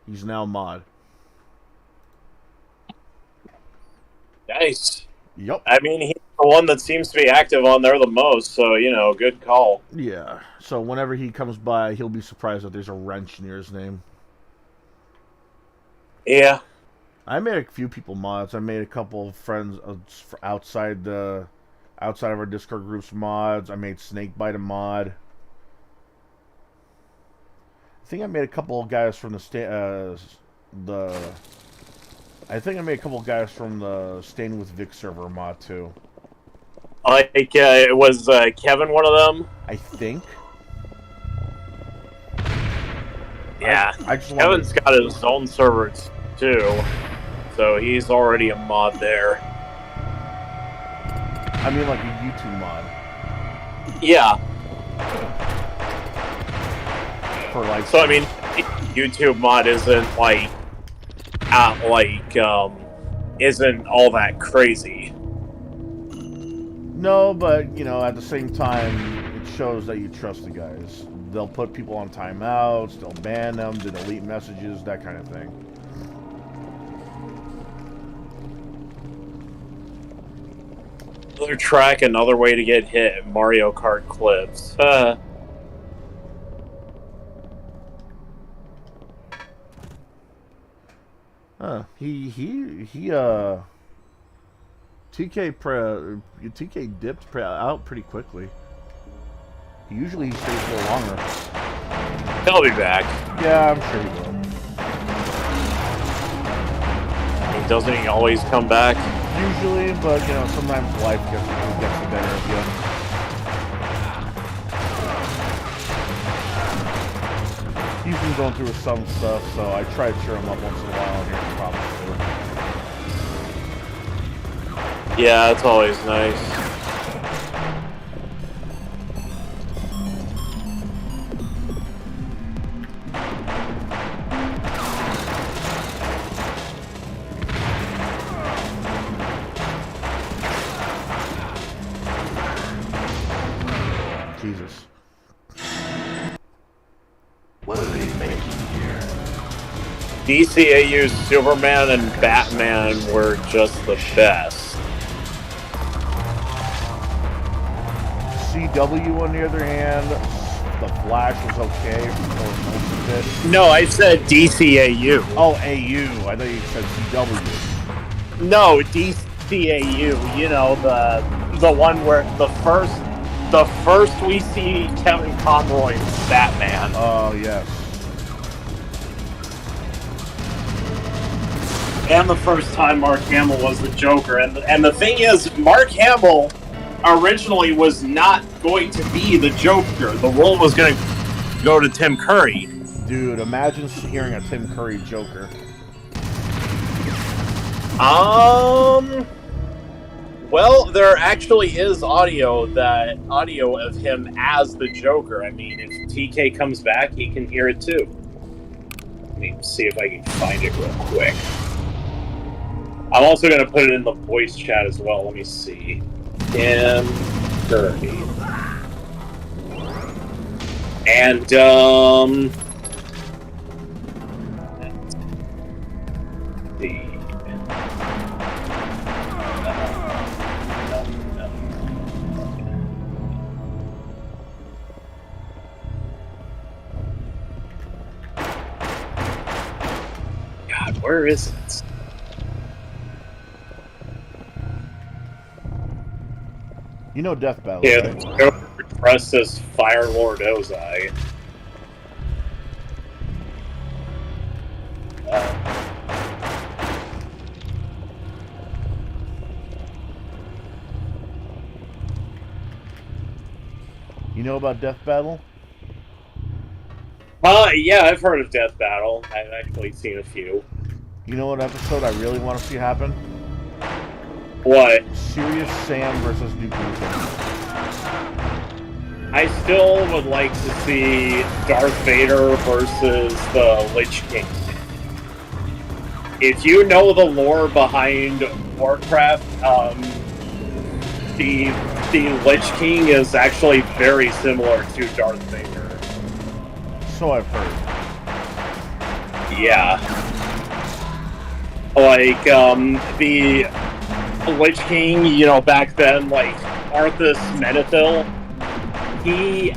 He's now mod. Nice. Yep. I mean, he's the one that seems to be active on there the most, so, you know, good call. Yeah. So whenever he comes by, he'll be surprised that there's a wrench near his name. Yeah. I made a few people mods. I made a couple of friends outside of our Discord groups mods. I made Snakebite a mod. I think I made a couple of guys from I think I made a couple of guys from the Staying with Vic server mod too. Like, was Kevin one of them? I think. Yeah. Kevin's got his own server too, so he's already a mod there. I mean, like a YouTube mod. Yeah. For like. So I mean, YouTube mod isn't like, isn't all that crazy. No, but you know, at the same time, it shows that you trust the guys. They'll put people on timeouts, they'll ban them, they'll delete messages, that kind of thing. Another track, another way to get hit. Mario Kart clips. TK dipped out pretty quickly. Usually he stays a little longer. He'll be back. Yeah, I'm sure he will. Doesn't he always come back? Usually, but you know, sometimes life gets the better of you. He's been going through some stuff, so I try to cheer him up once in a while here in Providence. Yeah, it's always nice. Jesus. What are they making here? DCAU's Superman and Batman were just the best. CW, on the other hand, the Flash was okay for most of it. No, I said DCAU. Oh, AU. I thought you said CW. No, DCAU. You know, the one where the first we see Kevin Conroy as Batman. Oh, yes. And the first time Mark Hamill was the Joker. And the thing is, Mark Hamill originally was not going to be the Joker. The role was going to go to Tim Curry. Dude, imagine hearing a Tim Curry Joker. Well, there actually is audio of him as the Joker. I mean, if TK comes back, he can hear it too. Let me see if I can find it real quick. I'm also going to put it in the voice chat as well. Let me see. Tim Curry. And, let's see. God, where is it? You know Death Battle, Yeah, right? Joker dressed as Fire Lord Ozai. You know about Death Battle? Yeah, I've heard of Death Battle. I've actually seen a few. You know what episode I really want to see happen? What? Serious Sam versus Duke Nukem. I still would like to see Darth Vader versus the Lich King. If you know the lore behind Warcraft, the Lich King is actually very similar to Darth Vader. So I've heard. Yeah. Like, the Lich King, you know, back then, like, Arthas Menethil, he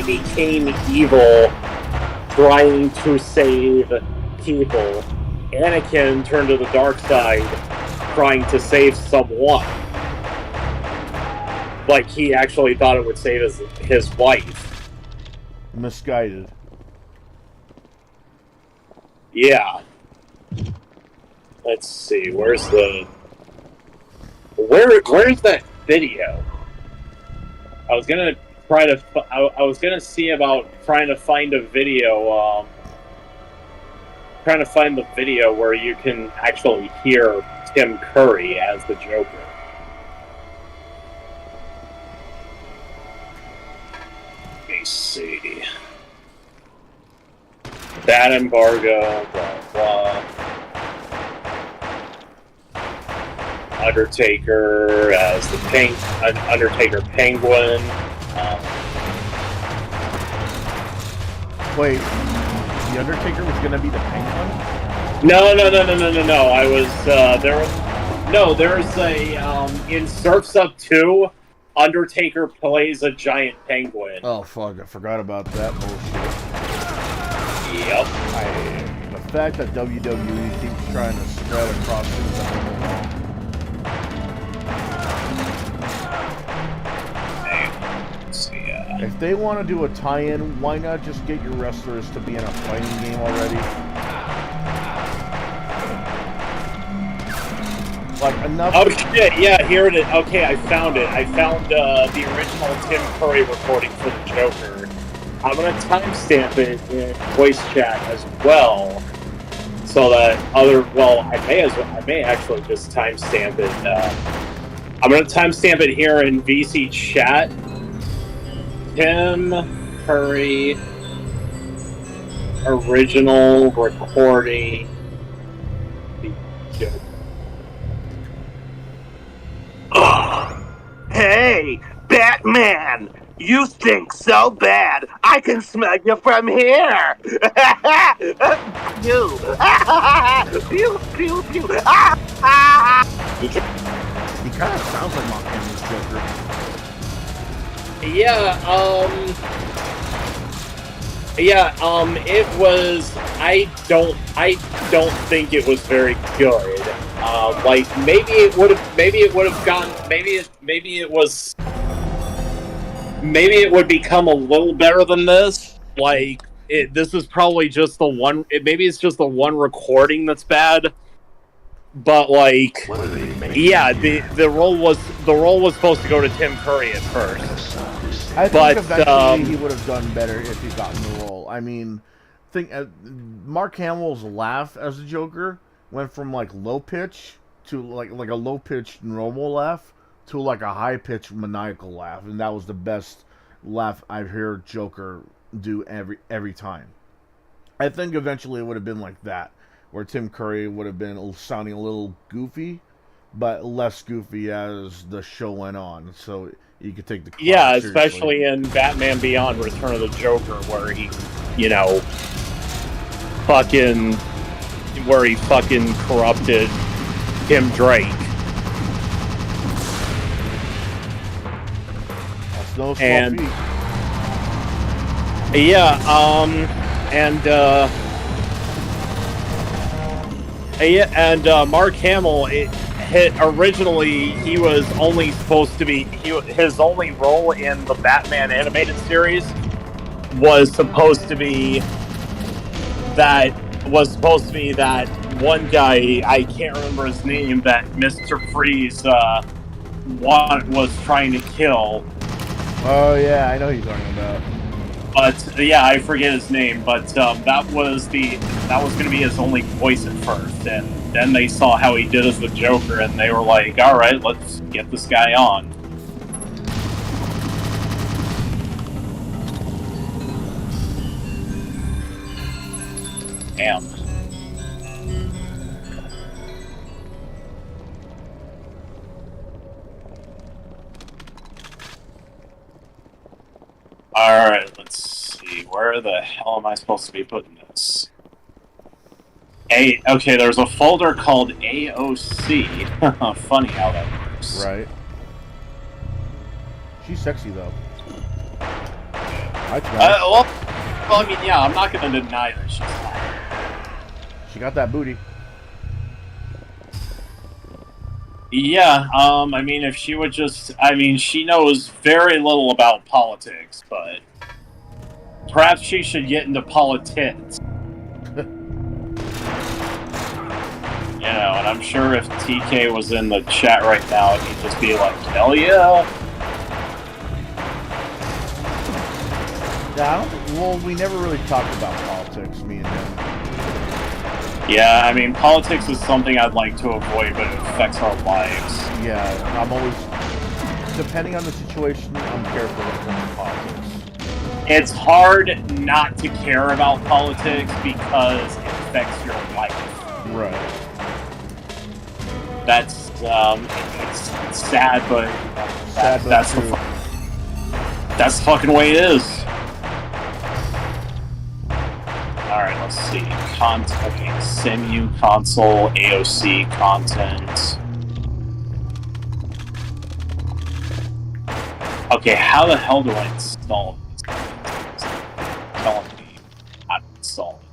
became evil trying to save people. Anakin turned to the dark side trying to save someone. Like, he actually thought it would save his wife. Misguided. Yeah. Let's see, where's that video? I was gonna try to. I was gonna see about trying to find a video. Trying to find the video where you can actually hear Tim Curry as the Joker. Let me see. That embargo, blah blah. Undertaker as the Undertaker Penguin. Wait, the Undertaker was gonna be the Penguin? No. I was there's a in Surf's Up 2, Undertaker plays a giant penguin. Oh fuck! I forgot about that bullshit. Yep. The fact that WWE keeps trying to spread across things. If they want to do a tie-in, why not just get your wrestlers to be in a fighting game already? Like, enough... Oh shit, yeah, here it is. Okay, I found it. I found the original Tim Curry recording for the Joker. I'm gonna timestamp it in voice chat as well, so that I may actually just timestamp it. I'm gonna timestamp it here in VC chat. Tim Curry original recording the Joker. Hey, Batman! You stink so bad, I can smell you from here! Pew! Pew, pew, pew! He kind of sounds like Mark Hamill's Joker. It was. I don't think it was very good. Like maybe it would have gone. Maybe it would become a little better than this. Like this is probably just the one. Maybe it's just the one recording that's bad. But like, yeah, the role was supposed to go to Tim Curry at first. I think eventually he would have done better if he got in the role. I mean, Mark Hamill's laugh as the Joker went from like low pitch to like a low pitched normal laugh to like a high pitched maniacal laugh, and that was the best laugh I've heard Joker do every time. I think eventually it would have been like that, where Tim Curry would have been sounding a little goofy, but less goofy as the show went on. So you could take the especially in Batman Beyond: Return of the Joker, where he, fucking corrupted Tim Drake. That's no small and feat. Mark Hamill, originally he was only supposed to be his only role in the Batman animated series was supposed to be that one guy, I can't remember his name, that Mr. Freeze was trying to kill. Oh yeah, I know who you're talking about. But yeah, I forget his name. But that was going to be his only voice at first, and then they saw how he did as the Joker, and they were like, "All right, let's get this guy on." Damn. Alright, let's see. Where the hell am I supposed to be putting this? Okay, there's a folder called AOC. Funny how that works. Right. She's sexy, though. Well, I mean, yeah, I'm not going to deny that she's hot. She got that booty. Yeah, I mean, if she would just... I mean, she knows very little about politics, but... Perhaps she should get into politics. You know, and I'm sure if TK was in the chat right now, he'd just be like, hell yeah! Yeah, well, we never really talked about politics, me and him. Yeah, I mean, politics is something I'd like to avoid, but it affects our lives. Yeah, I'm always... Depending on the situation, I'm careful when it comes to politics. It's hard not to care about politics because it affects your life. Right. That's, it's sad, but that's the fucking way it is. Alright, let's see. Okay, Simu, console, AOC, content. Okay, how the hell do I install these things? Telling me how to install it.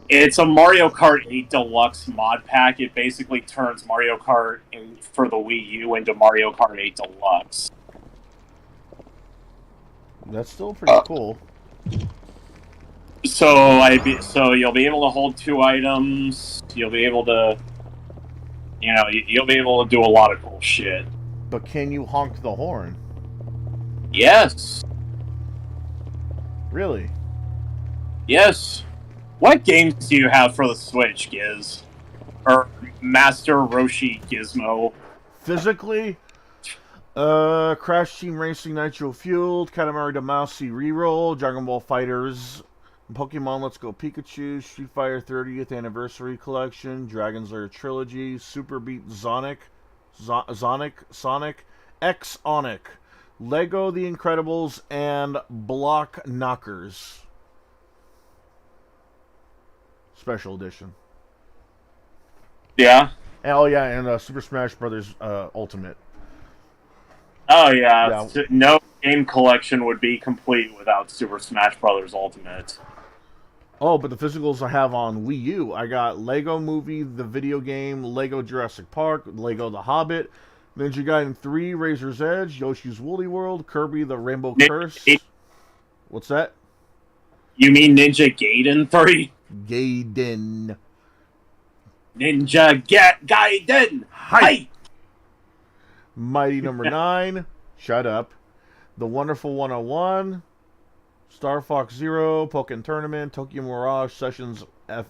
It's a Mario Kart 8 Deluxe mod pack. It basically turns Mario Kart for the Wii U into Mario Kart 8 Deluxe. That's still pretty cool. So you'll be able to hold 2 items. You'll be able to, you know, you'll be able to do a lot of cool shit. But can you honk the horn? Yes. Really? Yes. What games do you have for the Switch, Giz? Or Master Roshi Gizmo? Physically? Crash Team Racing Nitro Fueled, Katamari Damacy Reroll, Dragon Ball Fighters, Pokemon Let's Go Pikachu, Street Fighter 30th Anniversary Collection, Dragon's Lair Trilogy, Super Beat Sonic, X Onic, Lego The Incredibles, and Block Knockers. Special Edition. Yeah? Oh yeah, and Super Smash Brothers Ultimate. Oh yeah. No game collection would be complete without Super Smash Brothers Ultimate. Oh, but the physicals I have on Wii U, I got Lego Movie, the video game, Lego Jurassic Park, Lego The Hobbit, Ninja Gaiden 3, Razor's Edge, Yoshi's Woolly World, Kirby the Rainbow Curse. What's that? You mean Ninja Gaiden 3? Gaiden. Ninja Gaiden! Hi! Mighty Number 9. Shut up. The Wonderful 101. Star Fox Zero. Pokken Tournament. Tokyo Mirage Sessions FE.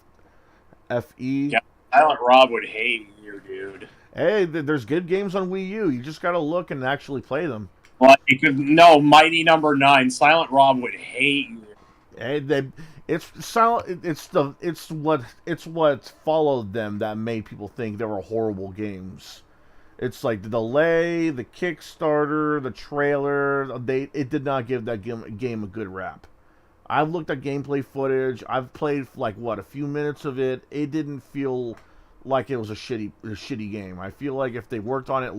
Yeah, Silent Rob would hate you, dude. Hey, there's good games on Wii U. You just gotta look and actually play them. Well, no, Mighty Number 9. Silent Rob would hate you. Hey, it's what followed them that made people think they were horrible games. It's like the delay, the Kickstarter, the trailer. It did not give that game a good rap. I've looked at gameplay footage. I've played a few minutes of it. It didn't feel like it was a shitty game. I feel like if they worked on it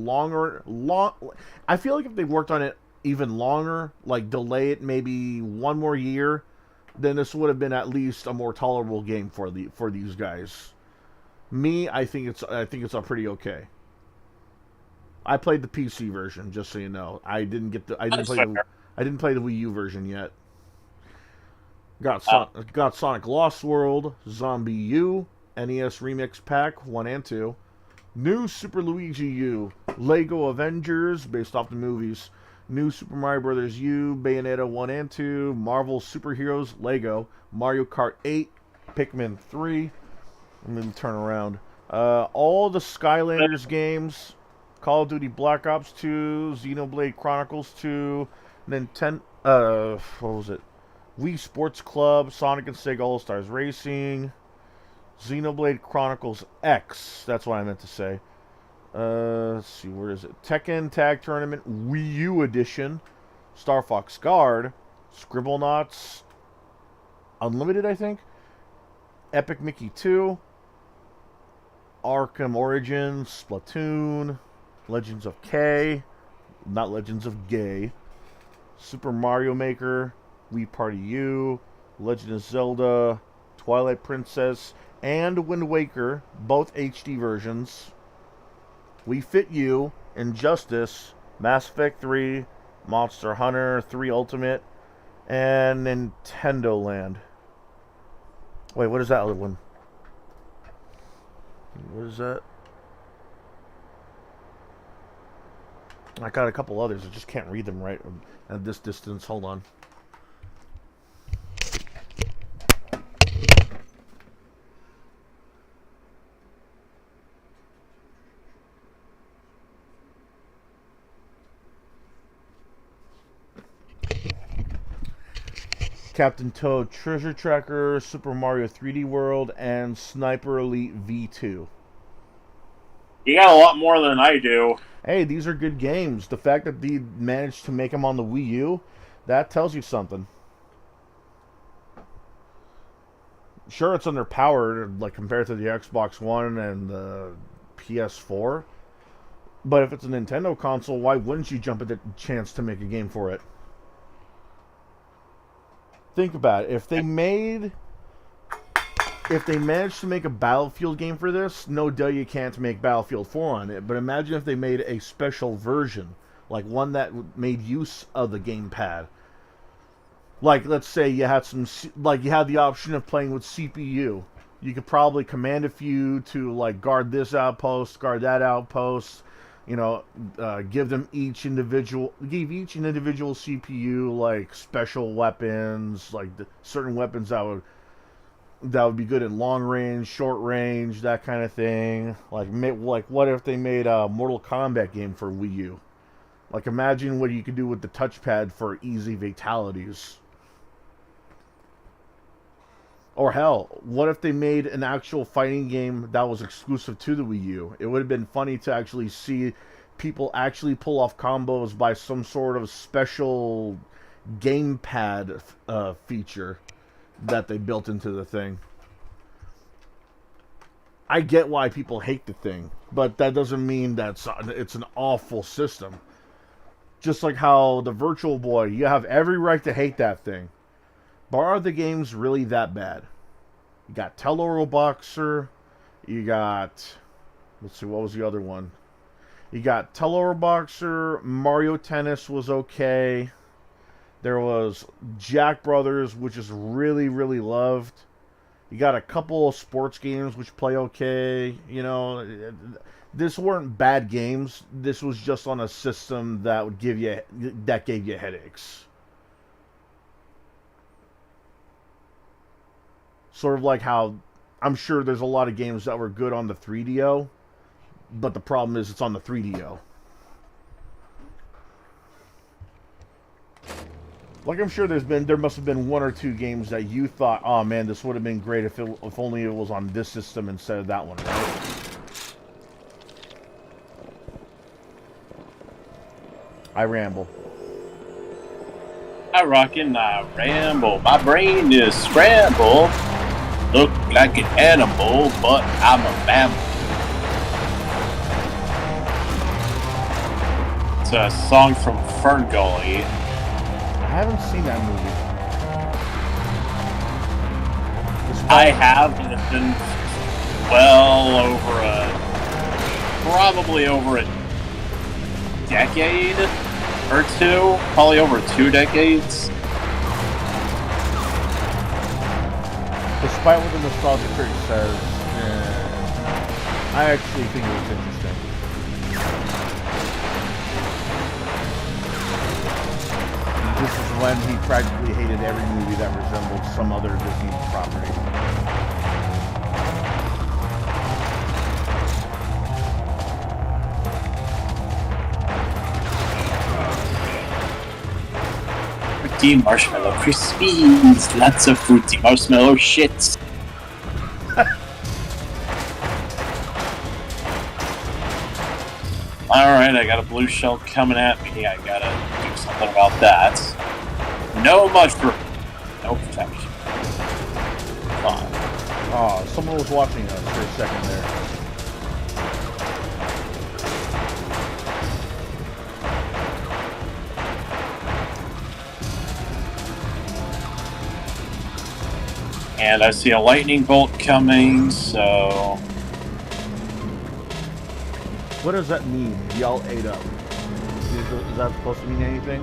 I feel like if they worked on it even longer, like delay it maybe one more year, then this would have been at least a more tolerable game for these guys. I think it's a pretty okay. I played the PC version, just so you know. I didn't get the. I didn't play the Wii U version yet. Got Sonic Lost World, Zombie U, NES Remix Pack 1 and 2, New Super Luigi U, Lego Avengers based off the movies, New Super Mario Bros. U, Bayonetta 1 and 2, Marvel Superheroes Lego, Mario Kart 8, Pikmin 3. Let me turn around. All the Skylanders games, Call of Duty Black Ops 2, Xenoblade Chronicles 2, Nintendo. What was it? Wii Sports Club, Sonic and Sega All-Stars Racing, Xenoblade Chronicles X. That's what I meant to say. Let's see, where is it? Tekken Tag Tournament Wii U Edition, Star Fox Guard, Scribblenauts Unlimited, I think, Epic Mickey 2, Arkham Origins, Splatoon, Legends of K, not Legends of Gay, Super Mario Maker, Wii Party U, Legend of Zelda, Twilight Princess, and Wind Waker, both HD versions, Wii Fit U, Injustice, Mass Effect 3, Monster Hunter 3 Ultimate, and Nintendo Land. Wait, what is that other one? What is that? I got a couple others. I just can't read them right at this distance. Hold on. Captain Toad Treasure Tracker, Super Mario 3D World, and Sniper Elite V2. You got a lot more than I do. Hey, these are good games. The fact that they managed to make them on the Wii U, that tells you something. Sure, it's underpowered, like compared to the Xbox One and the PS4. But if it's a Nintendo console, why wouldn't you jump at the chance to make a game for it? Think about it. If they managed to make a Battlefield game for this, no duh you can't make Battlefield 4 on it. But imagine if they made a special version, like one that made use of the gamepad. Like, let's say you had you had the option of playing with CPU. You could probably command a few to like guard this outpost, guard that outpost. You know, give each individual CPU like special weapons, like certain weapons that would be good in long range, short range, that kind of thing. Like what if they made a Mortal Kombat game for Wii U? Like, imagine what you could do with the touchpad for easy fatalities. Or hell, what if they made an actual fighting game that was exclusive to the Wii U? It would have been funny to actually see people actually pull off combos by some sort of special gamepad feature that they built into the thing. I get why people hate the thing, but that doesn't mean that it's an awful system. Just like how the Virtual Boy, you have every right to hate that thing. But are the games really that bad? You got Teloro Boxer, you got, let's see, what was the other one? You got Teloro Boxer, Mario Tennis was okay. There was Jack Brothers, which is really, really loved. You got a couple of sports games which play okay. You know, this weren't bad games. This was just on a system that gave you headaches. Sort of like how I'm sure there's a lot of games that were good on the 3DO, but the problem is it's on the 3DO. Like, I'm sure there must have been one or two games that you thought, oh man, this would have been great if only it was on this system instead of that one, right? I ramble. I rock and I ramble. My brain is scrambled. Look like an animal, but I'm a mammal. It's a song from Ferngully. I haven't seen that movie. I have, and it's been well over probably over a decade or two, probably over 2 decades. Despite what the nostalgia critic says, I actually think it was interesting. This is when he practically hated every movie that resembled some other Disney property. Fruity marshmallow crispies, lots of fruity marshmallow shits. Alright, I got a blue shell coming at me. I gotta do something about that. No mushroom. No protection. Fine. Oh, someone was watching us for a second there. And I see a lightning bolt coming, so... What does that mean? Y'all ate up. Is that supposed to mean anything?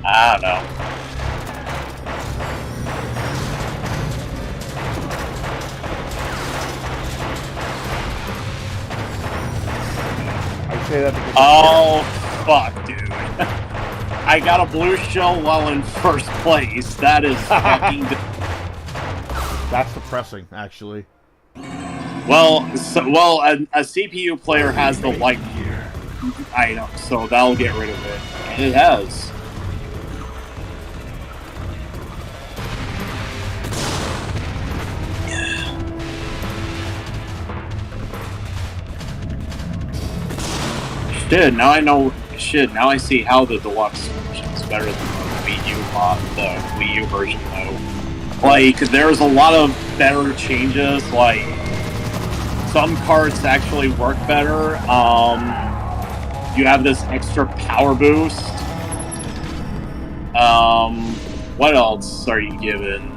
I don't know. I say that because... Oh, fuck, dude. I got a blue shell while in first place. That is fucking... That's depressing, actually. Well, a CPU player has the light item, so that'll get rid of it. And it has. Shit, now I know. Shit, now I see how the deluxe version is better than the Wii U version, though. Like, there's a lot of better changes. Like, some cards actually work better. You have this extra power boost. What else are you given?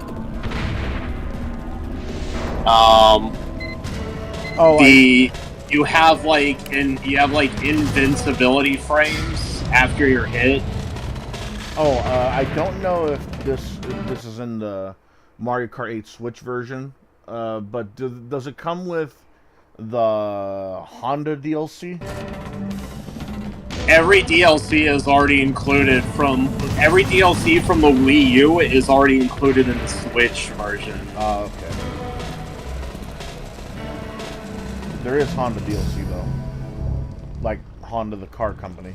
You have like invincibility frames after you're hit. Oh, I don't know if this is in the Mario Kart 8 Switch version, but does it come with the Honda DLC? Every DLC is already included every DLC from the Wii U is already included in the Switch version. Oh, okay. There is Honda DLC though, like Honda the car company.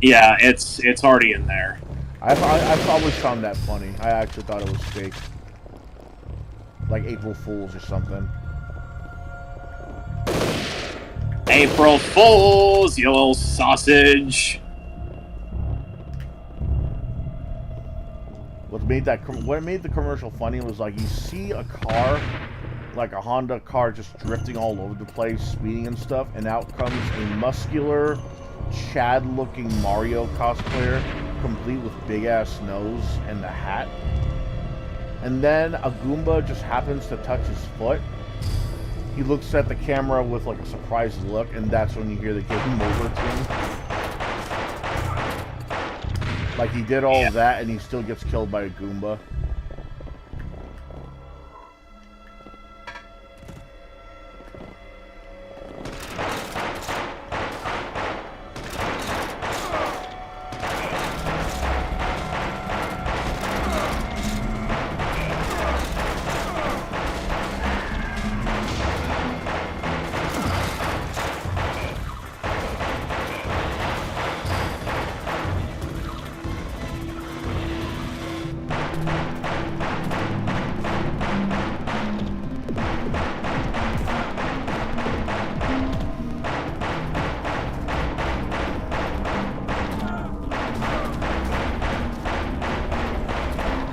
Yeah, it's already in there. I've always found that funny. I actually thought it was fake, like April Fools or something. April Fools, you little sausage. What made the commercial funny was like you see a car, like a Honda car, just drifting all over the place, speeding and stuff, and out comes a muscular, Chad-looking Mario cosplayer, complete with big-ass nose and the hat. And then a Goomba just happens to touch his foot. He looks at the camera with like a surprised look, and that's when you hear the game over tune. Like he did all of that, and he still gets killed by a Goomba.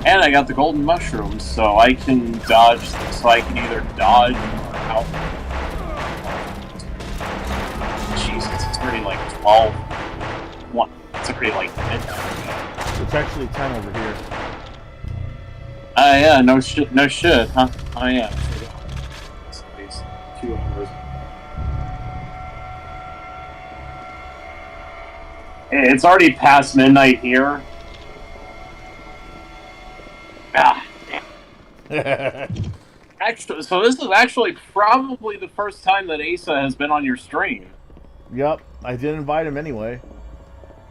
And I got the golden mushrooms, so I can dodge. So I can either dodge or out. Jesus, it's already like 12. What? It's already like midnight. It's actually 10 over here. Yeah, no shit, huh? Oh yeah. Somebody's 2 hours. It's already past midnight here. Ah, damn. Actually, so this is actually probably the first time that Asa has been on your stream. Yep, I did invite him anyway.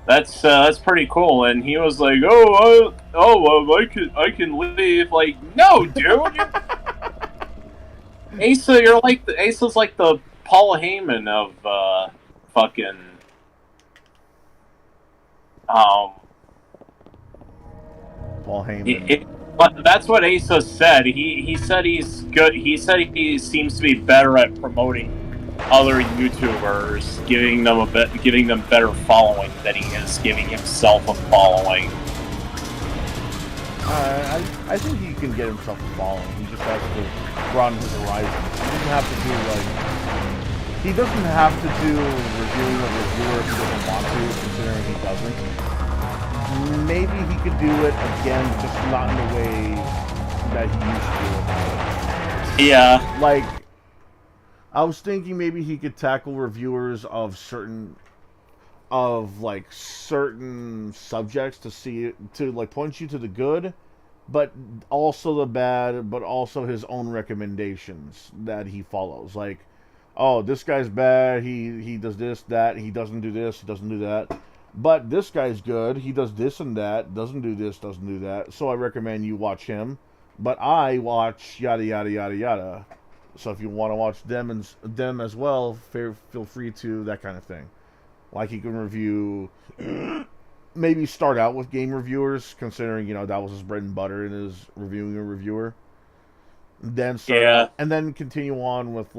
That's pretty cool. And he was like, I can leave. Like, no, dude. Asa, you're like Asa's like the Paul Heyman of fucking Paul Heyman. But that's what Asa said. He said he's good. He said he seems to be better at promoting other YouTubers, giving them better following than he is giving himself a following. I think he can get himself a following. He just has to broaden his horizons. He doesn't have to do reviewing a reviewer if he doesn't want to, considering he doesn't. Maybe he could do it again, just not in the way that he used to. Yeah. Like, I was thinking maybe he could tackle reviewers of certain subjects to point you to the good, but also the bad, but also his own recommendations that he follows. Like, oh, this guy's bad, he does this, that, he doesn't do this, he doesn't do that. But this guy's good, he does this and that, doesn't do this, doesn't do that. So I recommend you watch him. But I watch yada yada yada yada. So if you want to watch them as well, feel free to, that kind of thing. Like he can review, maybe start out with game reviewers, considering, that was his bread and butter in his reviewing a reviewer. Then and then continue on with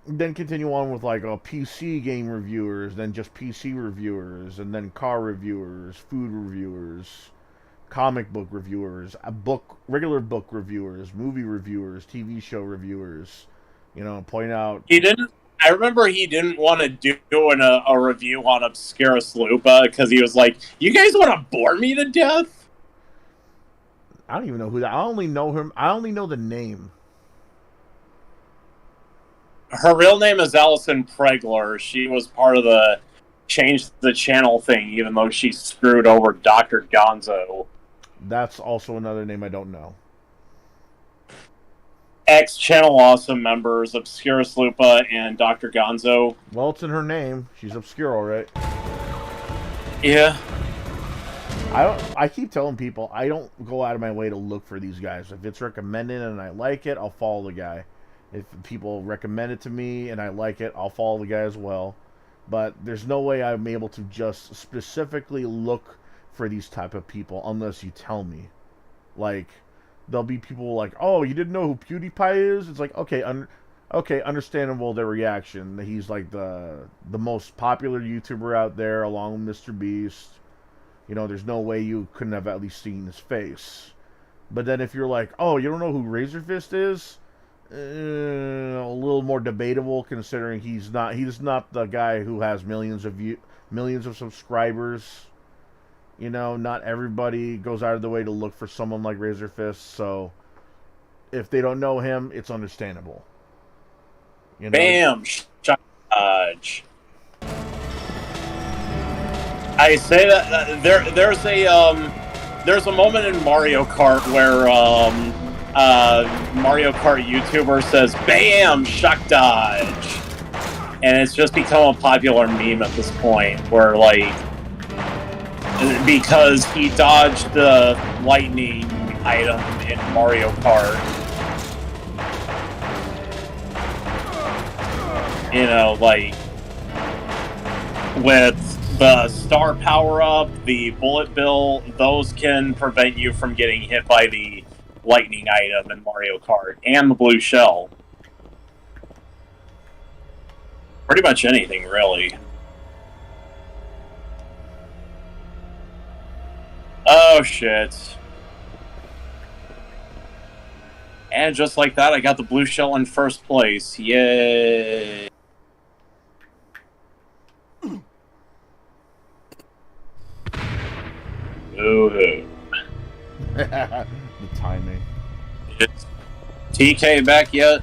PC game reviewers, then just PC reviewers, and then car reviewers, food reviewers, comic book reviewers, regular book reviewers, movie reviewers, TV show reviewers. Point out. I remember he didn't want to do a review on Obscurus Lupa because he was like, "You guys want to bore me to death?" I don't even know who that. I only know him. I only know the name. Her real name is Allison Pregler. She was part of the Change the Channel thing, even though she screwed over Dr. Gonzo. That's also another name I don't know. Ex-Channel Awesome members, Obscurus Lupa and Dr. Gonzo. Well, it's in her name. She's obscure, all right. Yeah. I keep telling people, I don't go out of my way to look for these guys. If it's recommended and I like it, I'll follow the guy. If people recommend it to me and I like it, I'll follow the guy as well. But there's no way I'm able to just specifically look for these type of people unless you tell me. Like, there'll be people like, oh, you didn't know who PewDiePie is? It's like, okay, understandable their reaction. He's like the most popular YouTuber out there, along with Mr. Beast. There's no way you couldn't have at least seen his face. But then if you're like, oh, you don't know who Razorfist is? A little more debatable, considering he's not the guy who has millions of subscribers. Not everybody goes out of the way to look for someone like Razorfist, so if they don't know him, it's understandable. Bam! Dodge. I say that there's a moment in Mario Kart where Mario Kart YouTuber says, "Bam! Shock dodge," and it's just become a popular meme at this point, where because he dodged the lightning item in Mario Kart. With the star power-up, the bullet bill, those can prevent you from getting hit by the lightning item in Mario Kart, and the blue shell. Pretty much anything, really. Oh, shit. And just like that, I got the blue shell in first place. Yay! Ooh. The timing. TK back yet?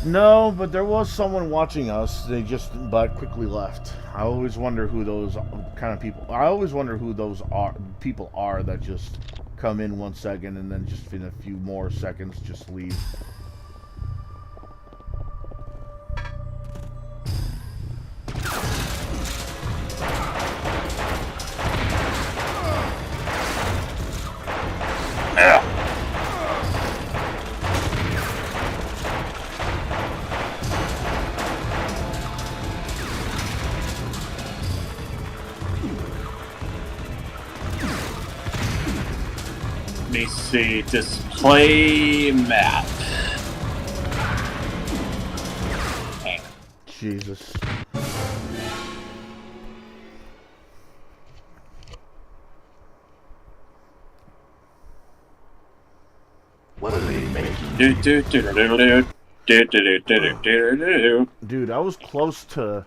No, but there was someone watching us. They just but quickly left. I always wonder who those kind of people. I always wonder who those people are that just come in 1 second and then just in a few more seconds just leave. Let me see. Display map. Jesus. What are they making? Dude, I was close to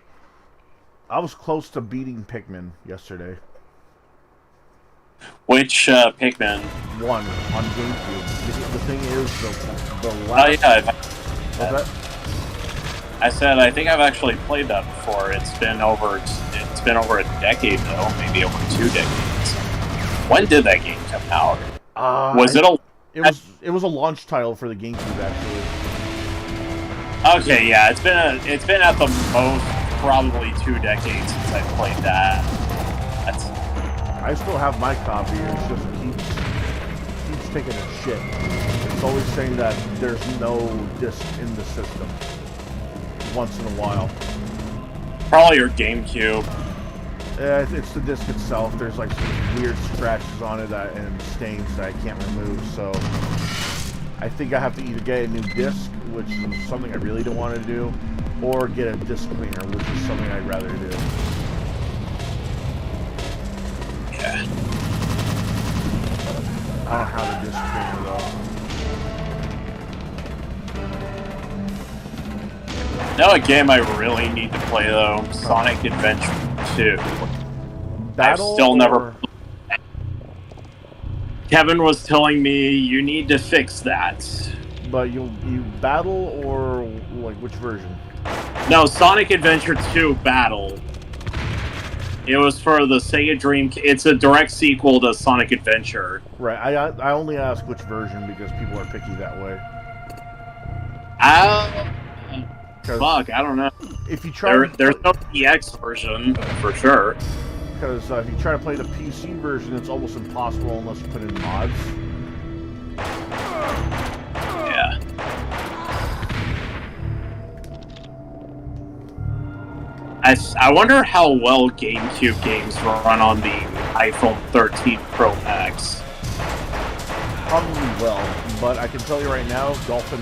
beating Pikmin yesterday. Which Pikmin? 1 on GameCube. The thing is, the Oh last... yeah, What's that? I said I think I've actually played that before. It's been over a decade though, maybe over 2 decades. When did that game come out? It was a launch title for the GameCube actually. Okay, yeah, it's been at the most probably 2 decades since I played that. I still have my copy. It's just keeps taking a shit. It's always saying that there's no disc in the system. Once in a while. Probably your GameCube. It's the disc itself. There's like some weird scratches on it and stains that I can't remove. So I think I have to either get a new disc, which is something I really don't want to do, or get a disc cleaner, which is something I'd rather do. Yeah. I don't have a disc cleaner though. Now a game I really need to play though, Sonic Adventure 2. I've still never. Kevin was telling me you need to fix that. But you battle or like which version? No, Sonic Adventure 2 Battle. It was for the Sega Dream. It's a direct sequel to Sonic Adventure. Right. I only ask which version because people are picky that way. Fuck, I don't know. If you try, there's no PX version for sure. Because if you try to play the PC version, it's almost impossible unless you put in mods. Yeah. I wonder how well GameCube games run on the iPhone 13 Pro Max. Probably well, but I can tell you right now, Dolphin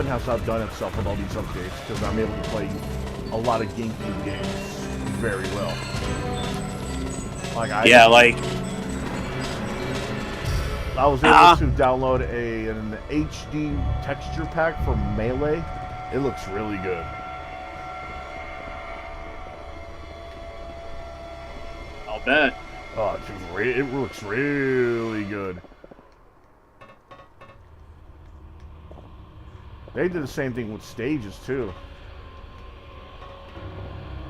has outdone itself with all these updates because I'm able to play a lot of GameCube games very well. I was able to download an HD texture pack for Melee. It looks really good. I'll bet. Oh, it looks really good. They did the same thing with stages too.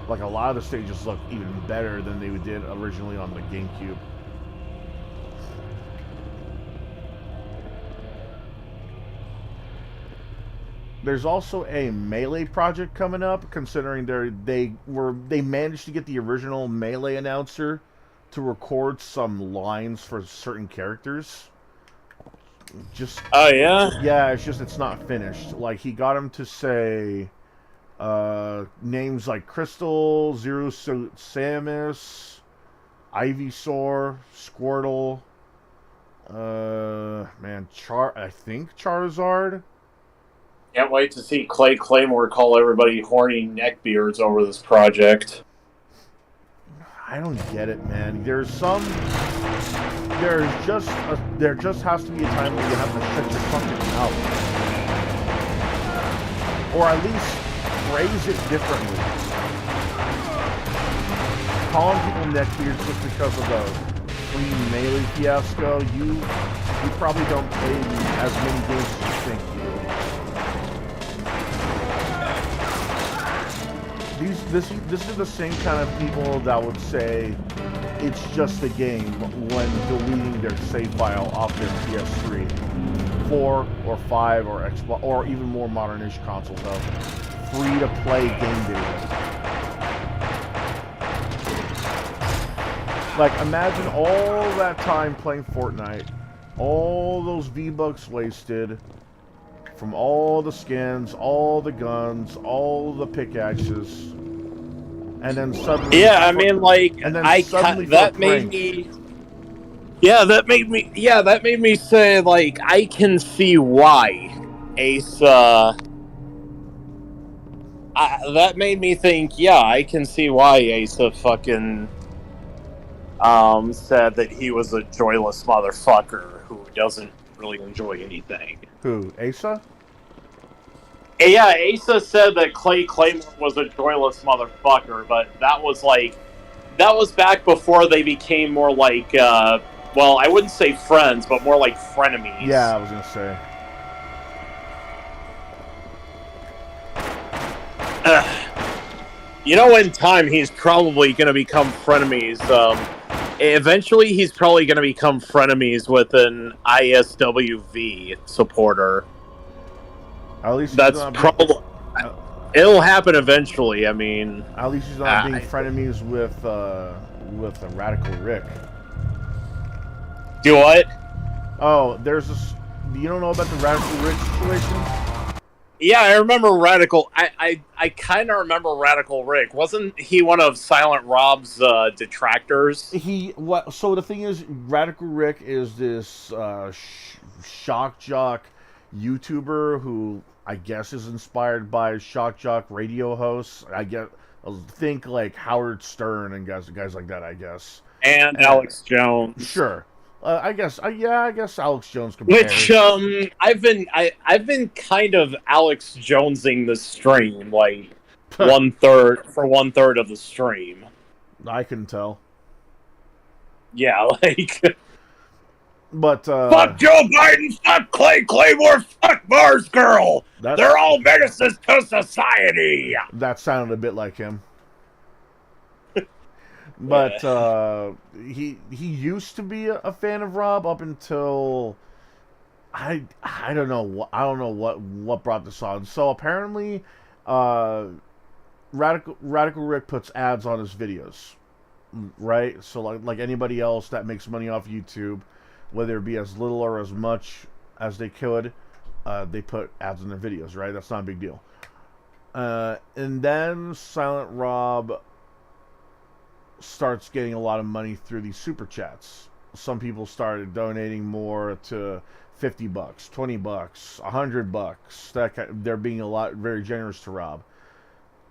Like a lot of the stages look even better than they did originally on the GameCube. There's also a Melee project coming up, considering they managed to get the original Melee announcer to record some lines for certain characters. Oh yeah? Yeah, it's not finished. Like he got him to say names like Crystal, Zero Suit Samus, Ivysaur, Squirtle, I think Charizard. Can't wait to see Clay Claymore call everybody horny neckbeards over this project. I don't get it, man. There just has to be a time where you have to shut your fucking mouth, or at least phrase it differently. Calling people neckbeards just because of the free Melee fiasco, you probably don't play as many games as you think you do. This is the same kind of people that would say it's just a game when deleting their save file off their PS3, 4 or 5 or Xbox or even more modern-ish consoles of free-to-play game data. Like, imagine all that time playing Fortnite, all those V-Bucks wasted from all the skins, all the guns, all the pickaxes, and then suddenly... Yeah, I mean, like, and then that made me... Yeah, that made me say, like, I can see why Ace, that made me think, yeah, I can see why Asa fucking said that he was a joyless motherfucker who doesn't really enjoy anything. Who, Asa? Yeah, Asa said that Claymore was a joyless motherfucker, but that was back before they became more like, well, I wouldn't say friends, but more like frenemies. Yeah, I was gonna say. You know, in time, he's probably going to become frenemies. Eventually, he's probably going to become frenemies with an ISWV supporter. At least that's probably... It'll happen eventually, I mean... At least he's not being frenemies with a Radical Rick. Do what? Oh, there's this... You don't know about the Radical Rick situation? Yeah, I remember Radical... I kind of remember Radical Rick. Wasn't he one of Silent Rob's detractors? So the thing is, Radical Rick is this shock jock YouTuber who I guess is inspired by shock jock radio hosts. Think like Howard Stern and guys like that, I guess. And Alex Jones. Sure. I guess Alex Jones compares. Which I've been kind of Alex Jonesing the stream, like one third of the stream. I can tell. Yeah, like. But fuck Joe Biden, fuck Claymore, fuck Mars Girl. They're all menaces to society. That sounded a bit like him. But he used to be a fan of Rob up until I don't know what brought this on. So apparently, Radical Rick puts ads on his videos, right? So like anybody else that makes money off YouTube, whether it be as little or as much as they could, they put ads in their videos, right? That's not a big deal. And then Silent Rob starts getting a lot of money through these super chats. Some people started donating more to $50, $20, $100. They're being very generous to Rob.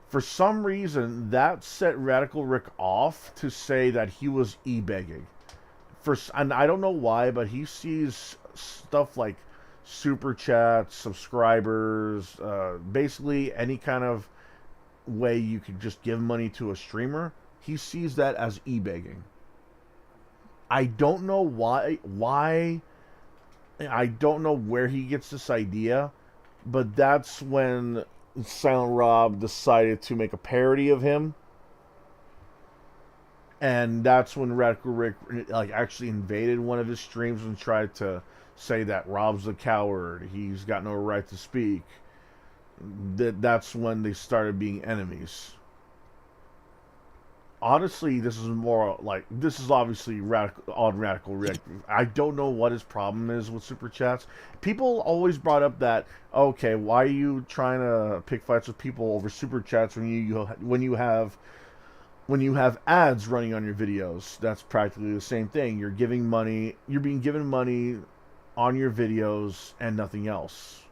For some reason, that set Radical Rick off to say that he was e-begging. And I don't know why, but he sees stuff like super chats, subscribers, basically any kind of way you could just give money to a streamer. He sees that as e-begging. I don't know why. I don't know where he gets this idea, but that's when Silent Rob decided to make a parody of him. And that's when Radical Rick actually invaded one of his streams and tried to say that Rob's a coward. He's got no right to speak. That's when they started being enemies. Honestly, this is obviously Radical Rick. I don't know what his problem is with super chats. People always brought up that, okay, why are you trying to pick fights with people over super chats when you have ads running on your videos? That's practically the same thing. You're being given money on your videos and nothing else.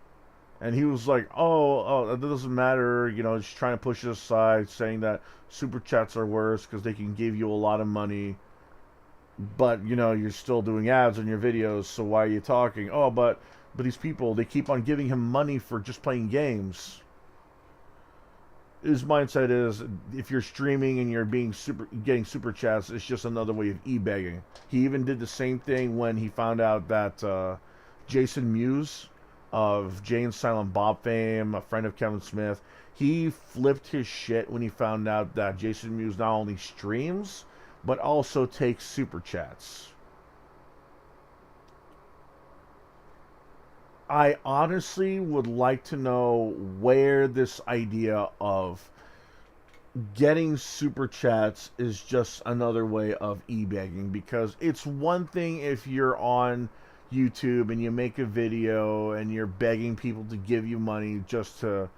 And he was like, oh, that doesn't matter, just trying to push it aside, saying that super chats are worse because they can give you a lot of money, but, you're still doing ads on your videos, so why are you talking? Oh, but these people, they keep on giving him money for just playing games. His mindset is, if you're streaming and you're getting super chats, it's just another way of e-begging. He even did the same thing when he found out that Jason Mewes of Jay and Silent Bob fame, a friend of Kevin Smith. He flipped his shit when he found out that Jason Mewes not only streams, but also takes super chats. I honestly would like to know where this idea of getting super chats is just another way of e-begging, because it's one thing if you're on YouTube and you make a video and you're begging people to give you money just to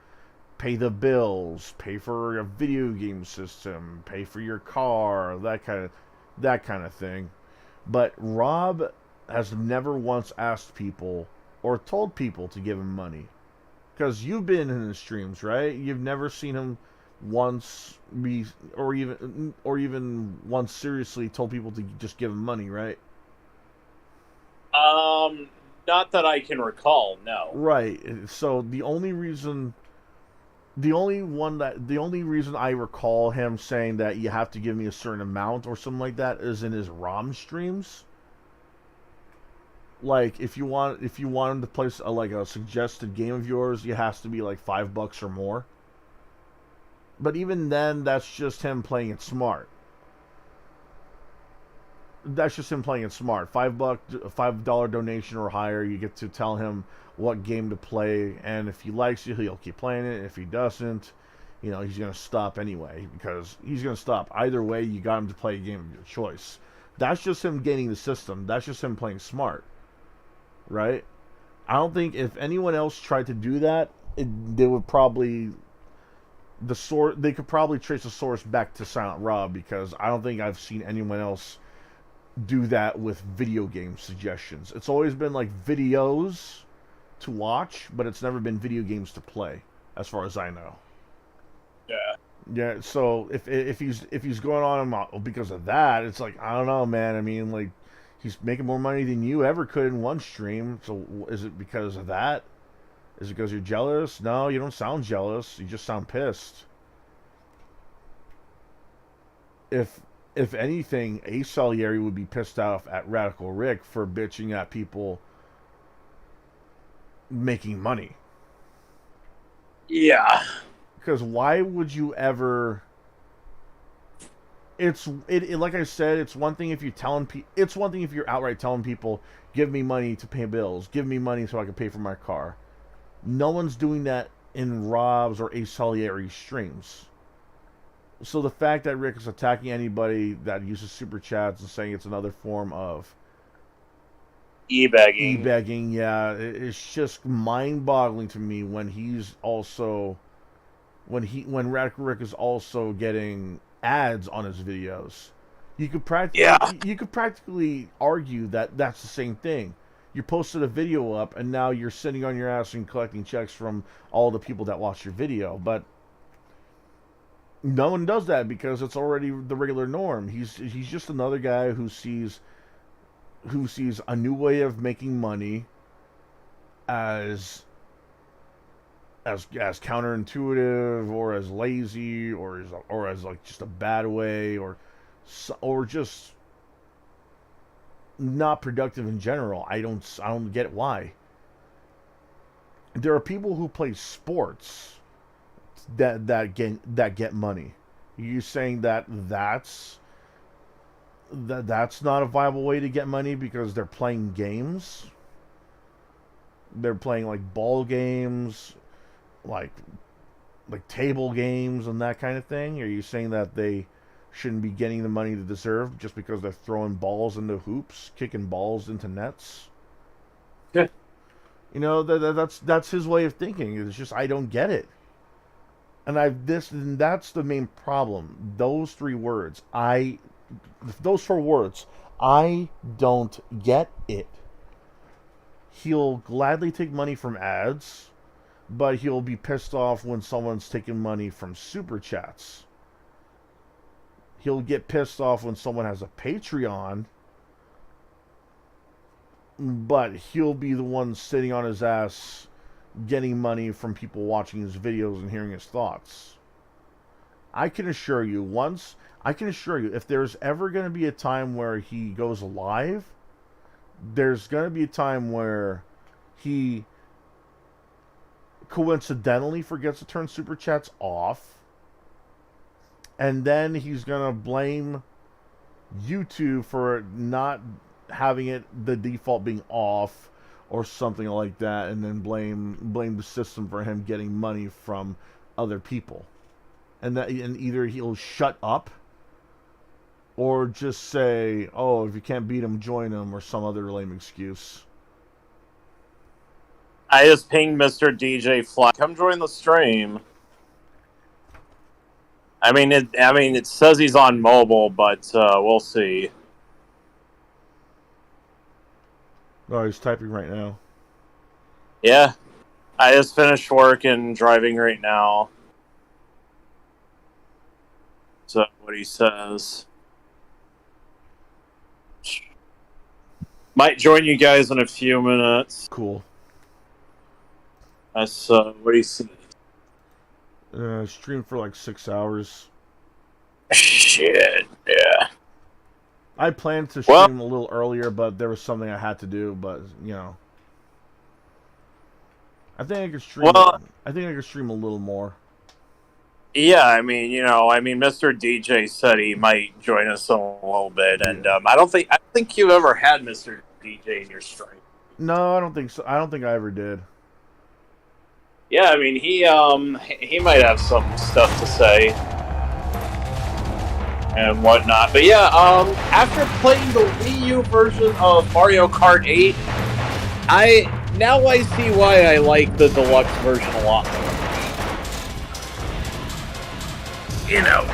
pay the bills, pay for a video game system, pay for your car, that kind of thing. But Rob has never once asked people or told people to give him money. Because you've been in his streams, right? You've never seen him once be, or even once seriously told people to just give him money, right? Not that I can recall, no. Right. So the only reason I recall him saying that you have to give me a certain amount or something like that is in his ROM streams. Like if you want him to place like a suggested game of yours, it has to be like $5 or more. But even then, that's just him playing it smart. That's just him playing it smart. $5 donation or higher, you get to tell him what game to play, and if he likes it, he'll keep playing it. If he doesn't, he's gonna stop anyway, because he's gonna stop. Either way, you got him to play a game of your choice. That's just him gaining the system. That's just him playing smart, right? I don't think if anyone else tried to do that, they would probably they could probably trace the source back to Silent Rob, because I don't think I've seen anyone else do that with video game suggestions. It's always been like videos to watch, but it's never been video games to play, as far as I know. Yeah. Yeah. So if he's going on because of that, it's like, I don't know, man. I mean, like, he's making more money than you ever could in one stream. So is it because of that? Is it because you're jealous? No, you don't sound jealous. You just sound pissed. If anything, Ace Salieri would be pissed off at Radical Rick for bitching at people making money. Yeah. Because why would you ever... like I said, it's one thing if you're outright telling people, give me money to pay bills, give me money so I can pay for my car. No one's doing that in Rob's or Ace Salieri streams. So the fact that Rick is attacking anybody that uses super chats and saying it's another form of e-begging, yeah, it's just mind-boggling to me when Radical Rick is also getting ads on his videos. You could practically argue that that's the same thing. You posted a video up, and now you're sitting on your ass and collecting checks from all the people that watch your video. But no one does that because it's already the regular norm. He's just another guy who sees a new way of making money as counterintuitive, or as lazy, or as like just a bad way, or just not productive in general. I don't get why. There are people who play sports that get money. Are you saying that's not a viable way to get money because they're playing games? They're playing like ball games, like table games and that kind of thing. Are you saying that they shouldn't be getting the money they deserve just because they're throwing balls into hoops, kicking balls into nets? Yeah. That's his way of thinking. It's just, I don't get it. And that's the main problem. Those 4 words, I don't get it. He'll gladly take money from ads, but he'll be pissed off when someone's taking money from super chats. He'll get pissed off when someone has a Patreon, but he'll be the one sitting on his ass getting money from people watching his videos and hearing his thoughts. I can assure you, if there's ever going to be a time where he goes live, there's going to be a time where he coincidentally forgets to turn super chats off, and then he's gonna blame YouTube for not having it the default being off or something like that, and then blame the system for him getting money from other people, and either he'll shut up or just say, oh, if you can't beat him, join him, or some other lame excuse. I just pinged Mr. DJ Fly. Come join the stream. I mean, it says he's on mobile, but we'll see. Oh, he's typing right now. Yeah, I just finished work and driving right now. So what he says. Might join you guys in a few minutes. Cool. That's what he said. Stream for like 6 hours. Shit, yeah. I planned to stream a little earlier, but there was something I had to do. But you know, I think I could stream. I think I could stream a little more. Yeah, I mean, Mr. DJ said he might join us in a little bit, and I don't think you've ever had Mr. DJ in your stream. No, I don't think so. I don't think I ever did. Yeah, I mean, he might have some stuff to say and whatnot. But yeah, after playing the Wii U version of Mario Kart 8, I see why I like the deluxe version a lot more. You know,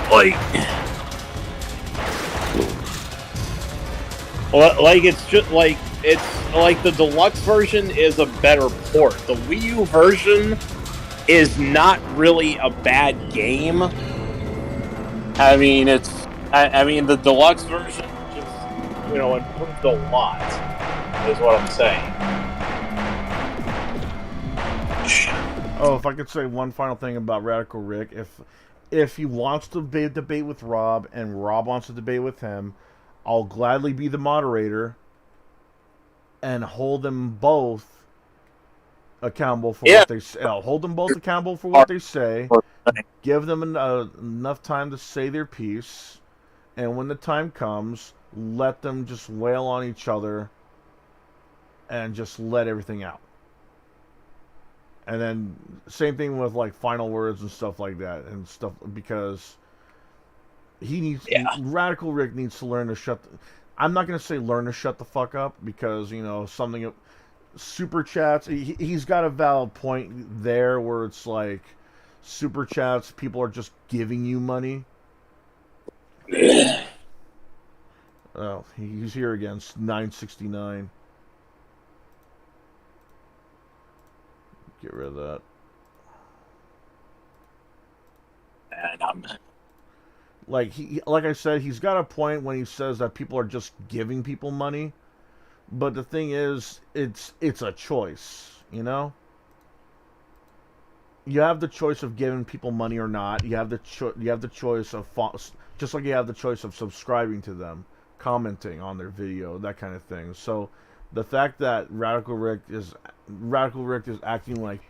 it's like the deluxe version is a better port. The Wii U version is not really a bad game. I mean, the deluxe version just, improved a lot, is what I'm saying. Oh, if I could say one final thing about Radical Rick, if he wants to debate with Rob and Rob wants to debate with him, I'll gladly be the moderator and hold them both accountable for what they say. I'll hold them both accountable for what they say. Give them enough time to say their piece, and when the time comes, let them just wail on each other and just let everything out. And then same thing with like final words and stuff like that and stuff, because Radical Rick needs to learn to I'm not going to say learn to shut the fuck up, because, something super chats, he's got a valid point there where it's like super chats, people are just giving you money. Oh, he's here again, 969. Get rid of that. And like I said, he's got a point when he says that people are just giving people money, but the thing is, it's a choice, You have the choice of giving people money or not. You have the choice of just like you have the choice of subscribing to them, commenting on their video, that kind of thing. So the fact that Radical Rick is acting like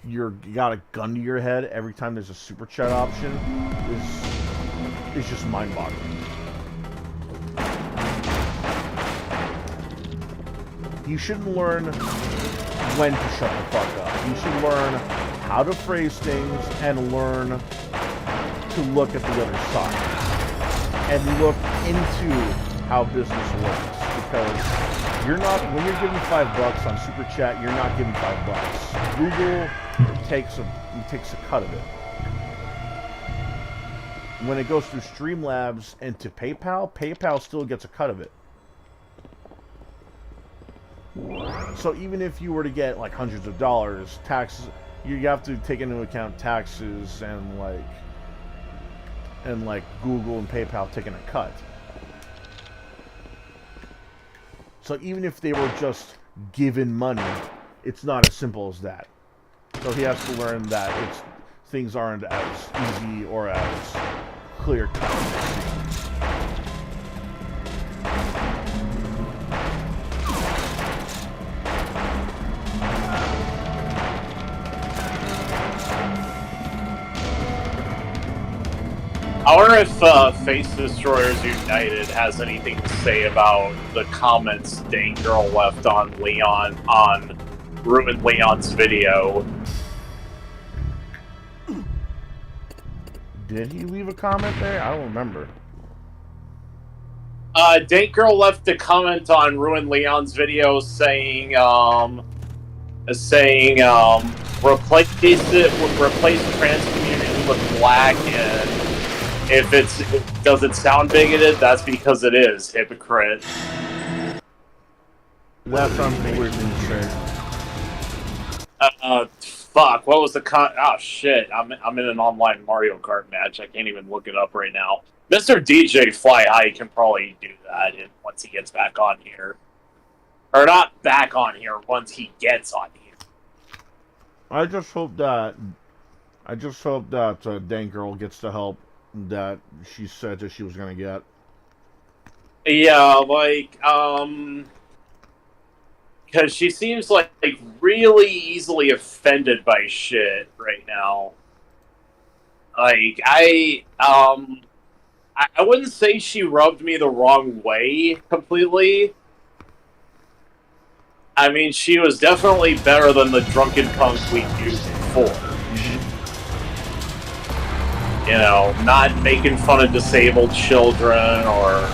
you got a gun to your head every time there's a super chat option is just mind-boggling. You shouldn't learn when to shut the fuck up. You should learn how to phrase things and learn to look at the other side and look into how business works, because when you're giving $5 on super chat, you're not giving $5. Google takes a cut of it. When it goes through Streamlabs and to PayPal still gets a cut of it. So even if you were to get like hundreds of dollars, taxes, you have to take into account taxes and Google and PayPal taking a cut. So even if they were just given money, it's not as simple as that. So he has to learn that things aren't as easy or as clear cut as it seems. I wonder if Face Destroyers United has anything to say about the comments Dane Girl left on Ruined Leon's video. Did he leave a comment there? I don't remember. Dane Girl left a comment on Ruined Leon's video saying replace trans community with black, and does it sound bigoted? That's because it is, hypocrite. That sounds like a weird thing to say. Fuck, what was the oh shit, I'm in an online Mario Kart match, I can't even look it up right now. Mr. DJ Fly High can probably do that once he gets back on here. Or not back on here, once he gets on here. I just hope that Dane Girl gets the help that she said that she was gonna get. Yeah, like, because she seems like really easily offended by shit right now. Like, I wouldn't say she rubbed me the wrong way completely. I mean, she was definitely better than the drunken punk we used before. You know, not making fun of disabled children or...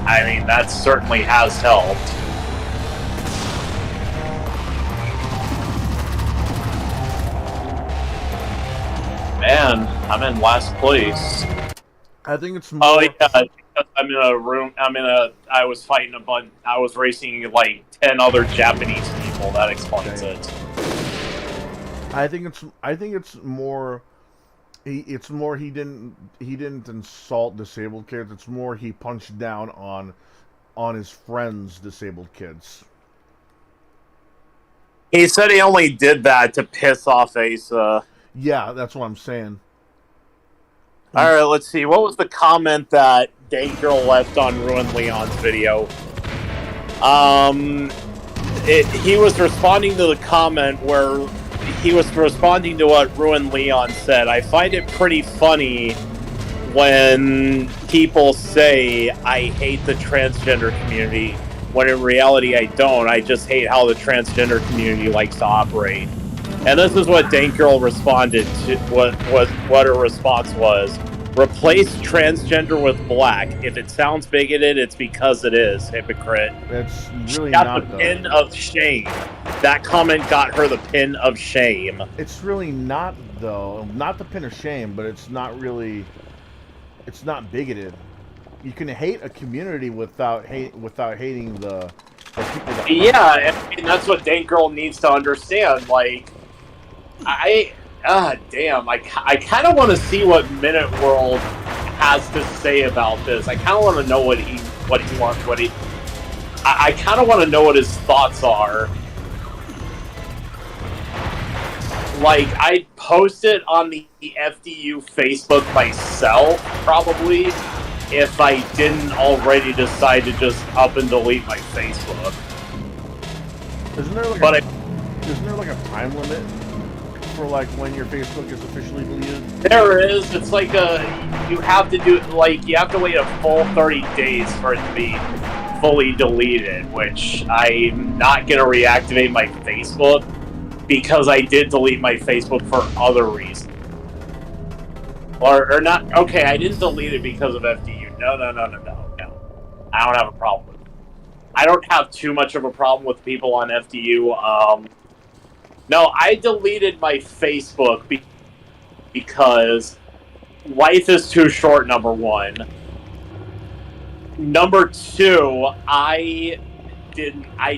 I mean, that certainly has helped. Man, I'm in last place. I think it's more... Oh yeah, because I'm in a room. I was fighting a bunch. I was racing like 10 other Japanese people. That explains it. I think it's more. It's more he didn't insult disabled kids. It's more he punched down on his friends' disabled kids. He said he only did that to piss off Asa. Yeah, that's what I'm saying. Alright, let's see. What was the comment that Dane Girl left on Ruined Leon's video? He was responding to the comment where he was responding to what Ruined Leon said. I find it pretty funny when people say, I hate the transgender community, when in reality I don't. I just hate how the transgender community likes to operate. And this is what Dane Girl responded to, what her response was. Replace transgender with black. If it sounds bigoted, it's because it is, hypocrite. That's really got not the pin of shame. That comment got her the pin of shame. It's really not, though. Not the pin of shame, but it's not really... It's not bigoted. You can hate a community without hating the people that... Yeah, and that's what Dane Girl needs to understand. Like, damn, I kind of want to see what Minute World has to say about this. I kind of want to know what he wants, I kind of want to know what his thoughts are. Like, I'd post it on the FDU Facebook myself, probably, if I didn't already decide to just up and delete my Facebook. Isn't there like a time limit for like when your Facebook is officially deleted? There is. It's like you have to do, like, you have to wait a full 30 days for it to be fully deleted, which I'm not going to reactivate my Facebook because I did delete my Facebook for other reasons. Or not, okay, I didn't delete it because of FDU. No. I don't have a problem with it. I don't have too much of a problem with people on FDU. No, I deleted my Facebook because life is too short, number one. Number two, I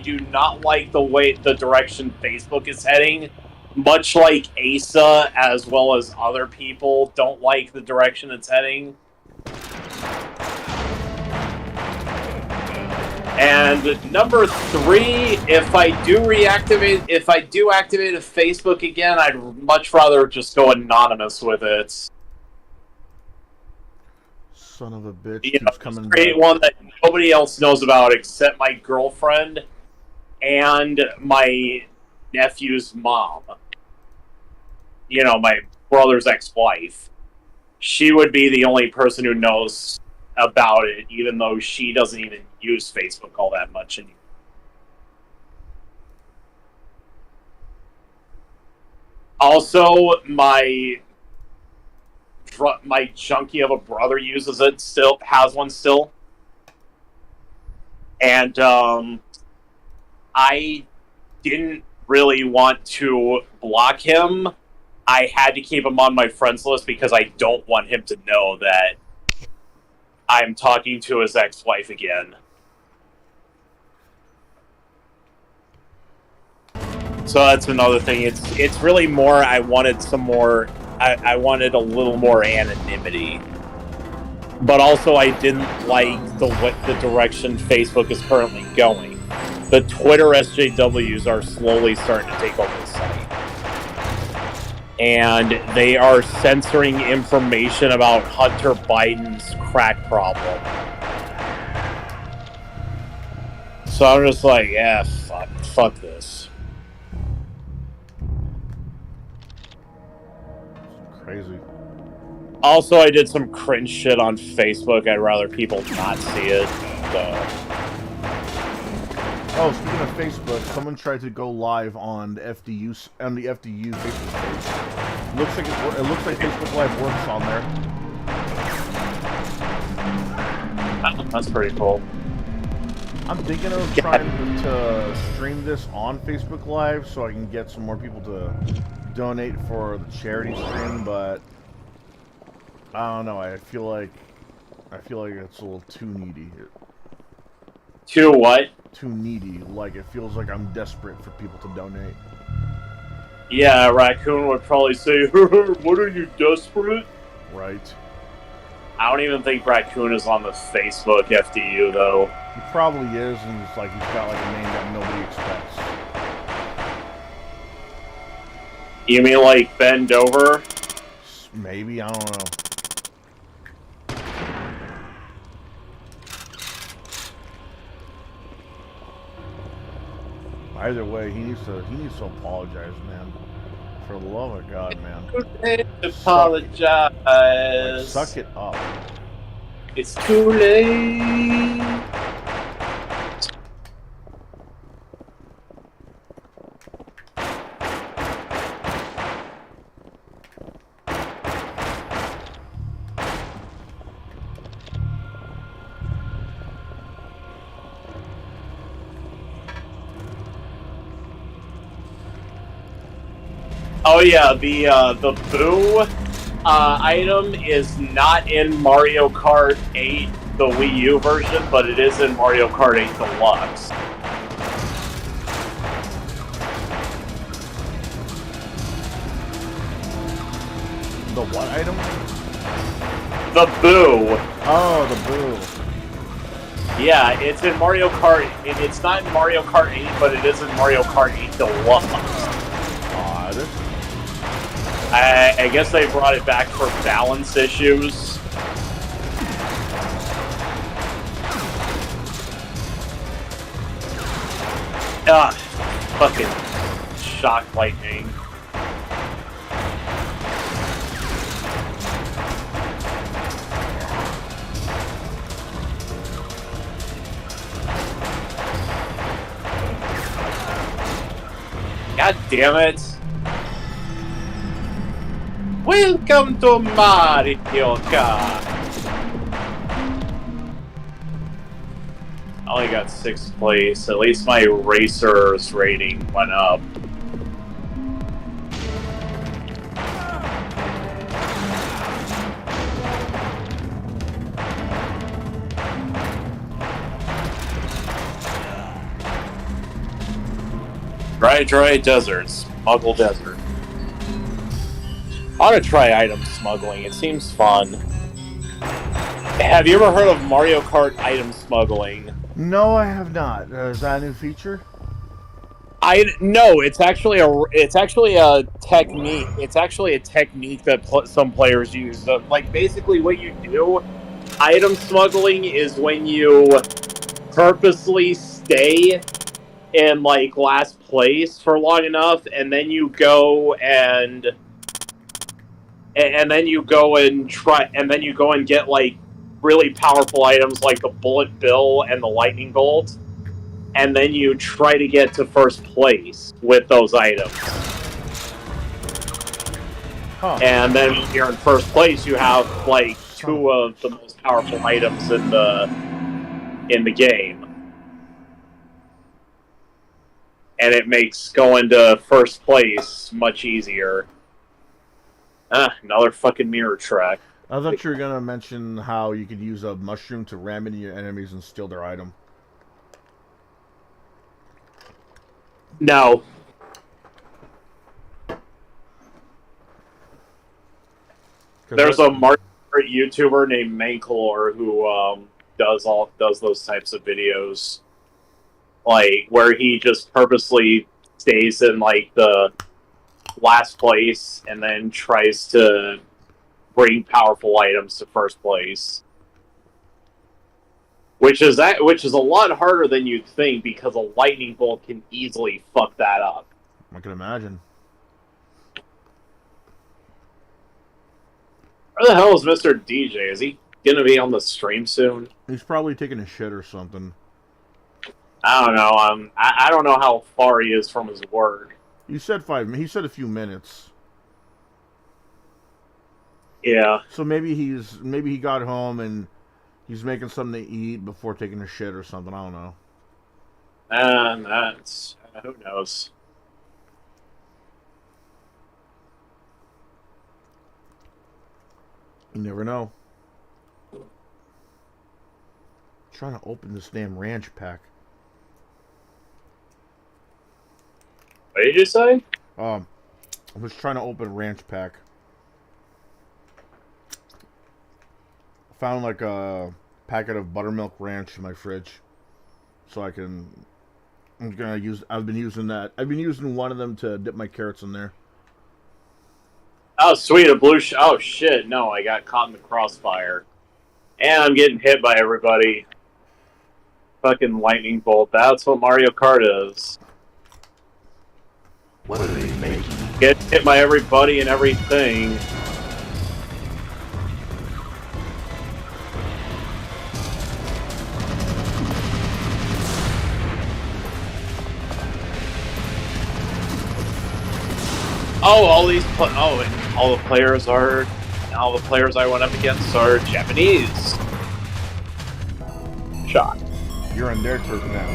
do not like the direction Facebook is heading. Much like Asa, as well as other people, don't like the direction it's heading. And number three, if I do activate a Facebook again, I'd much rather just go anonymous with it. Son of a bitch, You know, keeps coming create back. one that nobody else knows about except my girlfriend and my nephew's mom. you know, my brother's ex-wife. She would be the only person who knows about it, even though she doesn't even use Facebook all that much anymore. Also, my junkie of a brother uses it still, has one still. And I didn't really want to block him. I had to keep him on my friends list because I don't want him to know that I'm talking to his ex-wife again. So that's another thing. It's really more. I wanted some more. I wanted a little more anonymity, but also I didn't like the direction Facebook is currently going. The Twitter SJWs are slowly starting to take over the site, and they are censoring information about Hunter Biden's crack problem. So I'm just like, yeah, fuck this. Crazy. Also, I did some cringe shit on Facebook. I'd rather people not see it. So. Oh, speaking of Facebook, someone tried to go live on the FDU Facebook page. It looks like Facebook Live works on there. That's pretty cool. I'm thinking of trying to stream this on Facebook Live so I can get some more people to donate for the charity stream, but I don't know. I feel like it's a little too needy. Too what? Too needy. Like, it feels like I'm desperate for people to donate. Yeah, Raccoon would probably say, "What are you, desperate?" Right. I don't even think Raccoon is on the Facebook FDU though. He probably is, and it's like he's got like a name that nobody expects. You mean like Ben Dover? Maybe, I don't know. Either way, he needs to apologize, man. For the love of God, man. Apologize. Suck it up. It's too late. Oh yeah, the Boo item is not in Mario Kart 8, the Wii U version, but it is in Mario Kart 8 Deluxe. The what item? The Boo. Oh, the Boo. Yeah, it's in Mario Kart. It's not in Mario Kart 8, but it is in Mario Kart 8 Deluxe. Odd. I guess they brought it back for balance issues. Ah, fucking shock lightning. God damn it. Welcome to Mario Kart. I only got 6th place. At least my racer's rating went up. Dry desert, smuggle desert. I ought to try item smuggling. It seems fun. Have you ever heard of Mario Kart item smuggling? No, I have not. Is that a new feature? No. It's actually a technique. It's actually a technique that some players use. Like basically, what you do, item smuggling is when you purposely stay in like last place for long enough, and then you go and and then you go and get like really powerful items like the bullet bill and the lightning bolt, and then you try to get to first place with those items. Huh. And then when you're in first place, you have like 2 of the most powerful items in the game. And it makes going to first place much easier. Another fucking mirror track. I thought you were gonna mention how you could use a mushroom to ram into your enemies and steal their item. No. There's a market YouTuber named Manklor who does those types of videos, like where he just purposely stays in like the last place and then tries to bring powerful items to first place, which is a lot harder than you'd think because a lightning bolt can easily fuck that up. I can imagine. Where the hell is Mr. DJ? Is he gonna be on the stream soon? He's probably taking a shit or something. I don't know. I don't know how far he is from his work. He said he said a few minutes. Yeah. So maybe he got home and he's making something to eat before taking a shit or something. I don't know. And that's who knows. You never know. Trying to open this damn ranch pack. What did you say? I was trying to open a ranch pack. Found like a packet of buttermilk ranch in my fridge, so I've been using that. I've been using one of them to dip my carrots in there. Oh, sweet, a blue oh, shit, no, I got caught in the crossfire. And I'm getting hit by everybody. Fucking lightning bolt, that's what Mario Kart is. What are they making? Get hit by everybody and everything. Oh, all the players I went up against are Japanese. Shot. You're on their turf now.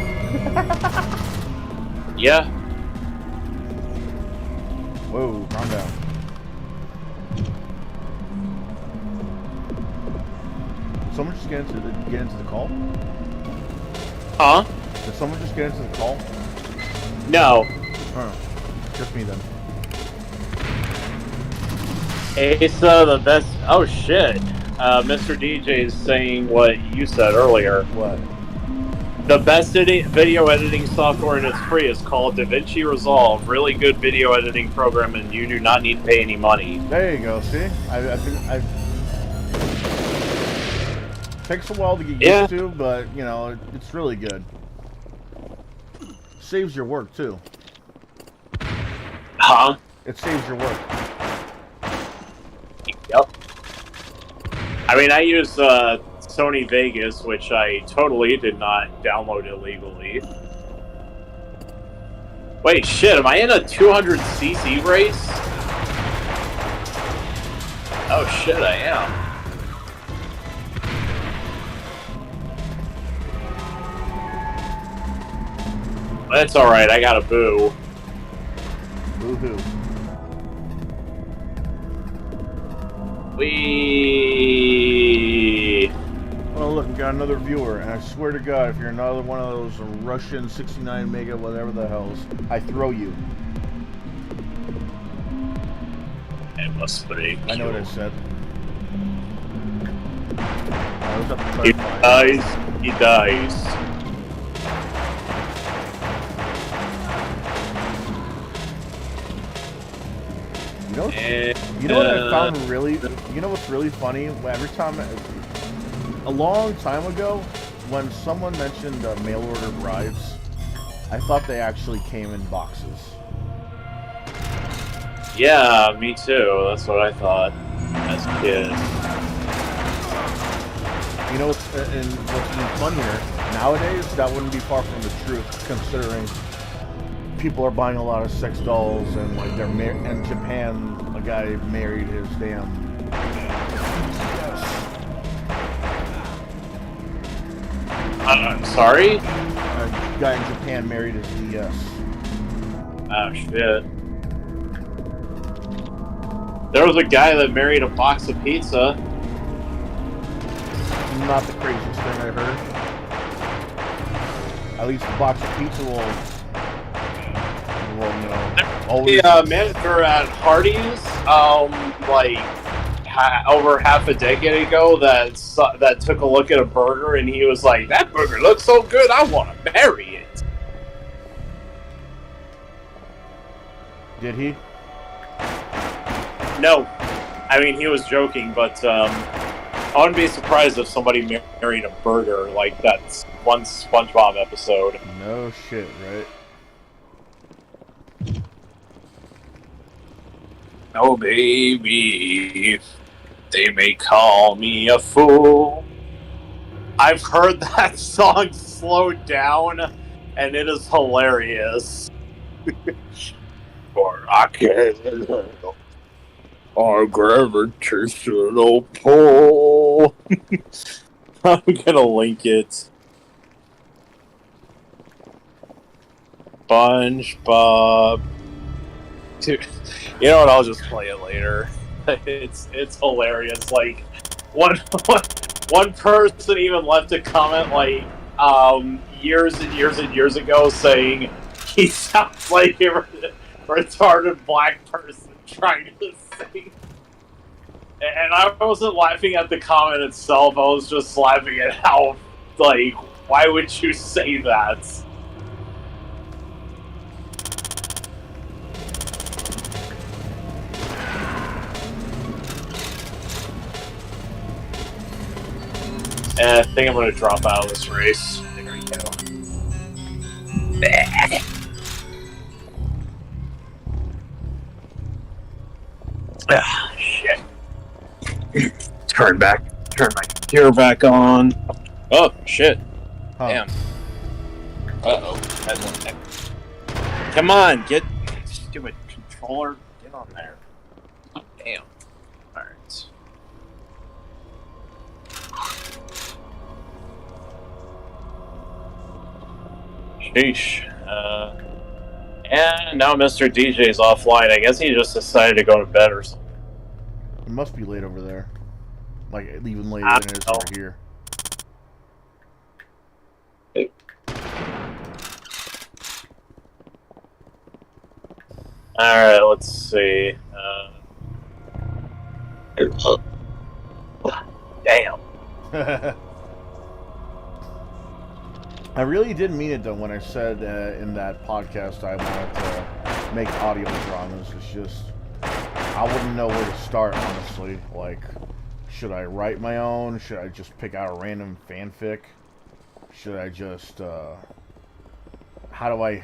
Yeah. Whoa, calm down. Someone just get into the call? Huh? Did someone just get into the call? No. Oh, just me then. Asa, the best. Oh shit. Mr. DJ is saying what you said earlier. What? The best video editing software, and it's free, is called DaVinci Resolve. Really good video editing program, and you do not need to pay any money. There you go. See, takes a while to get used to, but you know it's really good. Saves your work too. Huh? It saves your work. Yep. I mean, I use Sony Vegas, which I totally did not download illegally. Wait, shit, am I in a 200cc race? Oh shit, I am. That's alright, I got a boo. Boo-hoo. Oh look, we got another viewer, and I swear to God, if you're another one of those Russian 69 mega whatever the hells, I throw you. It must break. I know what I said. He dies. He dies. You know what I found really, you know what's really funny? Every time, a long time ago, when someone mentioned mail order brides, I thought they actually came in boxes. Yeah, me too. That's what I thought as a kid. You know, and what's even funnier, nowadays, that wouldn't be far from the truth, considering people are buying a lot of sex dolls, and like they're in Japan, a guy married his damn. I'm sorry? A guy in Japan married his DS. Oh shit. There was a guy that married a box of pizza. Not the craziest thing I heard. At least the box of pizza will you know, always. The manager at Hardee's, over half a decade ago, that took a look at a burger and he was like, "That burger looks so good, I want to marry it." Did he? No, I mean he was joking, but I wouldn't be surprised if somebody married a burger like that one SpongeBob episode. No shit, right? Oh baby, they may call me a fool. I've heard that song slowed down, and it is hilarious. Or I can't. I gravitate a little pull. I'm gonna link it. SpongeBob. Dude, you know what? I'll just play it later. It's hilarious. Like one person even left a comment like years and years and years ago saying he sounds like a retarded black person trying to sing. And I wasn't laughing at the comment itself. I was just laughing at how, like, why would you say that? And I think I'm going to drop out of this race. There we go. Ah, shit. Turn my computer back on. Oh, shit. Huh. Damn. Uh-oh. Come on, get stupid controller. Get on there. Oh, damn. Alright. Sheesh. And now Mr. DJ's offline. I guess he just decided to go to bed or something. It must be late over there. Like, even later than it is over here. Alright, let's see. Damn. I really didn't mean it though when I said in that podcast I wanted to make audio dramas. It's just I wouldn't know where to start, honestly. Like, should I write my own? Should I just pick out a random fanfic? Should I just how do I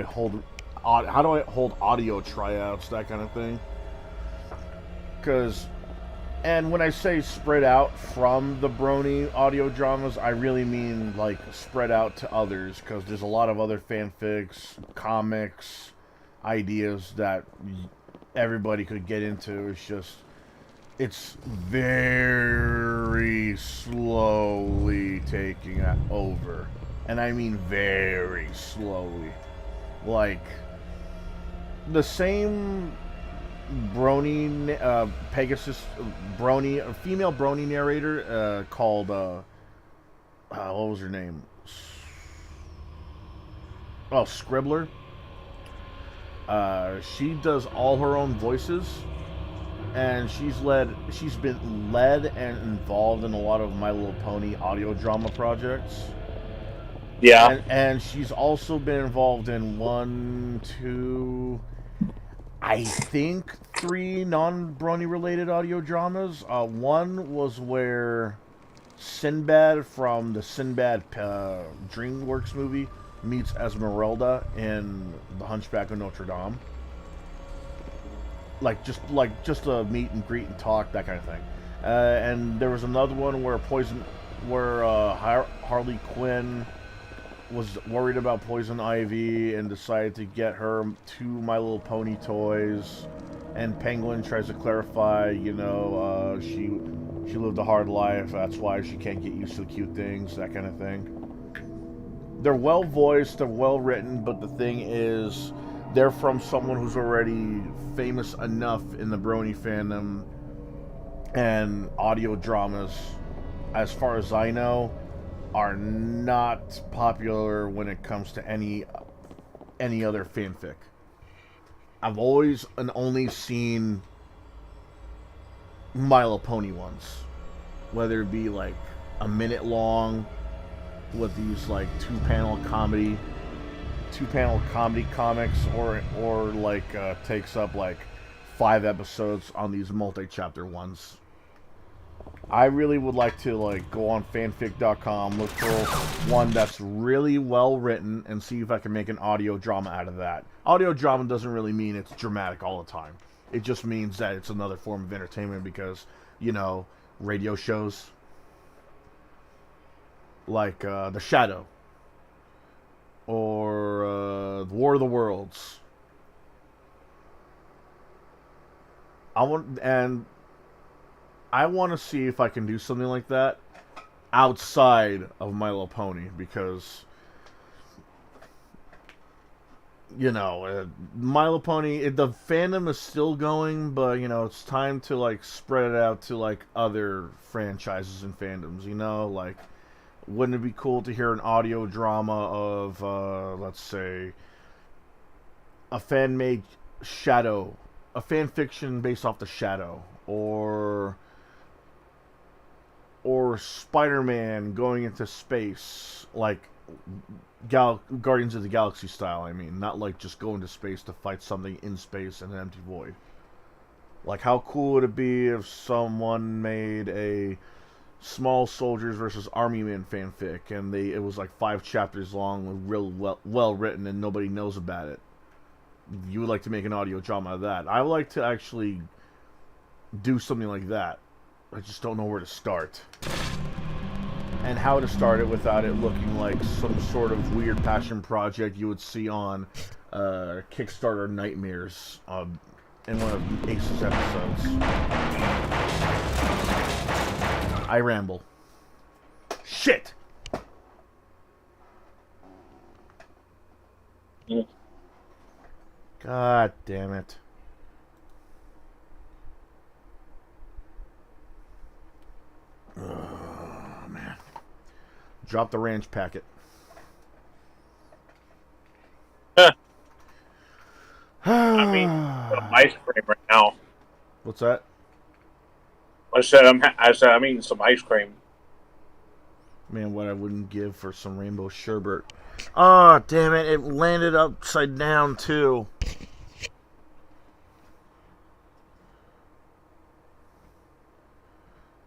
hold audio tryouts, that kind of thing? And when I say spread out from the Brony audio dramas, I really mean like spread out to others, because there's a lot of other fanfics, comics, ideas that everybody could get into. It's very slowly taking over. And I mean very slowly. Like, the same Brony, Pegasus, Brony, a female Brony narrator, called, what was her name? Oh, Scribbler. She does all her own voices, and she's been led and involved in a lot of My Little Pony audio drama projects. Yeah. And she's also been involved in 3 non-Brony related audio dramas. One was where Sinbad from the Sinbad DreamWorks movie meets Esmeralda in The Hunchback of Notre Dame. just a meet and greet and talk, that kind of thing. And there was another one where Harley Quinn was worried about Poison Ivy and decided to get her 2 My Little Pony toys. And Penguin tries to clarify, she lived a hard life. That's why she can't get used to the cute things, that kind of thing. They're well voiced, they're well written, but the thing is, they're from someone who's already famous enough in the Brony fandom and audio dramas, as far as I know, are not popular when it comes to any other fanfic. I've always and only seen My Little Pony ones, whether it be like a minute long with these like two-panel comedy comics, or like takes up like 5 episodes on these multi-chapter ones. I really would like to like go on fanfic.com, look for one that's really well written, and see if I can make an audio drama out of that. Audio drama doesn't really mean it's dramatic all the time. It just means that it's another form of entertainment because, radio shows like The Shadow or The War of the Worlds. I want to see if I can do something like that outside of My Little Pony, because My Little Pony, the fandom is still going, but it's time to like spread it out to like other franchises and fandoms. Like, wouldn't it be cool to hear an audio drama of let's say a fan-made Shadow, a fan fiction based off the Shadow, or Spider-Man going into space, like Guardians of the Galaxy style, I mean. Not like just going to space to fight something in space in an empty void. Like, how cool would it be if someone made a Small Soldiers versus Army Men fanfic, and it was like 5 chapters long, real well written, and nobody knows about it. You would like to make an audio drama of that. I would like to actually do something like that. I just don't know where to start. And how to start it without it looking like some sort of weird passion project you would see on Kickstarter Nightmares in one of Ace's episodes. I ramble. Shit! God damn it. Oh, man. Drop the ranch packet. I mean, some ice cream right now. What's that? I said I'm eating some ice cream. Man, what I wouldn't give for some rainbow sherbet. Oh, damn it. It landed upside down, too.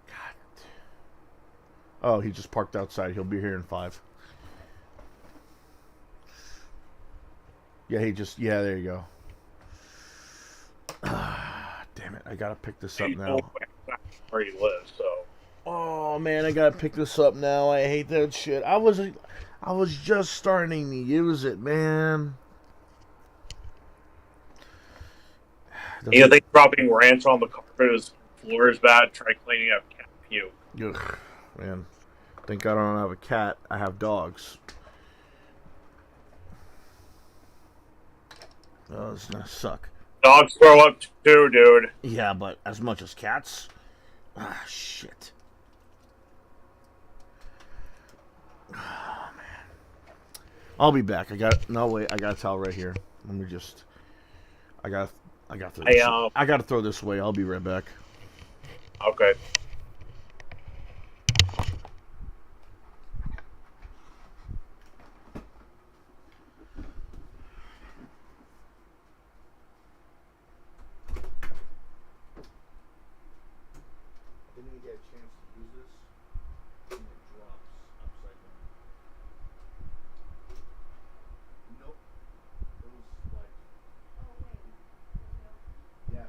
God. Oh, he just parked outside. He'll be here in 5. Yeah, yeah, there you go. Damn it. I gotta pick this up now. Where you live, so. Oh man, I gotta pick this up now. I hate that shit. I was just starting to use it, man. You think dropping ranch on the carpet is floor is bad? Try cleaning up cat puke. Ugh, man. Thank God I don't have a cat. I have dogs. Oh, this is gonna suck. Dogs throw up too, dude. Yeah, but as much as cats? Ah, shit. Oh, man. I'll be back. I got a towel right here. Let me just. I gotta throw this away. I'll be right back. Okay. Yes.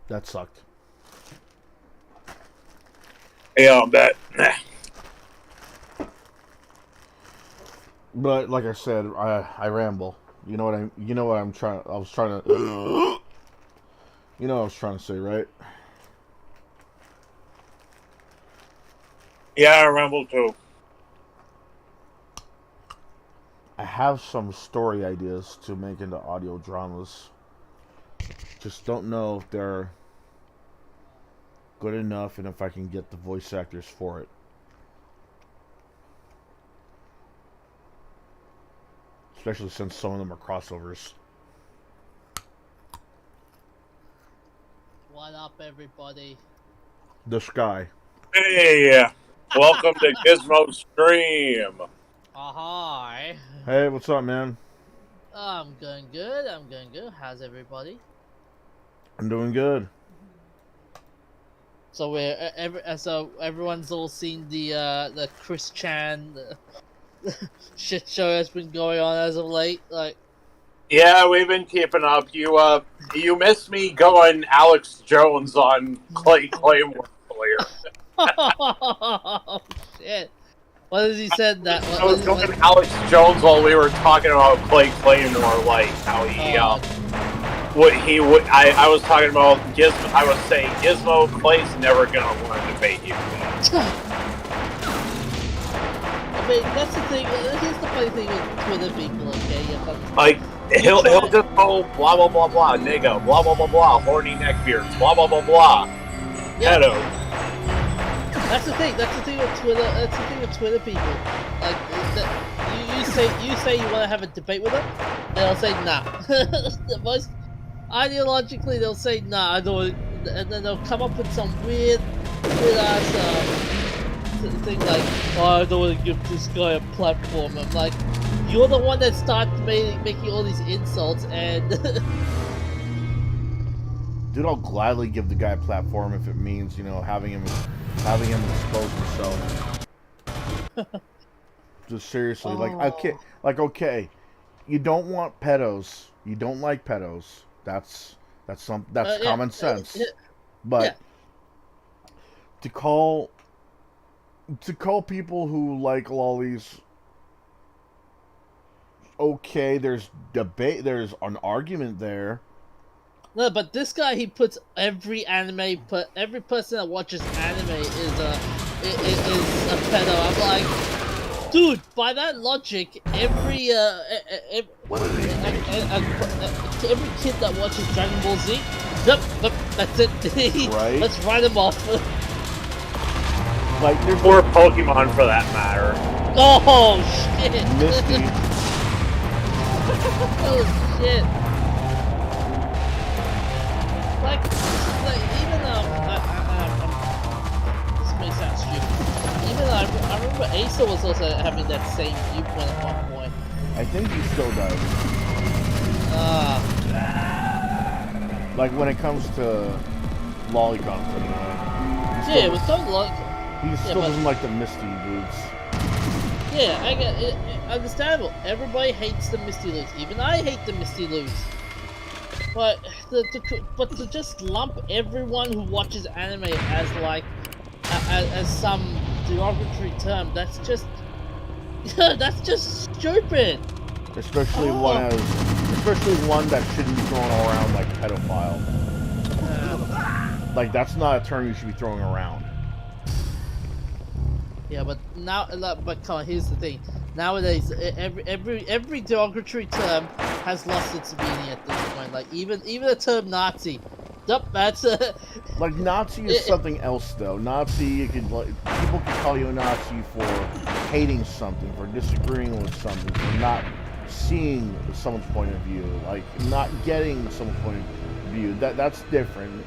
That sucked. Yeah, I bet. But like I said, I ramble. You know what I'm trying. I was trying to. You know what I was trying to say, right? Yeah, I ramble too. I have some story ideas to make into audio dramas. Just don't know if they're good enough and if I can get the voice actors for it. Especially since some of them are crossovers. What up, everybody? This guy. Hey, welcome to Gizmo Stream. Hi. Hey, what's up, man? I'm going good. I'm going good. How's everybody? I'm doing good. So so everyone's all seen the Chris Chan shit show that's been going on as of late. Like, Yeah, we've been keeping up. You missed me going Alex Jones on Clay Claymore earlier. oh shit! What has he said that? I was going Alex Jones while we were talking about Clay Claymore, like how he I was talking about Gizmo. I was saying Gizmo Clay's never gonna learn to make you. I mean, that's the thing. Here's the funny thing with Twitter people. Okay, like he'll just go blah blah blah blah nigga blah blah blah blah horny neckbeards blah blah blah blah. Pedo. That's the thing. That's the thing with Twitter. That's the thing with Twitter people. Like, you say you want to have a debate with them, they'll say nah. The most ideologically, they'll say nah. I don't. And then they'll come up with some weird ass thing like, oh, I don't want to give this guy a platform. I'm like, you're the one that started making all these insults and. Dude, I'll gladly give the guy a platform if it means, having him expose himself. Just seriously, okay, you don't want pedos, you don't like pedos. That's common sense. But to call people who like lollies, okay, there's debate, there's an argument there. No, but this guy, he puts every person that watches anime is a pedo. I'm like, dude, by that logic, every kid that watches Dragon Ball Z, yep, that's it. Right? Let's write him off. Like, or Pokemon for that matter. Oh shit! Misty. Oh shit! Like even this may sound stupid. Even I remember Asa was also having that same viewpoint at one point. I think he still does. Like when it comes to lollicons, anyway. Yeah, it was totally like. He still doesn't like the Misty dudes. Yeah, I get it. Understandable. Everybody hates the Misty Loots. Even I hate the Misty Loots. But to just lump everyone who watches anime as like as some derogatory term, that's just stupid. Especially one that shouldn't be thrown around like pedophile. Like that's not a term you should be throwing around. Yeah, but come on. Here's the thing. Nowadays, every derogatory term has lost its meaning at this point. Like even the term Nazi. Yep, that's like Nazi is something else though. Nazi, people can call you a Nazi for hating something, for disagreeing with something, for not seeing someone's point of view, like not getting someone's point of view. That's different.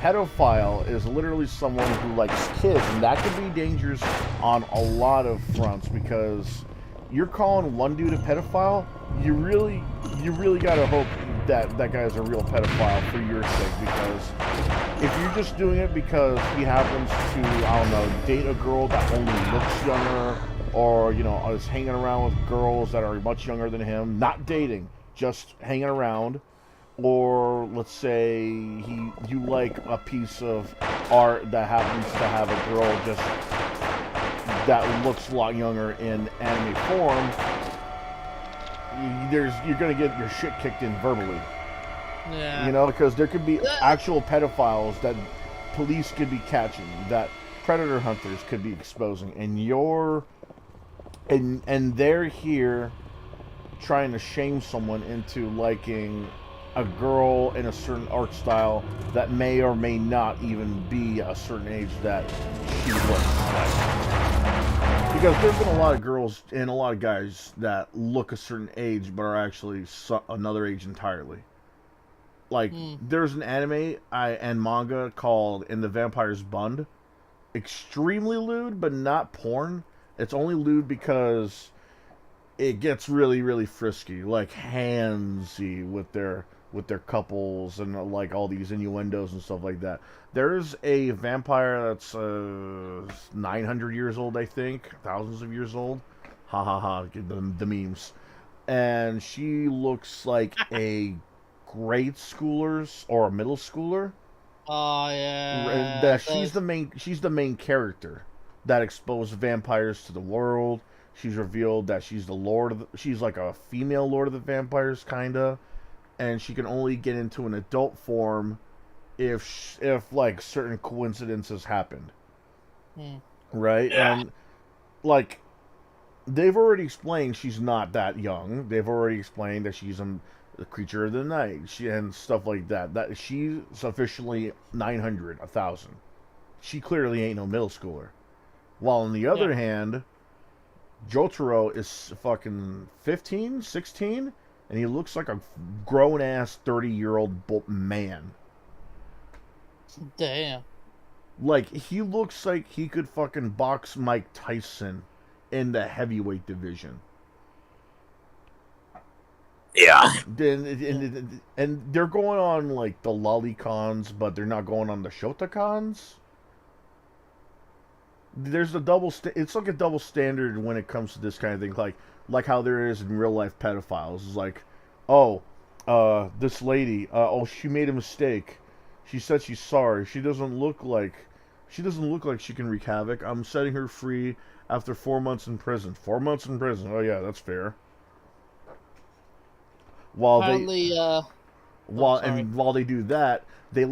Pedophile is literally someone who likes kids, and that can be dangerous on a lot of fronts because you're calling one dude a pedophile. You really gotta hope that guy's a real pedophile for your sake, because if you're just doing it because he happens to, I don't know, date a girl that only looks younger, or is hanging around with girls that are much younger than him, not dating, just hanging around, or let's say you like a piece of art that happens to have a girl just that looks a lot younger in anime form, you're gonna get your shit kicked in verbally. Yeah. You know, because there could be actual pedophiles that police could be catching, that predator hunters could be exposing, and they're here trying to shame someone into liking a girl in a certain art style that may or may not even be a certain age that she looks like. Because there's been a lot of girls and a lot of guys that look a certain age but are actually another age entirely. Like, there's an anime and manga called In the Vampire's Bund. Extremely lewd, but not porn. It's only lewd because it gets really, really frisky, like handsy with their couples and like all these innuendos and stuff like that. There's a vampire that's 900 years old, I think, thousands of years old. Ha ha ha! The memes, and she looks like a grade schooler's or a middle schooler. Oh yeah. She's the main character that exposed vampires to the world. She's revealed that she's the lord she's like a female lord of the vampires kinda, and she can only get into an adult form if like certain coincidences happened. Right? Yeah. And like they've already explained she's not that young. They've already explained that she's a creature of the night, and stuff like that. That she's officially 900, 1,000. She clearly ain't no middle schooler. While on the other hand, Jotaro is fucking 15, 16, and he looks like a grown-ass 30-year-old man. Damn. Like, he looks like he could fucking box Mike Tyson in the heavyweight division. Yeah. And they're going on, like, the lolicons, but they're not going on the shotacons. There's it's like a double standard when it comes to this kind of thing, like how there is in real life pedophiles. It's like, this lady, she made a mistake. She said she's sorry. She doesn't look like she can wreak havoc. I'm setting her free after 4 months in prison. 4 months in prison. Oh yeah, that's fair. While they do that, they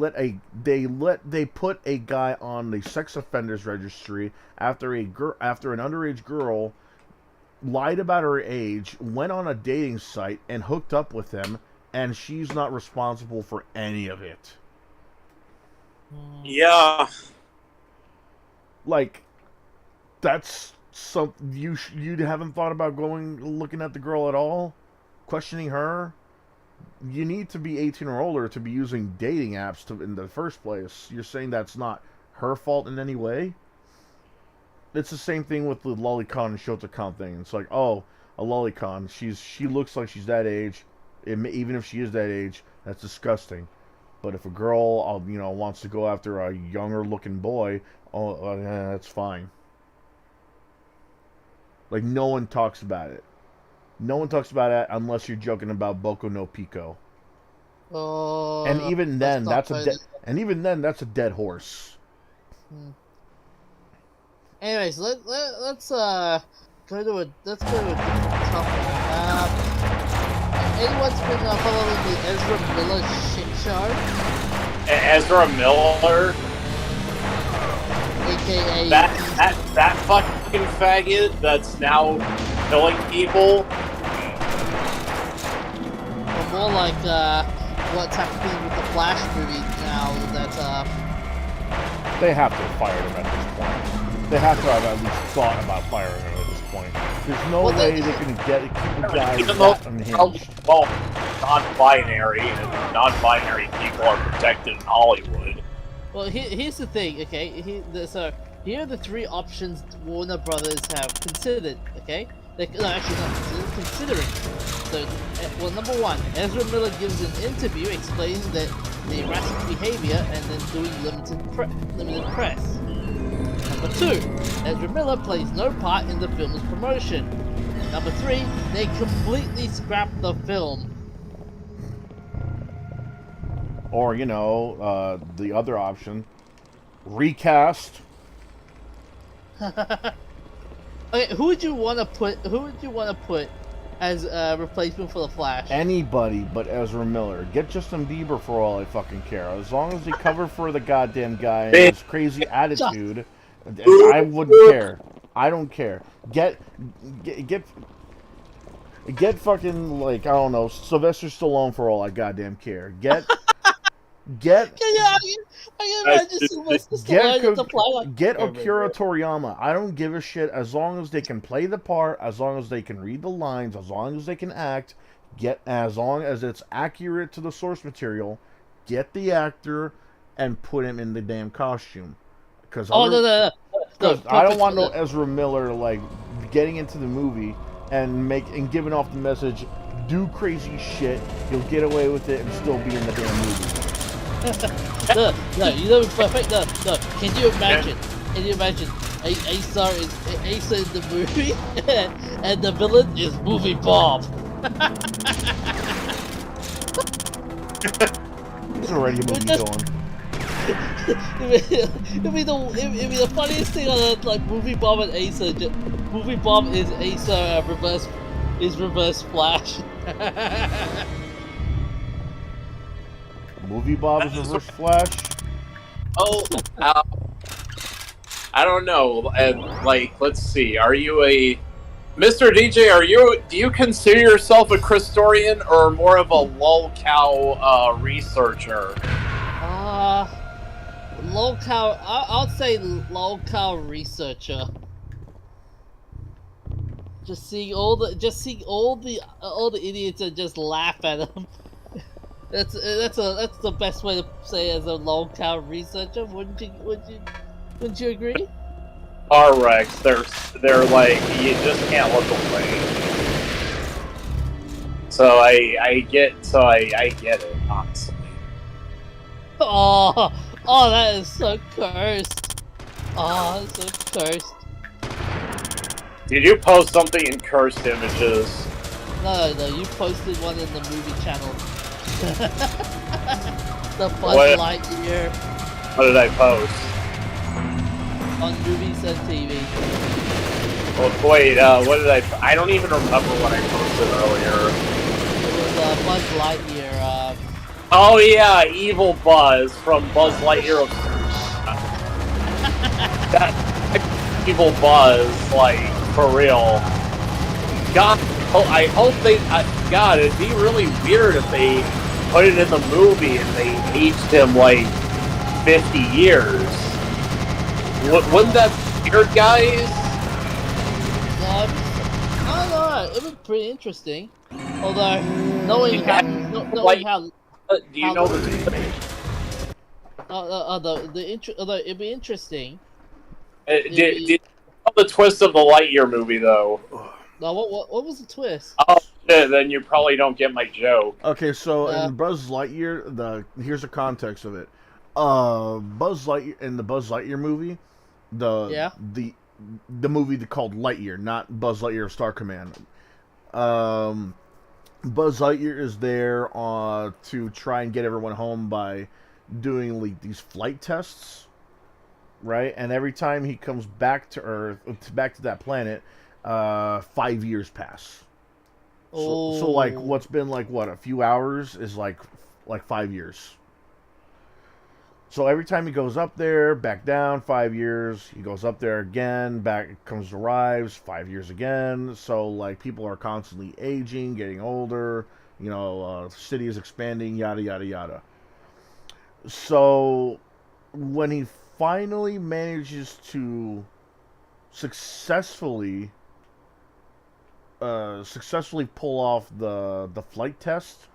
put a guy on the sex offenders registry after an underage girl lied about her age, went on a dating site and hooked up with him, and she's not responsible for any of it. Yeah. Like, that's something you haven't thought about looking at the girl at all, questioning her. You need to be 18 or older to be using dating apps in the first place. You're saying that's not her fault in any way? It's the same thing with the lolicon and shotacon thing. It's like, a lolicon, she looks like she's that age. Even if she is that age, that's disgusting. But if a girl, wants to go after a younger looking boy, that's fine. Like, no one talks about it. No one talks about it unless you're joking about Boku no Pico. Oh. And even then, that's a dead horse. Anyways, let's go to a different topic. Anyone's been following the Ezra Miller shit show? Ezra Miller, AKA that fucking faggot that's now killing people. Or more like what's happening with the Flash movie now. That they have to have fired him at this point. They have to have at least thought about firing him at this point. There's no way they can keep a guy that unhinged. Well, non-binary and non-binary people are protected in Hollywood. Well, here's the thing, okay? Here are the three options Warner Brothers have considered, okay? Actually not considering. So, well, number one, Ezra Miller gives an interview explaining that the erratic behavior and then doing limited press. Number two, Ezra Miller plays no part in the film's promotion. Number three, they completely scrapped the film. Or the other option, recast. Okay, who would you want to put? Who would you want to put as a replacement for the Flash? Anybody but Ezra Miller. Get Justin Bieber for all I fucking care. As long as they cover for the goddamn guy and his crazy attitude, I wouldn't care. I don't care. Get fucking, like, I don't know, Sylvester Stallone for all I goddamn care. Get I can imagine Sylvester Stallone as a Flash. get Akira Toriyama. I don't give a shit as long as they can play the part, as long as they can read the lines, as long as they can act. As long as it's accurate to the source material, get the actor and put him in the damn costume. Because no, I don't want no Ezra Miller like getting into the movie and giving off the message, do crazy shit, you'll get away with it and still be in the damn movie. No, you know it's perfect. No. Can you imagine? Asa is in the movie, and the villain is Movie Bob. There's already a movie going. It'd be the funniest thing on earth, like Movie Bob and Asa. Movie Bob is Asa reverse Flash. Movie Bob is reverse Flash? Oh, I don't know. Let's see. Are you a Mr. DJ? Do you consider yourself a Christorian or more of a lolcow researcher? Lolcow. I'll say lolcow researcher. Just seeing all the idiots and just laugh at them. That's the best way to say it as a lolcow researcher. Wouldn't you agree? R-Rex, they're like, you just can't look away. So I get it, honestly. Oh, that is so cursed. Oh, that's so cursed. Did you post something in cursed images? No, you posted one in the movie channel. The Buzz Lightyear. What did I post? On Movies and TV. Oh, wait, what did I don't even remember what I posted earlier. It was Buzz Lightyear. Oh yeah, Evil Buzz from Buzz Lightyear. That Evil Buzz, like, for real. God, I hope they. God, it'd be really weird if they put it in the movie and they aged him like 50 years. Wouldn't that be weird, guys? I don't know. It was pretty interesting. Although knowing how, do you know the? Although it'd be interesting. Did you know the twist of the Lightyear movie though? No, what was the twist? Oh shit! Then you probably don't get my joke. Okay, so in Buzz Lightyear, here's the context of it. Buzz Lightyear in the Buzz Lightyear movie, the movie called Lightyear, not Buzz Lightyear Star Command. Buzz Lightyear is there to try and get everyone home by doing like these flight tests, right? And every time he comes back to Earth, back to that planet, 5 years pass. So like what's been like a few hours is like 5 years. So every time he goes up there, back down, 5 years. He goes up there again, arrives, 5 years again. So like people are constantly aging, getting older. City is expanding, yada yada yada. So when he finally manages to successfully pull off the flight test,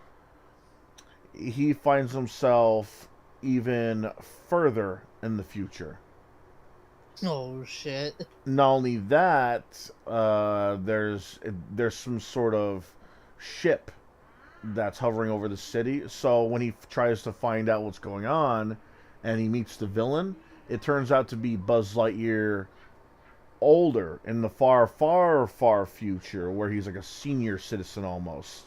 he finds himself even further in the future. Oh shit! Not only that, there's some sort of ship that's hovering over the city. So when he tries to find out what's going on, and he meets the villain, it turns out to be Buzz Lightyear older in the far, far, far future, where he's like a senior citizen almost.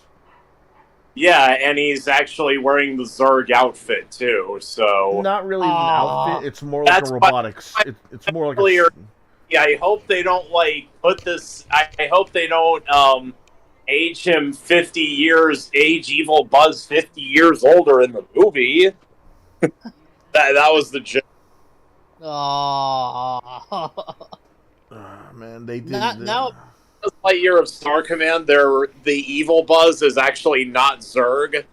Yeah, and he's actually wearing the Zurg outfit too. So Not really an outfit. It's more like a That's why- robotics. It's more like a. earlier, yeah, I hope they don't put this. I hope they don't age him 50 years, age Evil Buzz 50 years older in the movie. that was the joke. Man, they did. Now, Lightyear of Star Command, the evil Buzz is actually not Zurg,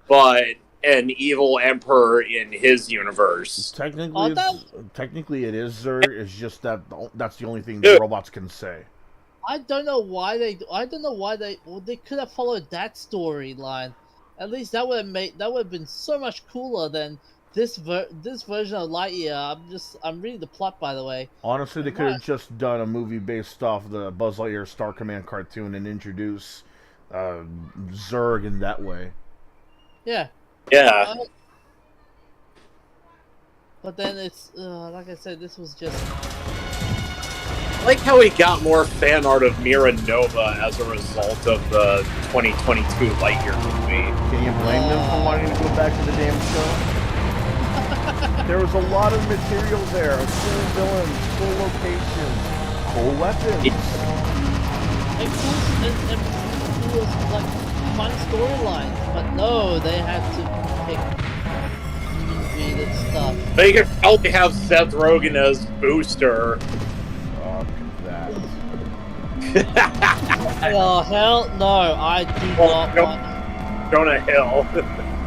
but an evil emperor in his universe. Technically, it is Zurg. It's just that that's the only thing the robots can say. I don't know why they. Well, they could have followed that storyline. At least that would have been so much cooler than this version of Lightyear. I'm reading the plot, by the way. Honestly, they could have just done a movie based off the Buzz Lightyear Star Command cartoon and introduce Zurg in that way. Yeah. Yeah. But then it's like I said, this was just. I like how we got more fan art of Mira Nova as a result of the 2022 Lightyear movie. Can you blame them for wanting to go back to the damn show? There was a lot of material there. Cool villains, cool locations, cool weapons. And cool, like fun storylines, but no, they had to pick movie and stuff. They could probably have Seth Rogen as Booster. Oh hell no! I do not want. Jonah Hill.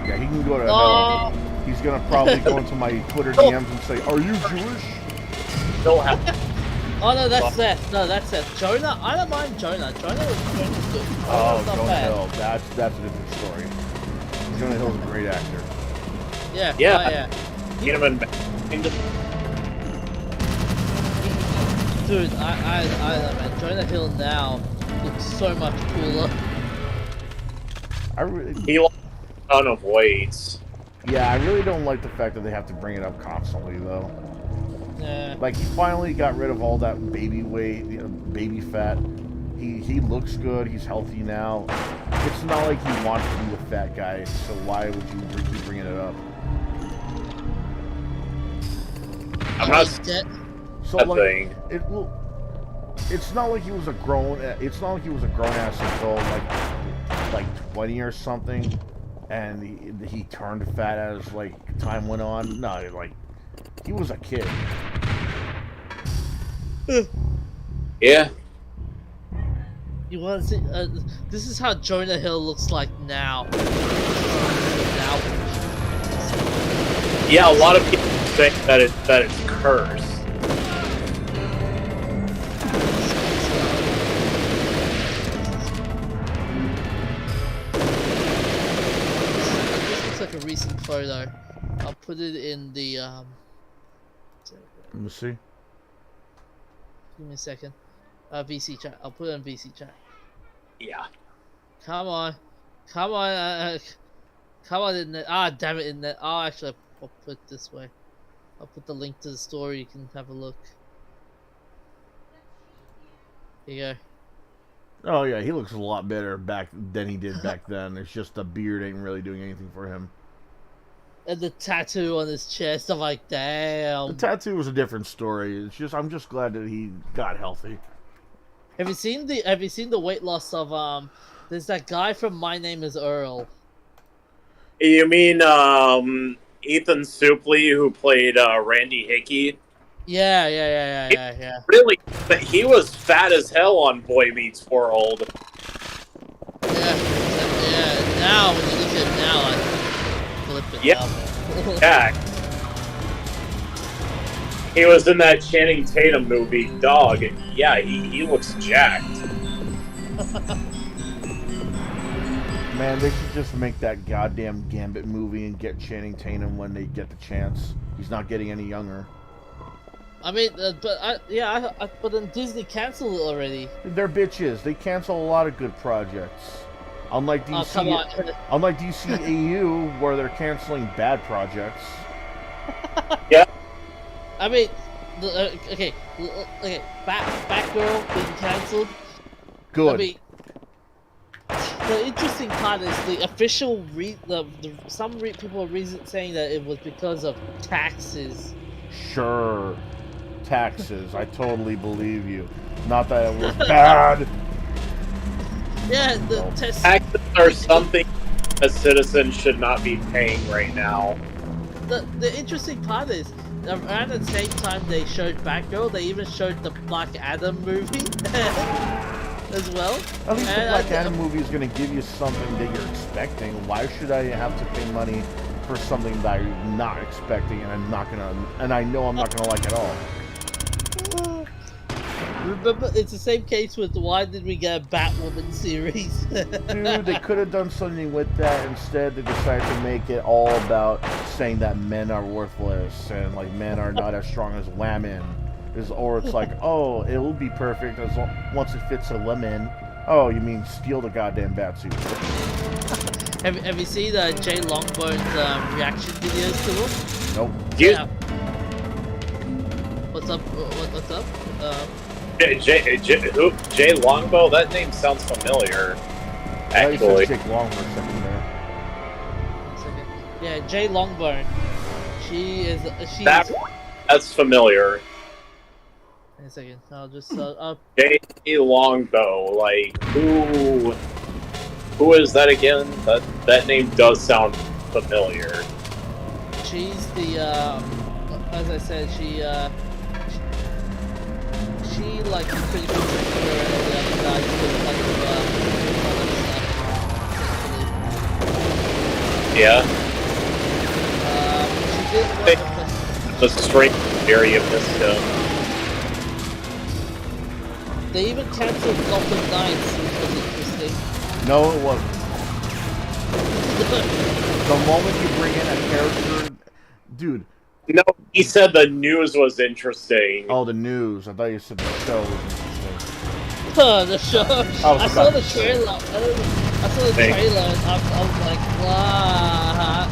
Yeah, he can go to hell. He's gonna probably go into my Twitter DMs and say, "Are you Jewish?" Oh no, that's Seth. No, that's Seth. Jonah, I don't mind Jonah. Jonah's good. Oh, not Jonah bad. Hill. That's a different story. Jonah Hill's a great actor. Yeah. Yeah. Oh, yeah. Get him in. Dude, I don't know, man. Jonah Hill now looks so much cooler. He lost a ton of weight. Yeah, I really don't like the fact that they have to bring it up constantly, though. Yeah. Like, he finally got rid of all that baby weight, baby fat. He looks good. He's healthy now. It's not like he wants to be the fat guy, so why would you keep bringing it up? I'm not. So like, it's not like he was a grown. It's not like he was a grown ass until like 20 or something, and he turned fat as like time went on. No, like he was a kid. Yeah. You want to see? This is how Jonah Hill looks like now. Yeah, a lot of people think that it's cursed. This looks like a recent photo. I'll put it in the Let me see. Give me a second. VC chat. I'll put it in VC chat. Yeah. Come on. Come on. Come on, internet. Ah, damn it, internet. Oh, actually, I'll put it this way. I'll put the link to the story. You can have a look. Here you go. Oh yeah, he looks a lot better back than he did back then. It's just the beard ain't really doing anything for him. And the tattoo on his chest, I'm like, damn. The tattoo was a different story. It's just I'm just glad that he got healthy. Have you seen the weight loss of there's that guy from My Name Is Earl. You mean Ethan Suplee, who played Randy Hickey? Yeah. Really, but he was fat as hell on Boy Meets World. Yeah. Now when you look at it now, I flip it. Yeah. Out. Yeah. He was in that Channing Tatum movie, Dog. Yeah, he looks jacked. Man, they should just make that goddamn Gambit movie and get Channing Tatum when they get the chance. He's not getting any younger. I mean, but then Disney canceled it already. They're bitches. They cancel a lot of good projects. Unlike DC, come on. unlike DCEU, where they're canceling bad projects. Yeah. I mean, okay, Batgirl being cancelled. Good. I mean, the interesting part is the official people are saying that it was because of taxes. Sure. Taxes. I totally believe you. Not that it was bad. Yeah, the taxes are something a citizen should not be paying right now. The interesting part is, around the same time they showed Batgirl, they even showed the Black Adam movie as well. At least the Black Adam movie is going to give you something that you're expecting. Why should I have to pay money for something that I'm not expecting and I know I'm not gonna like at all? Remember, it's the same case with why did we get a Batwoman series? Dude, they could have done something with that. Instead, they decided to make it all about saying that men are worthless and like men are not as strong as women. Or it's like, oh, it will be perfect once it fits a lemon. Oh, you mean steal the goddamn batsuit? Have you seen Jay Longbone's reaction videos to them? Nope. Yeah. What's up? What's up? Jay Longbow? That name sounds familiar. Actually. Jake Long for a second there. Yeah, Jay Longbone. She's that's familiar. Wait a second. I'll just Jay Longbow, like who is that again? That name does sound familiar. She's the as I said, she like the critical thinker and all the other guys with like Yeah. She did the strength area of this stuff. They even cancelled Gotham Knights, which was interesting. No, it wasn't. The moment you bring in a character, dude. No, he said the news was interesting. Oh, the news. I thought you said the show was interesting. The show. I saw the trailer. I saw the trailer and I was like, wow.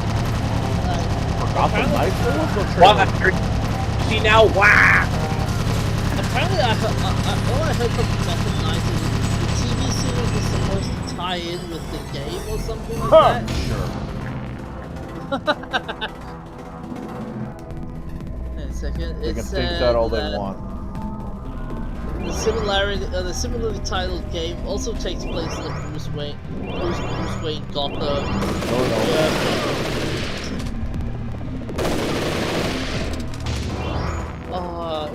For Gotham Knights, there was no trailer. See now, wow. Apparently, all I heard from Gotham Knights is the TV series is supposed to tie in with the game or something like that. Sure. Wait a second. They can think that all they want. The similarly titled game also takes place in the Bruce Wayne Gotham. No. Oh,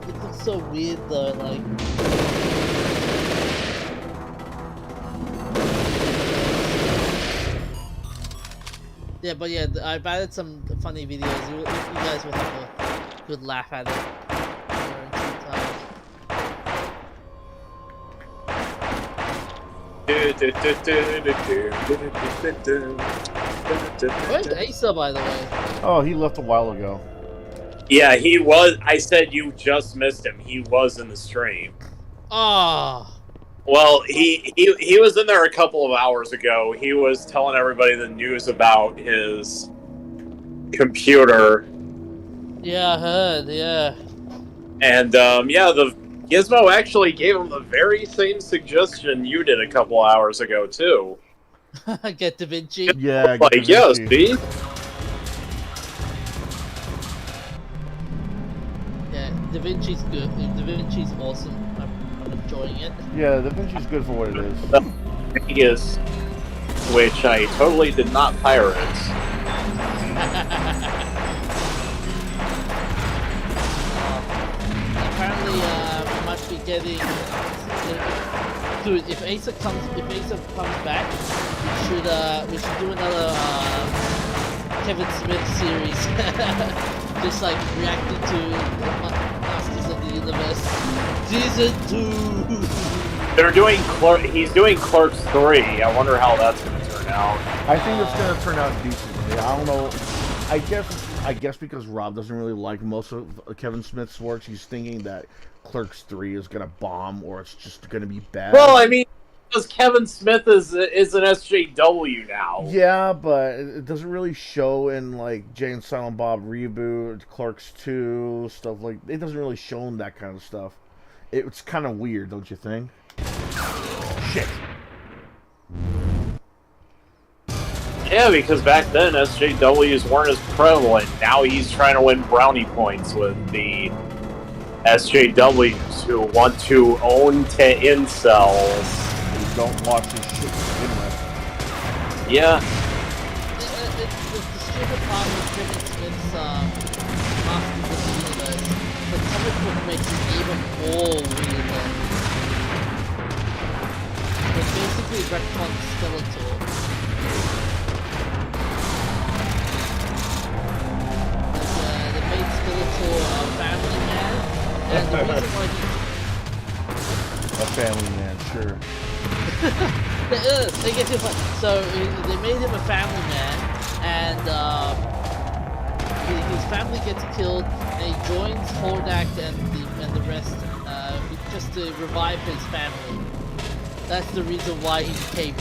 it looks so weird though, like. Yeah, but yeah, I've added some funny videos. You guys will have a good laugh at it. Where's Asa, by the way? Oh, he left a while ago. Yeah, he was. I said you just missed him. He was in the stream. Ah. Well, he was in there a couple of hours ago. He was telling everybody the news about his computer. Yeah, I heard. Yeah. And yeah, the Gizmo actually gave him the very same suggestion you did a couple hours ago too. Get Da Vinci. Yeah. Like yes, see. Yeah, Da Vinci's good. Da Vinci's awesome. I'm enjoying it. Yeah, Da Vinci's good for what it is. Vegas, which I totally did not pirate. Apparently, we might be getting. Dude, if Asa comes back, we should do another Kevin Smith series, just like reacting to Masters of the Universe season 2. They're doing he's doing Clerks 3. I wonder how that's going to turn out. I think it's going to turn out decently. I don't know. I guess because Rob doesn't really like most of Kevin Smith's works, he's thinking that Clerks 3 is going to bomb or it's just going to be bad. Well, I mean, because Kevin Smith is an SJW now. Yeah, but it doesn't really show in like Jay and Silent Bob reboot, Clerks 2, stuff like it doesn't really show in that kind of stuff. It's kind of weird, don't you think? Shit. Yeah, because back then SJWs weren't as prevalent. Now he's trying to win brownie points with the SJWs who want to own to incels. Who don't watch his shit to begin with. Yeah. The stupid part with Kevin Smith's Masters of the Universe, the comic book makes it even more weirder. It's basically retcon Skeletor. They made Skeletor a family man, and the reason why A family man, sure. they get to the point. So they made him a family man, and his family gets killed, and he joins Hordak and the rest just to revive his family. That's the reason why he became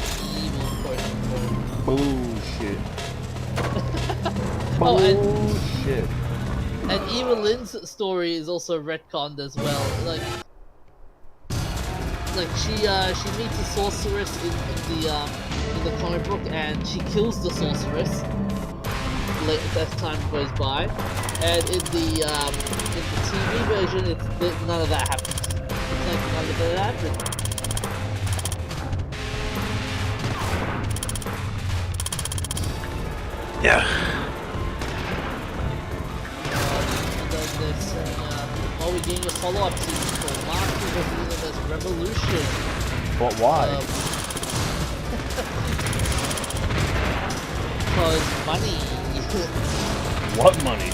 evil, quote unquote. Bullshit. Oh, Bullshit. and Eva Lynn's story is also retconned as well. Like she meets a sorceress in the comic book, and she kills the sorceress. As time goes by, and in the TV version, none of that happens. It's like none of that happens. Yeah. And then there's we're getting a follow-up season called Masters of the Universe Revolution. But why? Because money. What money?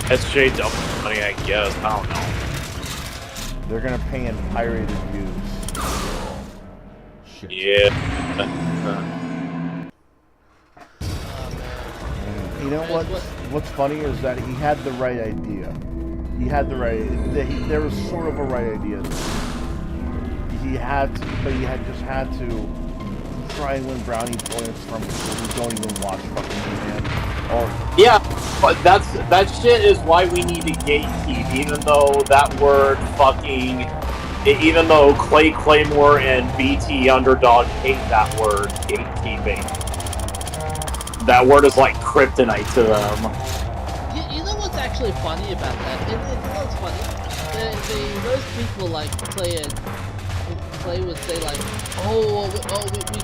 SJW money, I guess. I don't know. They're gonna pay in pirated views. Shit. Yeah. You know what's funny is that he had the right idea. He had the right. There was sort of a right idea. He had to, but he just had to try and win brownie points from people who don't even watch fucking He-Man. Yeah, but that shit is why we need to gatekeep. Even though that word fucking, even though Clay Claymore and BT Underdog hate that word, gatekeeping. That word is like kryptonite to them. You know what's actually funny about that? You know what's funny? Those people like Clay would say like, we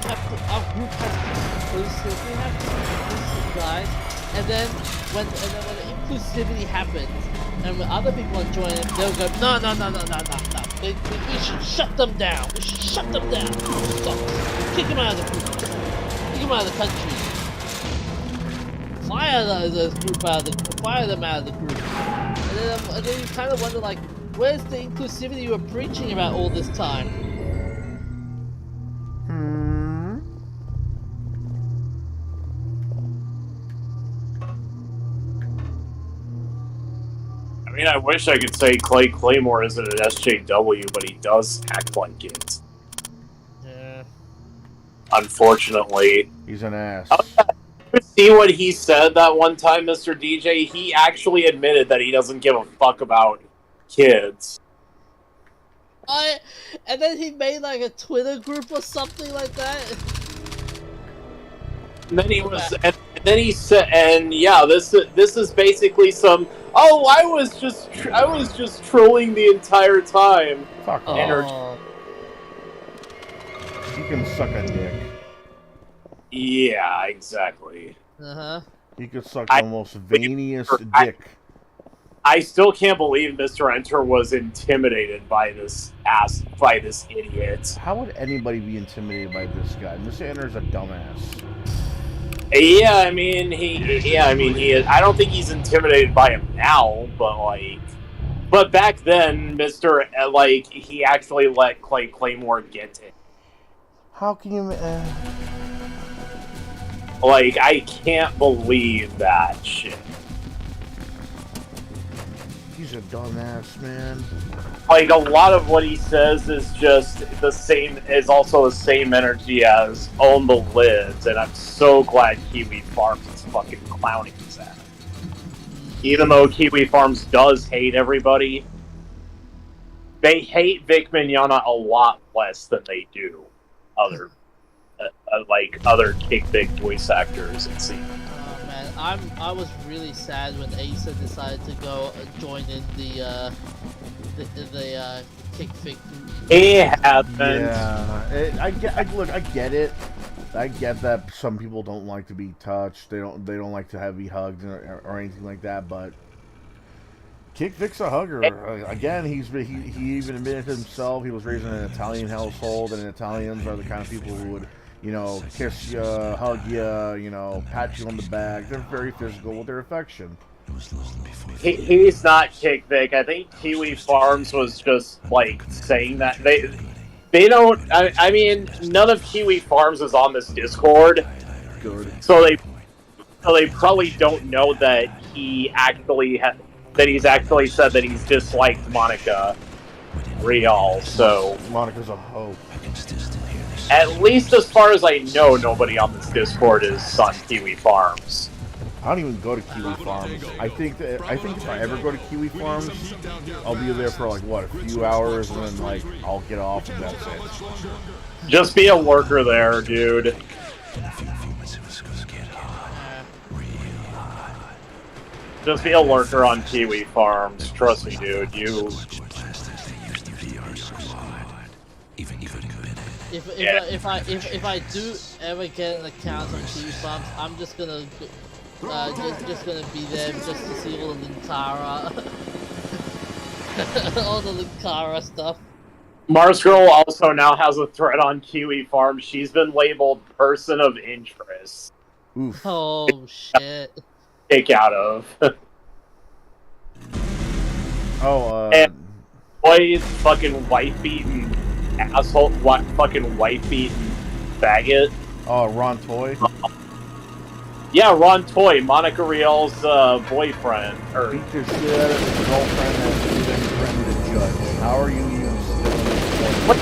have to, our group has to be inclusive, we have to be inclusive, guys. And then when the inclusivity happens, and when other people want to join it, they'll go, no. We should shut them down. We should shut them down. Stop. Kick them out of the group. Kick them out of the country. Fire them out of the group. And then you kind of wonder, like, where's the inclusivity you were preaching about all this time? I mean, I wish I could say Clay Claymore isn't an SJW, but he does act like it. Yeah. Unfortunately. He's an ass. See what he said that one time, Mr. DJ? He actually admitted that he doesn't give a fuck about kids. And then he made like a Twitter group or something like that. And then he was, and then he said, and yeah, this is basically some. Oh, I was just trolling the entire time. Fuck energy. You can suck a dick. Yeah, exactly. He could suck the most veiniest dick. I still can't believe Mr. Enter was intimidated by this idiot. How would anybody be intimidated by this guy? Mr. Enter's a dumbass. Yeah, I mean, he is. I don't think he's intimidated by him now, but back then, he actually let Clay Claymore get it. How can you? I can't believe that shit. He's a dumbass, man. A lot of what he says is just also the same energy as Own the Lids, and I'm so glad Kiwi Farms is fucking clowning his ass. Even though Kiwi Farms does hate everybody. they hate Vic Mignogna a lot less than they do other other Kick Vic voice actors. It seems. Oh man, I was really sad when Asa decided to go join in the Kick Vic. It happened. Yeah, I get it. I get that some people don't like to be touched. They don't like to have be hugged or anything like that. But Kick Vic's a hugger. Again, he even admitted to himself he was raised in an Italian household, and Italians are the kind of people who would, kiss you, hug you, pat you on the back. They're very physical with their affection. He's not Kick Vic. I think Kiwi Farms was just like saying that they don't. I mean, none of Kiwi Farms is on this Discord, Good. So they probably don't know that he's actually said that he's disliked Monica Rial. So Monica's a hoe. At least as far as I know, nobody on this Discord is on Kiwi Farms. I don't even go to Kiwi Farms. I think if I ever go to Kiwi Farms, I'll be there for like a few hours, and then I'll get off, and that's it. Just be a lurker there, dude. Just be a lurker on Kiwi Farms. Trust me, dude. If I do ever get an account on Kiwi Farms, I'm just gonna just gonna be there just to see all the Linkara all the Linkara stuff. Mars Girl also now has a thread on Kiwi Farms. She's been labeled person of interest. Oof. Oh shit. Kick out of. And boy, fucking wife beating asshole, fucking wife beating faggot. Oh, Ron Toy. Yeah, Ron Toy, Monica Rial's boyfriend. Or beat the shit out of his girlfriend and even threatened the judge. How are you even still? What?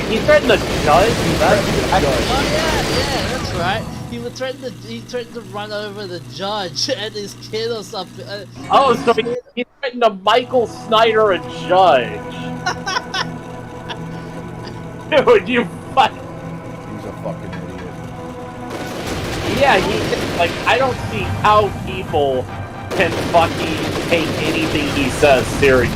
He threatened the judge? Oh yeah, that's right. He threatened to run over the judge and his kid or something. So he threatened to Michael Snyder a judge. Dude, you fuck. He's a fucking idiot. Yeah, I don't see how people can fucking take anything he says seriously.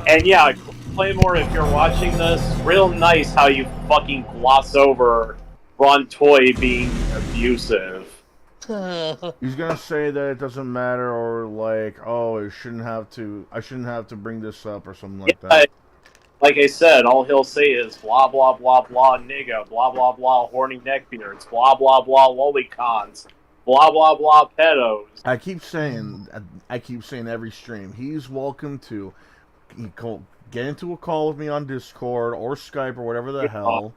And yeah, Claymore, if you're watching this, real nice how you fucking gloss over Ron Toy being abusive. He's gonna say that it doesn't matter, or I shouldn't have to bring this up, or something like that. Like I said, all he'll say is blah blah blah blah nigga, blah blah blah horny neckbeards, blah blah blah lolicons, blah blah blah pedos. I keep saying every stream, he's welcome to get into a call with me on Discord or Skype or whatever the hell,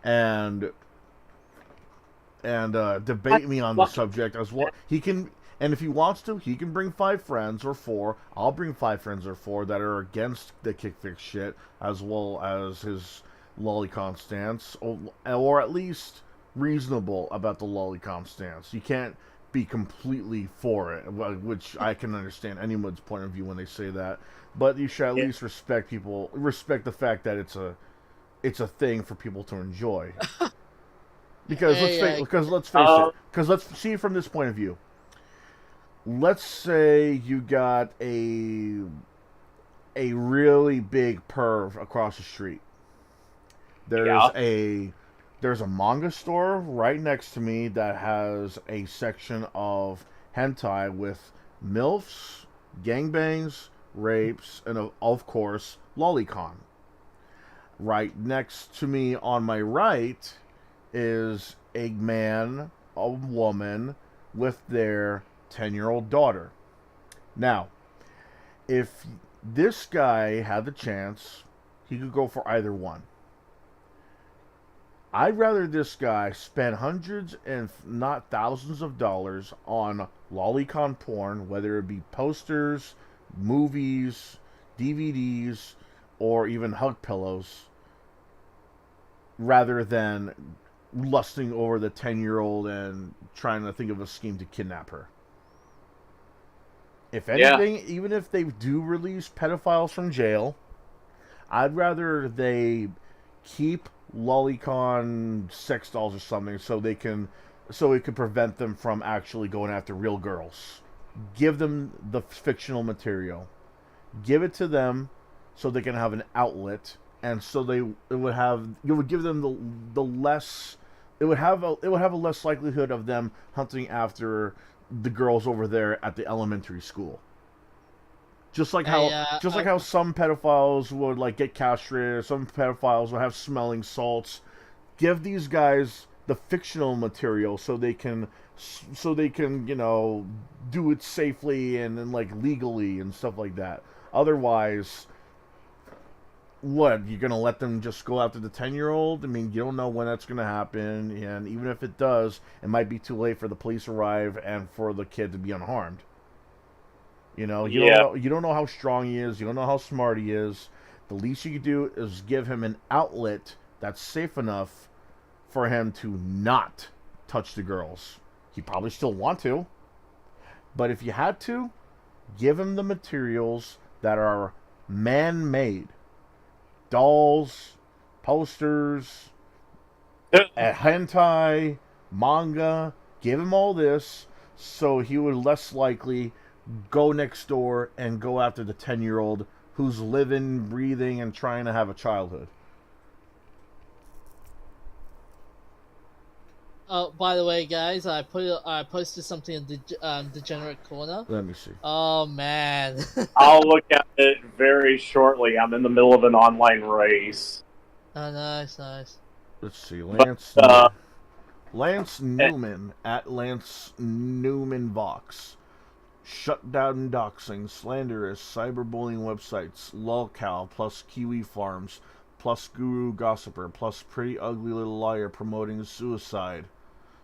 and debate me on the subject as well. He can, and if he wants to, he can bring 5 friends or 4. I'll bring 5 friends or 4 that are against the Kickfix shit, as well as his lolicon stance, or at least reasonable about the lolicon stance. You can't be completely for it, which I can understand anyone's point of view when they say that. But you should at least respect the fact that it's a thing for people to enjoy. Because let's face it. Because let's see it from this point of view. Let's say you got a really big perv across the street. There's a manga store right next to me that has a section of hentai with MILFs, gangbangs, rapes, and of course, lolicon. Right next to me on my right is a man, a woman, with their 10-year-old daughter. Now, if this guy had the chance, he could go for either one. I'd rather this guy spend hundreds and not thousands of dollars on lolicon porn, whether it be posters, movies, DVDs, or even hug pillows, rather than lusting over the 10-year-old and trying to think of a scheme to kidnap her. If anything, even if they do release pedophiles from jail, I'd rather they keep lolicon sex dolls or something so it can prevent them from actually going after real girls. Give them the fictional material. Give it to them so they can have an outlet, and so you would give them the less it would have a less likelihood of them hunting after the girls over there at the elementary school. Just like how some pedophiles would like get castrated, some pedophiles will have smelling salts. Give these guys the fictional material so they can do it safely and like legally and stuff like that. Otherwise, what, you're gonna let them just go after the 10-year-old? I mean, you don't know when that's gonna happen, and even if it does, it might be too late for the police to arrive and for the kid to be unharmed. You don't know how strong he is. You don't know how smart he is. The least you can do is give him an outlet that's safe enough for him to not touch the girls. He probably still want to, but if you had to, give him the materials that are man-made. Dolls, posters, hentai, manga. Give him all this so he would less likely go next door and go after the 10-year-old who's living, breathing, and trying to have a childhood. Oh, by the way, guys, I posted something in the Degenerate Corner. Let me see. Oh man. I'll look at it very shortly. I'm in the middle of an online race. Oh, nice. Let's see, Lance Newman at Lance Newman Vox. Shut down doxing, slanderous, cyberbullying websites, lolcow, plus Kiwi Farms, plus Guru Gossiper, plus Pretty Ugly Little Liar promoting suicide.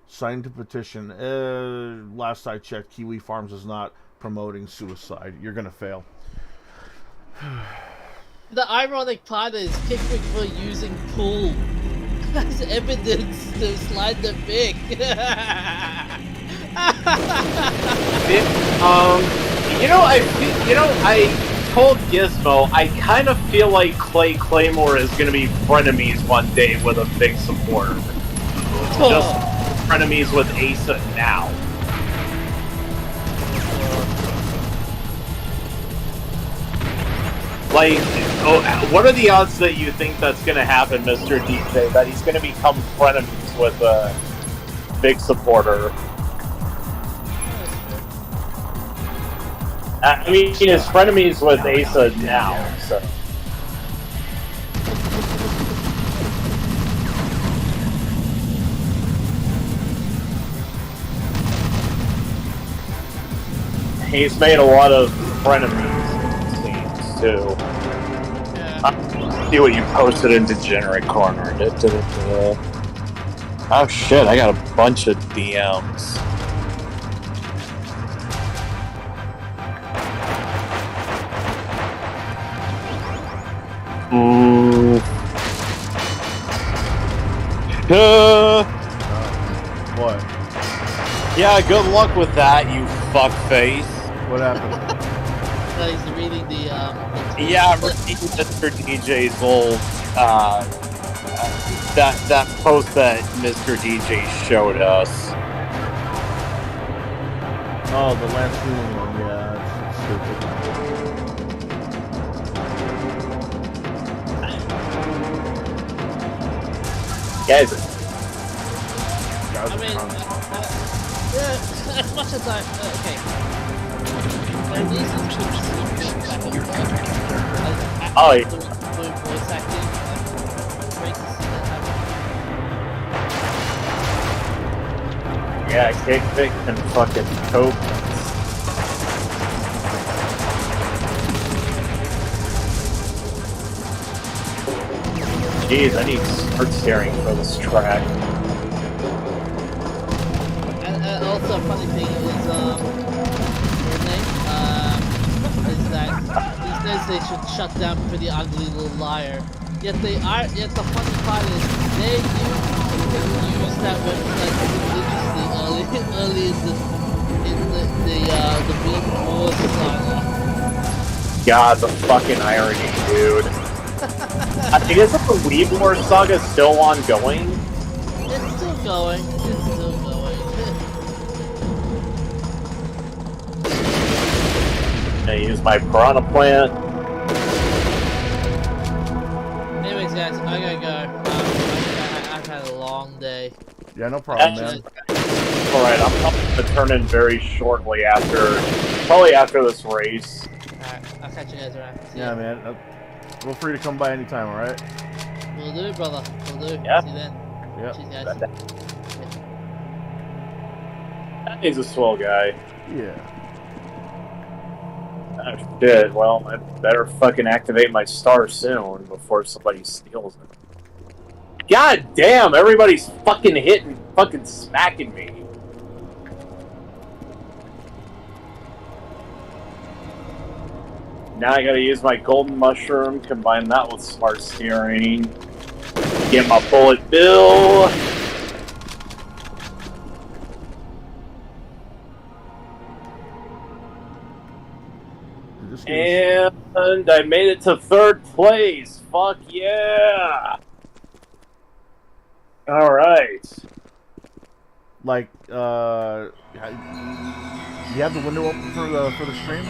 Signed to petition. Last I checked, Kiwi Farms is not promoting suicide. You're gonna fail. The ironic part is Kickwick for using pool as evidence to slide the pic. I told Gizmo I kind of feel like Clay Claymore is going to be frenemies one day with a big supporter. Just frenemies with Asa now. Like, what are the odds that you think that's going to happen, Mr. DJ? That he's going to become frenemies with a big supporter? I mean, his frenemies with Asa now, so. He's made a lot of frenemies, it seems, too. See what you posted in Degenerate Corner. Oh shit, I got a bunch of DMs. What? Yeah, good luck with that, you fuckface. What happened? He's reading the Yeah, Mr. DJ's old that post that Mr. DJ showed us. Oh, the last one. Yeah, it's stupid. Guys, I mean, as much as I okay. Oh, yeah. Voice acting. Yeah, Kickvick and fucking cope. Jeez, I need start staring for this track. And also, a funny thing is, is that these days they should shut down Pretty Ugly Little Liar. Yet the funny part is they use that website religiously early in in the Beat Wars saga. God, the fucking irony, dude. I think isn't the Weebler saga still ongoing? It's still going. It's still going. I use my piranha plant. Anyways, guys, I gotta go. I've had a long day. Yeah, no problem, man. Alright, I'm probably gonna turn in very shortly probably after this race. Alright, I'll catch you guys around. See Yeah, ya. man. Feel free to come by anytime, alright? We'll do it, brother. We'll do it. Yeah. See you then. Yep. Cheers, guys. He's a swell guy. Yeah. Oh, shit. Well, I better fucking activate my star soon before somebody steals it. God damn, everybody's fucking hitting, fucking smacking me. Now I gotta use my golden mushroom, combine that with smart steering, get my bullet bill. And I made it to 3rd place. Fuck yeah! Alright. Like, you have the window open for the stream?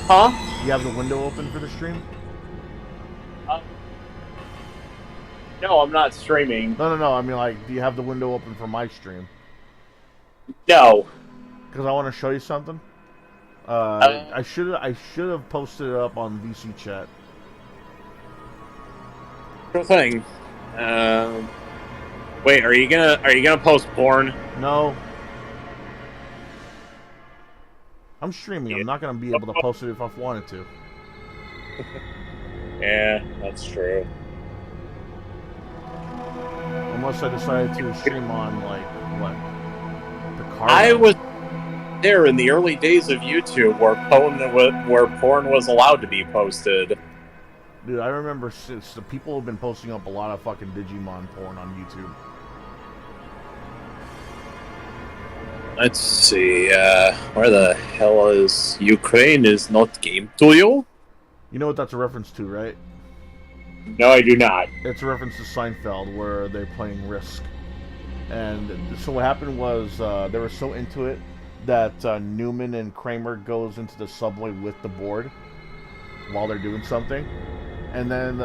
Huh? You have the window open for the stream? No, I'm not streaming. No. I mean, like, do you have the window open for my stream? No. Because I want to show you something. I should have posted it up on VC chat. Sure thing. Wait, are you gonna post porn? No. I'm streaming. I'm not gonna be able to post it if I wanted to. Yeah, that's true. Unless I decided to stream on, like, what? The car. I was there in the early days of YouTube where porn was allowed to be posted. Dude, I remember since the people have been posting up a lot of fucking Digimon porn on YouTube. Let's see, where the hell is Ukraine is not game to you? You know what that's a reference to, right? No, I do not. It's a reference to Seinfeld, where they're playing Risk. And so what happened was, they were so into it that Newman and Kramer goes into the subway with the board while they're doing something. And then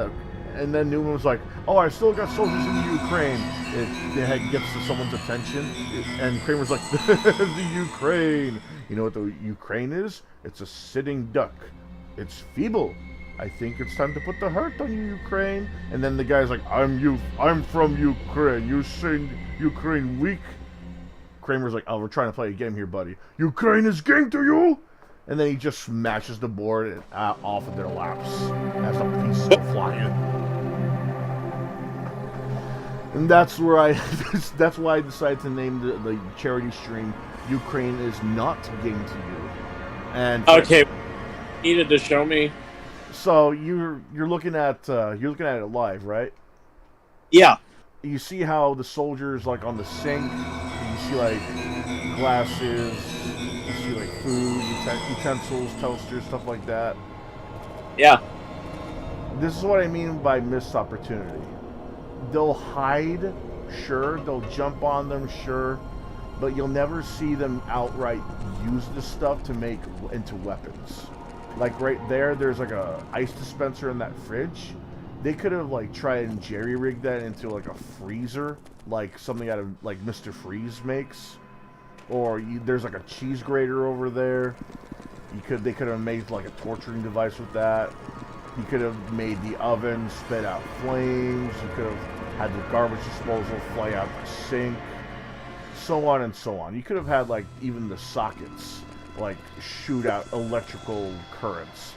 Newman was like, "Oh, I still got soldiers in the Ukraine." It gets to someone's attention, and Kramer's like, "The Ukraine. You know what the Ukraine is? It's a sitting duck. It's feeble. I think it's time to put the hurt on you, Ukraine." And then the guy's like, I'm from Ukraine. You say Ukraine weak?" Kramer's like, "Oh, we're trying to play a game here, buddy. Ukraine is game to you?" And then he just smashes the board off of their laps as the pieces go flying. And that's where that's why I decided to name the charity stream "Ukraine is not game to you." And okay, needed to show me. So you're looking at it live, right? Yeah. You see how the soldiers, like, on the sink, you see, like, glasses, you see, like, food, utensils, toasters, stuff like that. Yeah. This is what I mean by missed opportunity. They'll hide, sure. They'll jump on them, sure. But you'll never see them outright use this stuff to make into weapons. Like right there's like a ice dispenser in that fridge. They could have, like, tried and jerry-rigged that into, like, a freezer, like something out of, like, Mr. Freeze makes. Or there's, like, a cheese grater over there. They could have made, like, a torturing device with that. You could have made the oven spit out flames. You could have had the garbage disposal fly out the sink. So on and so on. You could have had, like, even the sockets, like, shoot out electrical currents.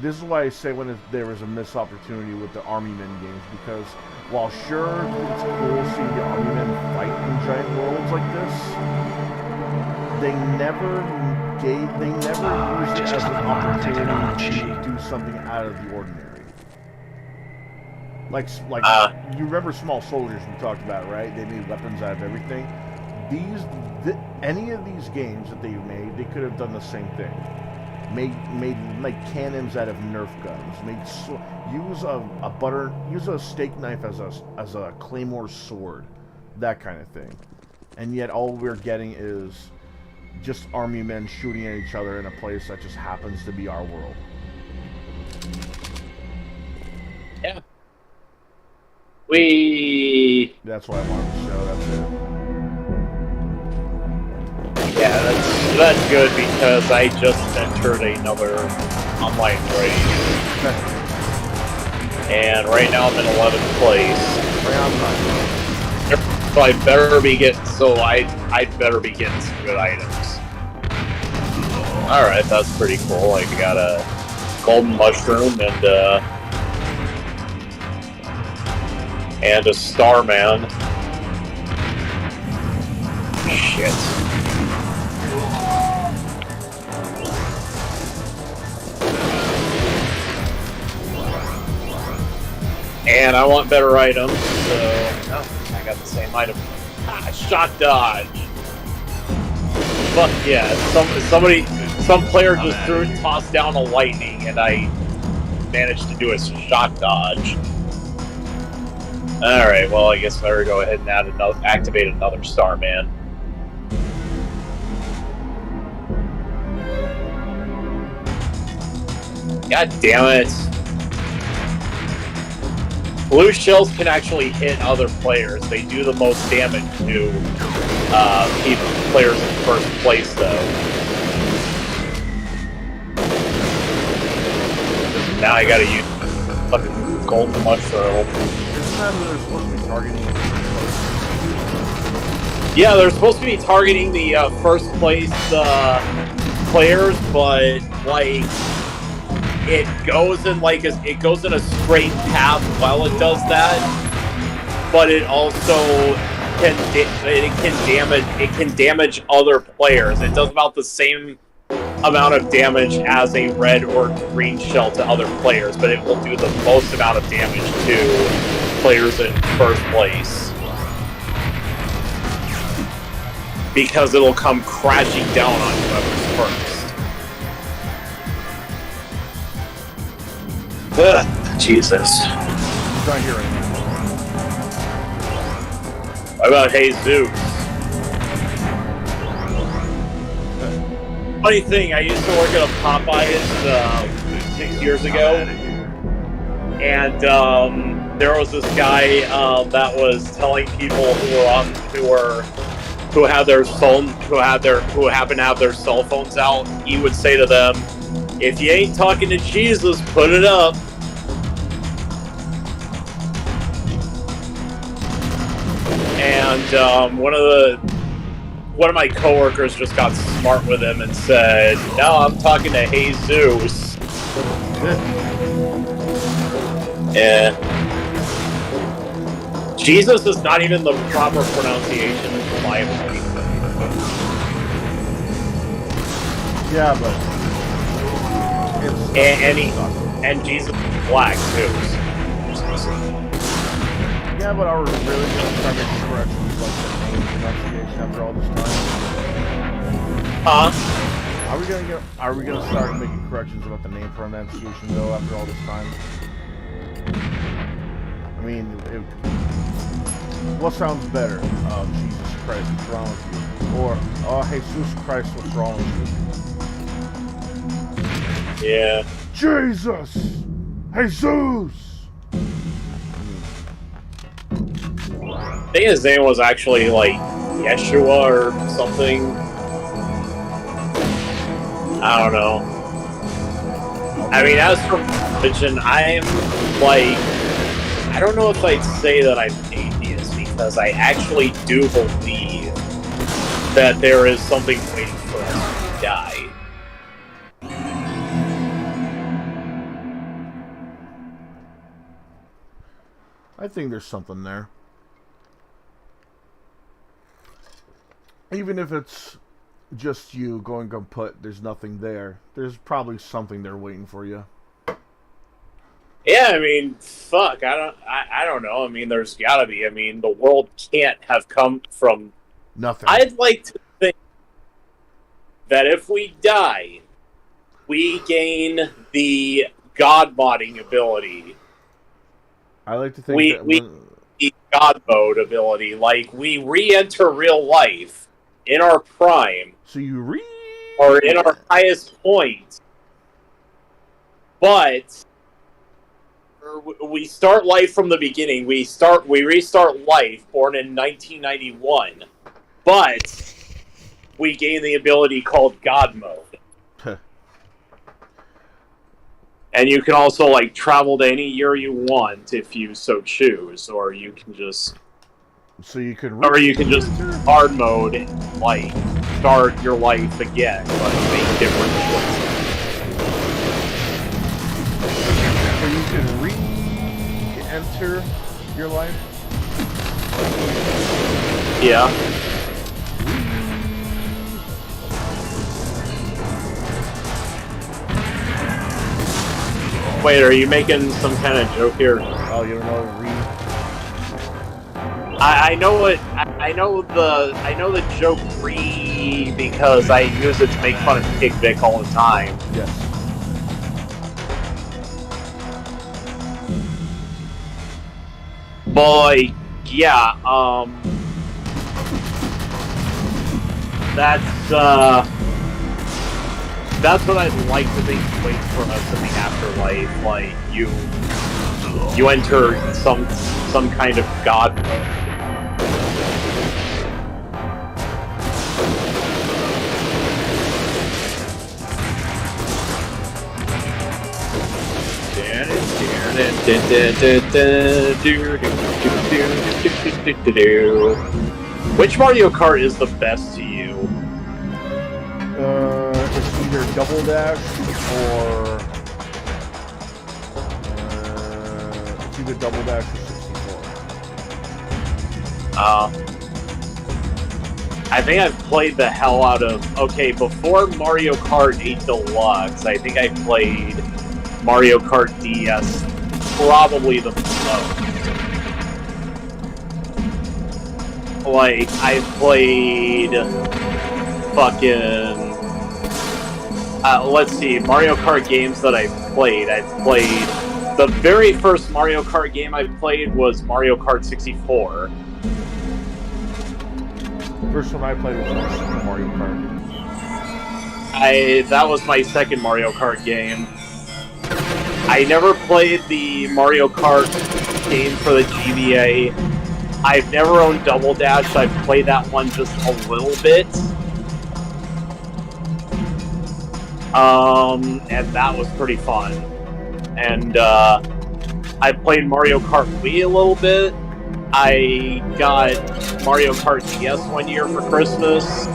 This is why I say there was a missed opportunity with the Army Men games, because while sure it's cool seeing the Army Men fight in giant worlds like this, they never used it as an opportunity to do something out of the ordinary. Like you remember Small Soldiers we talked about, right? They made weapons out of everything. any of these games that they've made, they could have done the same thing. Made like cannons out of Nerf guns. Use a steak knife as a claymore sword, that kind of thing. And yet all we're getting is just army men shooting at each other in a place that just happens to be our world. Yeah. That's why I wanted to show. That's it. Yeah, that's good because I just entered another online raid. And right now I'm in 11th place. So I'd better be getting I'd better be getting some good items. Alright, that's pretty cool. I got a golden mushroom and a Starman. Shit. And I want better items, so I got the same item. Shock dodge. Fuck yeah! Some player just tossed down a lightning, and I managed to do a shock dodge. All right, well I guess I better go ahead and activate another Starman. God damn it! Blue shells can actually hit other players. They do the most damage to keep players in first place, though. Now I gotta use fucking golden mushroom. Yeah, they're supposed to be targeting the first place players, but like it goes in a straight path while it does that, but it also can damage other players. It does about the same amount of damage as a red or green shell to other players, but it will do the most amount of damage to players in first place. Because it'll come crashing down on whoever's first. Ugh, Jesus. He's not here right now. What about Jesus? Funny thing, I used to work at a Popeyes 6 years ago, and there was this guy that was telling people who happen to have their cell phones out. He would say to them, "If you ain't talking to Jesus, put it up." And one of my coworkers just got smart with him and said, "No, I'm talking to Jesus." And Jesus is not even the proper pronunciation in the Bible. Yeah, but and Jesus is black too. Yeah, but are we really going to start making corrections like the name pronunciation after all this time? Huh? Are we gonna start making corrections about the name pronunciation though after all this time? I mean, what sounds better? Jesus Christ, what's wrong with you? Or, oh, Jesus Christ, what's wrong with you? Yeah. Jesus! Jesus! I think his name was actually like Yeshua or something. I don't know. I mean, as for religion, I'm like, I don't know if I'd say that I'm atheist because I actually do believe that there is something waiting for us to die. I think there's something there. Even if it's just you going kaput, there's nothing there. There's probably something there waiting for you. Yeah, I mean, fuck, I don't know. I mean, there's gotta be. I mean, the world can't have come from Nothing. I'd like to think that if we die, we gain the God modding ability. I like to think We that when... the God mode ability. Like, we re-enter real life in our prime. So you or in our highest point. But we start life from the beginning. We restart life, born in 1991. But we gain the ability called God mode. And you can also, like, travel to any year you want if you so choose, or you can just... So you could... Or you can just hard mode, like, start your life again, but make different choices. So you can re-enter your life? Yeah. Wait, are you making some kind of joke here? Oh, you don't know I know the joke because I use it to make fun of Pig Vic all the time. Yes. Boy, yeah, that's what I'd like to think waits for us in the afterlife. Like, you enter some kind of God mode. Which Mario Kart is the best to you? It's either Double Dash or... it's either Double Dash or 64. I think I've played the hell out of... Okay, before Mario Kart 8 Deluxe, I think I played Mario Kart DS probably the most. Like, I played fucking... let's see, Mario Kart games that I've played. The very first Mario Kart game I played was Mario Kart 64. The first one I played was Super Mario Kart. That was my second Mario Kart game. I never played the Mario Kart game for the GBA. I've never owned Double Dash. I've played that one just a little bit. And that was pretty fun. And I played Mario Kart Wii a little bit. I got Mario Kart DS one year for Christmas.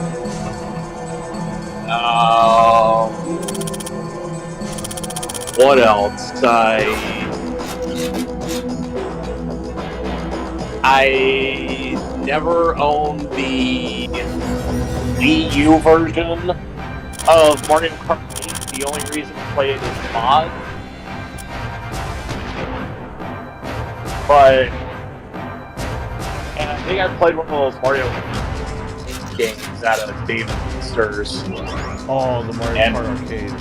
What else? I never owned the Wii U version of Mario Kart 8. The only reason to play it is mod. But... And I think I played one of those Mario games out of Dave & Buster's. Oh, the Mario Kart Arcade.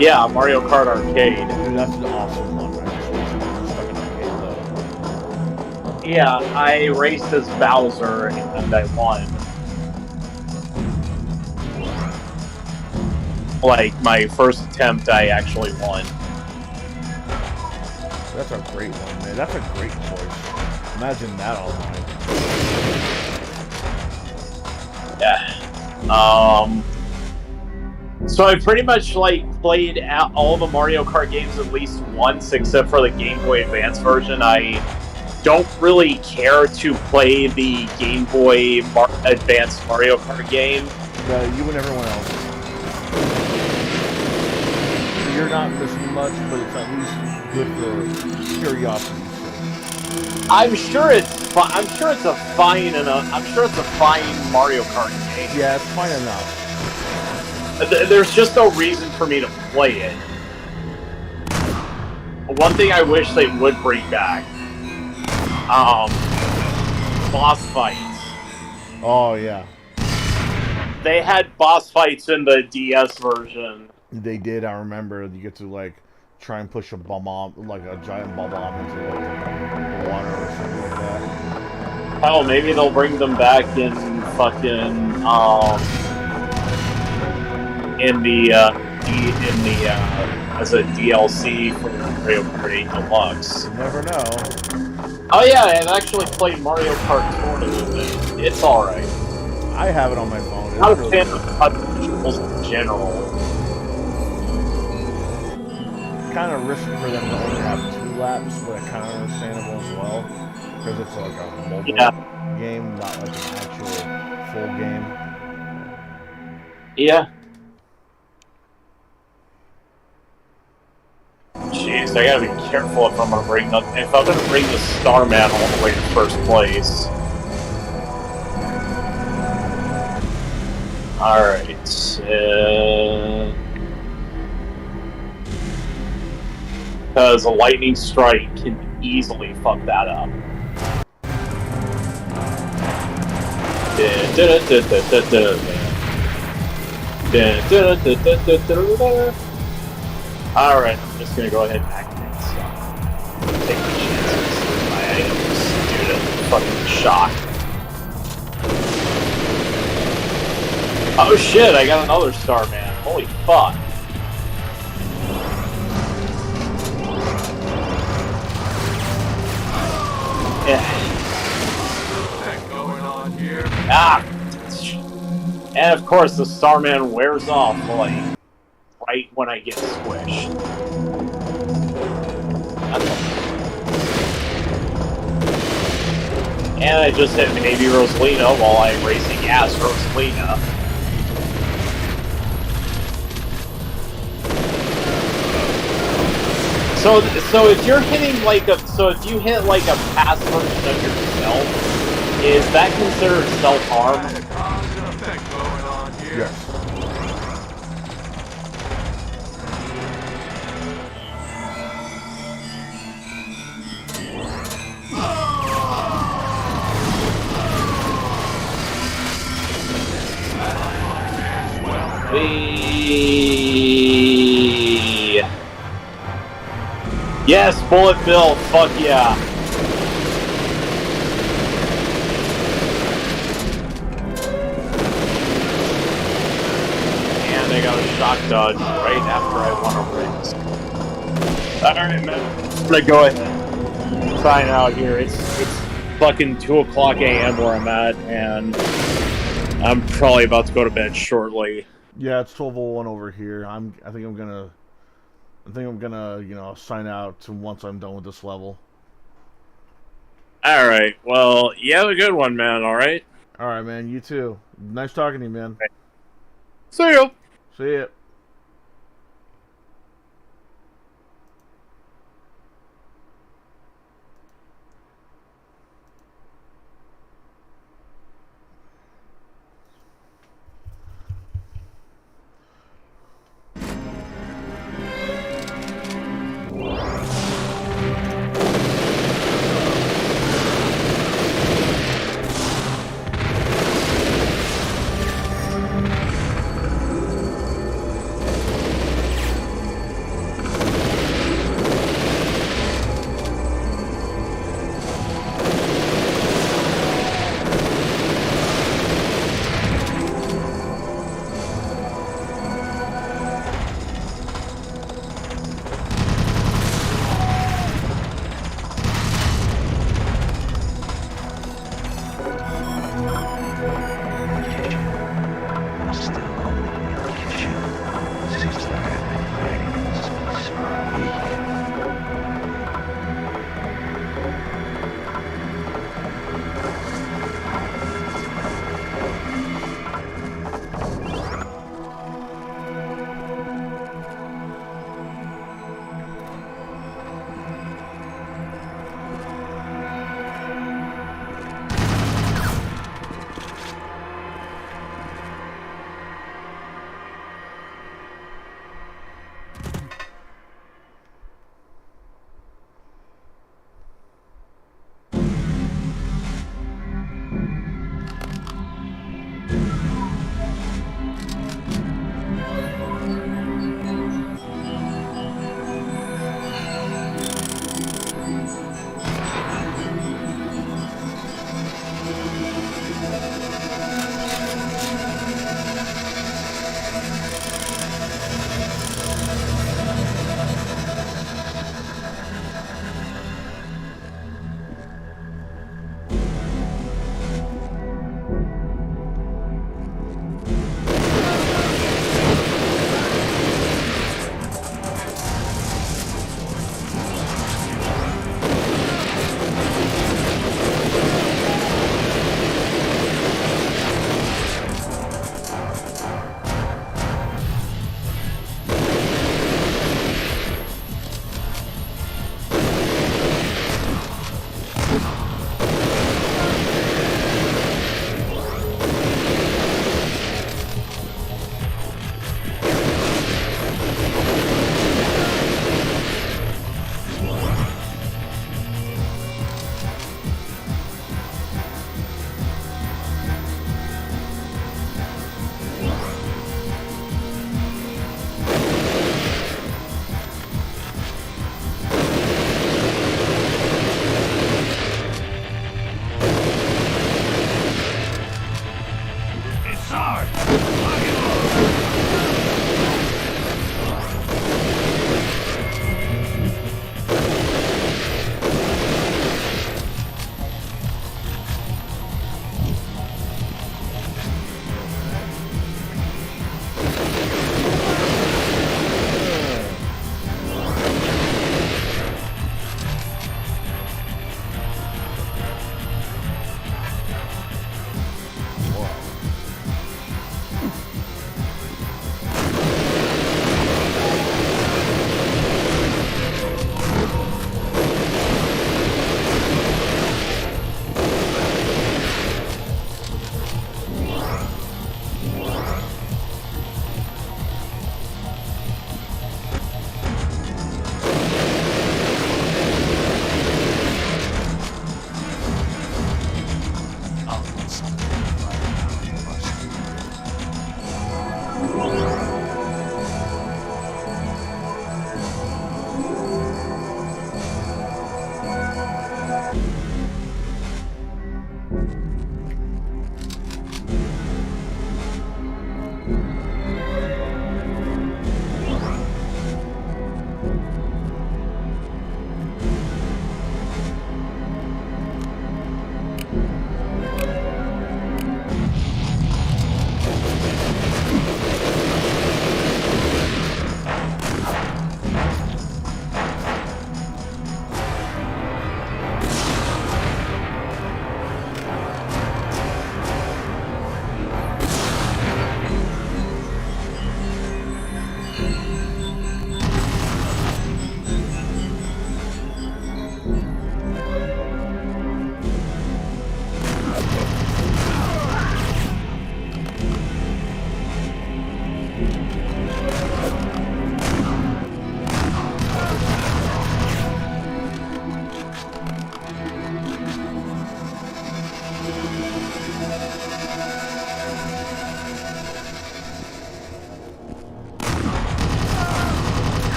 Yeah, Mario Kart Arcade. Dude, that's an awesome one. I just wish it was stuck in arcade, though. Yeah, I raced as Bowser and I won. Like, my first attempt, I actually won. That's a great one, man. That's a great choice. Imagine that online. Yeah. So I pretty much, like, played all the Mario Kart games at least once, except for the Game Boy Advance version. I don't really care to play the Game Boy Advance Mario Kart game. You and everyone else. You're not missing much, but it's at least good for curiosity. I'm sure it's a fine Mario Kart game. Yeah, it's fine enough. There's just no reason for me to play it. One thing I wish they would bring back, boss fights. Oh yeah. They had boss fights in the DS version. They did. I remember. You get to like try and push a bomb, like a giant bomb into like the water or something like that. Oh, maybe they'll bring them back in fucking as a DLC for Mario Kart 8 Deluxe. You never know. Oh yeah, I've actually played Mario Kart Tournament. It's alright. I have it on my phone. It's Not a really fan good. of touch controls in general. Kind of risky for them to only have 2 laps, but kind of understandable as well, because it's like a mobile game, not like an actual full game. Yeah. Jeez, I gotta be careful if I'm gonna bring the Starman all the way to first place. Alright, because a lightning strike can easily fuck that up. Alright, I'm just gonna go ahead and activate stuff. Take my chances with my items due to fucking shock. Oh shit, I got another Starman. Holy fuck. Yeah. Ah! And of course the Starman wears off, like, right when I get squished. And I just hit Baby Rosalina while I'm racing as Rosalina. So if you're hitting like if you hit like a past version of yourself, is that considered self-harm? Yes. Yes, Bullet Bill, fuck yeah. And I got a shock dodge right after I won a race. Alright, man. I'm gonna go ahead and sign out here. It's fucking 2 o'clock a.m. where I'm at, and I'm probably about to go to bed shortly. Yeah, it's 12:01 over here. I think I'm gonna, you know, sign out once I'm done with this level. Alright, well, you have a good one, man, alright? Alright, man, you too. Nice talking to you, man. See you. See ya.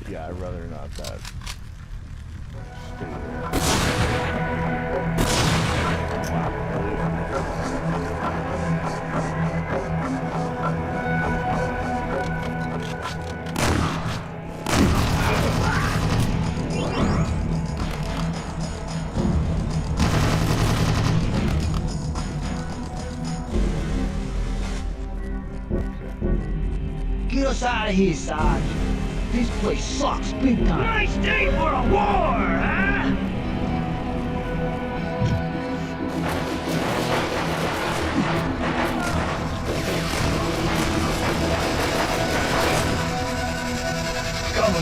Yeah, I'd rather not that. Stay there. Get us out of here, Sarge. This place sucks big time. Nice day for a war, huh? Come,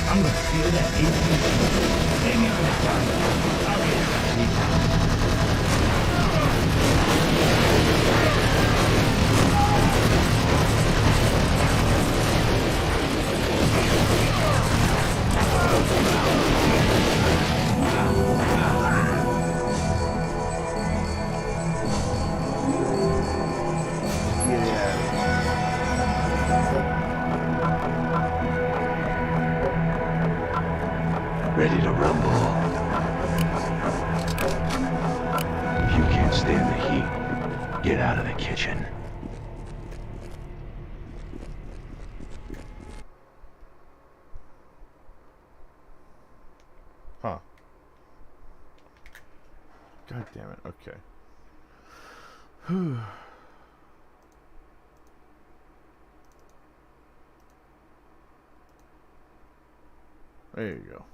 I'm gonna steal that 18. Hang on the time. I'll get back. Ready to rumble. If you can't stand the heat, get out of the kitchen. Huh. God damn it. Okay. Whew. There you go.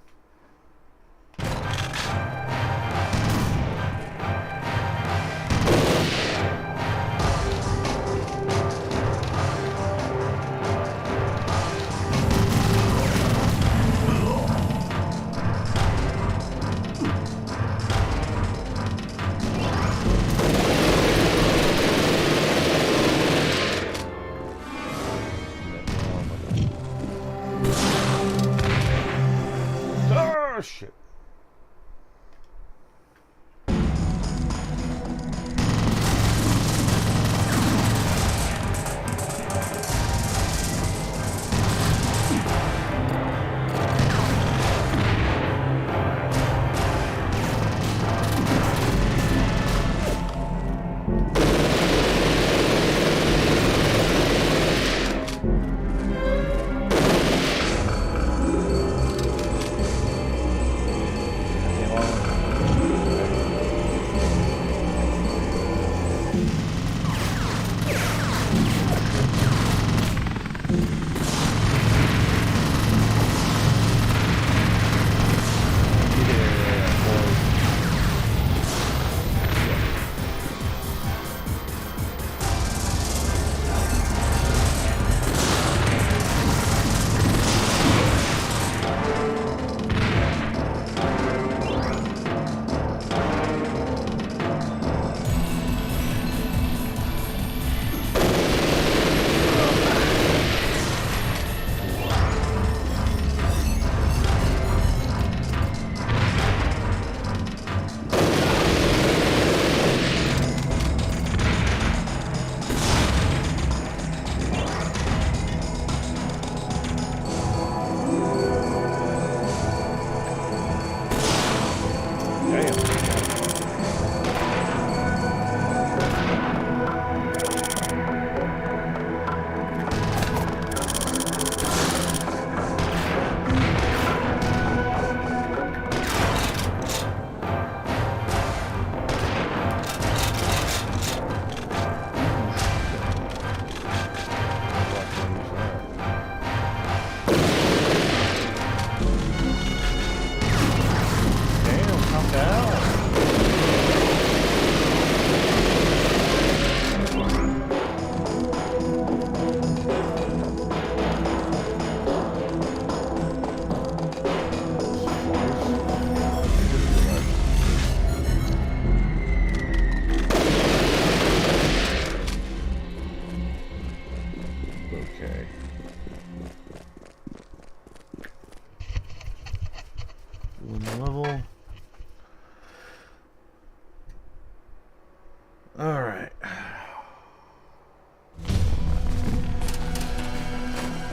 Alright.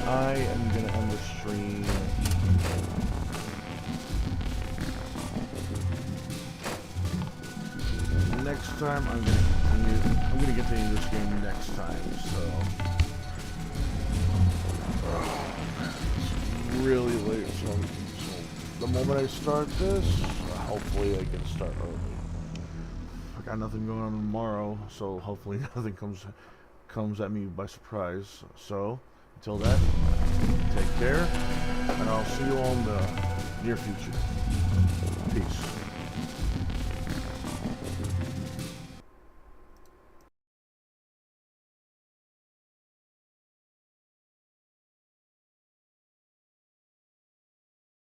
I am gonna end the stream. Next time I'm gonna continue this game next time, so it's really late, so the moment I start this, hopefully I can start early. I got nothing going on tomorrow, so hopefully nothing comes at me by surprise. So until then, take care, and I'll see you all in the near future. Peace.